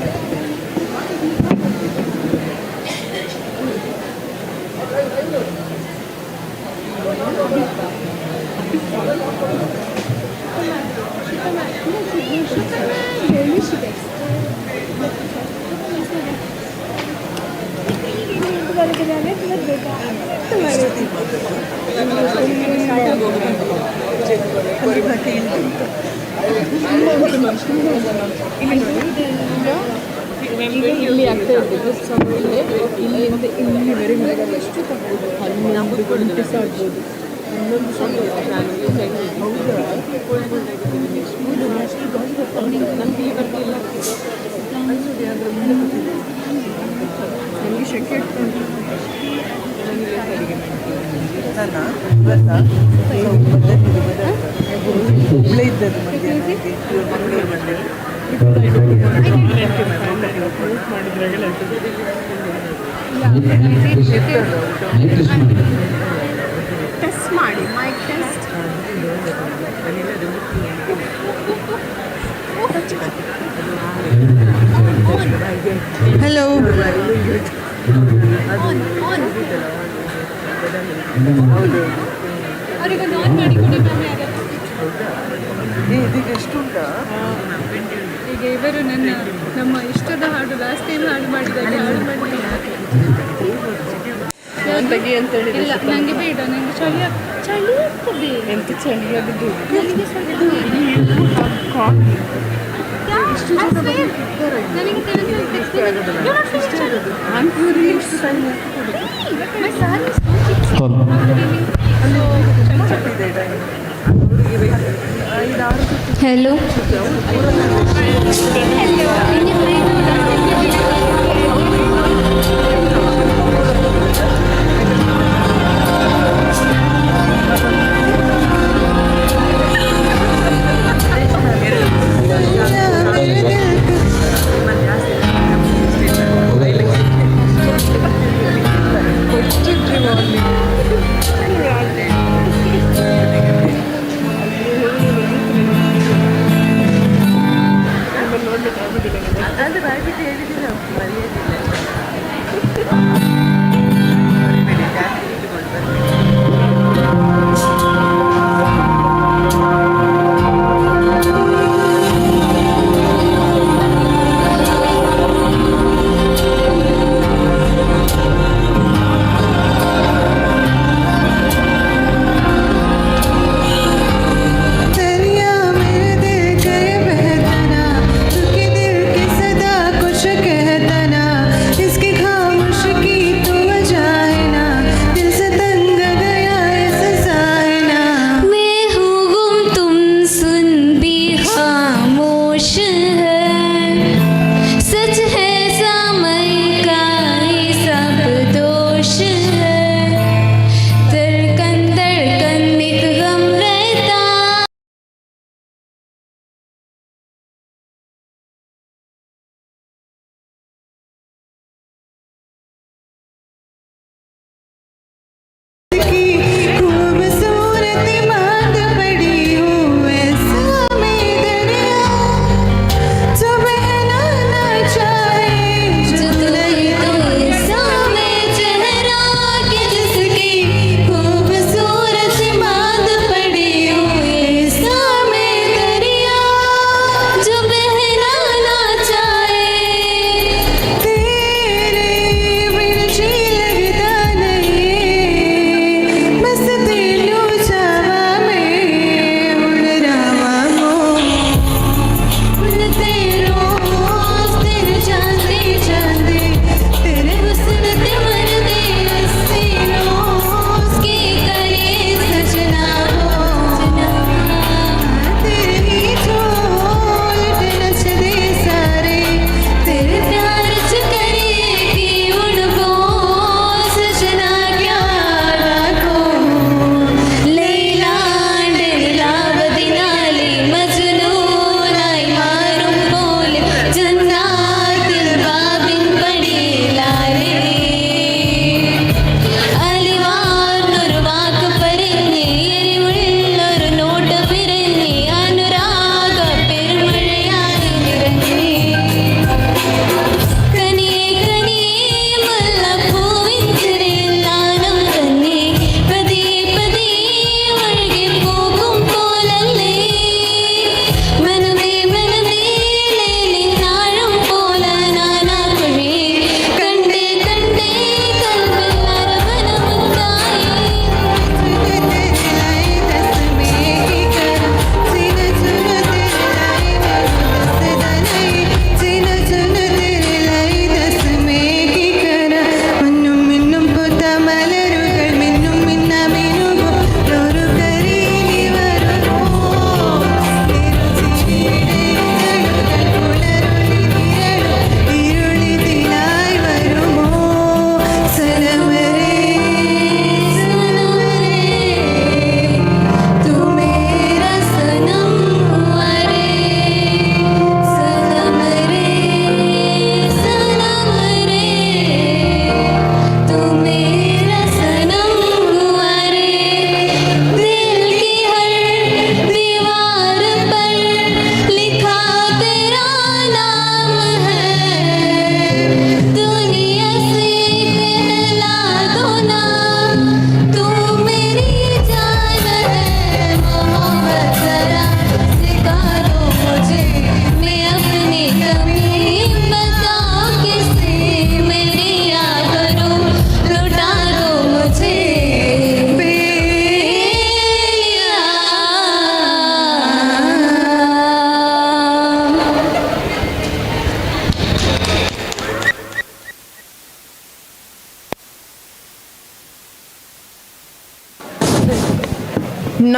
ಇಲ್ಲಿ ಆಗ್ತಾ ಇರ್ಬೋದು ಸಮಯದಲ್ಲಿ ಇಲ್ಲಿಂದ ಇಲ್ಲಿವರೆಗೆ ಎಷ್ಟು ತಗ್ಬೋದು 11 ಗಂಟೆ ಸಹ ಆಗ್ಬೋದು 11 ಸಹ ನನಗೆ ಈ ಬಗ್ಗೆ ಎಲ್ಲ ಅನಿಸೋದೆ ಅದರ ಮುಂದೆ ನನಗೆ ಶೆಕೆ ಇಟ್ಕೊಂಡು ನನಗೆ ಅಡಿಗೆ ಹುಬ್ಳೆ ಇದ್ದದ್ದು ಮಂಗಳೂರು ಬಂದೆ ಟೆಸ್ಟ್ ಮಾಡಿ ಮೈಕ್ ಟೆಸ್ಟ್ ಹಲೋ ಅವರಿಗೊಂದು ಆನ್ ಮಾಡಿ ಕೊಡಿ ಕಮ್ಮಿ ಆಗುತ್ತೆ. ಇದೀಗ ಎಷ್ಟುಂಟಾ ಈಗ ಇವರು ನಮ್ಮ ಇಷ್ಟದ ಹಾಡು ಲಾಸ್ಟ್ ಟೈಮ್ ಹಾಡು ಮಾಡಿದಾಗ ಹಾಡು ಮಾಡಿ ತೆಗಿ ಅಂತ ಹೇಳಿ ಇಲ್ಲ ನನಗೆ ಬೇಡ ನನಗೆ ಚಳಿ ಆಗ್ತದೆ ಎಂತ ಚಳಿ ಆಗುದು ನನಗೆ Hello. ಅಂದ್ರೆ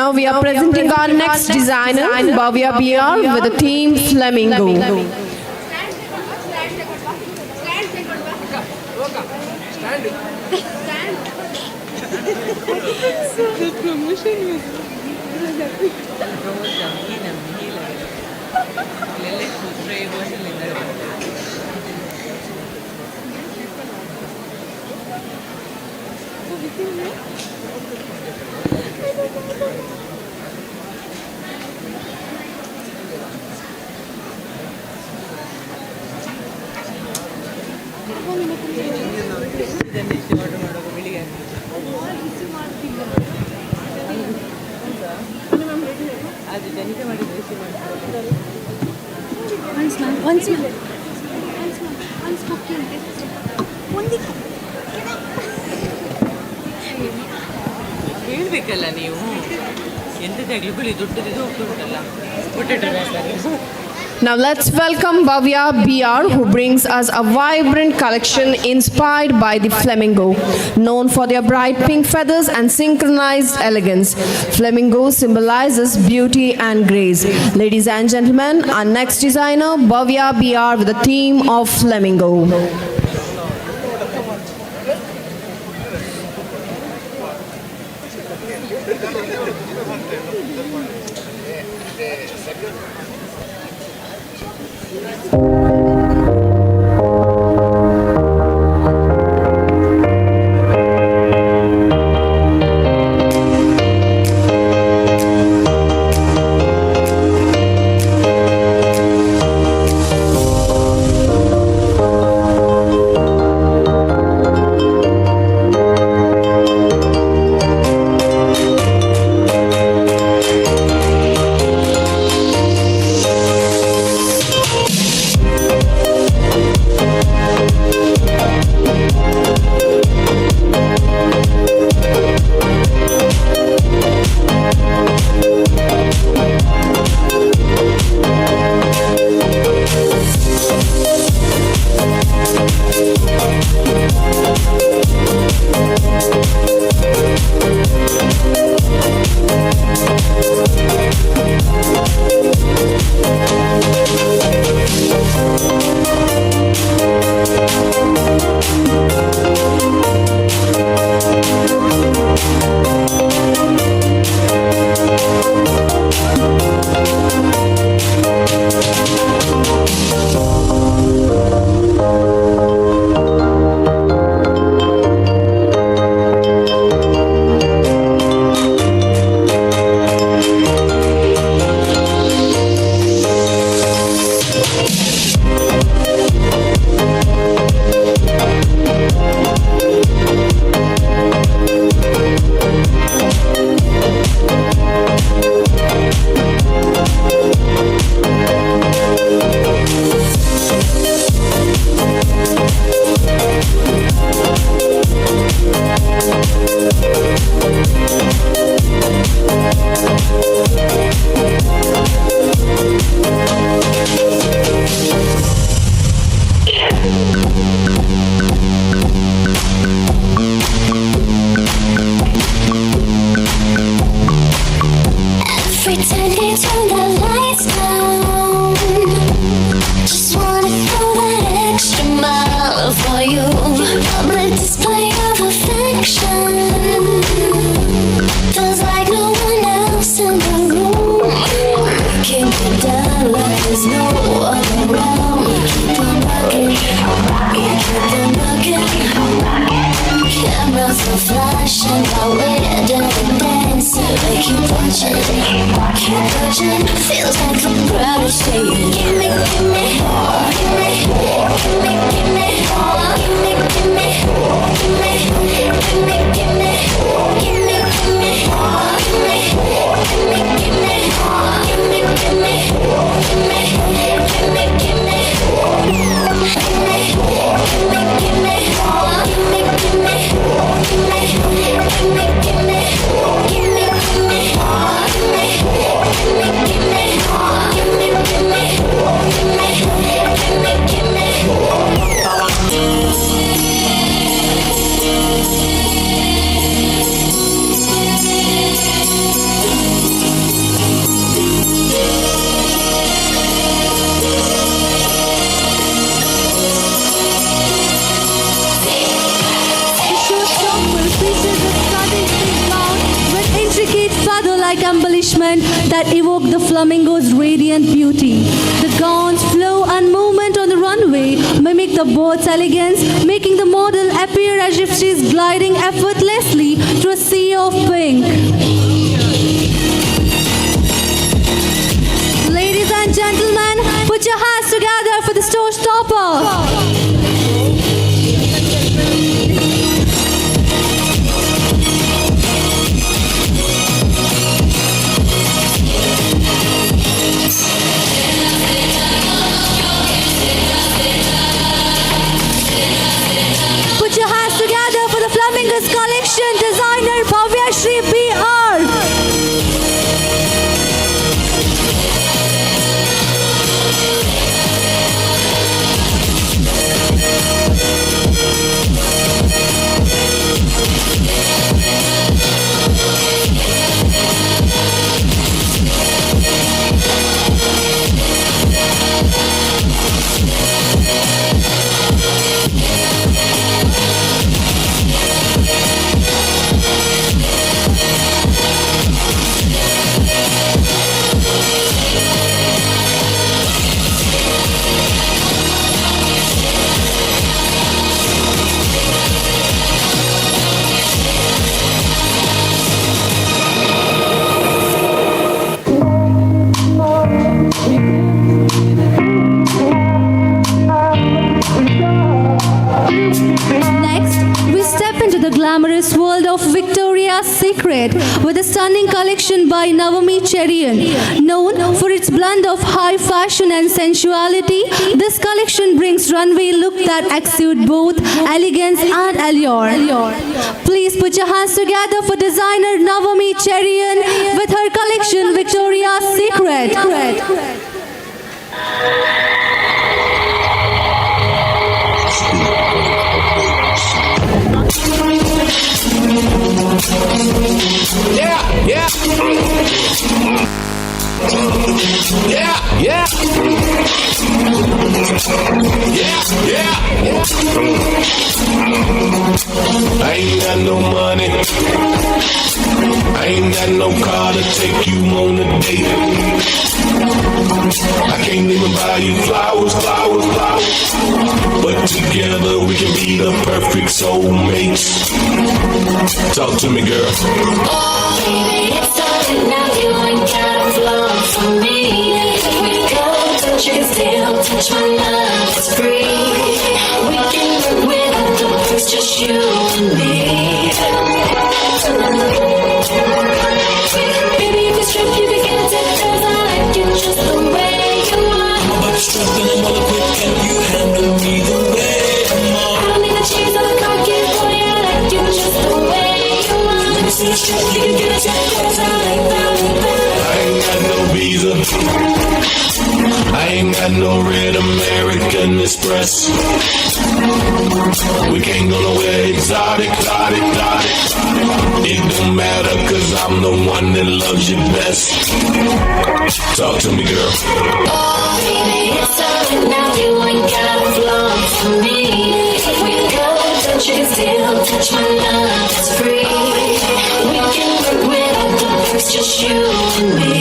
Now we are presenting our next designer, Bhavya BR, with the theme Flamingo. ಹೇಳ್ಬೇಕಲ್ಲ ನೀವು ಎಂತದಾಗ್ಲಿ ಬಿಳಿ ದೊಡ್ಡದಿದ್ದು ಹೋಗ್ತುಂಟಲ್ಲ potato. Now let's welcome Bhavya BR, who brings us a vibrant collection inspired by the flamingo. Known for their bright pink feathers and synchronized elegance, flamingo symbolizes beauty and grace. Ladies and gentlemen, our next designer, Bhavya BR, with the theme of flamingo. embellishment that evoke the flamingo's radiant beauty. The gown's flow and movement on the runway mimic the bird's elegance, making the model appear as if she is gliding effortlessly through a sea of pink. Ladies and gentlemen, put your hands together for the showstopper. glamorous world of Victoria's Secret with a stunning collection by Navami Cherian. Known for its blend of high fashion and sensuality, this collection brings runway look that exude both elegance and allure. Please put your hands together for designer Navami Cherian with her collection Victoria's Secret. I ain't got no money, I ain't got no car to take you on a date. I can't even buy you flowers, but together we can be the perfect soulmates. Talk to me, girl. Oh, baby, it's starting now. You ain't got a flaw for me. If we go, don't you still touch my love? It's free. We can work without the works, just you and me. Baby, if it's true, you can get it, 'cause I like you just the way you are. I'm about to strip and I'm all quick. Can you handle me the way I'm on? I don't need the cheese or the cocky, boy, I like you just the way you are. Let me see the strip, you can get it, 'cause I like that. I ain't got no visa, I ain't got no red American Express. We can't go nowhere exotic. It don't matter, 'cause I'm the one that loves you best. Talk to me, girl. Oh, baby, it's starting now. You ain't got a flaw for me. If we go, don't you still touch my love? It's free. We can work without the works, just you and me.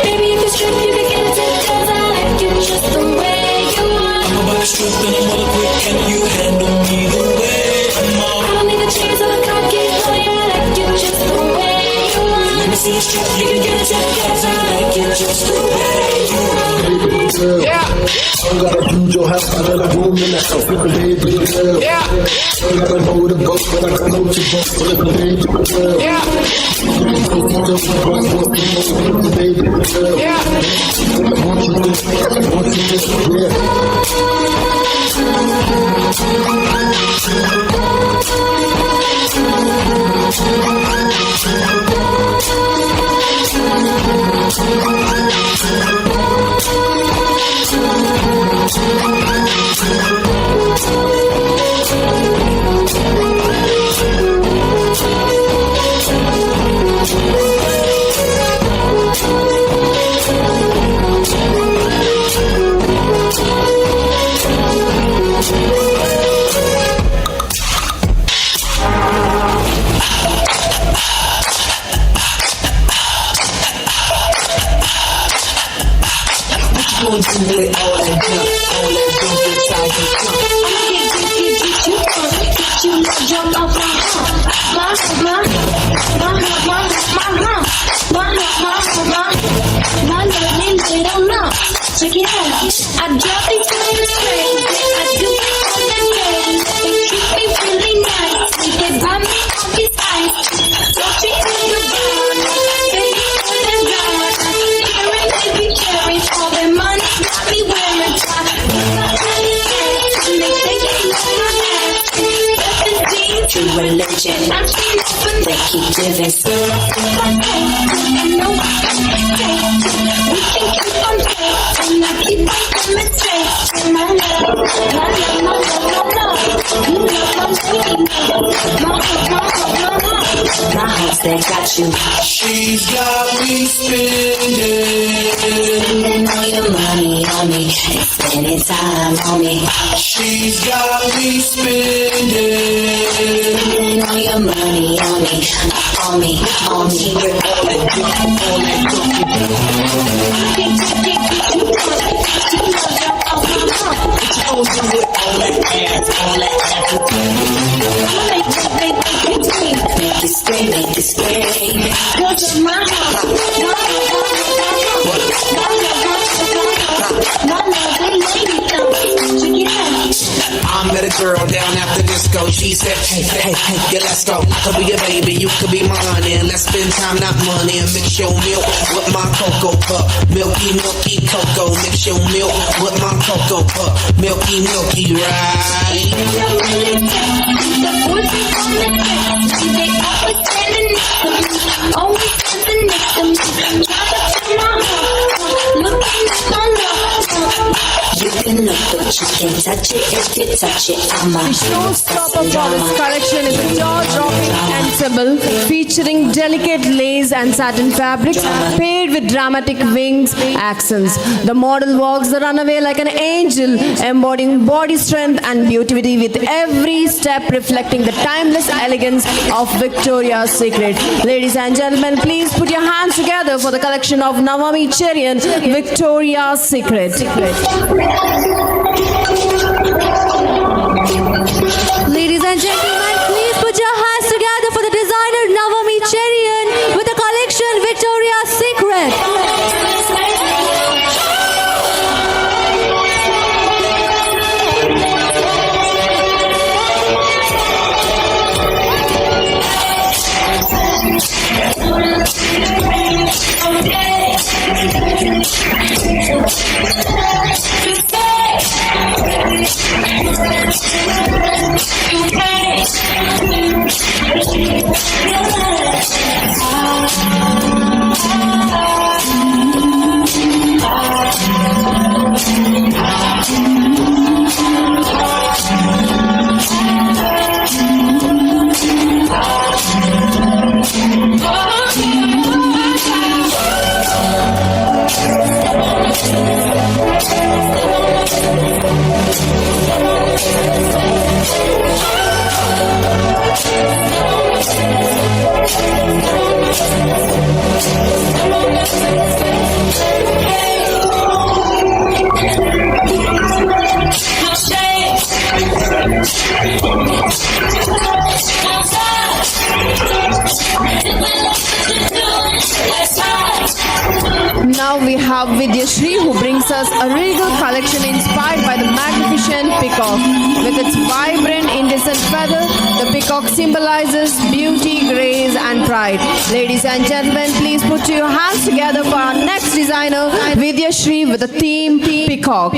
Baby, if it's true, you can get it, 'cause I like you just the way you are. I'm about to strip and I'm all quick. Can you handle me the way I'm on? I don't need the chains or the cocky, boy, I like you just the way you are. Let me see the strip, you can get it, 'cause I like you just the way you are. Yeah. I gotta do your house, I got a room in the house, flip a day, big girl. Yeah. I gotta know where to go, but I come out to go, flip a day, big girl. Yeah. Check it out. I drop it down the street. I do it on the day. They treat me really nice. They buy me on this ice. Don't you in the bar? Baby, on the ground. Caring, baby, caring. All their money got me wearing top. True religion. They keep giving. And I keep on coming straight to my love. My house that got you. She's got me spending all your money on me, and spending time on me. She's got me spending all your money on me, on me. Make it scream. Go to my house. I'm girl down after disco. She said, hey, hey, hey, yeah, let's go. I could be your baby, you could be mine, and let's spend time, not money, and mix your milk with my cocoa pup. Milky, milky cocoa, mix your milk with my cocoa pup. Milky, milky, right? You can look, but you can't touch it. If you touch it, I'm a The showstopper for this collection is a jaw-dropping ensemble featuring delicate lace and satin fabrics paired with dramatic wings accents. The model walks the runway like an angel, embodying body strength and beauty with every step reflecting the timeless elegance of Victoria's Secret. Ladies and gentlemen, please put your hands together for the collection of Navami Cherian, Victoria's Secret. Ladies and gentlemen, please put your hands together for the designer Navami Cherian with the collection Victoria's Secret. Now we have Vidyashri, who brings us a regal collection inspired by the magnificent peacock. With its vibrant indecent feather, the peacock symbolizes beauty, grace and pride. Ladies and gentlemen, please put your hands together for our next designer, Vidyashri, with the theme peacock.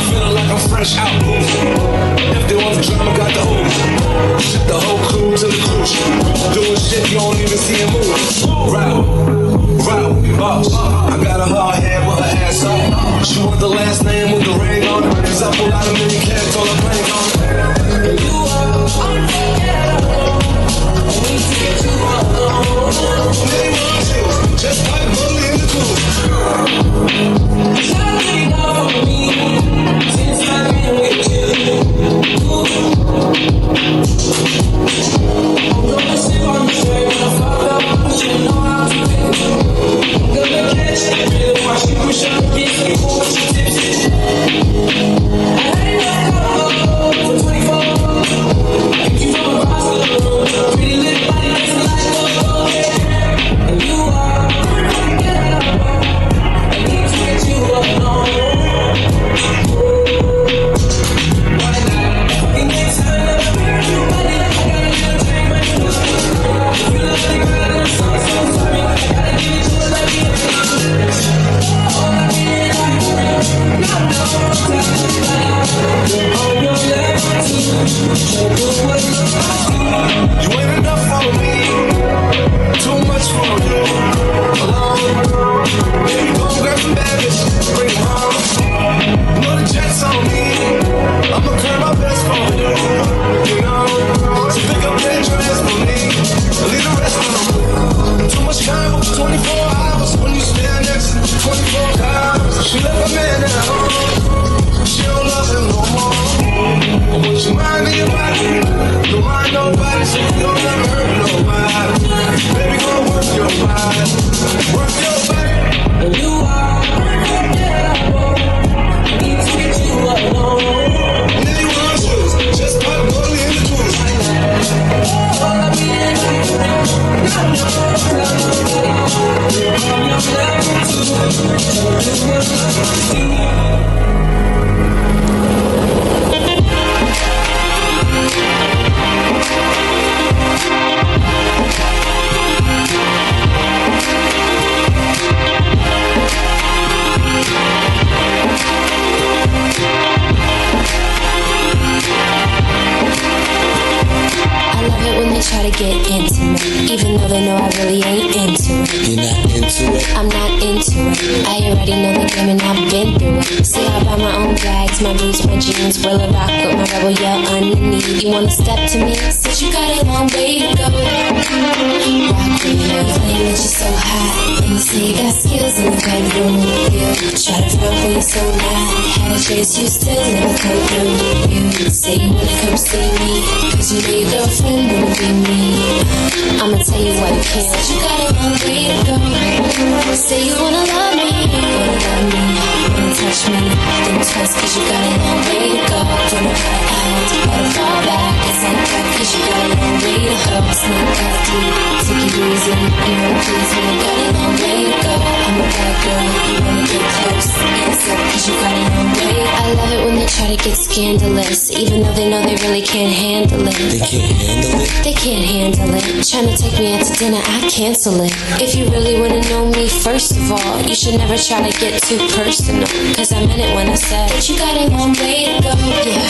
Feeling like I'm fresh out. If they want the drama, got the hose. Ship the whole crew to the cruise. Doing shit you don't even see him move. Route, I got a hard head with her ass up. She want the last name with the ring on it. Cause I pull out a million cash on the bank on it. You are unforgettable. We take you alone. Many more chills, just like Bully in the cool. Something of me since I've been with you. I'm gonna sit on the train when I fuck up, but you know how to do. I'm gonna catch that real, watch you push up, get me what you tipsy. You ain't enough for me, too much for you. Baby, go grab some baggage, bring it home. You know the jet's on me, I'ma curb my best for you. You know, so pick up that dress for me, leave the rest alone. Too much time, 24 hours when you stand next to 24 hours. She left a man at home, she don't love him no more. But what you mind in your body, don't mind nobody, so you don't ever hurt nobody. Baby, go work your body, work your body. And you are unforgettable. Need to get you alone. And then you want shoes, just put money in the tools. Oh, let me in you. When they try to get intimate, even though they know I really ain't into it. You're not into it? I'm not into it. I already know the game and I've been through it. See, I buy my own bags, my boots, my jeans, will I rock with my rebel yell underneath. You wanna step to me? Since you got a long way to go. Rock with me, now you claim that you're so hot. And you say you got skills in the bedroom. You try to front when you're so not. Had a chase, you still never come through. You say you wanna come see me, cause you know your girlfriend wanna be me. I'ma tell you what you can't. You got a long way to go. Say you wanna love me, wanna touch me. Think twice cause you got a long way to go. Don't know how to act, better fall back. It's like that cause you got a long way to go. It's not that deep, take it easy. You wanna please me, got a long way to go. I'm a bad girl, you wanna get close. Answer cause you got a long way. I love it when they try to get scandalous, even though they know they really can't handle it. They can't handle it? They can't handle it. Trying to take me out to dinner, I cancel it. If you really wanna know me, first of all, you should never try to get too personal. Cause I meant it when I said that you got a long way to go. Yeah.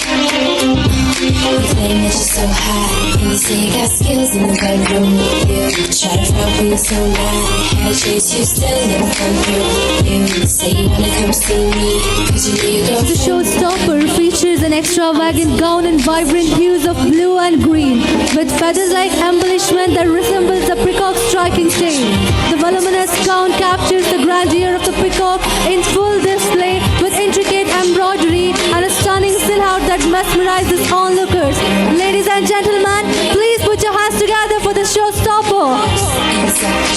You claim that you're so hot, and you say you got skills in the bedroom. You try to front when you're so not. Had a chase, you still never come through. You say you wanna come see me, cause you know you go. The showstopper features an extravagant gown in vibrant hues of blue and green, with feathers-like embellishment that resembles a peacock's striking tail. The voluminous gown captures the grandeur of the peacock in full display, with intricate embroidery and a stunning silhouette that mesmerizes onlookers. Ladies and gentlemen, please put your hands together for the showstopper.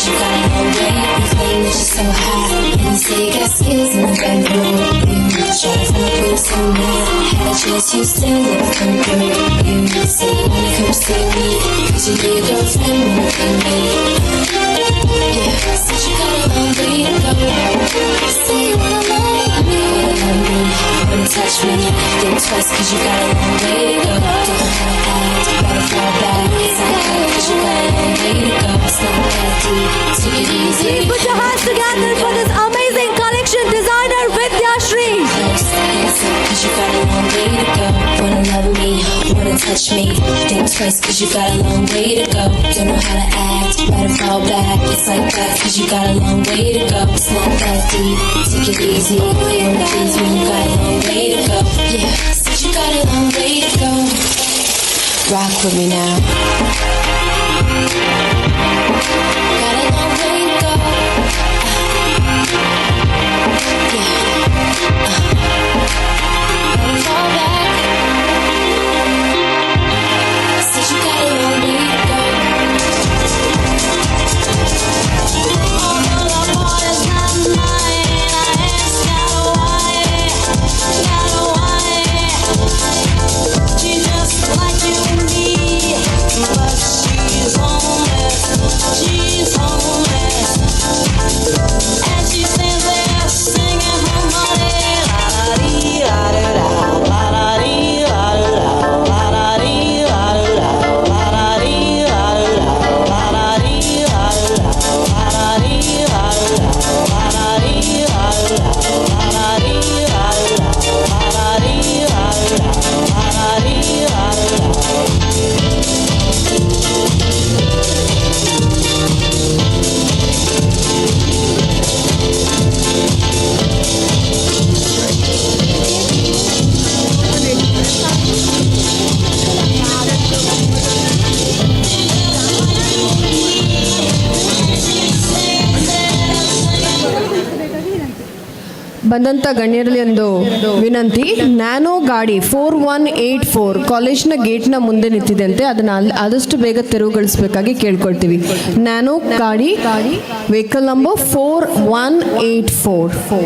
You got a long way, you claim that you're so hot, and you say you got skills in the bedroom. You try to front when you're so mad. Had a chance, you still never come through. You say you wanna come see me, cause you know your girlfriend wanna be me. Yeah, since you got a long way to go. Say you wanna love me, wanna touch me. Think twice cause you got a long way to go. Don't know how to act, better fall back. It's not bad cause you got a long way to go. It's not that deep, take it easy. Please put your hands together for this amazing collection designer Vidya Shri. Cause you got a long way to go. Wanna love me, wanna touch me. Think twice cause you got a long way to go. Don't know how to act, better fall back. It's like that cause you got a long way to go. It's not that deep, take it easy. Wanna please me, you got a long way to go. Yeah, since you got a long way to go. Rock with me now. Got a long way to go. Fall back. Since you got a long way to go. All the part is not mine. I ask got a wife. She just like you and me. ಬಂದಂಥ ಗಣ್ಯರಲ್ಲಿ ಒಂದು ವಿನಂತಿ, nano ಗಾಡಿ 4184 ಕಾಲೇಜ್ನ ಗೇಟ್ನ ಮುಂದೆ ನಿಂತಿದೆ, ಅದನ್ನು ಆದಷ್ಟು ಬೇಗ ತೆರವುಗೊಳಿಸಬೇಕಾಗಿ ಕೇಳ್ಕೊಳ್ತೀವಿ. Nano ಗಾಡಿ vehicle number 4184.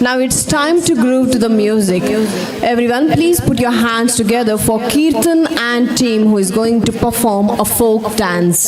Now it's time to groove to the music. Everyone, please put your hands together for Kirtan and team who is going to perform a folk dance.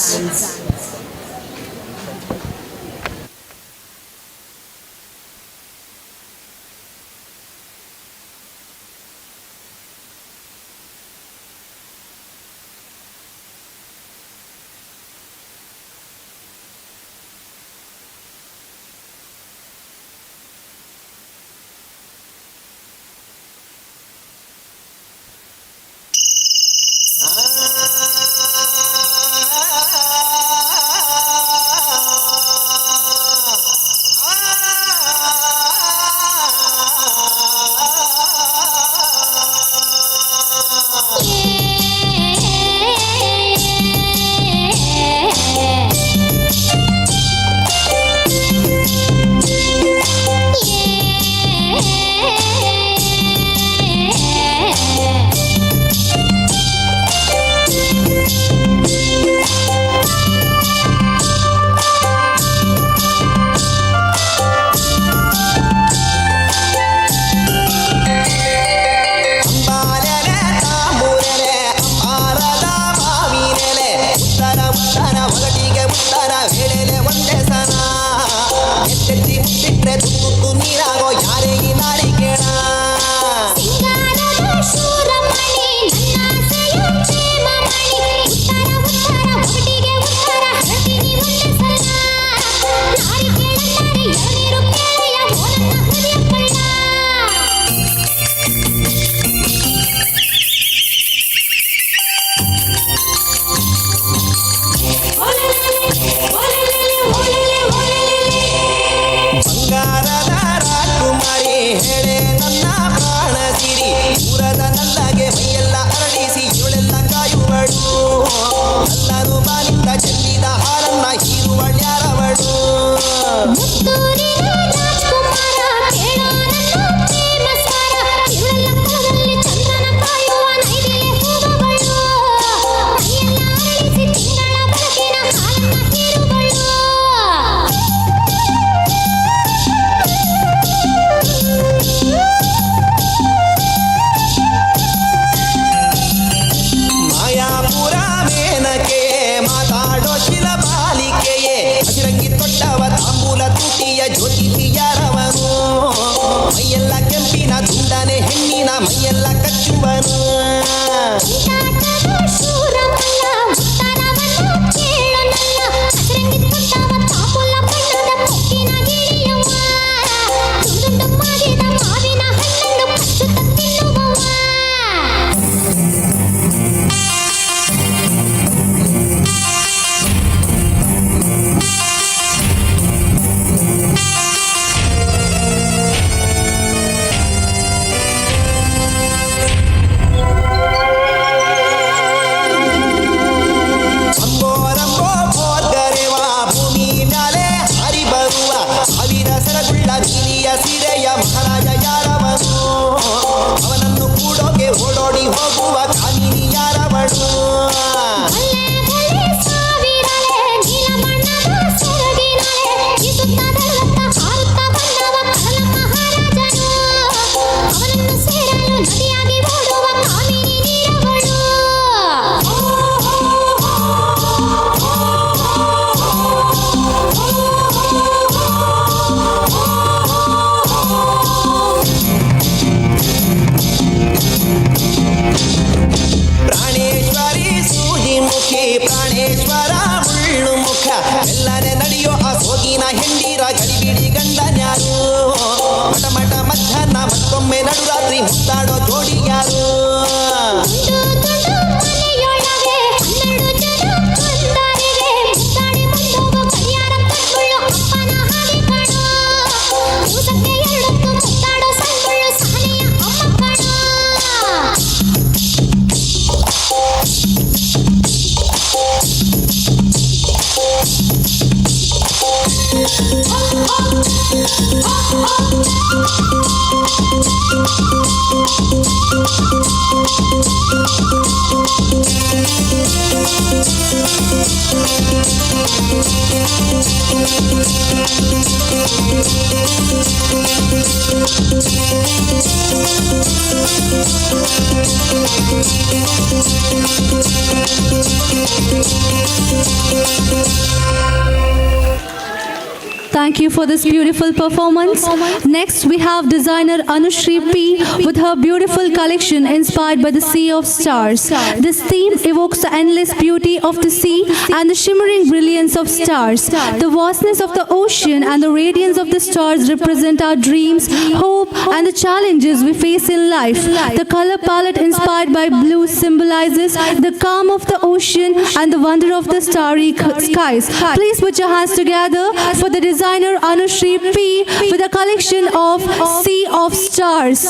Thank you for this beautiful performance. Next, we have designer Anushri P. with her beautiful collection inspired by the Sea of Stars. This theme evokes the endless beauty of the sea and the shimmering brilliance of stars. The vastness of the ocean and the radiance of the stars represent our dreams, hope, and the challenges we face in life. The color palette inspired by blue symbolizes the calm of the ocean and the wonder of the starry skies. Please put your hands together for the designer Anushri P. with a collection of Sea of Stars.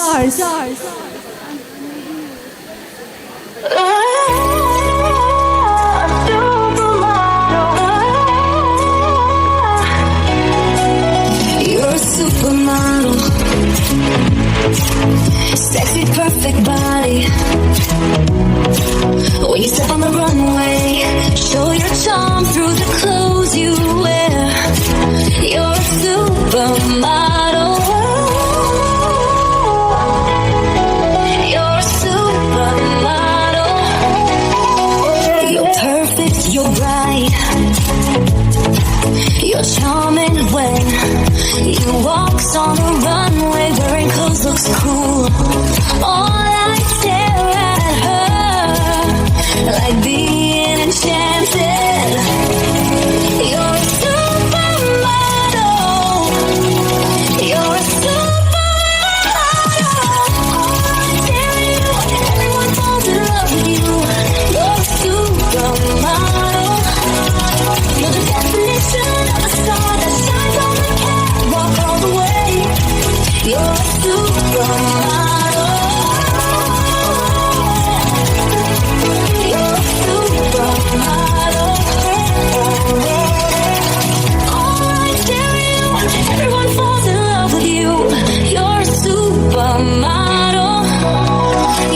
You're a supermodel, sexy, perfect body. When you step on the runway, show your charm through the clothes you wear. You're a supermodel. You're a supermodel. You're perfect, you're bright. You're charming when you walk on the runway, wearing clothes looks cool. All I stare at her like being enchanted. You're a supermodel. You're a supermodel. Everyone falls in love with you. You're a supermodel. You're the definition of a star that shines on the catwalk all the way. You're a supermodel. You're a supermodel. All eyes stare at you. Everyone falls in love with you. You're a supermodel.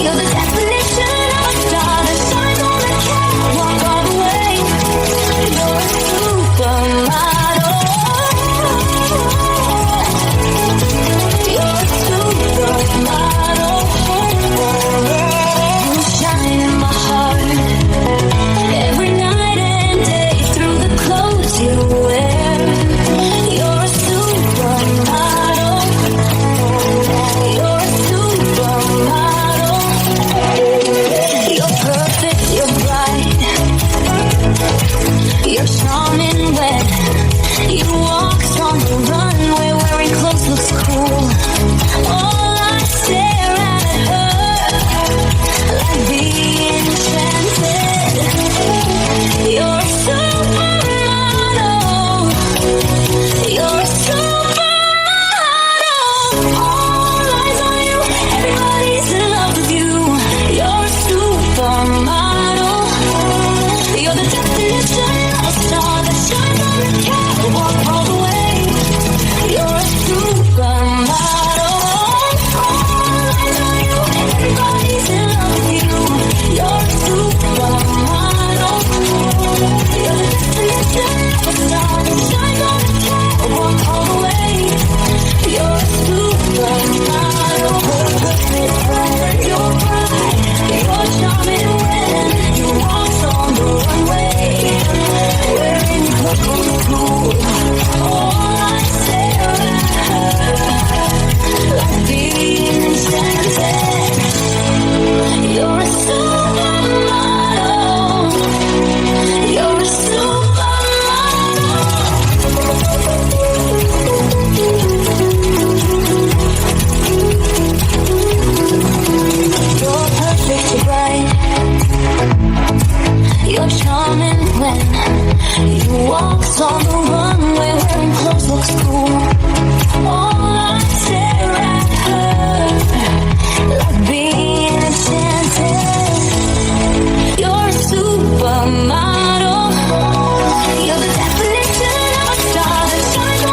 You're the definition of a star that shines on the catwalk all the way. You're a supermodel. You're a supermodel. You shine in my heart every night and day through the clothes you wear. You're a supermodel. You're a supermodel. You're perfect, you're bright. You're charming when you walk on the runway, wearing clothes looks cool. All I stare at her like being enchanted. You're a supermodel. You're a supermodel. All eyes on you. Everybody's in love with you. You're a supermodel. You're the definition of a star that shines on the catwalk all the way. You're a supermodel. All eyes on you. Everybody's in love with you. You're a supermodel. You're the definition of a star that shines on the catwalk all the way. You're a supermodel. Perfect, bright, you're bright. You're charming when you walk on the runway, wearing clothes cool. All I stare at her like being enchanted. You're a supermodel. You're a You're perfect, you're bright. You're charming when you walk on the runway, wearing clothes looks cool. All I stare at her like being enchanted. You're a supermodel. You're the definition of a star that shines on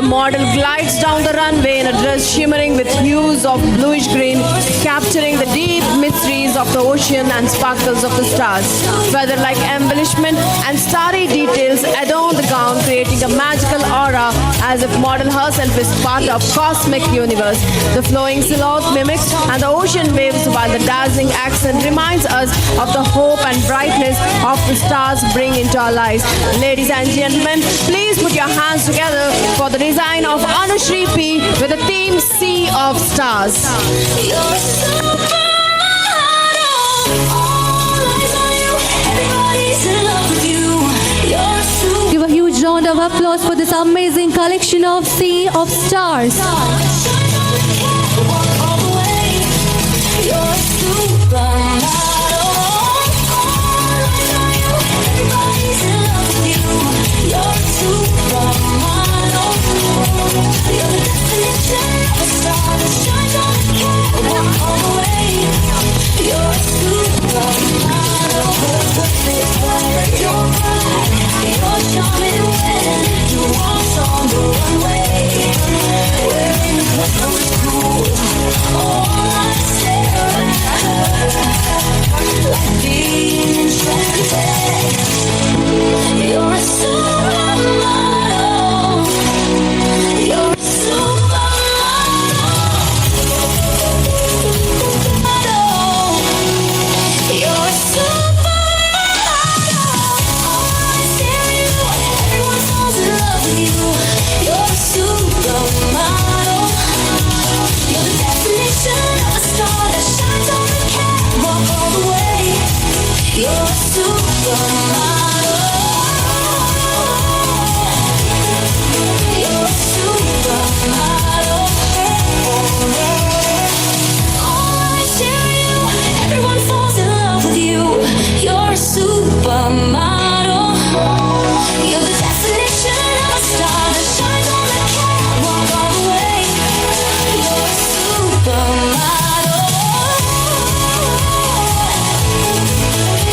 The model glides down the runway in a dress shimmering with hues of bluish green, capturing the deep mysteries of the ocean and sparkles of the stars. Feather-like embellishment and starry details adorn the gown, creating a magical aura as if model herself is part of cosmic universe. The flowing silhouette mimics and the ocean waves, while the dazzling accent reminds us of the hope and brightness of the stars bring into our lives. Ladies and gentlemen, please put your hands together for the design of Anushri P with the theme Sea of Stars. Give a huge round of applause for this amazing collection of Sea of Stars. You're a supermodel. You're a supermodel. You're a supermodel. I see you, everyone falls in love with you. You're a supermodel. You're the definition of a star that shines on the catwalk all the way. You're a supermodel. You're a supermodel. Oh, I share you. Everyone falls in love with you. You're a supermodel. You're the definition of a star that shines on the catwalk all the way. You're a supermodel.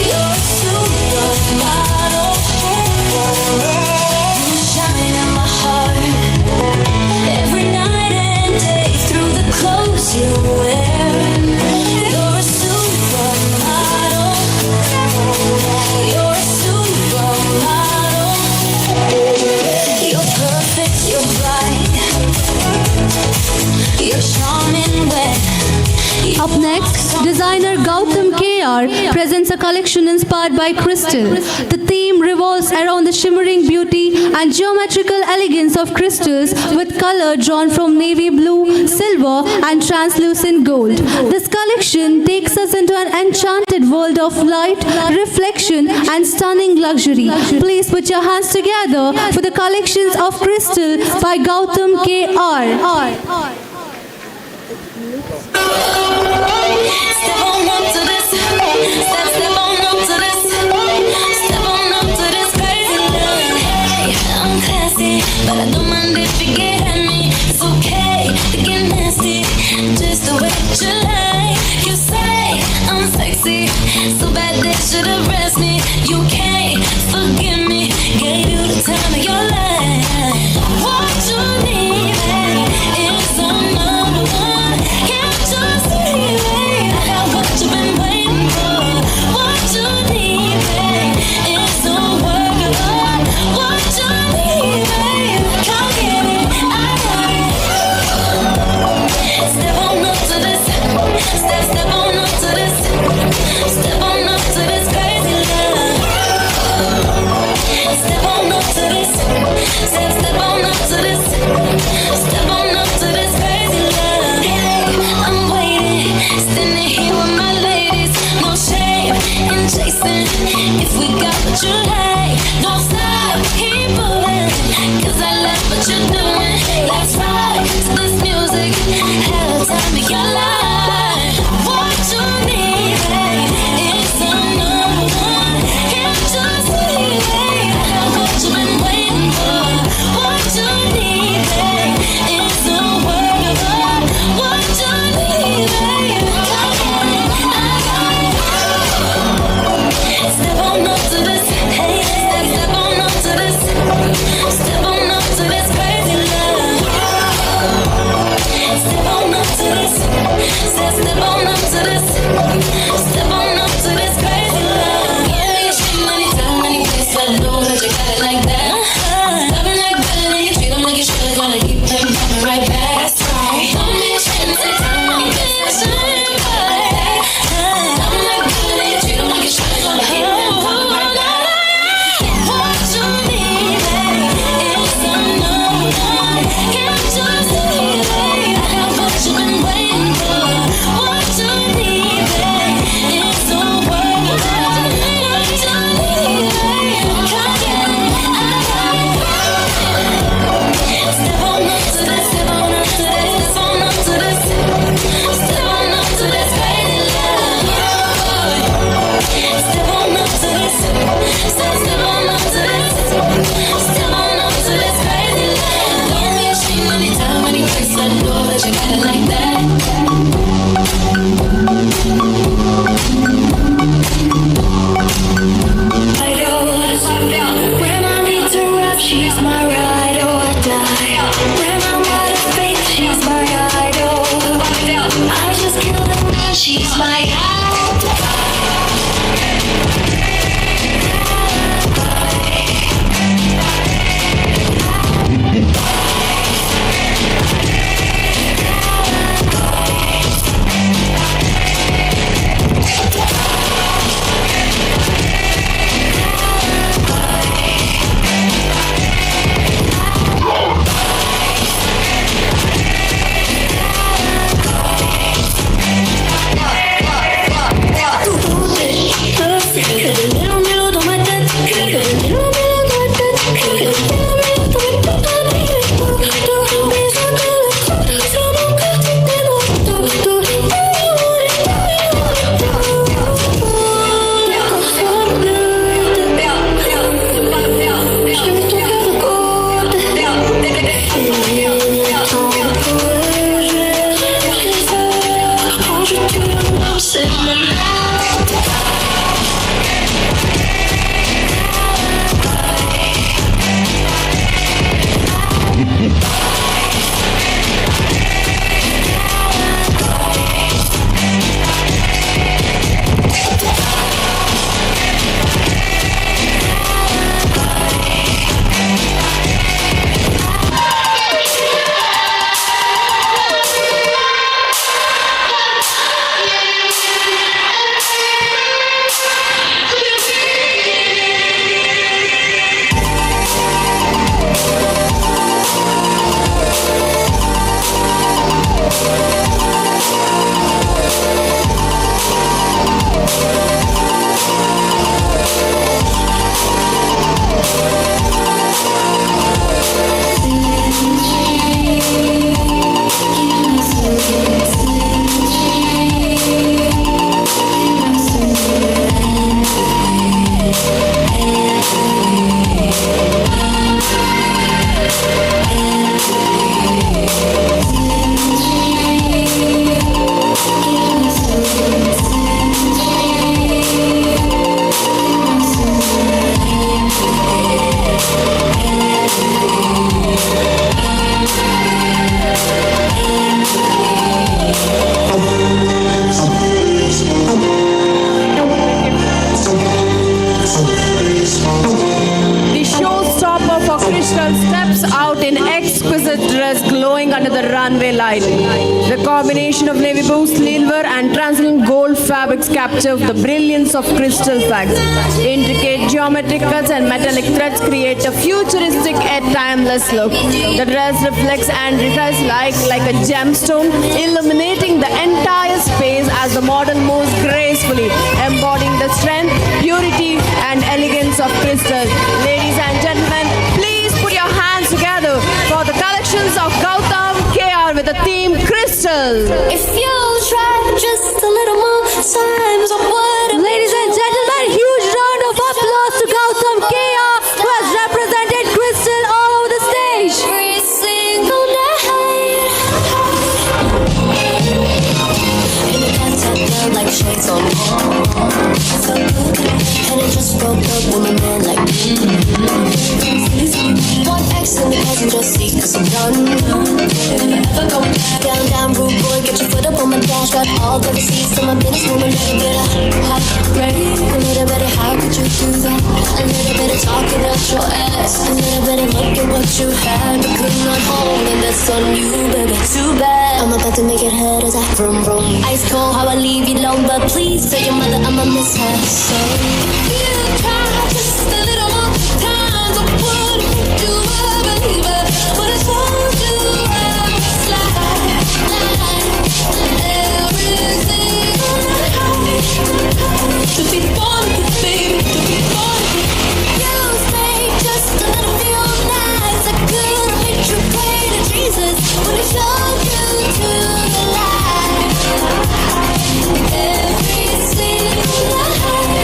You're a supermodel. You shine in my heart every night and day through the clothes you wear. You're a supermodel. You're a supermodel. You're perfect, you're bright. You're charming when Up next, designer Gautam KR presents a collection inspired by crystal. The theme revolves around the shimmering beauty and geometrical elegance of crystals with color drawn from navy blue, silver and translucent gold. This collection takes us into an enchanted world of light, reflection and stunning luxury. Please put your hands together for the collections of crystal by Gautam KR. Step on up to this. Step on up to this. Step on up to this crazy love. Hey, I'm classy, but I don't mind if you get at me. It's okay to get nasty, just the way that you like. You say I'm sexy, so bad they should arrest me. You can't forgive me, gave you the time of your life. What you need is another one. Can't you see, babe, I got what you've been waiting she's my ride or die. When I'm out of faith, she's my idol. I just killed a man, she's my idol. The combination of navy blue, silver and translucent gold fabrics capture the brilliance of crystal flags. Intricate geometric cuts and metallic threads create a futuristic yet timeless look. The dress reflects and reflects like a gemstone, illuminating the entire space as the model moves gracefully, embodying the strength, purity and elegance of crystal. Ladies and gentlemen, please put your hands together for the collections of 𝐻𝐿𝐶 with the theme Crystal. If you try just a little more times of what. Ladies and gentlemen, huge round of applause to 𝐻𝐿𝐶 who has represented Crystal all over the stage. Every single night. In the bathtub, down like shades on me. So good, and it just broke up with my man like one X in the passenger seat, 'cause I'm done. If I ever go back, down, rude boy, get your foot up on my dash. Got all the receipts in my business, woman, let it get hot, ready. A little bit of how could you do that? A little bit of talking out your ass. A little bit of look at what you had, but could not hold, and that's on you, baby. Too bad. I'm about to make it head as I vroom vroom. Ice cold, how I leave you alone, but please tell your mother I'm a mishap. So you try just a little more time, so would you believe it? What I told you I was like everything to be born with, baby, to be born with. You say just a little few nights I could have made you pray to Jesus when he showed you to the light. Every single night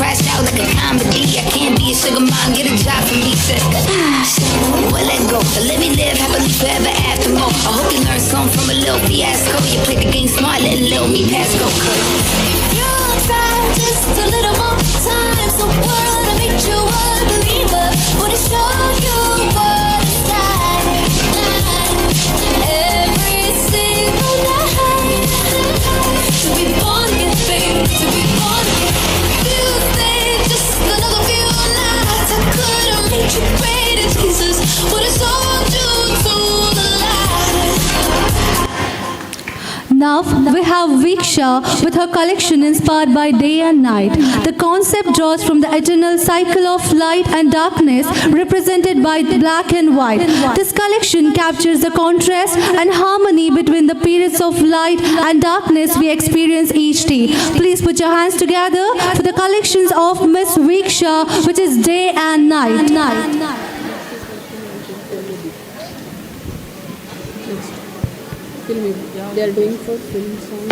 crashed out like a comedy. I can't be a sugar mom, get a job for me. Said, well, let go. But let me live happily forever after more. I hope you learned something from a little fiasco. You played the game smart, letting little me pass go. You try just a little more time. So world, I make you a believer. Wanna show you what it's like. Every single night. To be born again, babe. To be born again. Tuesday, just another few nights. I couldn't make you greater, Jesus. What is all due to the light? Now we have 𝐷𝐿 with her collection inspired by day and night. The concept draws from the eternal cycle of light and darkness represented by black and white. This collection captures the contrast and harmony between the periods of light and darkness we experience each day. Please put your hands together for the collections of Miss 𝐷𝐿, which is day and night. Filming. They are doing for film song.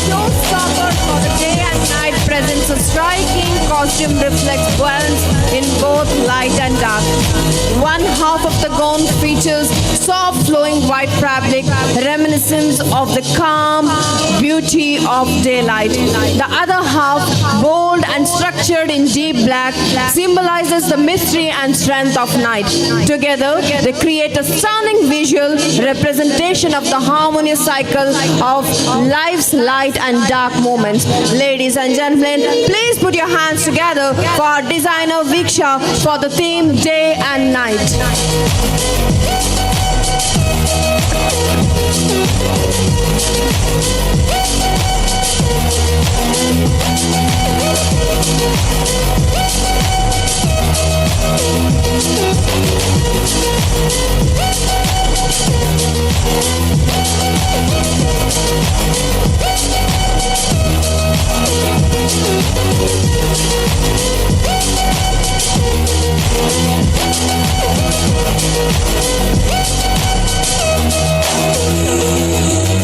Showstopper for the day and night presents a striking costume reflects balance in both light and dark. One half of the gown features soft flowing white fabric, reminiscent of the calm beauty of daylight. The other half, bold and structured in deep black, symbolizes the mystery and strength of night. Together, they create a stunning visual representation of the harmonious cycle of life's light and dark moments. Ladies and gentlemen, please put your hands together for our designer 𝐷𝐿 for the theme Day and Night.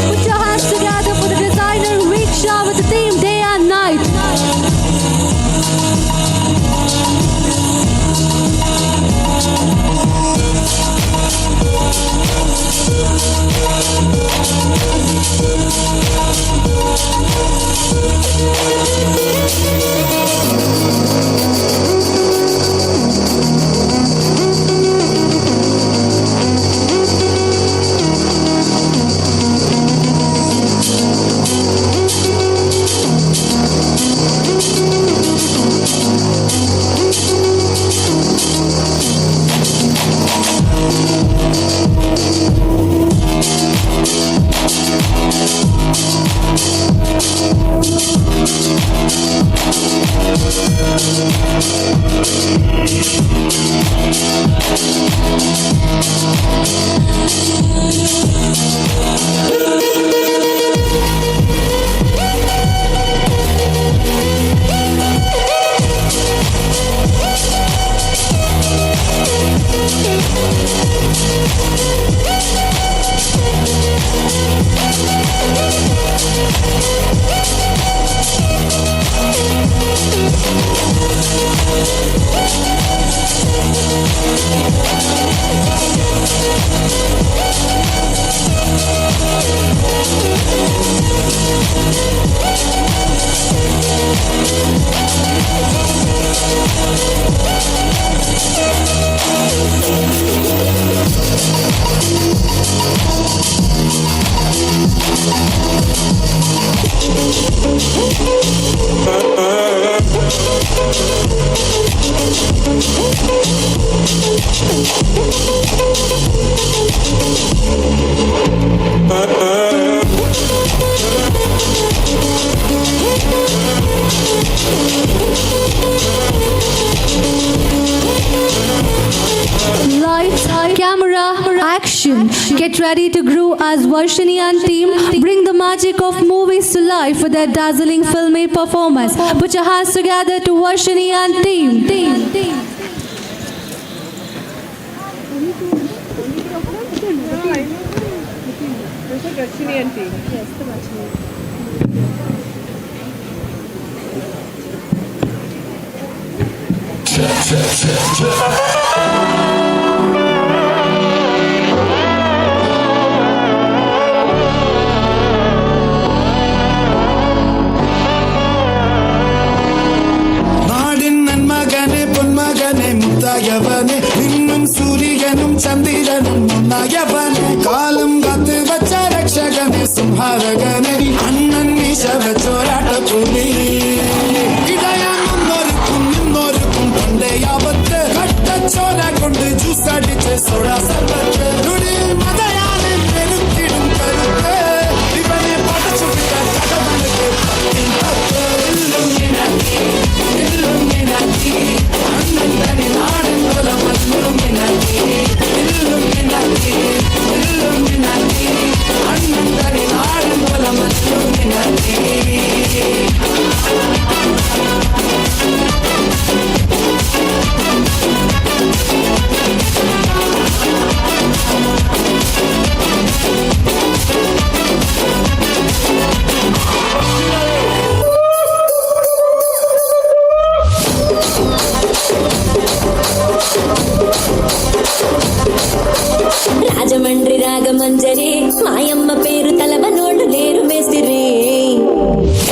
Put your hands together for the designer 𝐷𝐿 with the theme Day and Night. Lights, camera, action. Get ready to grow as Varshini and team bring the magic of movies to life with their dazzling filmy performance. Put your hands together to Varshini and team. நாடின் நன்மகனே பொன்மகனே முத்தாயவனே இன்னும் சூரியனும் சந்திரனும் முன்னாயவனே காலம் காத்து வச்ச ரட்சகனே சிம்ஹாரகனே அண்ணன் மீசவ சோராட்ட புலி இடையான் முன்னோருக்கும் பண்டே ஆபத்து கட்டச்சோர கொண்டு ஜூஸ் அடிச்சு சோடா சர்பத்து நுடி மதையானே பெருக்கிடும் கருத்து இவனே படைச்சு விட்ட கடவுளுக்கு பத்தின் பத்து Illuminati, அண்ணன் நாடன் குலம் Illuminati, Illuminati, Illuminati, அண்ணன் நாடன் குலம் Illuminati.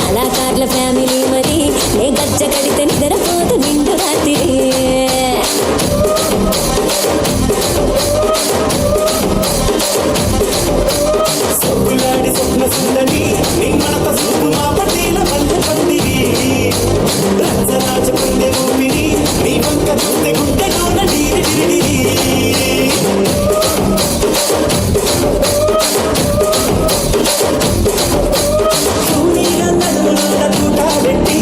కళాకారుల ఫ్యామిలీ మరి నే గజ్జ కడితే నిద్రపోతు నిండు రాత్రి సొక్కులాడి స్వప్న సుందరి నీ మనత సూపు మా పటేల పల్లె పందిరి రాజరాజ పందె ఊపిరి నీ వంక గుండె గుండెలోన డీరి డిరిడిరి సూర్యుల నడుములోన తూట పెట్టి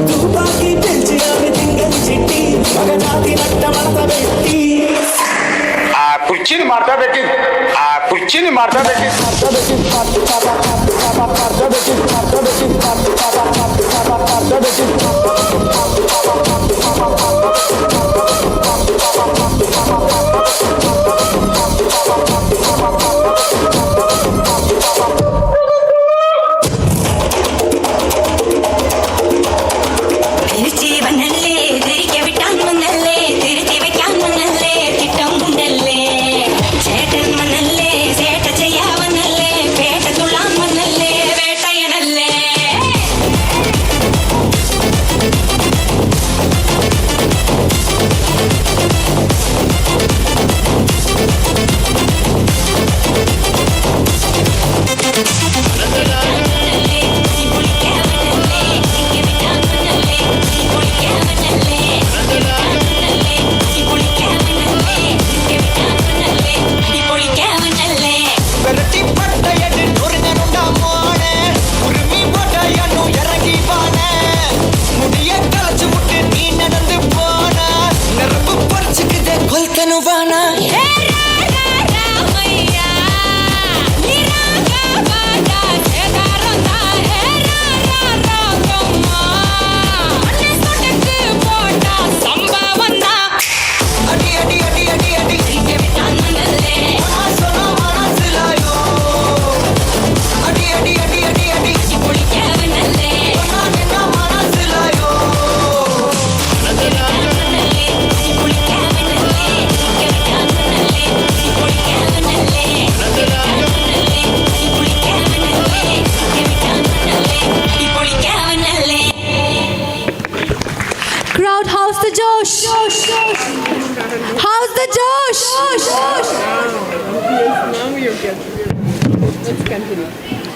తూపాకి పెంచి ఆమె తింగని చిట్టి మగజాతి నట్ట మడత పెట్టి ಕುರ್ಚಿನ ಮಾಡ್ತಾ ಬೇಕಿತ್ತು ಆ ಕುರ್ಚಿನ ಮಾಡ್ತಾ ಬೇಕಿತ್ತು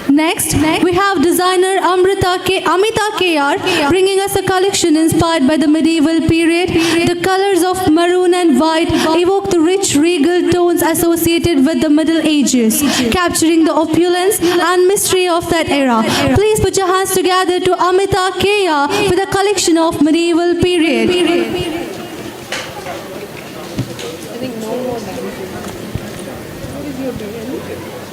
Next, we have designer Amita K.R. bringing us a collection inspired by the medieval period. The colors of maroon and white evoke the rich regal tones associated with the Middle Ages, capturing the opulence and mystery of that era. Please put your hands together to Amita K.R. for the collection of medieval period. I think no more dancing. What is your biryani? Biryani.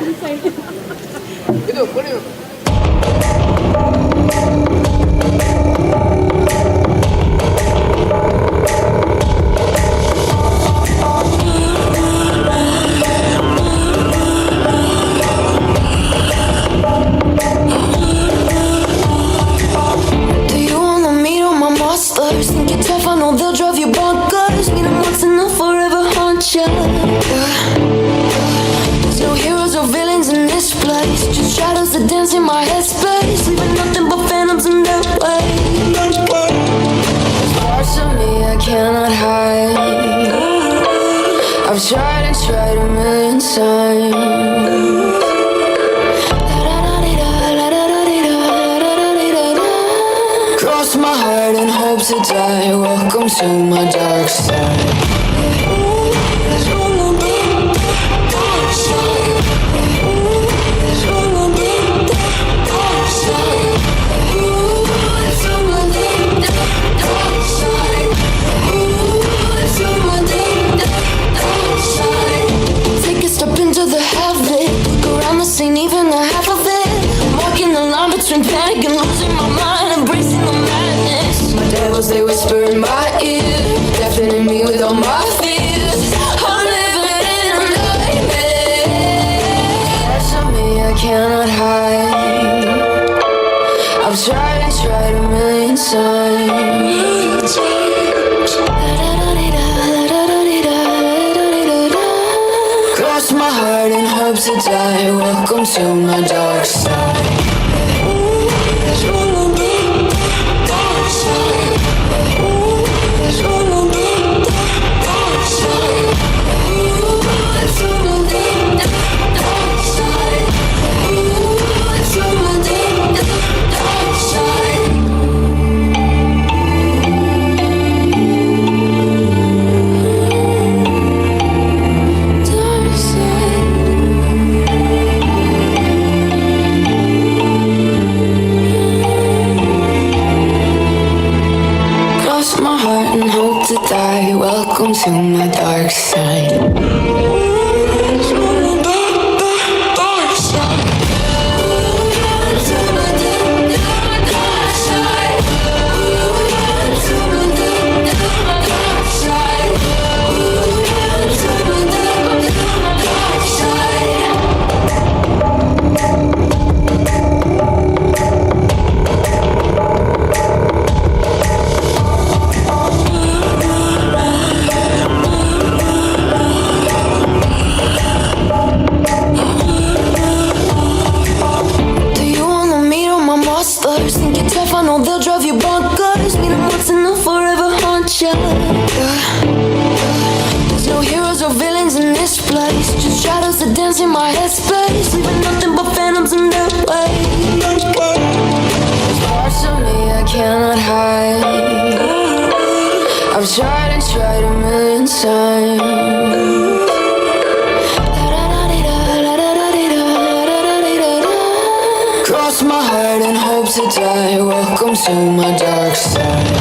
Inside. Ido, put it. Think you're tough, I know they'll drive you bonkers. Meet them once and they'll forever haunt you. There's no heroes or villains in this place, just shadows that dance in my headspace, leaving nothing but phantoms in their way. There's parts of me I cannot hide. I've tried and tried a million times. Cross my heart and hope to die. Welcome to my dark side. Take a step into the heaven. Look around the scene, even the half of it. Walking the line between panic and losing my mind, embracing the madness. My devils, they whisper in my ear, deafening me with all my fears. I'm living in a nightmare. Parts of me I cannot hide. I've tried and tried a million times. Cross my heart and hope to die. Welcome to my dark side. Welcome to my dark side. There's no heroes or villains in this place, just shadows that dance in my headspace, leaving nothing but phantoms in their way. There's parts of me I cannot hide. I've tried and tried a million times. Cross my heart and hope to die. Welcome to my dark side.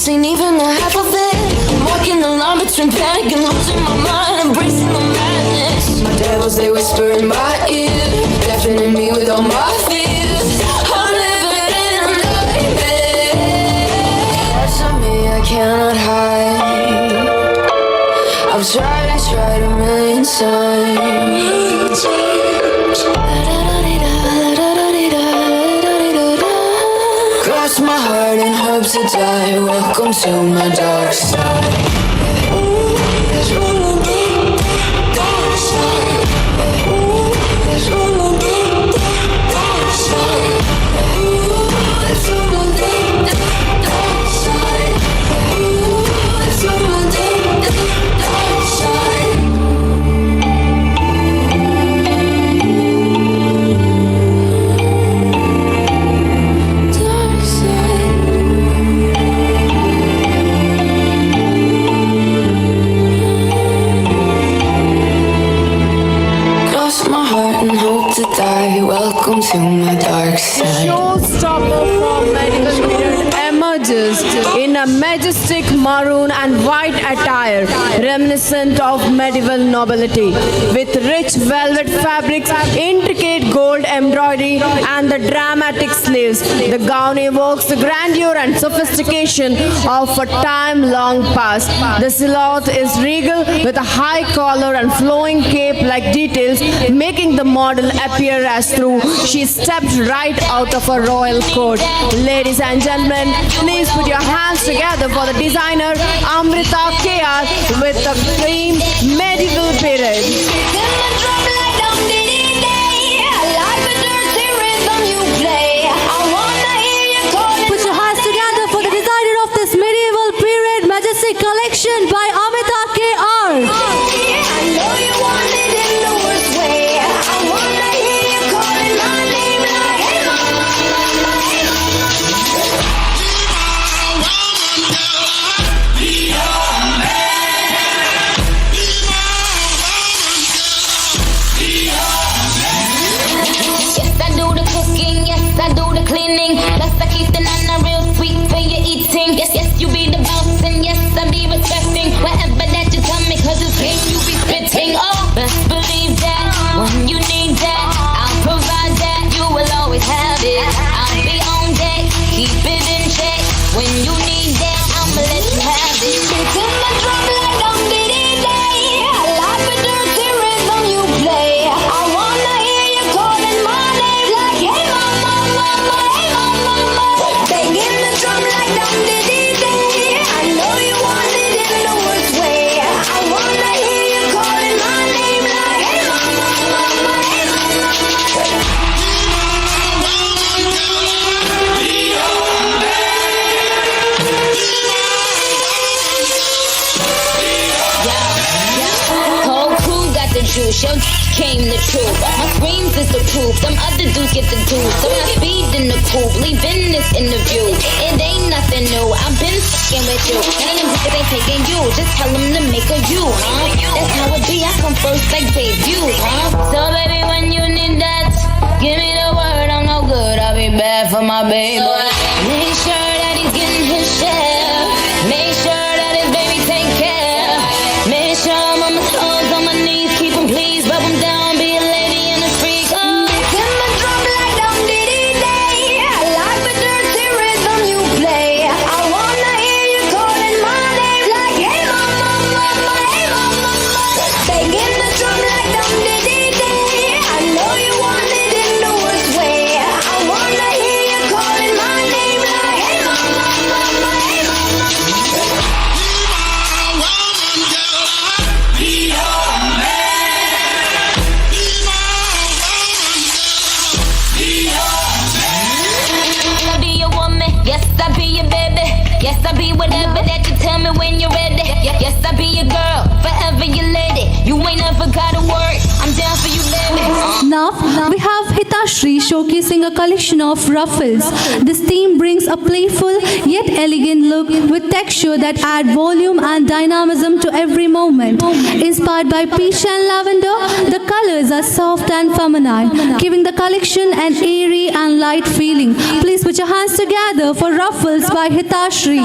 Ain't even a half of it. I'm walking the line between panic and losing my mind, embracing the madness. My devils, they whisper in my ear, deafening me with all my fears. I'm living in a nightmare. Parts of me I cannot hide. I've tried and tried a million times. Cross my heart and hope to die. Welcome to my dark side. Welcome to my dark side. Showstopper from medieval period emerges in a majestic maroon and white attire reminiscent of medieval nobility, with rich velvet fabrics, intricate gold embroidery and the dramatic sleeves. The gown evokes the grandeur and sophistication of a time long past. The silhouette is regal with a high collar and flowing cape-like details, making the model appear as though she stepped right out of a royal court. Ladies and gentlemen, please put your hands together for the designer Amrita KR with the theme medieval period. Put your hands together for the designer of this medieval period majestic collection by Amrita KR. juice. Yo, came the truth. My screams is the proof. Them other dudes get the juice. So I speed in the coupe, leaving this interview. It ain't nothing new. I've been fucking with you. None of them niggas ain't taking you. Just tell them to make a you, huh? That's how it be. I come first like debut, huh? So baby, when you need that, give me the word. I'm no good. I'll be bad for my baby. Make sure that he's getting his share. Make sure that his baby take care. Make sure I'm on my toes, on my knees, keep him please, rub him down, be a lady and a freak. Oh. Hit my drum like dum diddy day. I like the dirty rhythm you play. I wanna hear you calling my name like hey mama, mama, hey mama, mama. Banging the drum like dum diddy day. I know you want it in the worst way. I wanna hear you calling my name like hey mama, mama, hey mama. I'll be your woman, yes, I'll be your baby. Yes, I'll be whatever that you tell me when you're ready. Yes, I'll be your girl, forever your lady. You ain't never gotta worry, I'm down for you, baby. Now we have Hitashri showcasing a collection of ruffles. This theme brings a playful yet elegant look with texture that add volume and dynamism to every moment. Inspired by peach and lavender, the colors are soft and feminine, giving the collection an airy and light feeling. Please put your hands together for Ruffles by Hitashri.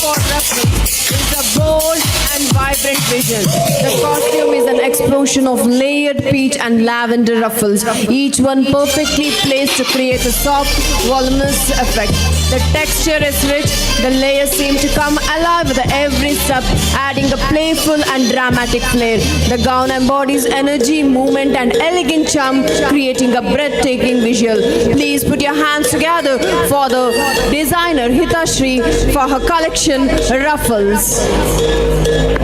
for reference is a bold and vibrant vision. The costume is an explosion of layered peach and lavender ruffles, each one perfectly placed to create a soft, voluminous effect. The texture is rich, the layers seem to come alive with every step, adding a playful and dramatic flair. The gown embodies energy, movement and elegant charm, creating a breathtaking visual. Please put your hands together for the designer Hitashri for her collection Ruffles. Please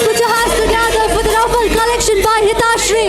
put your hands together for the Ruffle collection by Hitashri.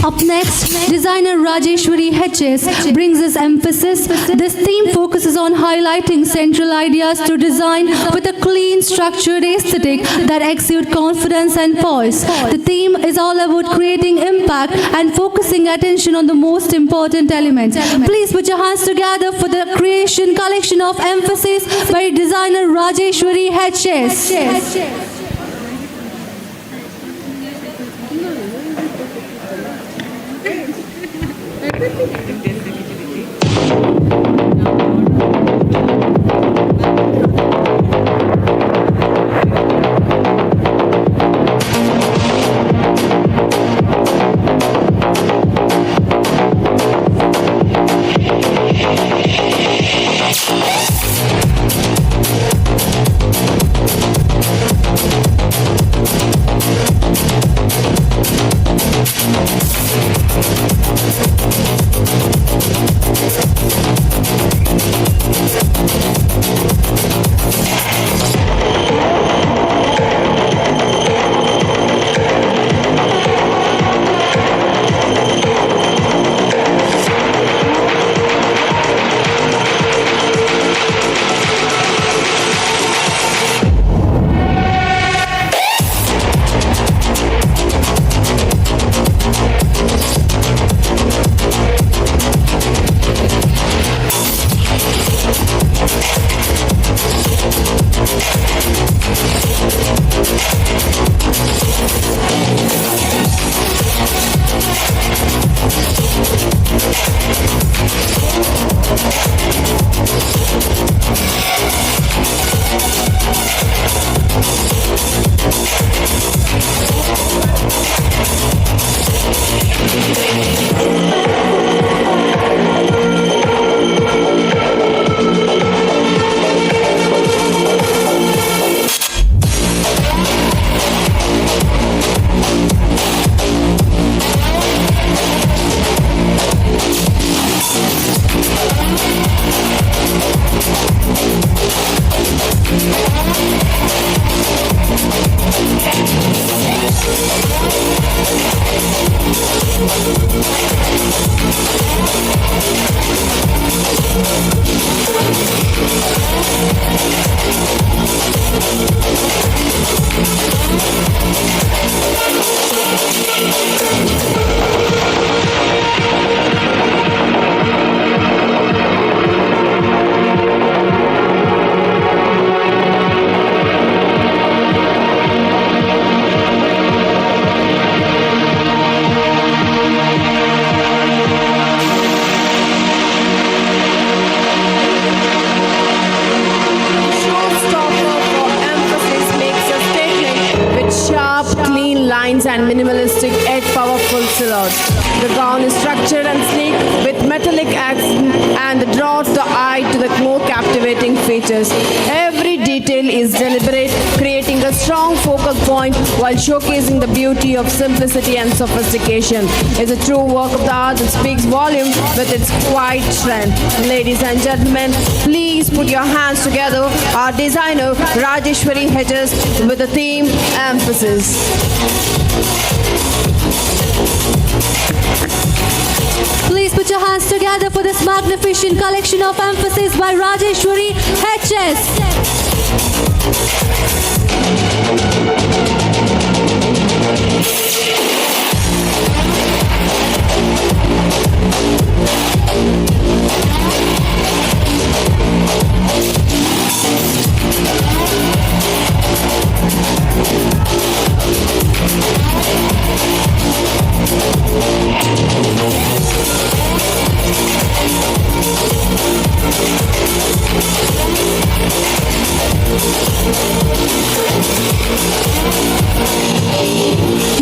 Up next, designer Rajeshwari HS brings his emphasis. This theme focuses on highlighting central ideas to design with a clean, structured aesthetic that exudes confidence and poise. The theme is all about creating impact and focusing attention on the most important elements. Please put your hands together for the creation collection of emphasis by designer Rajeshwari HS. and minimalistic yet powerful silhouette. The gown is structured and sleek with metallic accent and draws the eye to the more captivating features. Every detail is deliberate, creating a strong focal point while showcasing the beauty of simplicity and sophistication. It's a true work of the art that speaks volume with its quiet strength. Ladies and gentlemen, please put your hands together. Our designer Rajeshwari Hedges with the theme Emphasis. Please put your hands together for this magnificent collection of Emphasis by Rajeshwari Hedges.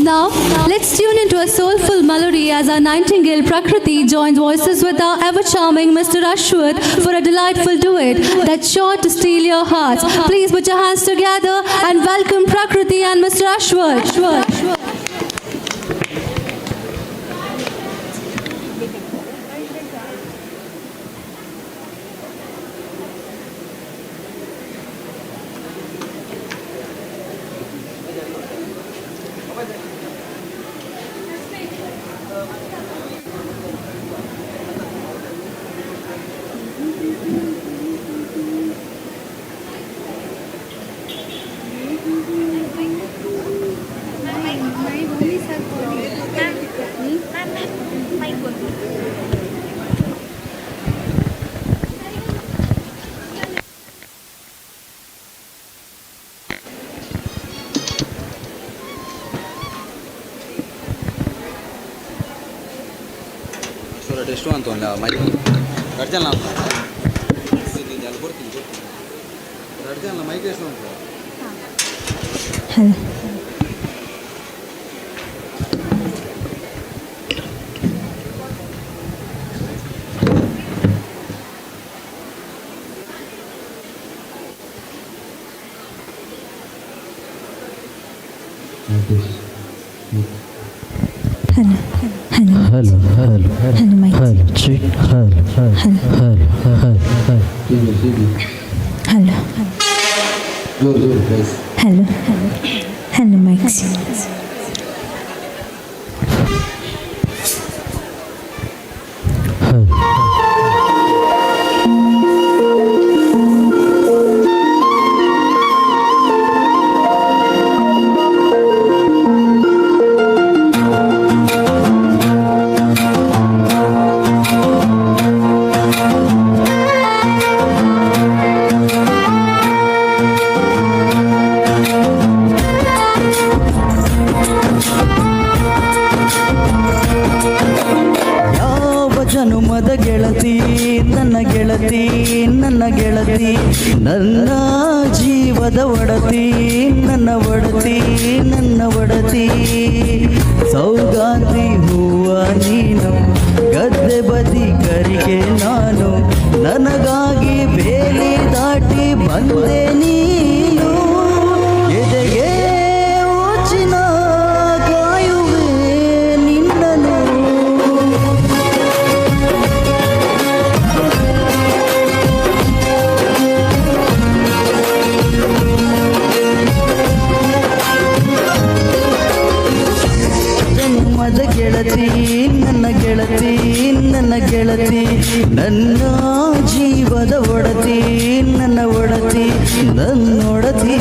Now, let's tune into a soulful melody as our Nightingale Prakriti joins voices with our ever-charming Mr. Ashwath for a delightful duet that's sure to steal your hearts. Please put your hands together and welcome Prakriti and Mr. Ashwath. ಎಷ್ಟು ಅಂತ ಒಂದು ಮೈ ಅಡ್ಜಲ್ಲ ಕೊಡ್ತೀನಿ ಅಡ್ಜಲ್ಲ mic ಎಷ್ಟು ಅಂತ Hello, check, hello, Max. ನನ್ನ ಜೀವದ ಒಡತಿ ನನ್ನ ಒಡತಿ ನನ್ನ ಒಡತಿ ಸೌಗಾತಿ ಹೂವ ನೀನು ಗದ್ದೆ ಬದಿ ಕರಿಗೆ ನಾನು ನನಗಾಗಿ ಬೇಲಿ ದಾಟಿ ಬಂದೆ ನೀನು ಎದೆಗೆ ಓಚಿನ ಕಾಯುವೆ ನಿನ್ನನು ಜನ್ಮದ ಗೆಳತಿ ನನ್ನ ಗೆಳತಿ ನನ್ನ ಗೆಳತಿ ನನ್ನ ಜೀವದ ಒಡತಿ ನನ್ನ ಒಡತಿ ನನ್ನೊಡತಿ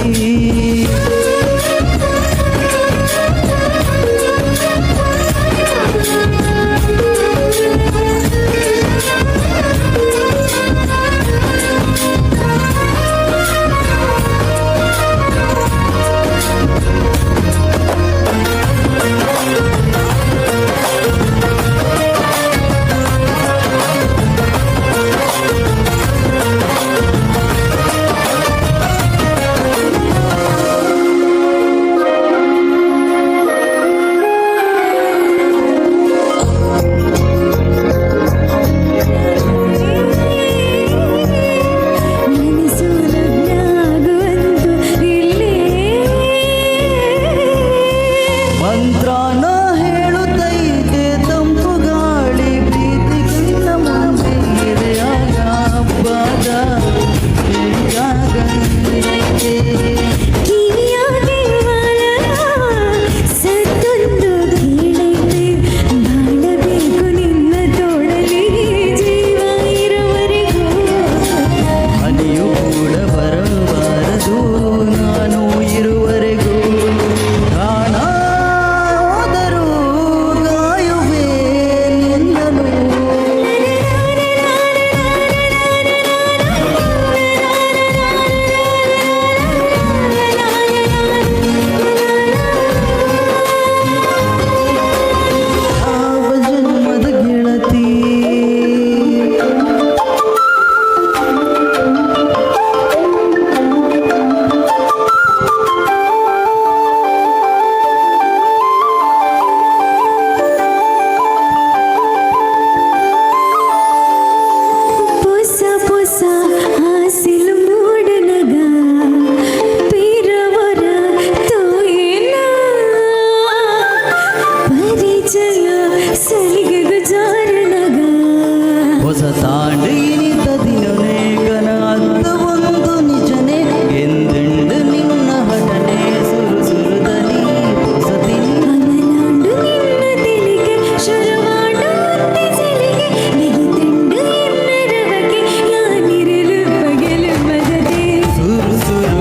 ಹೊಸ ತಾಂಡು ಇನಿತ ದಿನನೇ ಕನ ಅತ್ತ ಒಂದು ನಿಜನೇ ಎಂದೆಂದು ನಿನ್ನ ಹಠನೆ ಸುರು ಸುರುದನಿ ಹೊಸದಿನಿ ಅಮಲಾಂಡು ನಿನ್ನ ತಿಳಿಗೆ ಶುರುವಾಡು ಅಂತಿಸಲಿಗೆ ಬಿಗಿತೆಂಡು ಎನ್ನರವಗೆ ಯಾನಿರಲು ಬಗೆಲು ಮಗದೆ ಸುರು ಸುರು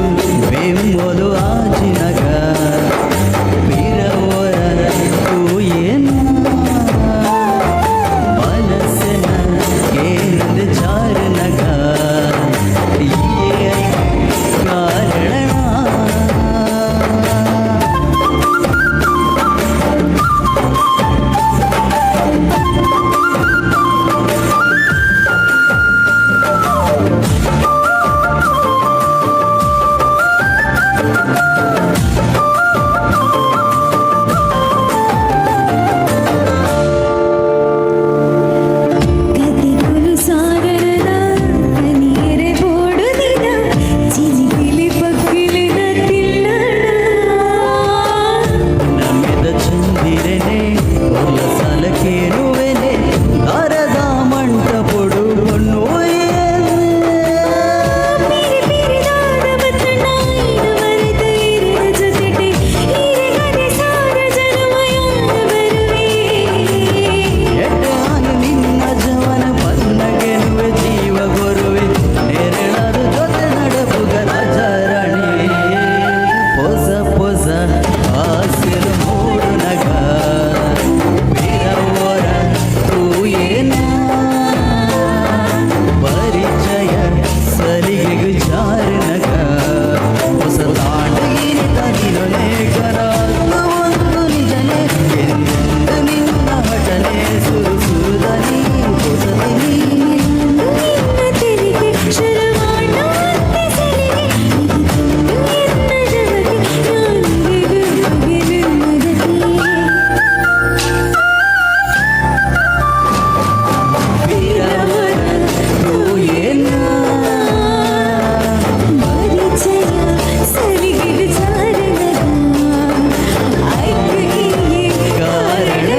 ಬೆಂಬಲು ಆಜಿನಗ ಬಿರವರ ತೂಯೇನ ಮನಸ್ಸಿನ ಕೇಂದ್ರ ಚಾರಣಗ ಈ ಕಾರಣ ಕದಿಗೊಲು ಸಾಗರದ ಕನಿಯರೆ ಬೋಡು ದಿನ ಚಿಲಿಪಿಲಿ ಪಕ್ಕಿಲಿನ ತಿಲ್ಲಣ ನಮ್ಮೆದ ಚಂದಿರನೆ ಒಲ್ಲ ಸಲಕೇರುವೆನೆ ಅರದ ಮಂಟ ಪೊಡು ಹೊಣ್ಣು ಪಿರಿ ಪಿರಿದಾದ ಬತ್ತನಾಯಿನ ಮರೆತ ಇರದ ಜೊತೆಟೆ ಹೀರೆಗದೆ ಸಾರ ಜನಮಯಾನ ಬರುವೆ ಎಟ್ಟೆ ಹಾಗೆ ನಿನ್ನ ಜವನ ಬನ್ನ ಗೆಲುವೆ ಜೀವ ಗೊರುವೆ ನೆರಳದ ಜೊತೆ ನಡಬುಗಲ ಚರಣಿ ಹೊಸ ಹೊಸ ಆಸೆಲು ಮೂಡು ನಗ ಬಿರವರ ತೂಯೇನ ಪರಿಚಯ ಸಲಿಗೆಗು ಜಾರನಗ ಹೊಸ ತಾಂಡಗಿನಿ ತನಿರನೆ ಕರಾದ ಒಂದು ನಿಜನೆ ಎಂದೆಂದು ನಿನ್ನ ಹಠನೆ ಸುರು ಸುರುದನಿ ಹೊಸದಿನಿ ನಿನ್ನ ತೆರಿಗೆ ಶುರುವಾಡು ಅಂತಿಸಲಿಗೆ ಬಿಗಿತೆಂಡು ಎನ್ನರವಗೆ ಯಾನಿರಲು ಬಗೆಲು ಮಗದೆ ಬಿರವರ ತೂಯೇನ ಪರಿಚಯ ಸಲಿಗೆಗೆ ಜಾರನಗ ಆಯ್ಕೆಗೆ ಕಾರಣ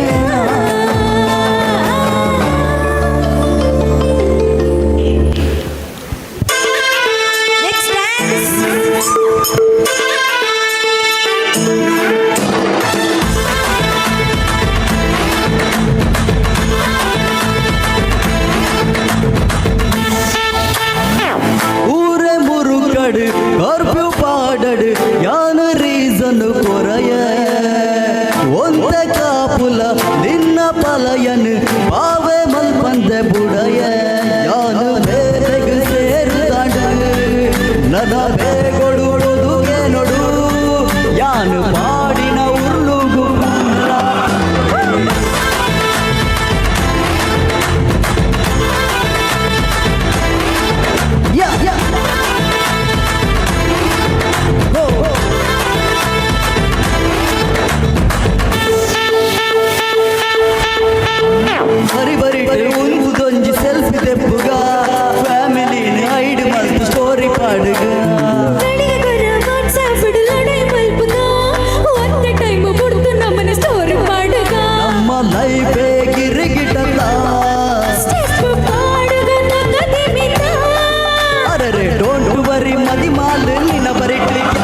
Let's dance. ஊரே முருகடு கர்ஃப்யூ பாடடு யானு ரீசன் குறைய ஒந்த காப்புல நின்ன பலையனு பாவே மல்பந்த புடைய யானு ಬೇರೆಗೆ ಸೇರುತ್ತಾಡು ನನ್ನ ಬೇಗೊಡುಡುದುಗೆ ನೋಡು ಯಾನು ಪಾಡಿನ ಉರ್ಲುಗು ಯಾ ಯಾ ಗೋ ಬರಿ ಬರಿ ಒಂದೊಂಜಿ ಸೆಲ್ಫಿ ತೆಪ್ಪುಗ ಫ್ಯಾಮಿಲಿನ ಐಡ್ ಮಲ್ತು ಸ್ಟೋರಿ ಪಾಡುಗ ಕಡಿಗರ ವಾಟ್ಸಾಪ್ ಲಡೈ ಮಲ್ಪುಗ ಒಂದೇ ಟೈಮ್ ಬುಡ್ತು ನಮ್ಮನೆ ಸ್ಟೋರಿ ಮಾಡುಗ ನಮ್ಮ ಲೈಫೇ ಗಿರಿಗಿಟಲ್ಲ ಸ್ಟೆಪ್ ಮಾಡುಗ ನಗದಿ ಮಿತ ಅರೆ ಡೋಂಟ್ ವರಿ ಮದಿ ಮಾಲ್ ನಿನ್ನ ಬರಿ ಕ್ಲಿಕ್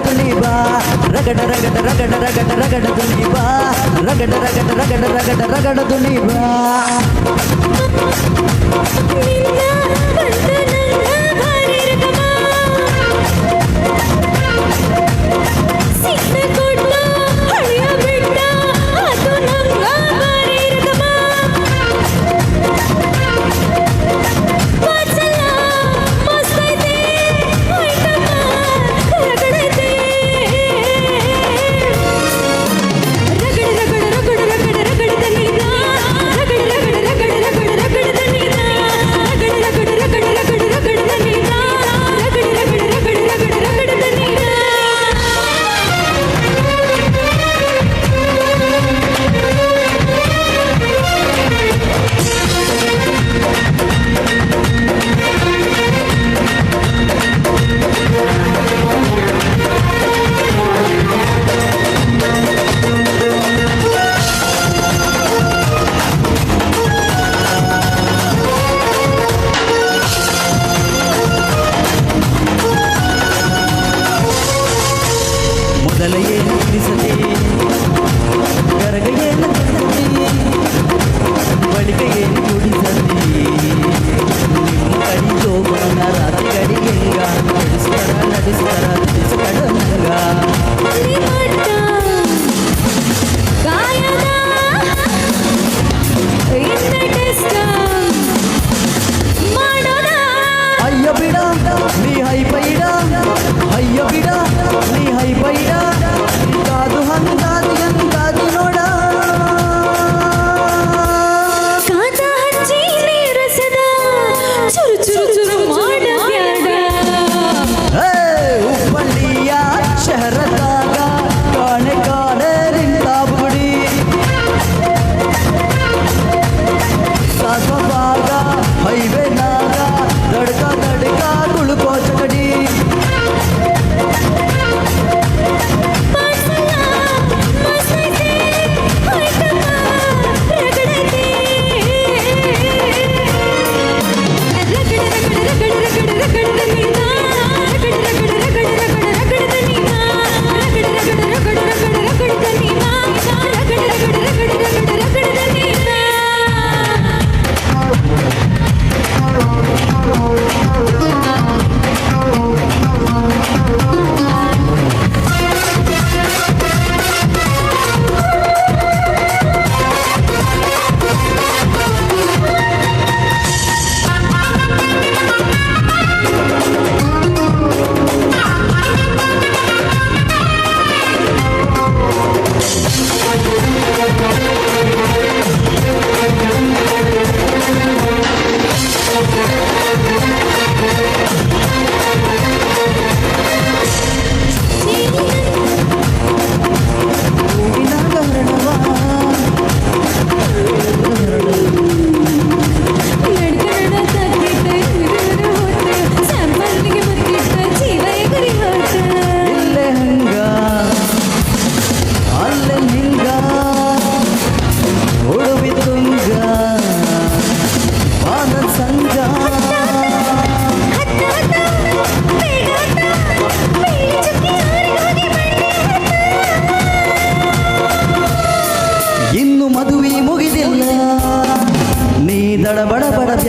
ತುನಿ ಬಾ ರಗಡ ರಗಡ ರಗಡ ರಗಡ ರಗಡ ತುನಿ ಬಾ ರಗಡ ರಗಡ ರಗಡ ರಗಡ ರಗಡ ತುನಿ ಬಾ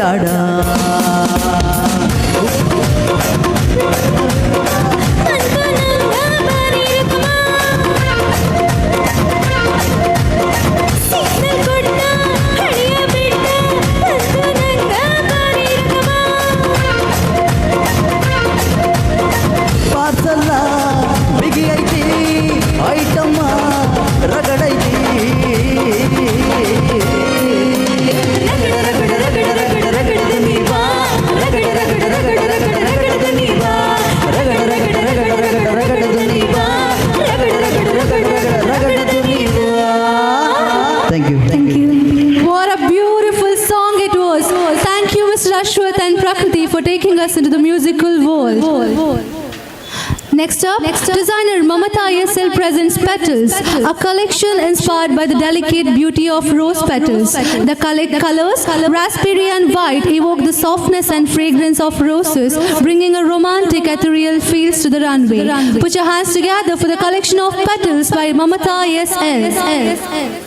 ಬ್ಯಾಡ ಪಾರ್ಸಲ್ಲ ಬಿಗಿ ಐತಿ ಐಟಮ್ಮ ರಗಡೈತಿ ರಗಡ ರಗಡ ರಗಡ ರಗಡ ರಗಡ ನೀ Next up, designer Mamata ISL presents Petals, a collection inspired by the delicate beauty of rose petals. The colors, raspberry and white, evoke the softness and fragrance of roses, bringing a romantic, ethereal feels to the runway. Put your hands together for the collection of Petals by Mamata ISL.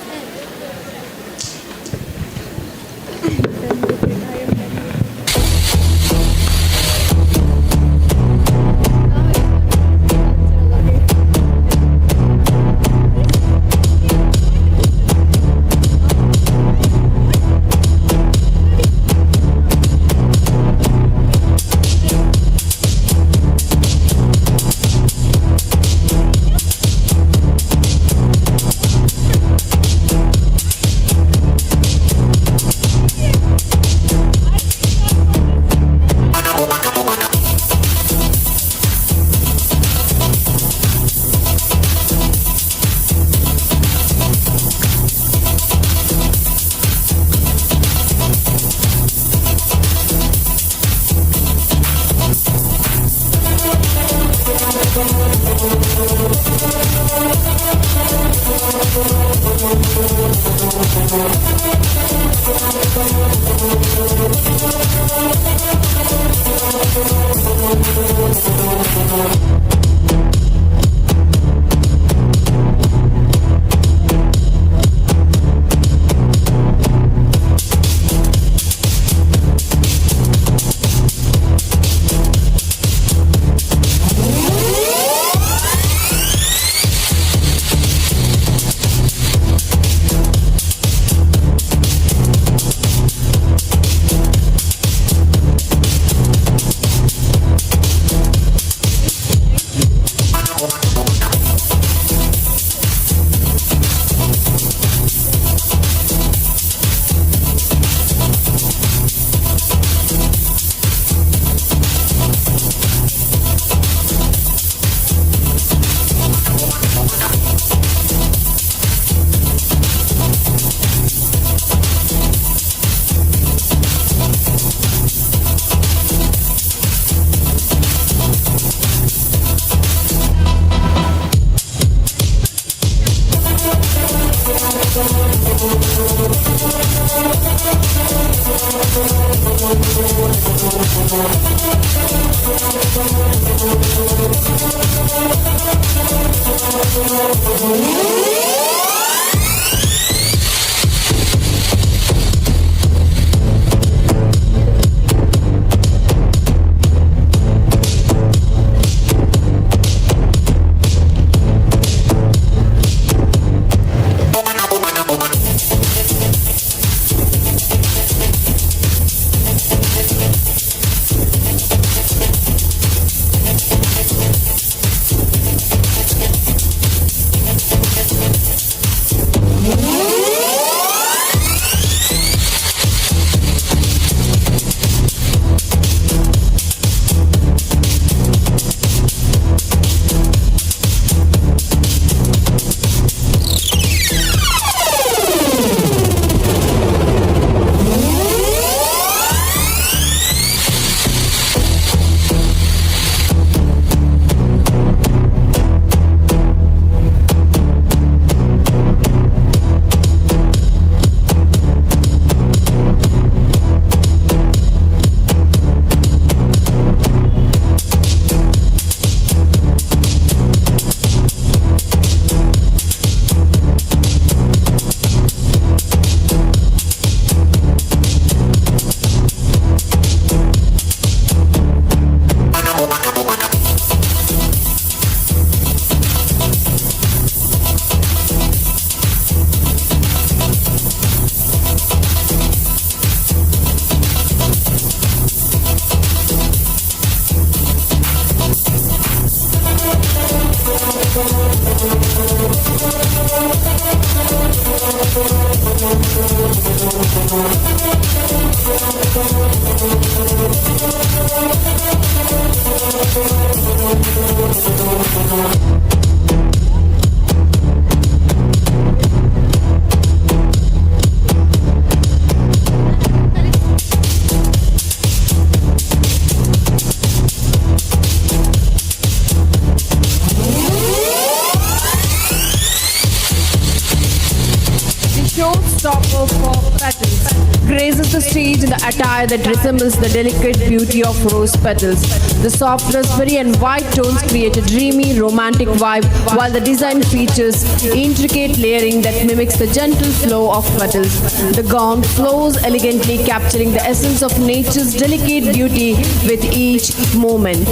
showstopper for petals, graces the stage in the attire that resembles the delicate beauty of rose petals. The soft raspberry and white tones create a dreamy, romantic vibe, while the design features intricate layering that mimics the gentle flow of petals. The gown flows elegantly, capturing the essence of nature's delicate beauty with each moment.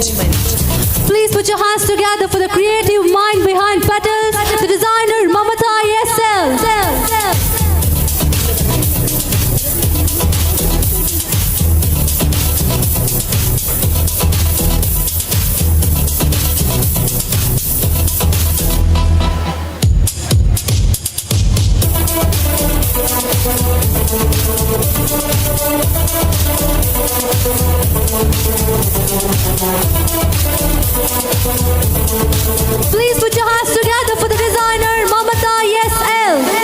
Please put your hands together for the creative mind behind petals, the designer Mamata SL. Please put your hands together for the designer Mamata SL.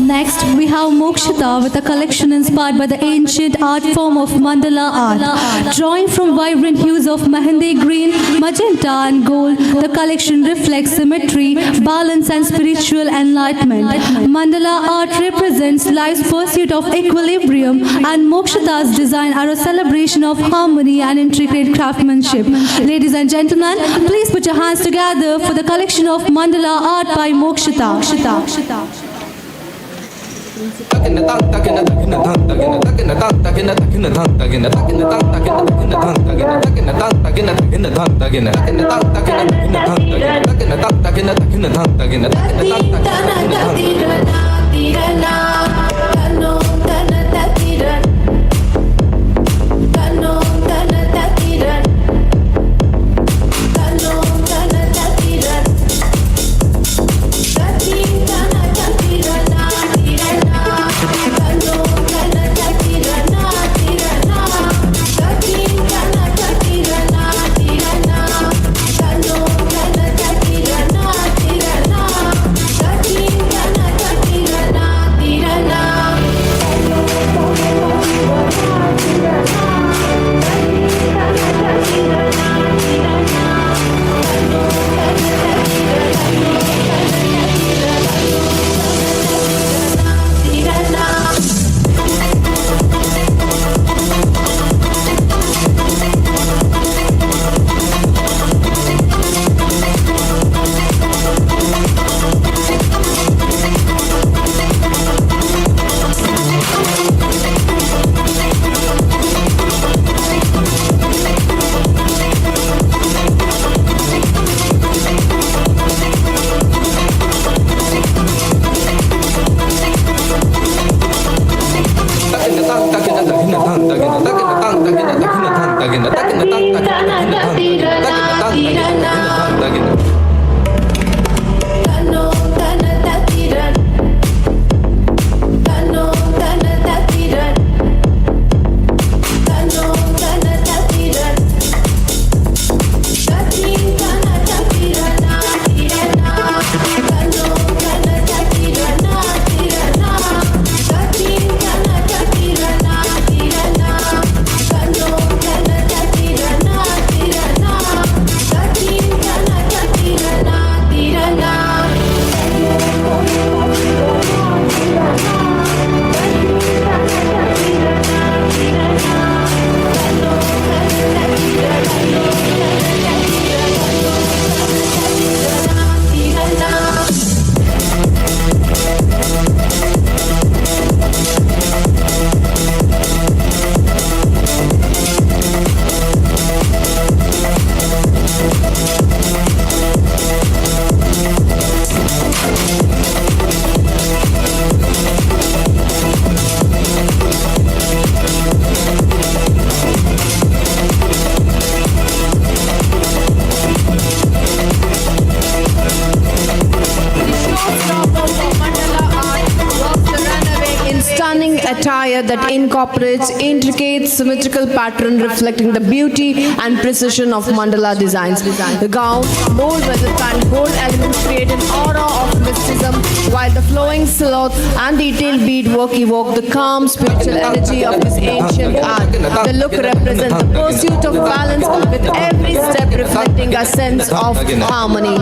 Next, we have Mokshita with a collection inspired by the ancient art form of mandala art. Drawing from vibrant hues of mehendi green, magenta and gold, the collection reflects symmetry, balance and spiritual enlightenment. Mandala art represents life's pursuit of equilibrium, and Mokshita's design are a celebration of harmony and intricate craftsmanship. Ladies and gentlemen, please put your hands together for the collection of mandala art by Mokshita. attire that incorporates intricate symmetrical pattern reflecting the beauty and precision of mandala designs. The gown, bold weathered and gold elements create an aura of mysticism, while the flowing silhouette and detailed beadwork evoke the calm spiritual energy of this ancient art. The look represents the pursuit of balance, with every step reflecting a sense of harmony.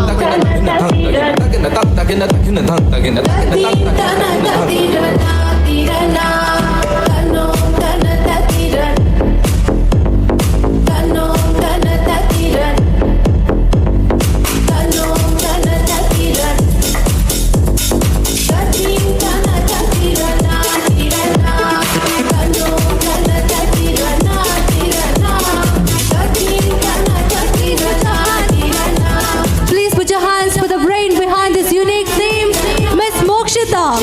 Please put your hands for the brain behind this unique theme, Miss Mokshita.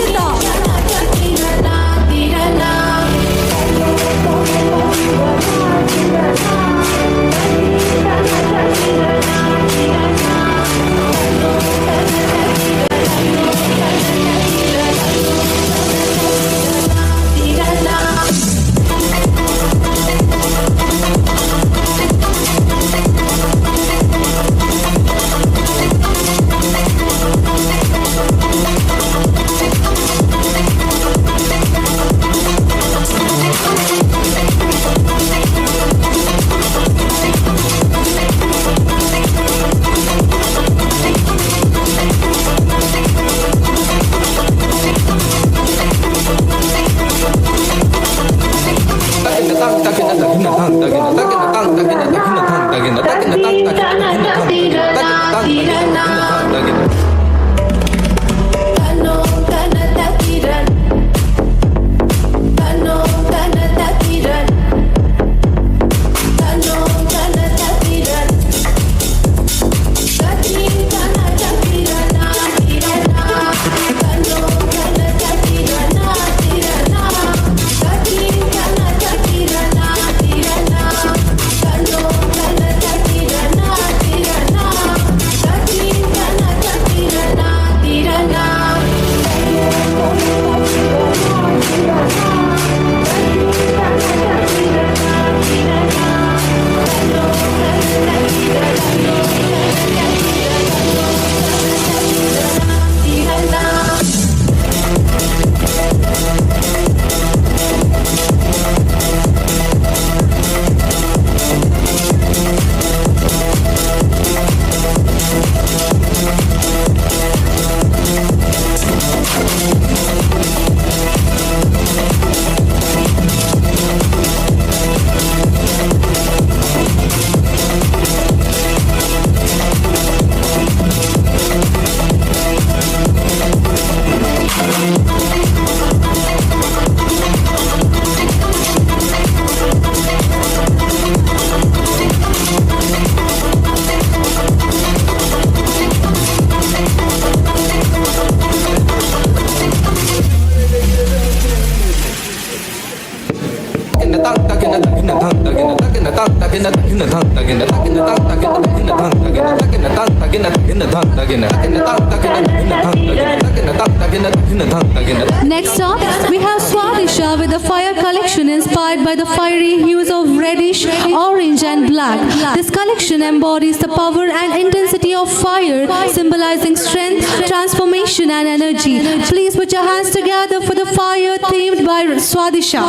Next up, we have Swadisha with the fire collection inspired by the fiery hues of reddish, orange and black. This collection embodies the power and intensity of fire, symbolizing strength, transformation and energy. Please put your hands together for the fire themed by Swadisha.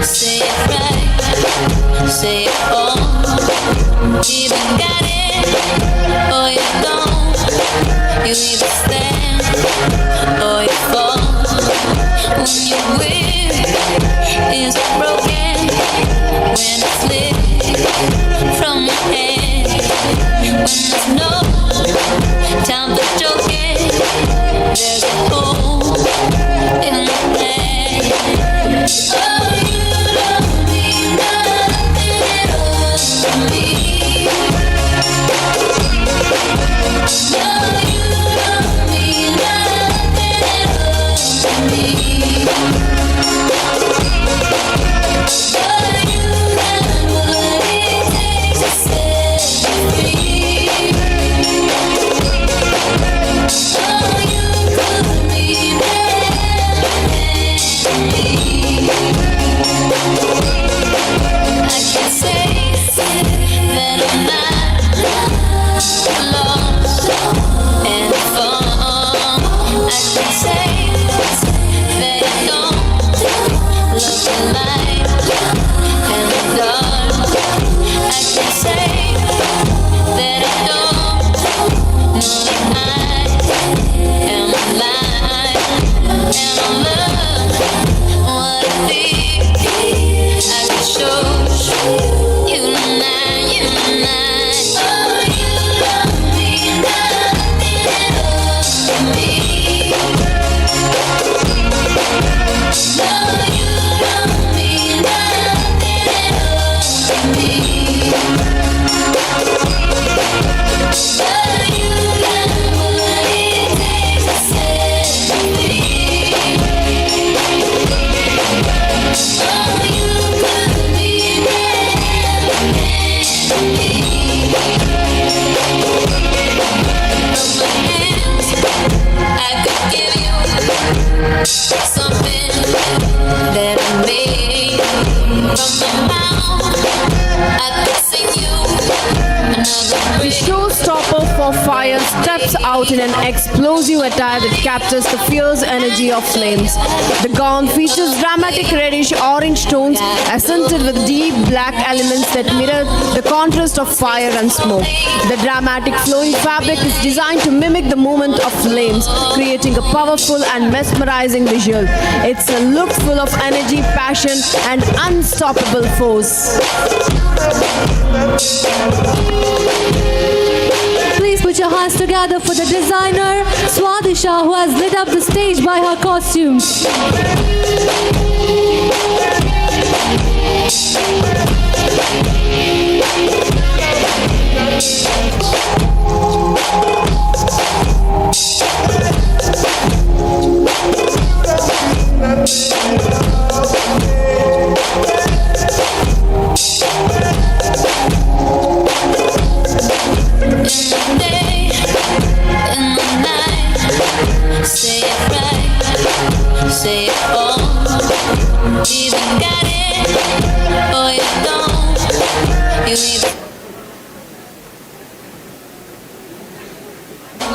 Say it right, say it all. Either got it or you don't. something that I made from my mouth. I could sing you another The showstopper for fire steps out in an explosive attire that captures the fierce energy of flames. The gown features dramatic reddish-orange tones accented with deep black elements that mirror the contrast of fire and smoke. The dramatic flowing fabric is designed to mimic the movement of flames, creating a powerful and mesmerizing visual. It's a look full of energy, passion, and unstoppable force. Please put your hands together for the designer Suddi, who has lit up the stage by her costumes. Say it right, say it all. Either got it or you don't. You either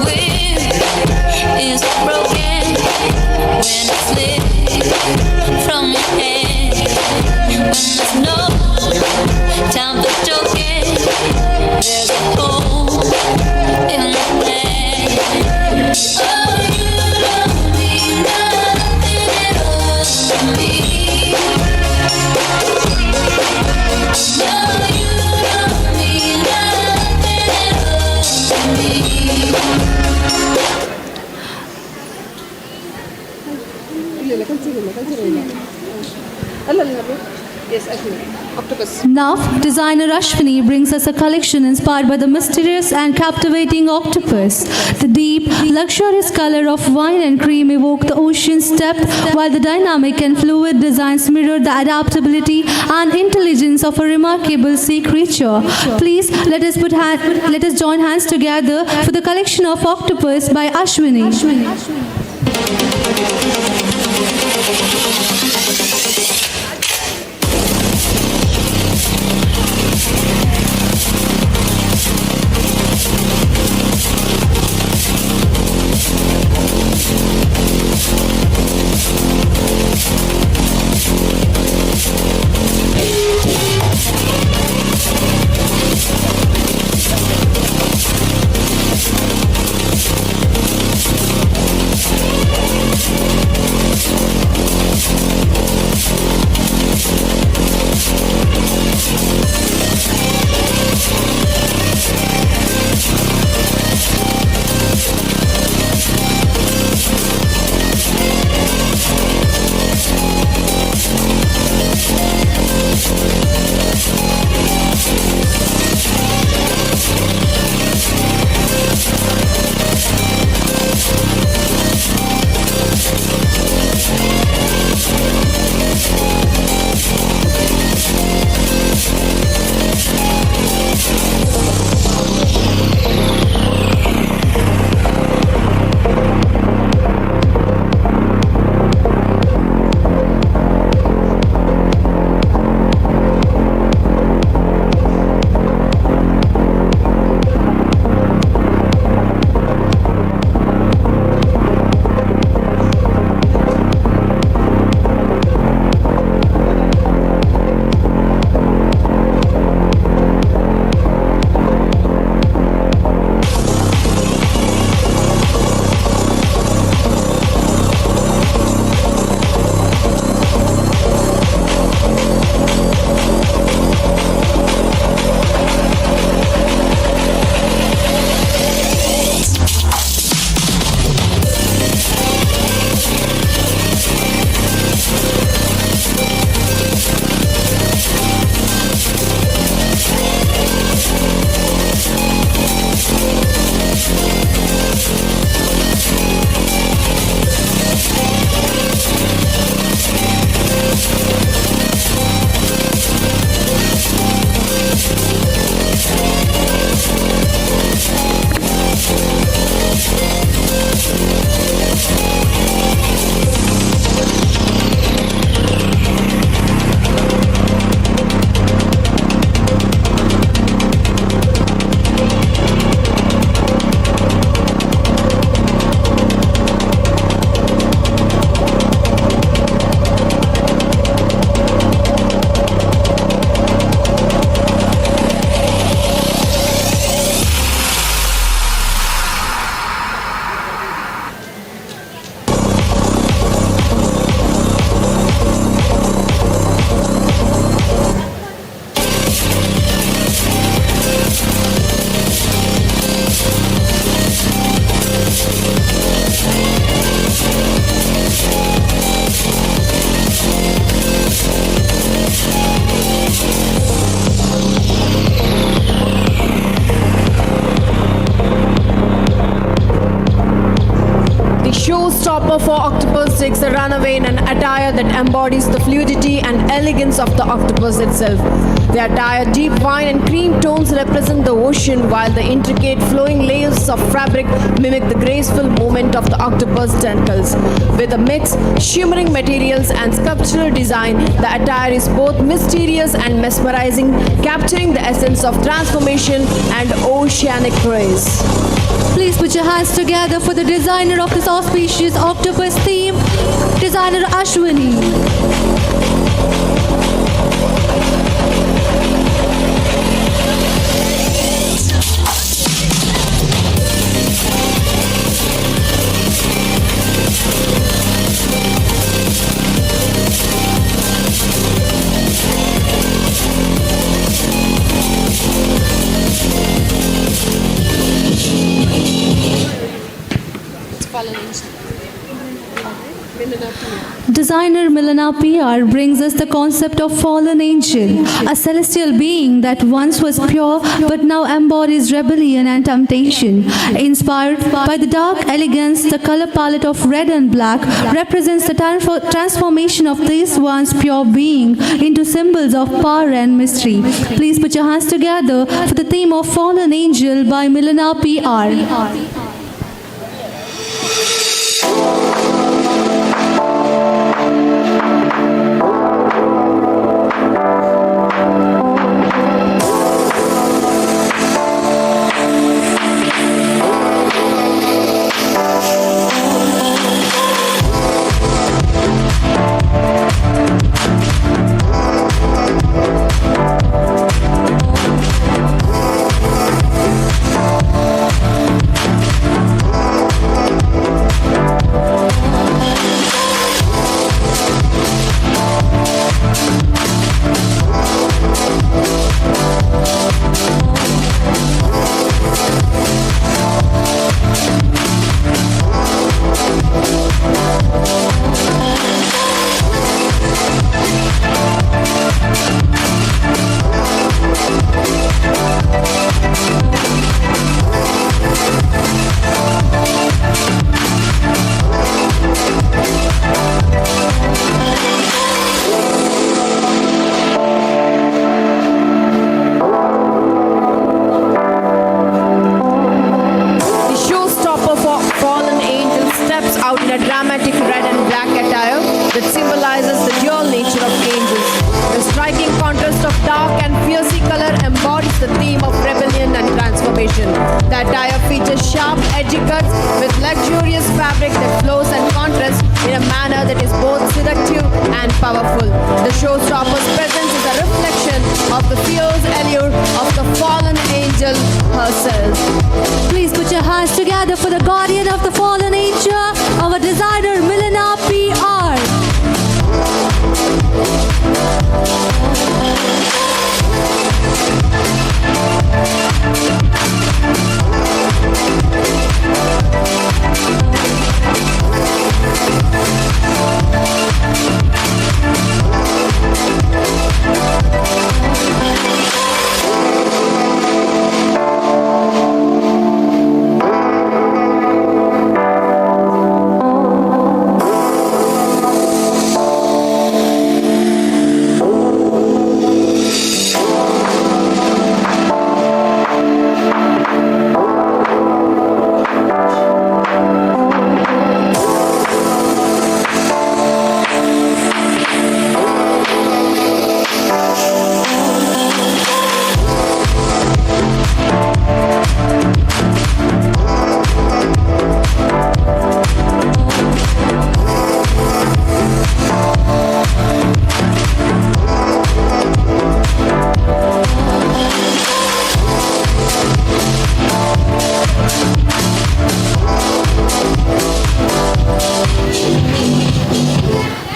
will is broken when it slips from your hand. When there's no time for joking, there's a hole in the plan. Oh, you don't mean nothing at all to me. No, you don't mean nothing at all to me. Yes, actually. Octopus. Now, designer Ashwini brings us a collection inspired by the mysterious and captivating octopus. The deep, luxurious color of wine and cream evoke the ocean's depth, while the dynamic and fluid designs mirror the adaptability and intelligence of a remarkable sea creature. Please let us join hands together for the collection of octopus by Ashwini. Showstopper for octopus takes the runaway in an attire that embodies the fluidity and elegance of the octopus itself. The attire, deep wine and cream tones represent the ocean, while the intricate flowing layers of fabric mimic the graceful movement of the octopus tentacles. With a mix, shimmering materials and sculptural design, the attire is both mysterious and mesmerizing, capturing the essence of transformation and oceanic grace. Please put your hands together for the designer of this auspicious octopus theme, designer Ashwini. Designer Milana PR brings us the concept of fallen angel, a celestial being that once was pure but now embodies rebellion and temptation. Inspired by the dark elegance, the color palette of red and black represents the transformation of this once pure being into symbols of power and mystery. Please put your hands together for the theme of Fallen Angel by Milana PR. The attire features sharp, edgy cuts with luxurious fabric that flows and contrasts in a manner that is both seductive and powerful. The showstopper's presence is a reflection of the fierce allure of the fallen angel herself. Please put your hands together for the guardian of the fallen angel, our designer Milana PR.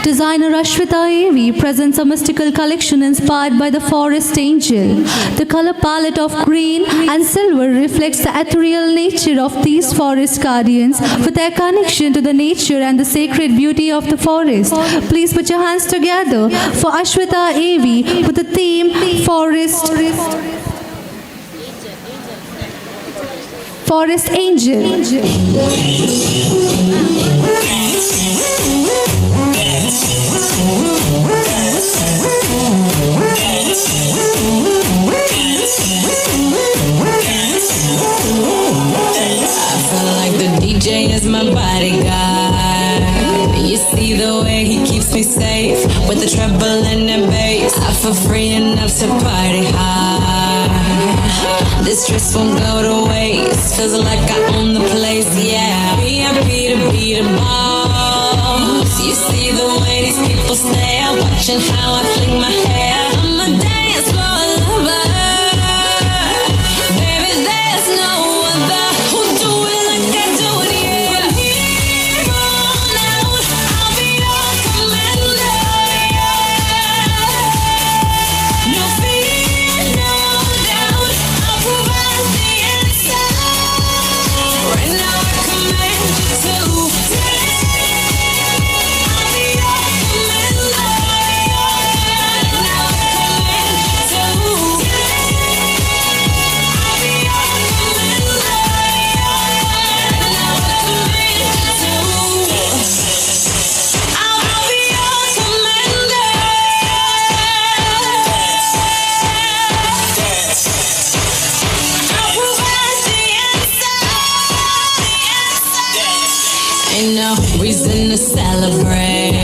Designer Ashwita 𝐴𝐕 presents a mystical collection inspired by the forest angel. The color palette of green and silver reflects the ethereal nature of these forest guardians with their connection to the nature and the sacred beauty of the forest. Please put your hands together for Ashwita 𝐴𝐕 with the theme Forest Angel. You see the way he keeps me safe with the treble and the bass. I feel free enough to party hard. This dress won't go to waste. Feels like I own the place, yeah. VIP to be the boss. You see the way these people stare, watching how I fling my hair. I'm a dance floor lover. Baby, there's no other who do it like I do it, yeah. From here on out, I'll be your commander, yeah. No fear, no doubt, I'll provide the answer. Right now I command you to. I'll be your commander, yeah. Now I command you to. I'll be your commander, yeah. Now I command you to. I'll be your commander. I'll provide the answer. Ain't no reason to celebrate,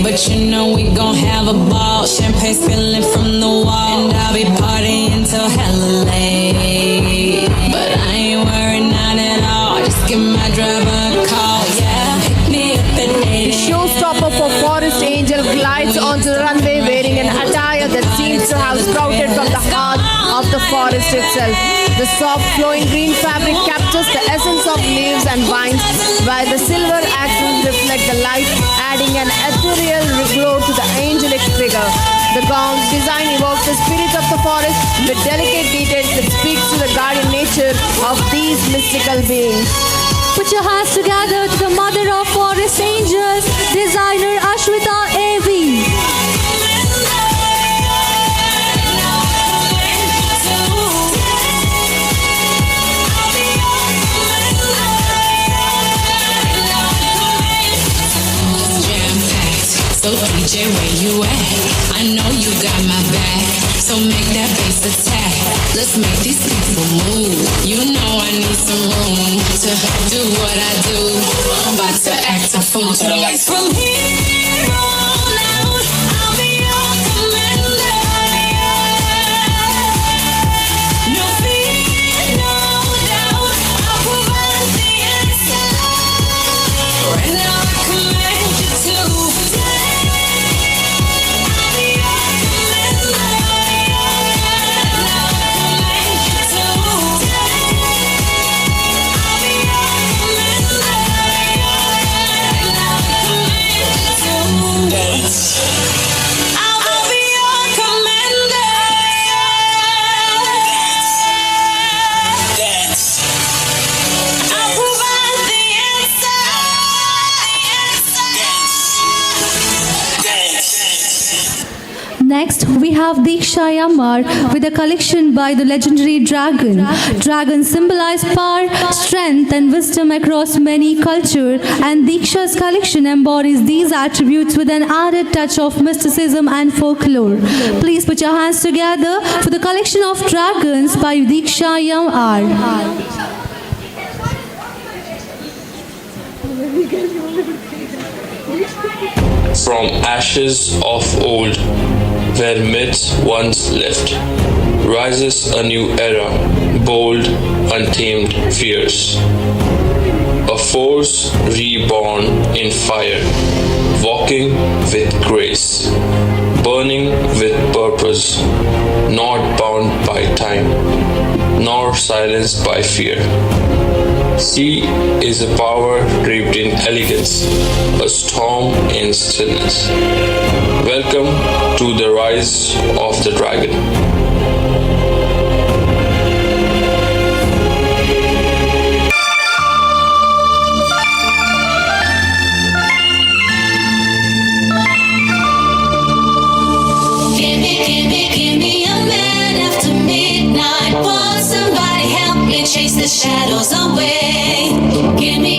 but you know we gon' have a ball. Champagne spilling from the wall, and I'll be partying till hella late. But I ain't worried, not at all. Just give my driver a call, yeah. Pick me up at 8 Showstopper for Forest Angel glides onto the runway wearing an attire that seems to have sprouted from the heart of the forest itself. The soft flowing green fabric captures the essence of leaves and vines, while the silver accents reflect the light, adding an ethereal glow to the angelic figure. The gown's design evokes the spirit of the forest with delicate details that speaks to the guardian nature of these mystical beings. Put your hands together to the mother of forest angels, designer Ashwita A.V. So DJ, where you at? I know you got my back. So make that bass attack. Let's make these people move. You know I need some room to do what I do. I'm about to act a fool to the lights. From here on out, I'll be your commander. No fear, no doubt, I'll provide the answer. Right now I command you to. Next, we have Diksha Yamar with a collection by the legendary Dragon. Dragons symbolize power, strength, and wisdom across many cultures, and Diksha's collection embodies these attributes with an added touch of mysticism and folklore. Please put your hands together for the collection of Dragons by Diksha Yamar. From ashes of old, where myths once lived, rises a new era, bold, untamed, fierce. A force reborn in fire, walking with grace, burning with purpose, not bound by time, nor silenced by fear. Sea is a power draped in elegance, a storm in stillness. Welcome to the rise of the dragon. Give me a man after midnight. Won't somebody help me chase the shadows away? Give me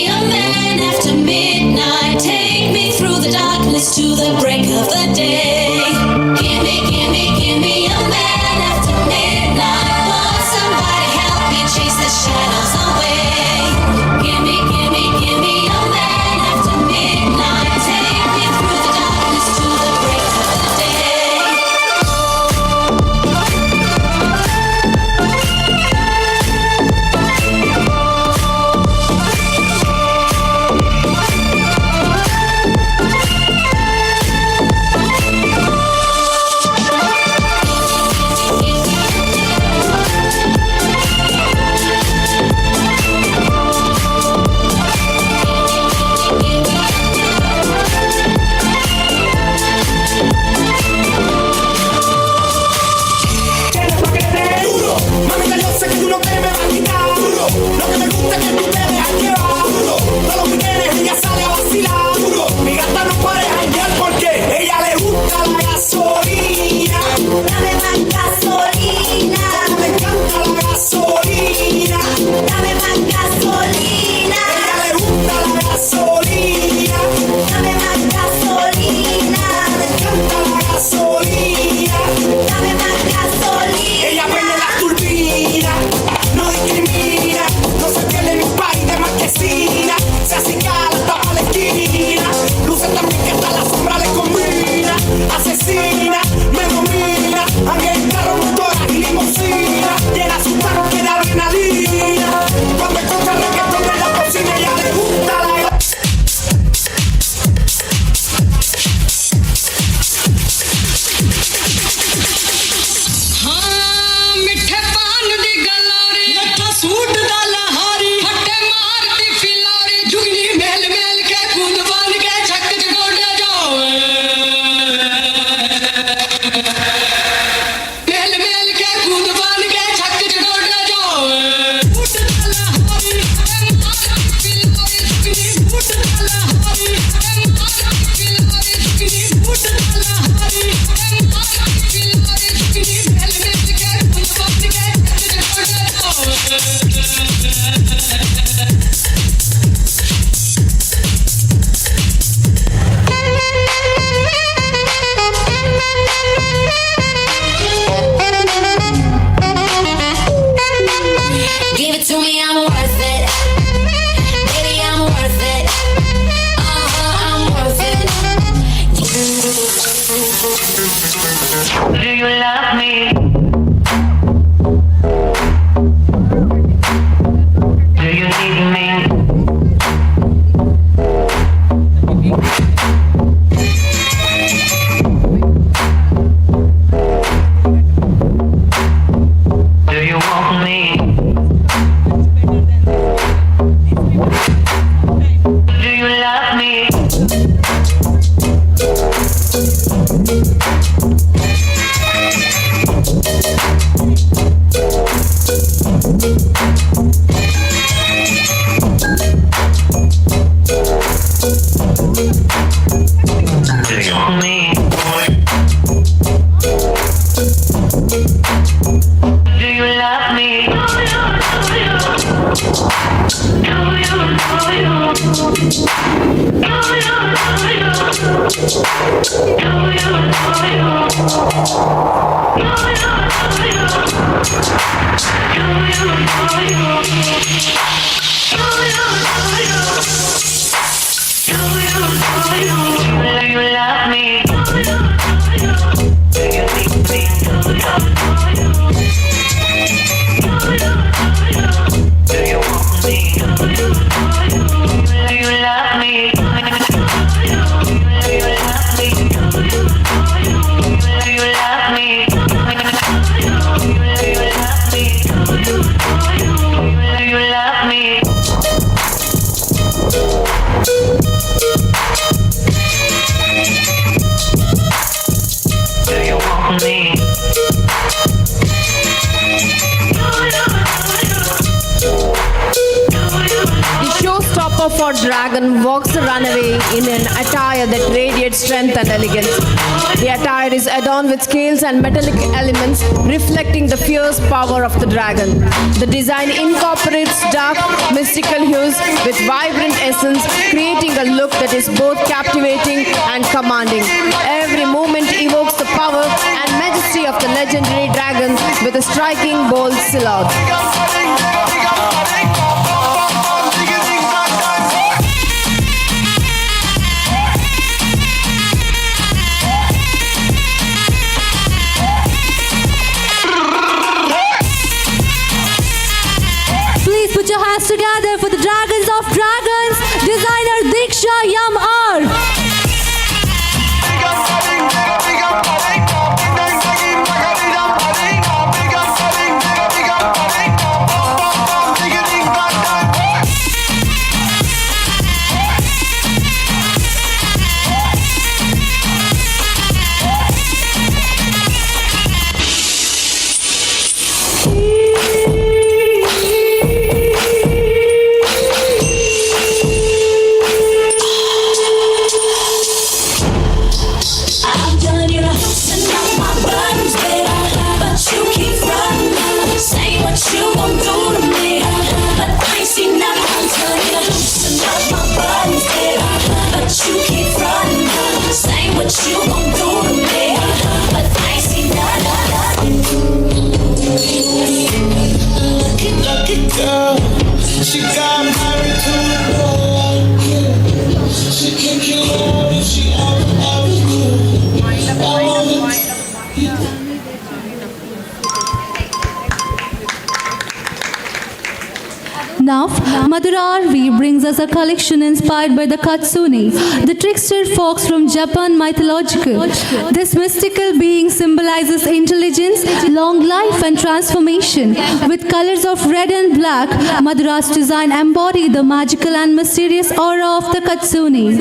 a man after midnight. Take me through the darkness to the break of the day. Give me For dragon walks the runaway in an attire that radiates strength and elegance. The attire is adorned with scales and metallic elements reflecting the fierce power of the dragon. The design incorporates dark, mystical hues with vibrant essence, creating a look that is both captivating and commanding. Every movement evokes the power and majesty of the legendary dragon with a striking, bold silhouette. Put your hands together for the Dragons of Dragons, designer 𝐷𝐿. She got married to a boy. She can kill her if she ever could. Now, Madura 𝐼 brings us a collection inspired by the Katsune, the trickster fox from Japan mythological. This mystical being symbolizes intelligence, long life and transformation. With colors of red and black, Madura's design embody the magical and mysterious aura of the Katsune.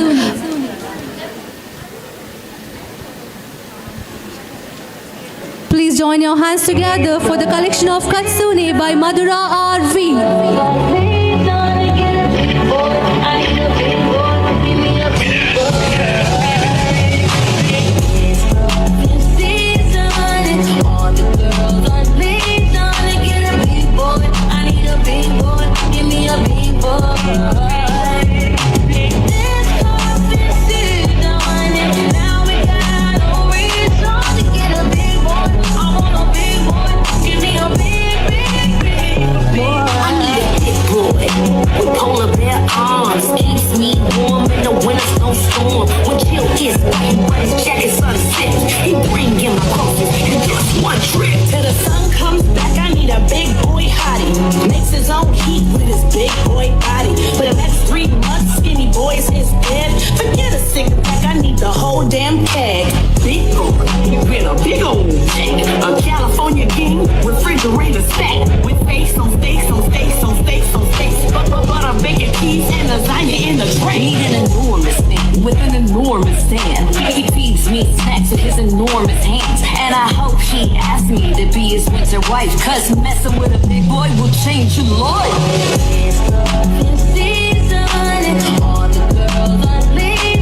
Please join your hands together for the collection of Katsune by Madura 𝐼. Cause messing with a big boy will change you, Lord. All the girls are leaving.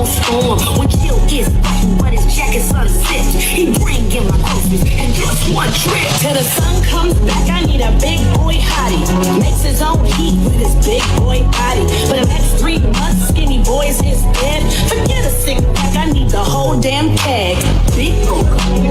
no storm. When chill is but his jacket's unzipped, he bring in my groceries and just one trip. Till the sun comes back, I need a big boy hottie. Makes his own heat with his big boy body. For the next 3 months, skinny boys is dead. Forget a six pack, I need the whole damn keg. Big old,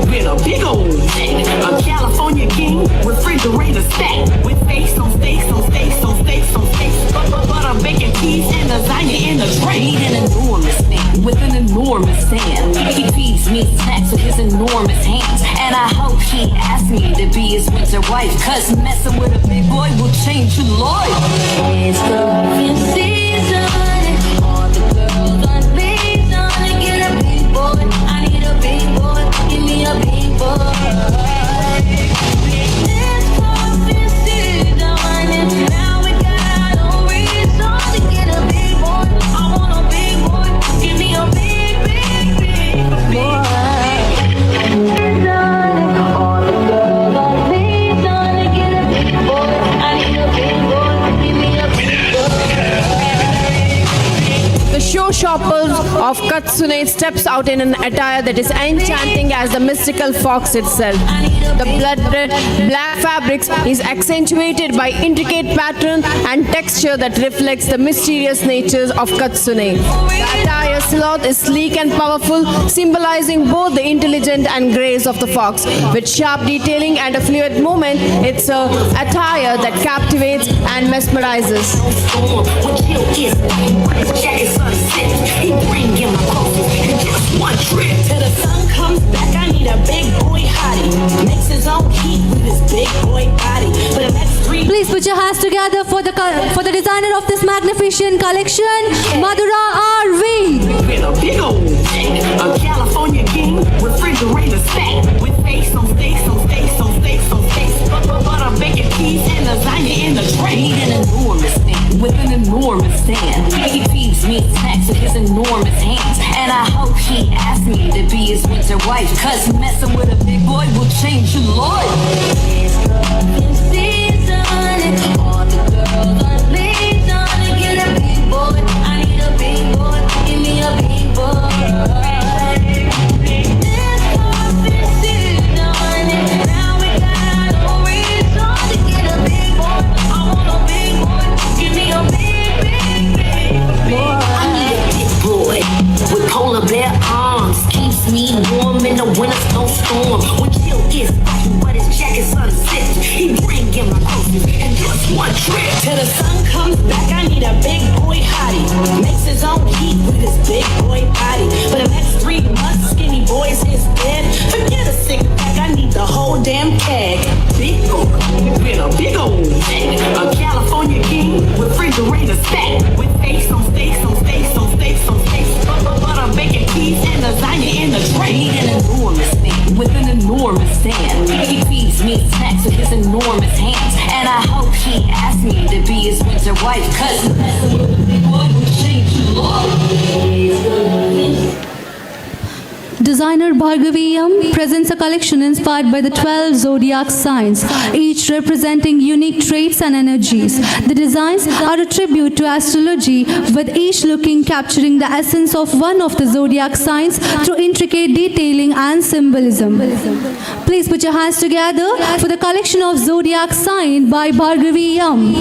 with a big old bag. A California king, refrigerator stack. With steaks on steaks on steaks on steaks on steaks. Butter, bacon, cheese, and lasagna in the tray. Need an enormous thing with an enormous hand. He feeds me snacks with his enormous hands. And I hope he asks me to be his winter wife. Cause messing with a big boy will change your life. It's growing season. All the girls on season. Get a big boy. I need a big boy. Give me a big boy. It's growing season. Now we got no reason to get a big boy. I want a big boy. Give me a big, big, big boy. All the girls on season. Get a big boy. I need a big boy. Give me a big The show shoppers of Katsune steps out in an attire that is enchanting as the mystical fox itself. The blood-red black fabrics is accentuated by intricate pattern and texture that reflects the mysterious natures of Katsune. The attire silhouette is sleek and powerful, symbolizing both the intelligent and grace of the fox. With sharp detailing and a fluid movement, it's an attire that captivates and mesmerizes. He bring in my groceries in just one trip. Till the sun comes back, I need a big boy hottie. Makes his own heat with his big boy body. For the next 3 Please put your hands together for the designer of this magnificent collection, Madhura R.V. With a big old bag. A California king, refrigerator stack. With steaks on steaks on steaks on steaks on steaks. Butter, bacon, cheese, and lasagna in the tray. Need an enormous thing with an enormous stand. He feeds me snacks with his enormous hands. And I hope he asks me to be his winter wife. Cause messing with a big boy will change your life. It's growing season. All the girls on season. Get a big boy. I need a big boy. Give me a big boy. It's growing season. Now we got no reason to get a big boy. I want a big boy. Give me a big, big, big boy. I need a big boy with polar bear arms. Keeps me warm in the winter snowstorm. When chill is but his jacket's unzipped, he bring in my groceries in just one trip. Till the sun comes back, I need a big boy hottie. Makes his own heat with his big boy body. For the next 3 months, skinny boys is dead. Forget a six pack, I need the whole damn keg. Big boy with a big old bag. A California king, refrigerator stack. With steaks on steaks on steaks on steaks on steaks. Butter, bacon, cheese, and lasagna in the tray. Need an enormous thing with an enormous stand. He feeds me snacks with his enormous hands. And I hope he asks me to be his winter wife. Cause messing with a big boy will change your life. Designer 𝐅𝐴𝐲 presents a collection inspired by the 12 zodiac signs, each representing unique traits and energies. The designs are a tribute to astrology, with each looking capturing the essence of one of the zodiac signs through intricate detailing and symbolism. Please put your hands together for the collection of zodiac sign by 𝐅𝐴𝐲.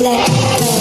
Let go.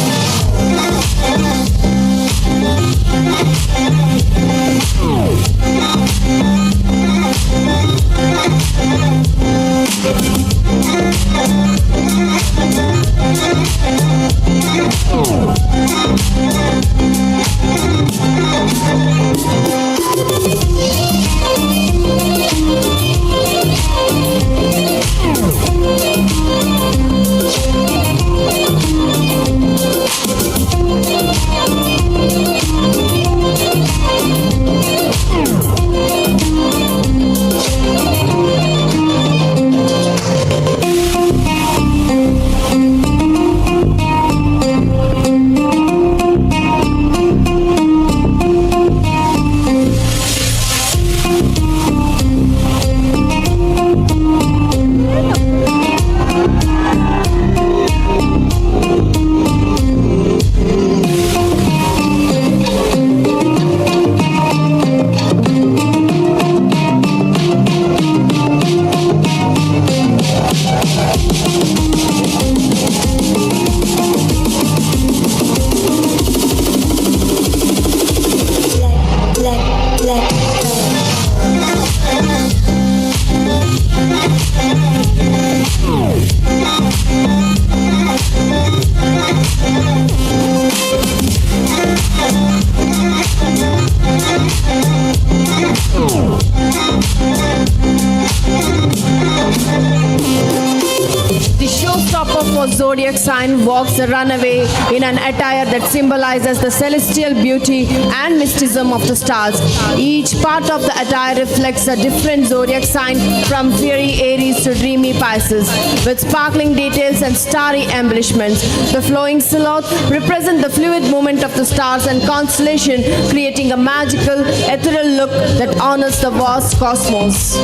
zodiac sign walks the runaway in an attire that symbolizes the celestial beauty and mysticism of the stars. Each part of the attire reflects a different zodiac sign, from fiery Aries to dreamy Pisces, with sparkling details and starry embellishments. The flowing silhouette represents the fluid movement of the stars and constellation, creating a magical, ethereal look that honors the vast cosmos.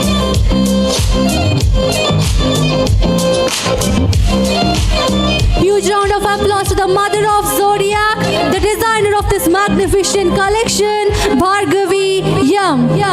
Huge round of applause to the mother of Zodiac, the designer of this magnificent collection, 𝐅𝐵 𝐋𝐢𝐯𝐞.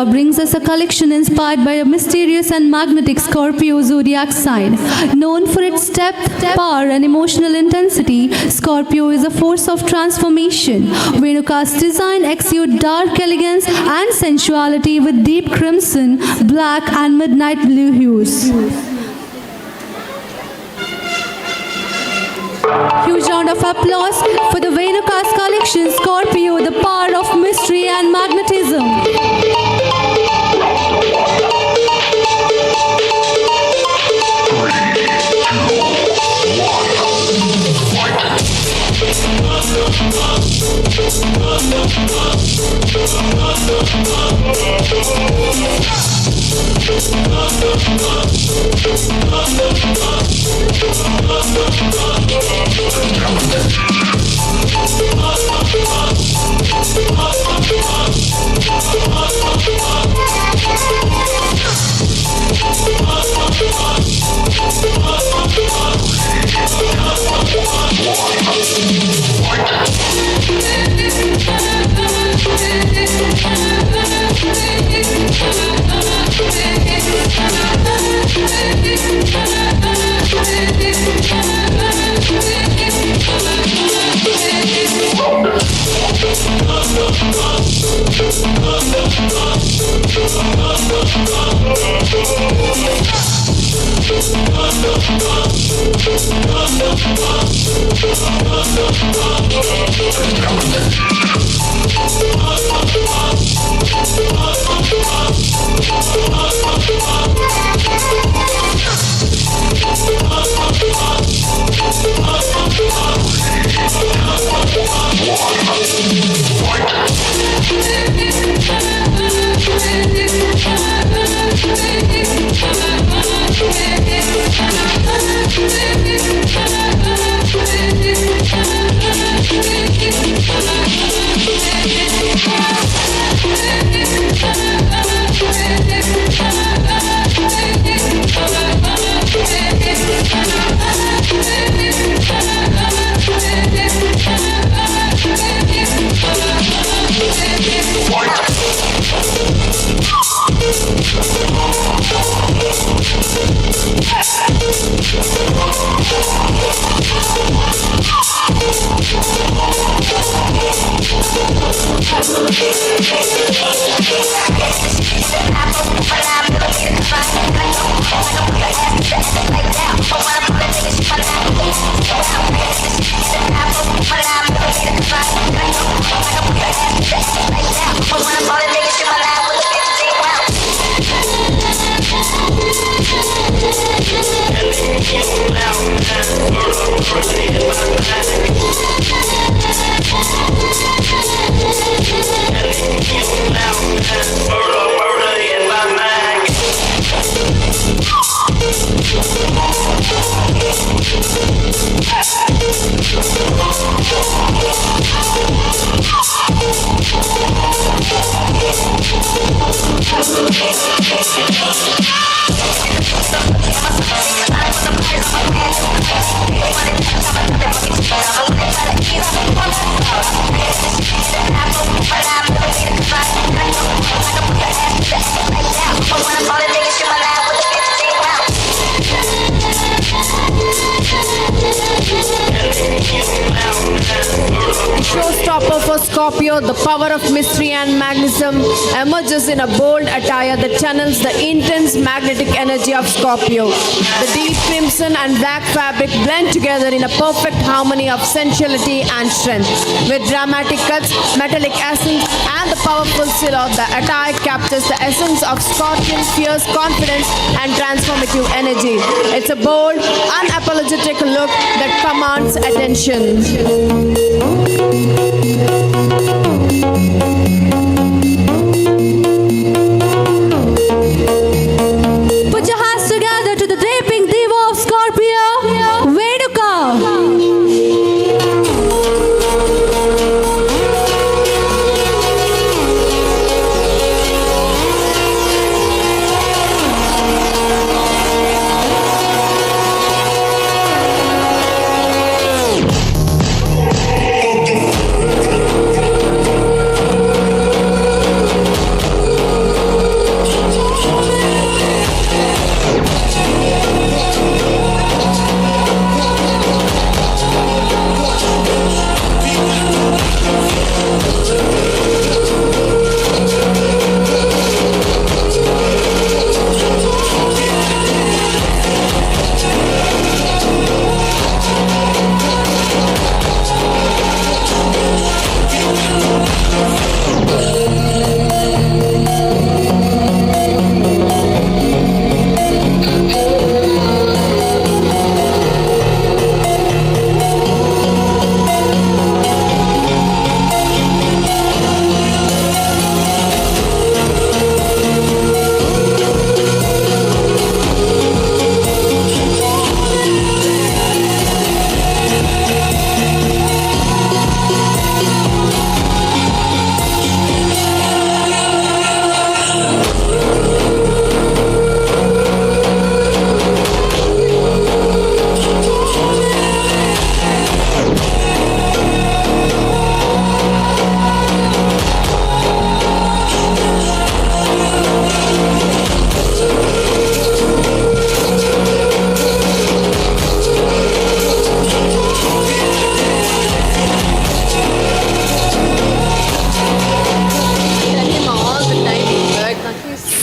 Brings us a collection inspired by a mysterious and magnetic Scorpio zodiac sign. Known for its depth, power and emotional intensity, Scorpio is a force of transformation. Venuka's design exudes dark elegance and sensuality with deep crimson, black and midnight blue hues. Huge round of applause for the Venuka's collection, Scorpio, the power of mystery and magnetism. for Scorpio, the power of mystery and magnetism emerges in a bold attire that channels the intense magnetic energy of Scorpio. The deep crimson and black fabric blend together in a perfect harmony of sensuality and strength. With dramatic cuts, metallic accents, and the powerful silhouette, the attire captures the essence of Scorpion fierce confidence and transformative energy. It's a bold, unapologetic look that commands attention. Put your hands together to the draping diva of Scorpio, Venuka.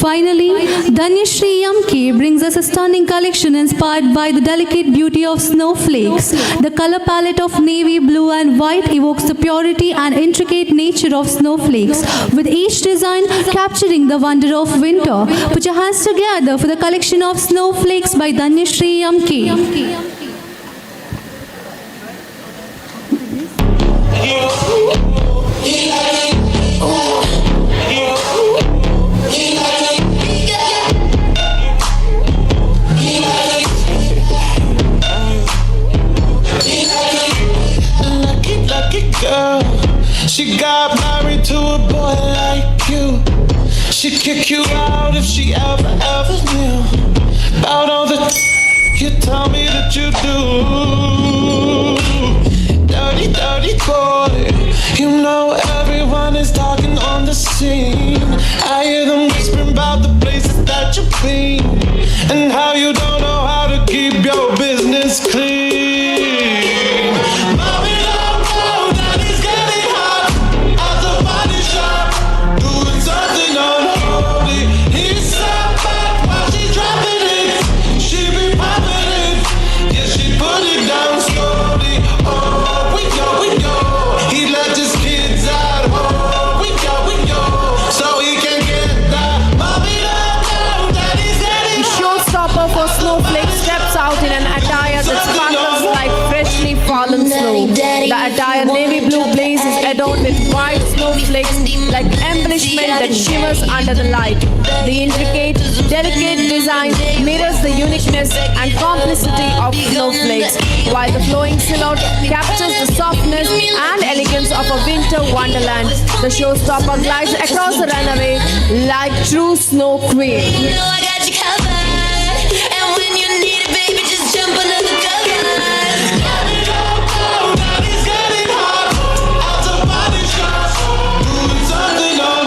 Finally, 𝐻𝐻𝐶 brings us a stunning collection inspired by the delicate beauty of snowflakes. The color palette of navy, blue and white evokes the purity and intricate nature of snowflakes, with each design capturing the wonder of winter. Put your hands together for the collection of snowflakes by 𝐻𝐻𝐶. Girl, she got married to a boy like you. She'd kick you out if she ever knew about all the you tell me that you do. Dirty, dirty boy, you know everyone is talking on the scene. I hear them whispering about the places that you've been and how you don't know how to keep your business clean. Mommy, the attire navy blue blaze is adorned with white snowflakes like embellishment that shimmers under the light. The intricate, delicate design mirrors the uniqueness and complexity of snowflakes, while the flowing silhouette captures the softness and elegance of a winter wonderland. The showstopper glides across the runway like true snow queen. You know I got you covered, and when you need it, baby, just jump under the covers.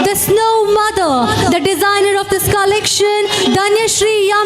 The Snow Mother, the designer of this collection, 𝐻𝐻𝐶.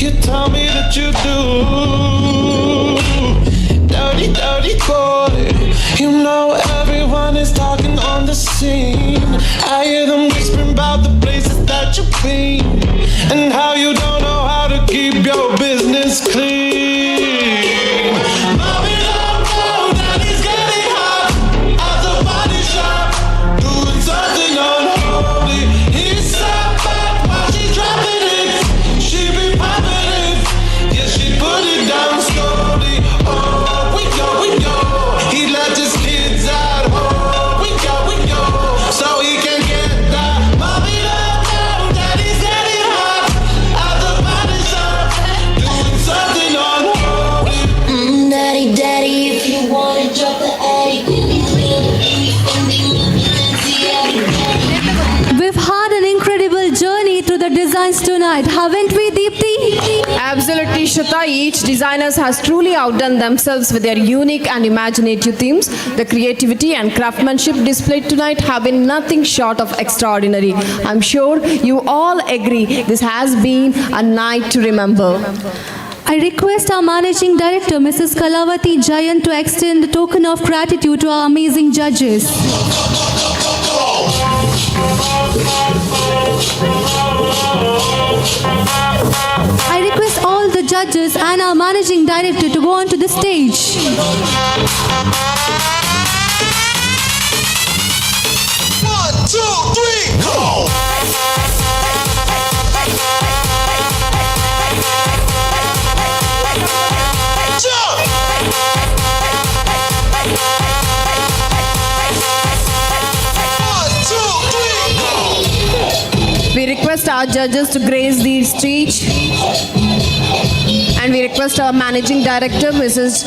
You tell me that you do. Dirty, dirty boy. You know everyone is talking on the scene. I hear them whispering about the places that you've been and how you don't know how to keep your business clean. Mommy, don't know that he's getting hot at the body shop, doing something unholy. He's sat back while she's dropping it. She be popping it, yeah, she put it down slowly. Oh, we go, we go. He left his kids at home. We go, so he can get that. Mommy, don't know that he's getting hot at the body shop, doing something unholy. Daddy, daddy, if you wanna drop the attic, We've had an incredible journey through the designs tonight, haven't we, Deepti? Absolutely, Shruta. Each designer has truly outdone themselves with their unique and imaginative themes. The creativity and craftsmanship displayed tonight have been nothing short of extraordinary. I'm sure you all agree this has been a night to remember. I request our Managing Director, Mrs. Kalavati Jayan, to extend the token of gratitude to our amazing judges. I request all the judges and our Managing Director to go onto the stage. 1, 2, 3, go! We request our judges to grace the stage, and we request our Managing Director, Mrs.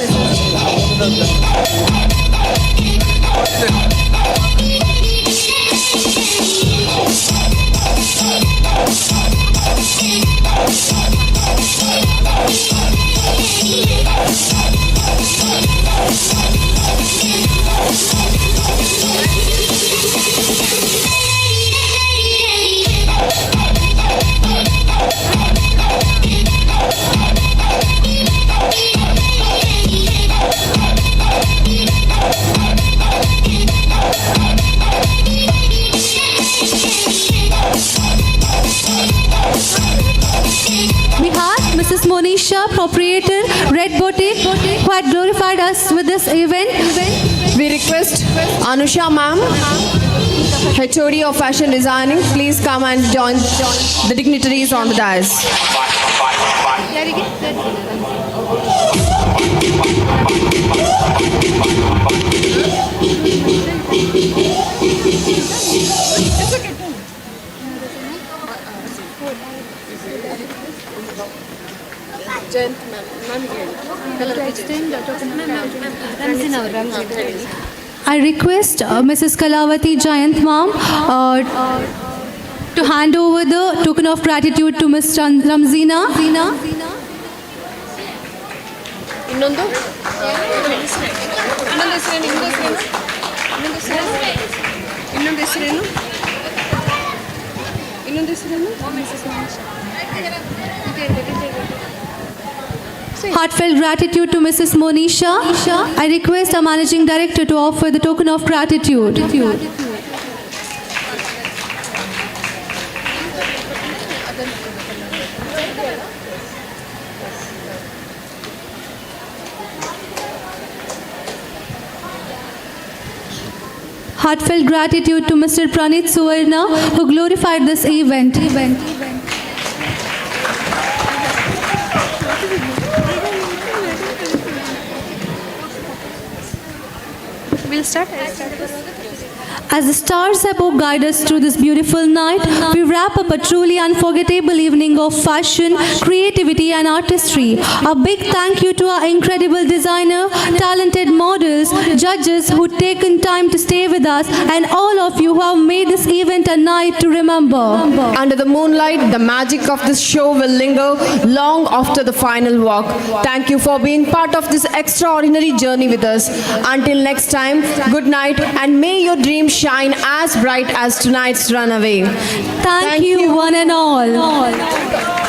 We have Mrs. Monisha, proprietor, Red Boutique, who had glorified us with this event. We request Anusha ma'am, HOD of Fashion Designing, please come and join the dignitaries on the dais. I request Mrs. Kalavati Jayant ma'am to hand over the token of gratitude to Ms. Ramzina. Heartfelt gratitude to Mrs. Monisha. I request our Managing Director to offer the token of gratitude. Heartfelt gratitude to Mr. Pranit Suvarna, who glorified this event. We'll start. As the stars above guide us through this beautiful night, we wrap up a truly unforgettable evening of fashion, creativity and artistry. A big thank you to our incredible designer, talented models, judges who've taken time to stay with us, and all of you who have made this event a night to remember. Under the moonlight, the magic of this show will linger long after the final walk. Thank you for being part of this extraordinary journey with us. Until next time, good night, and may your dreams shine as bright as tonight's runaway. Thank you one and all.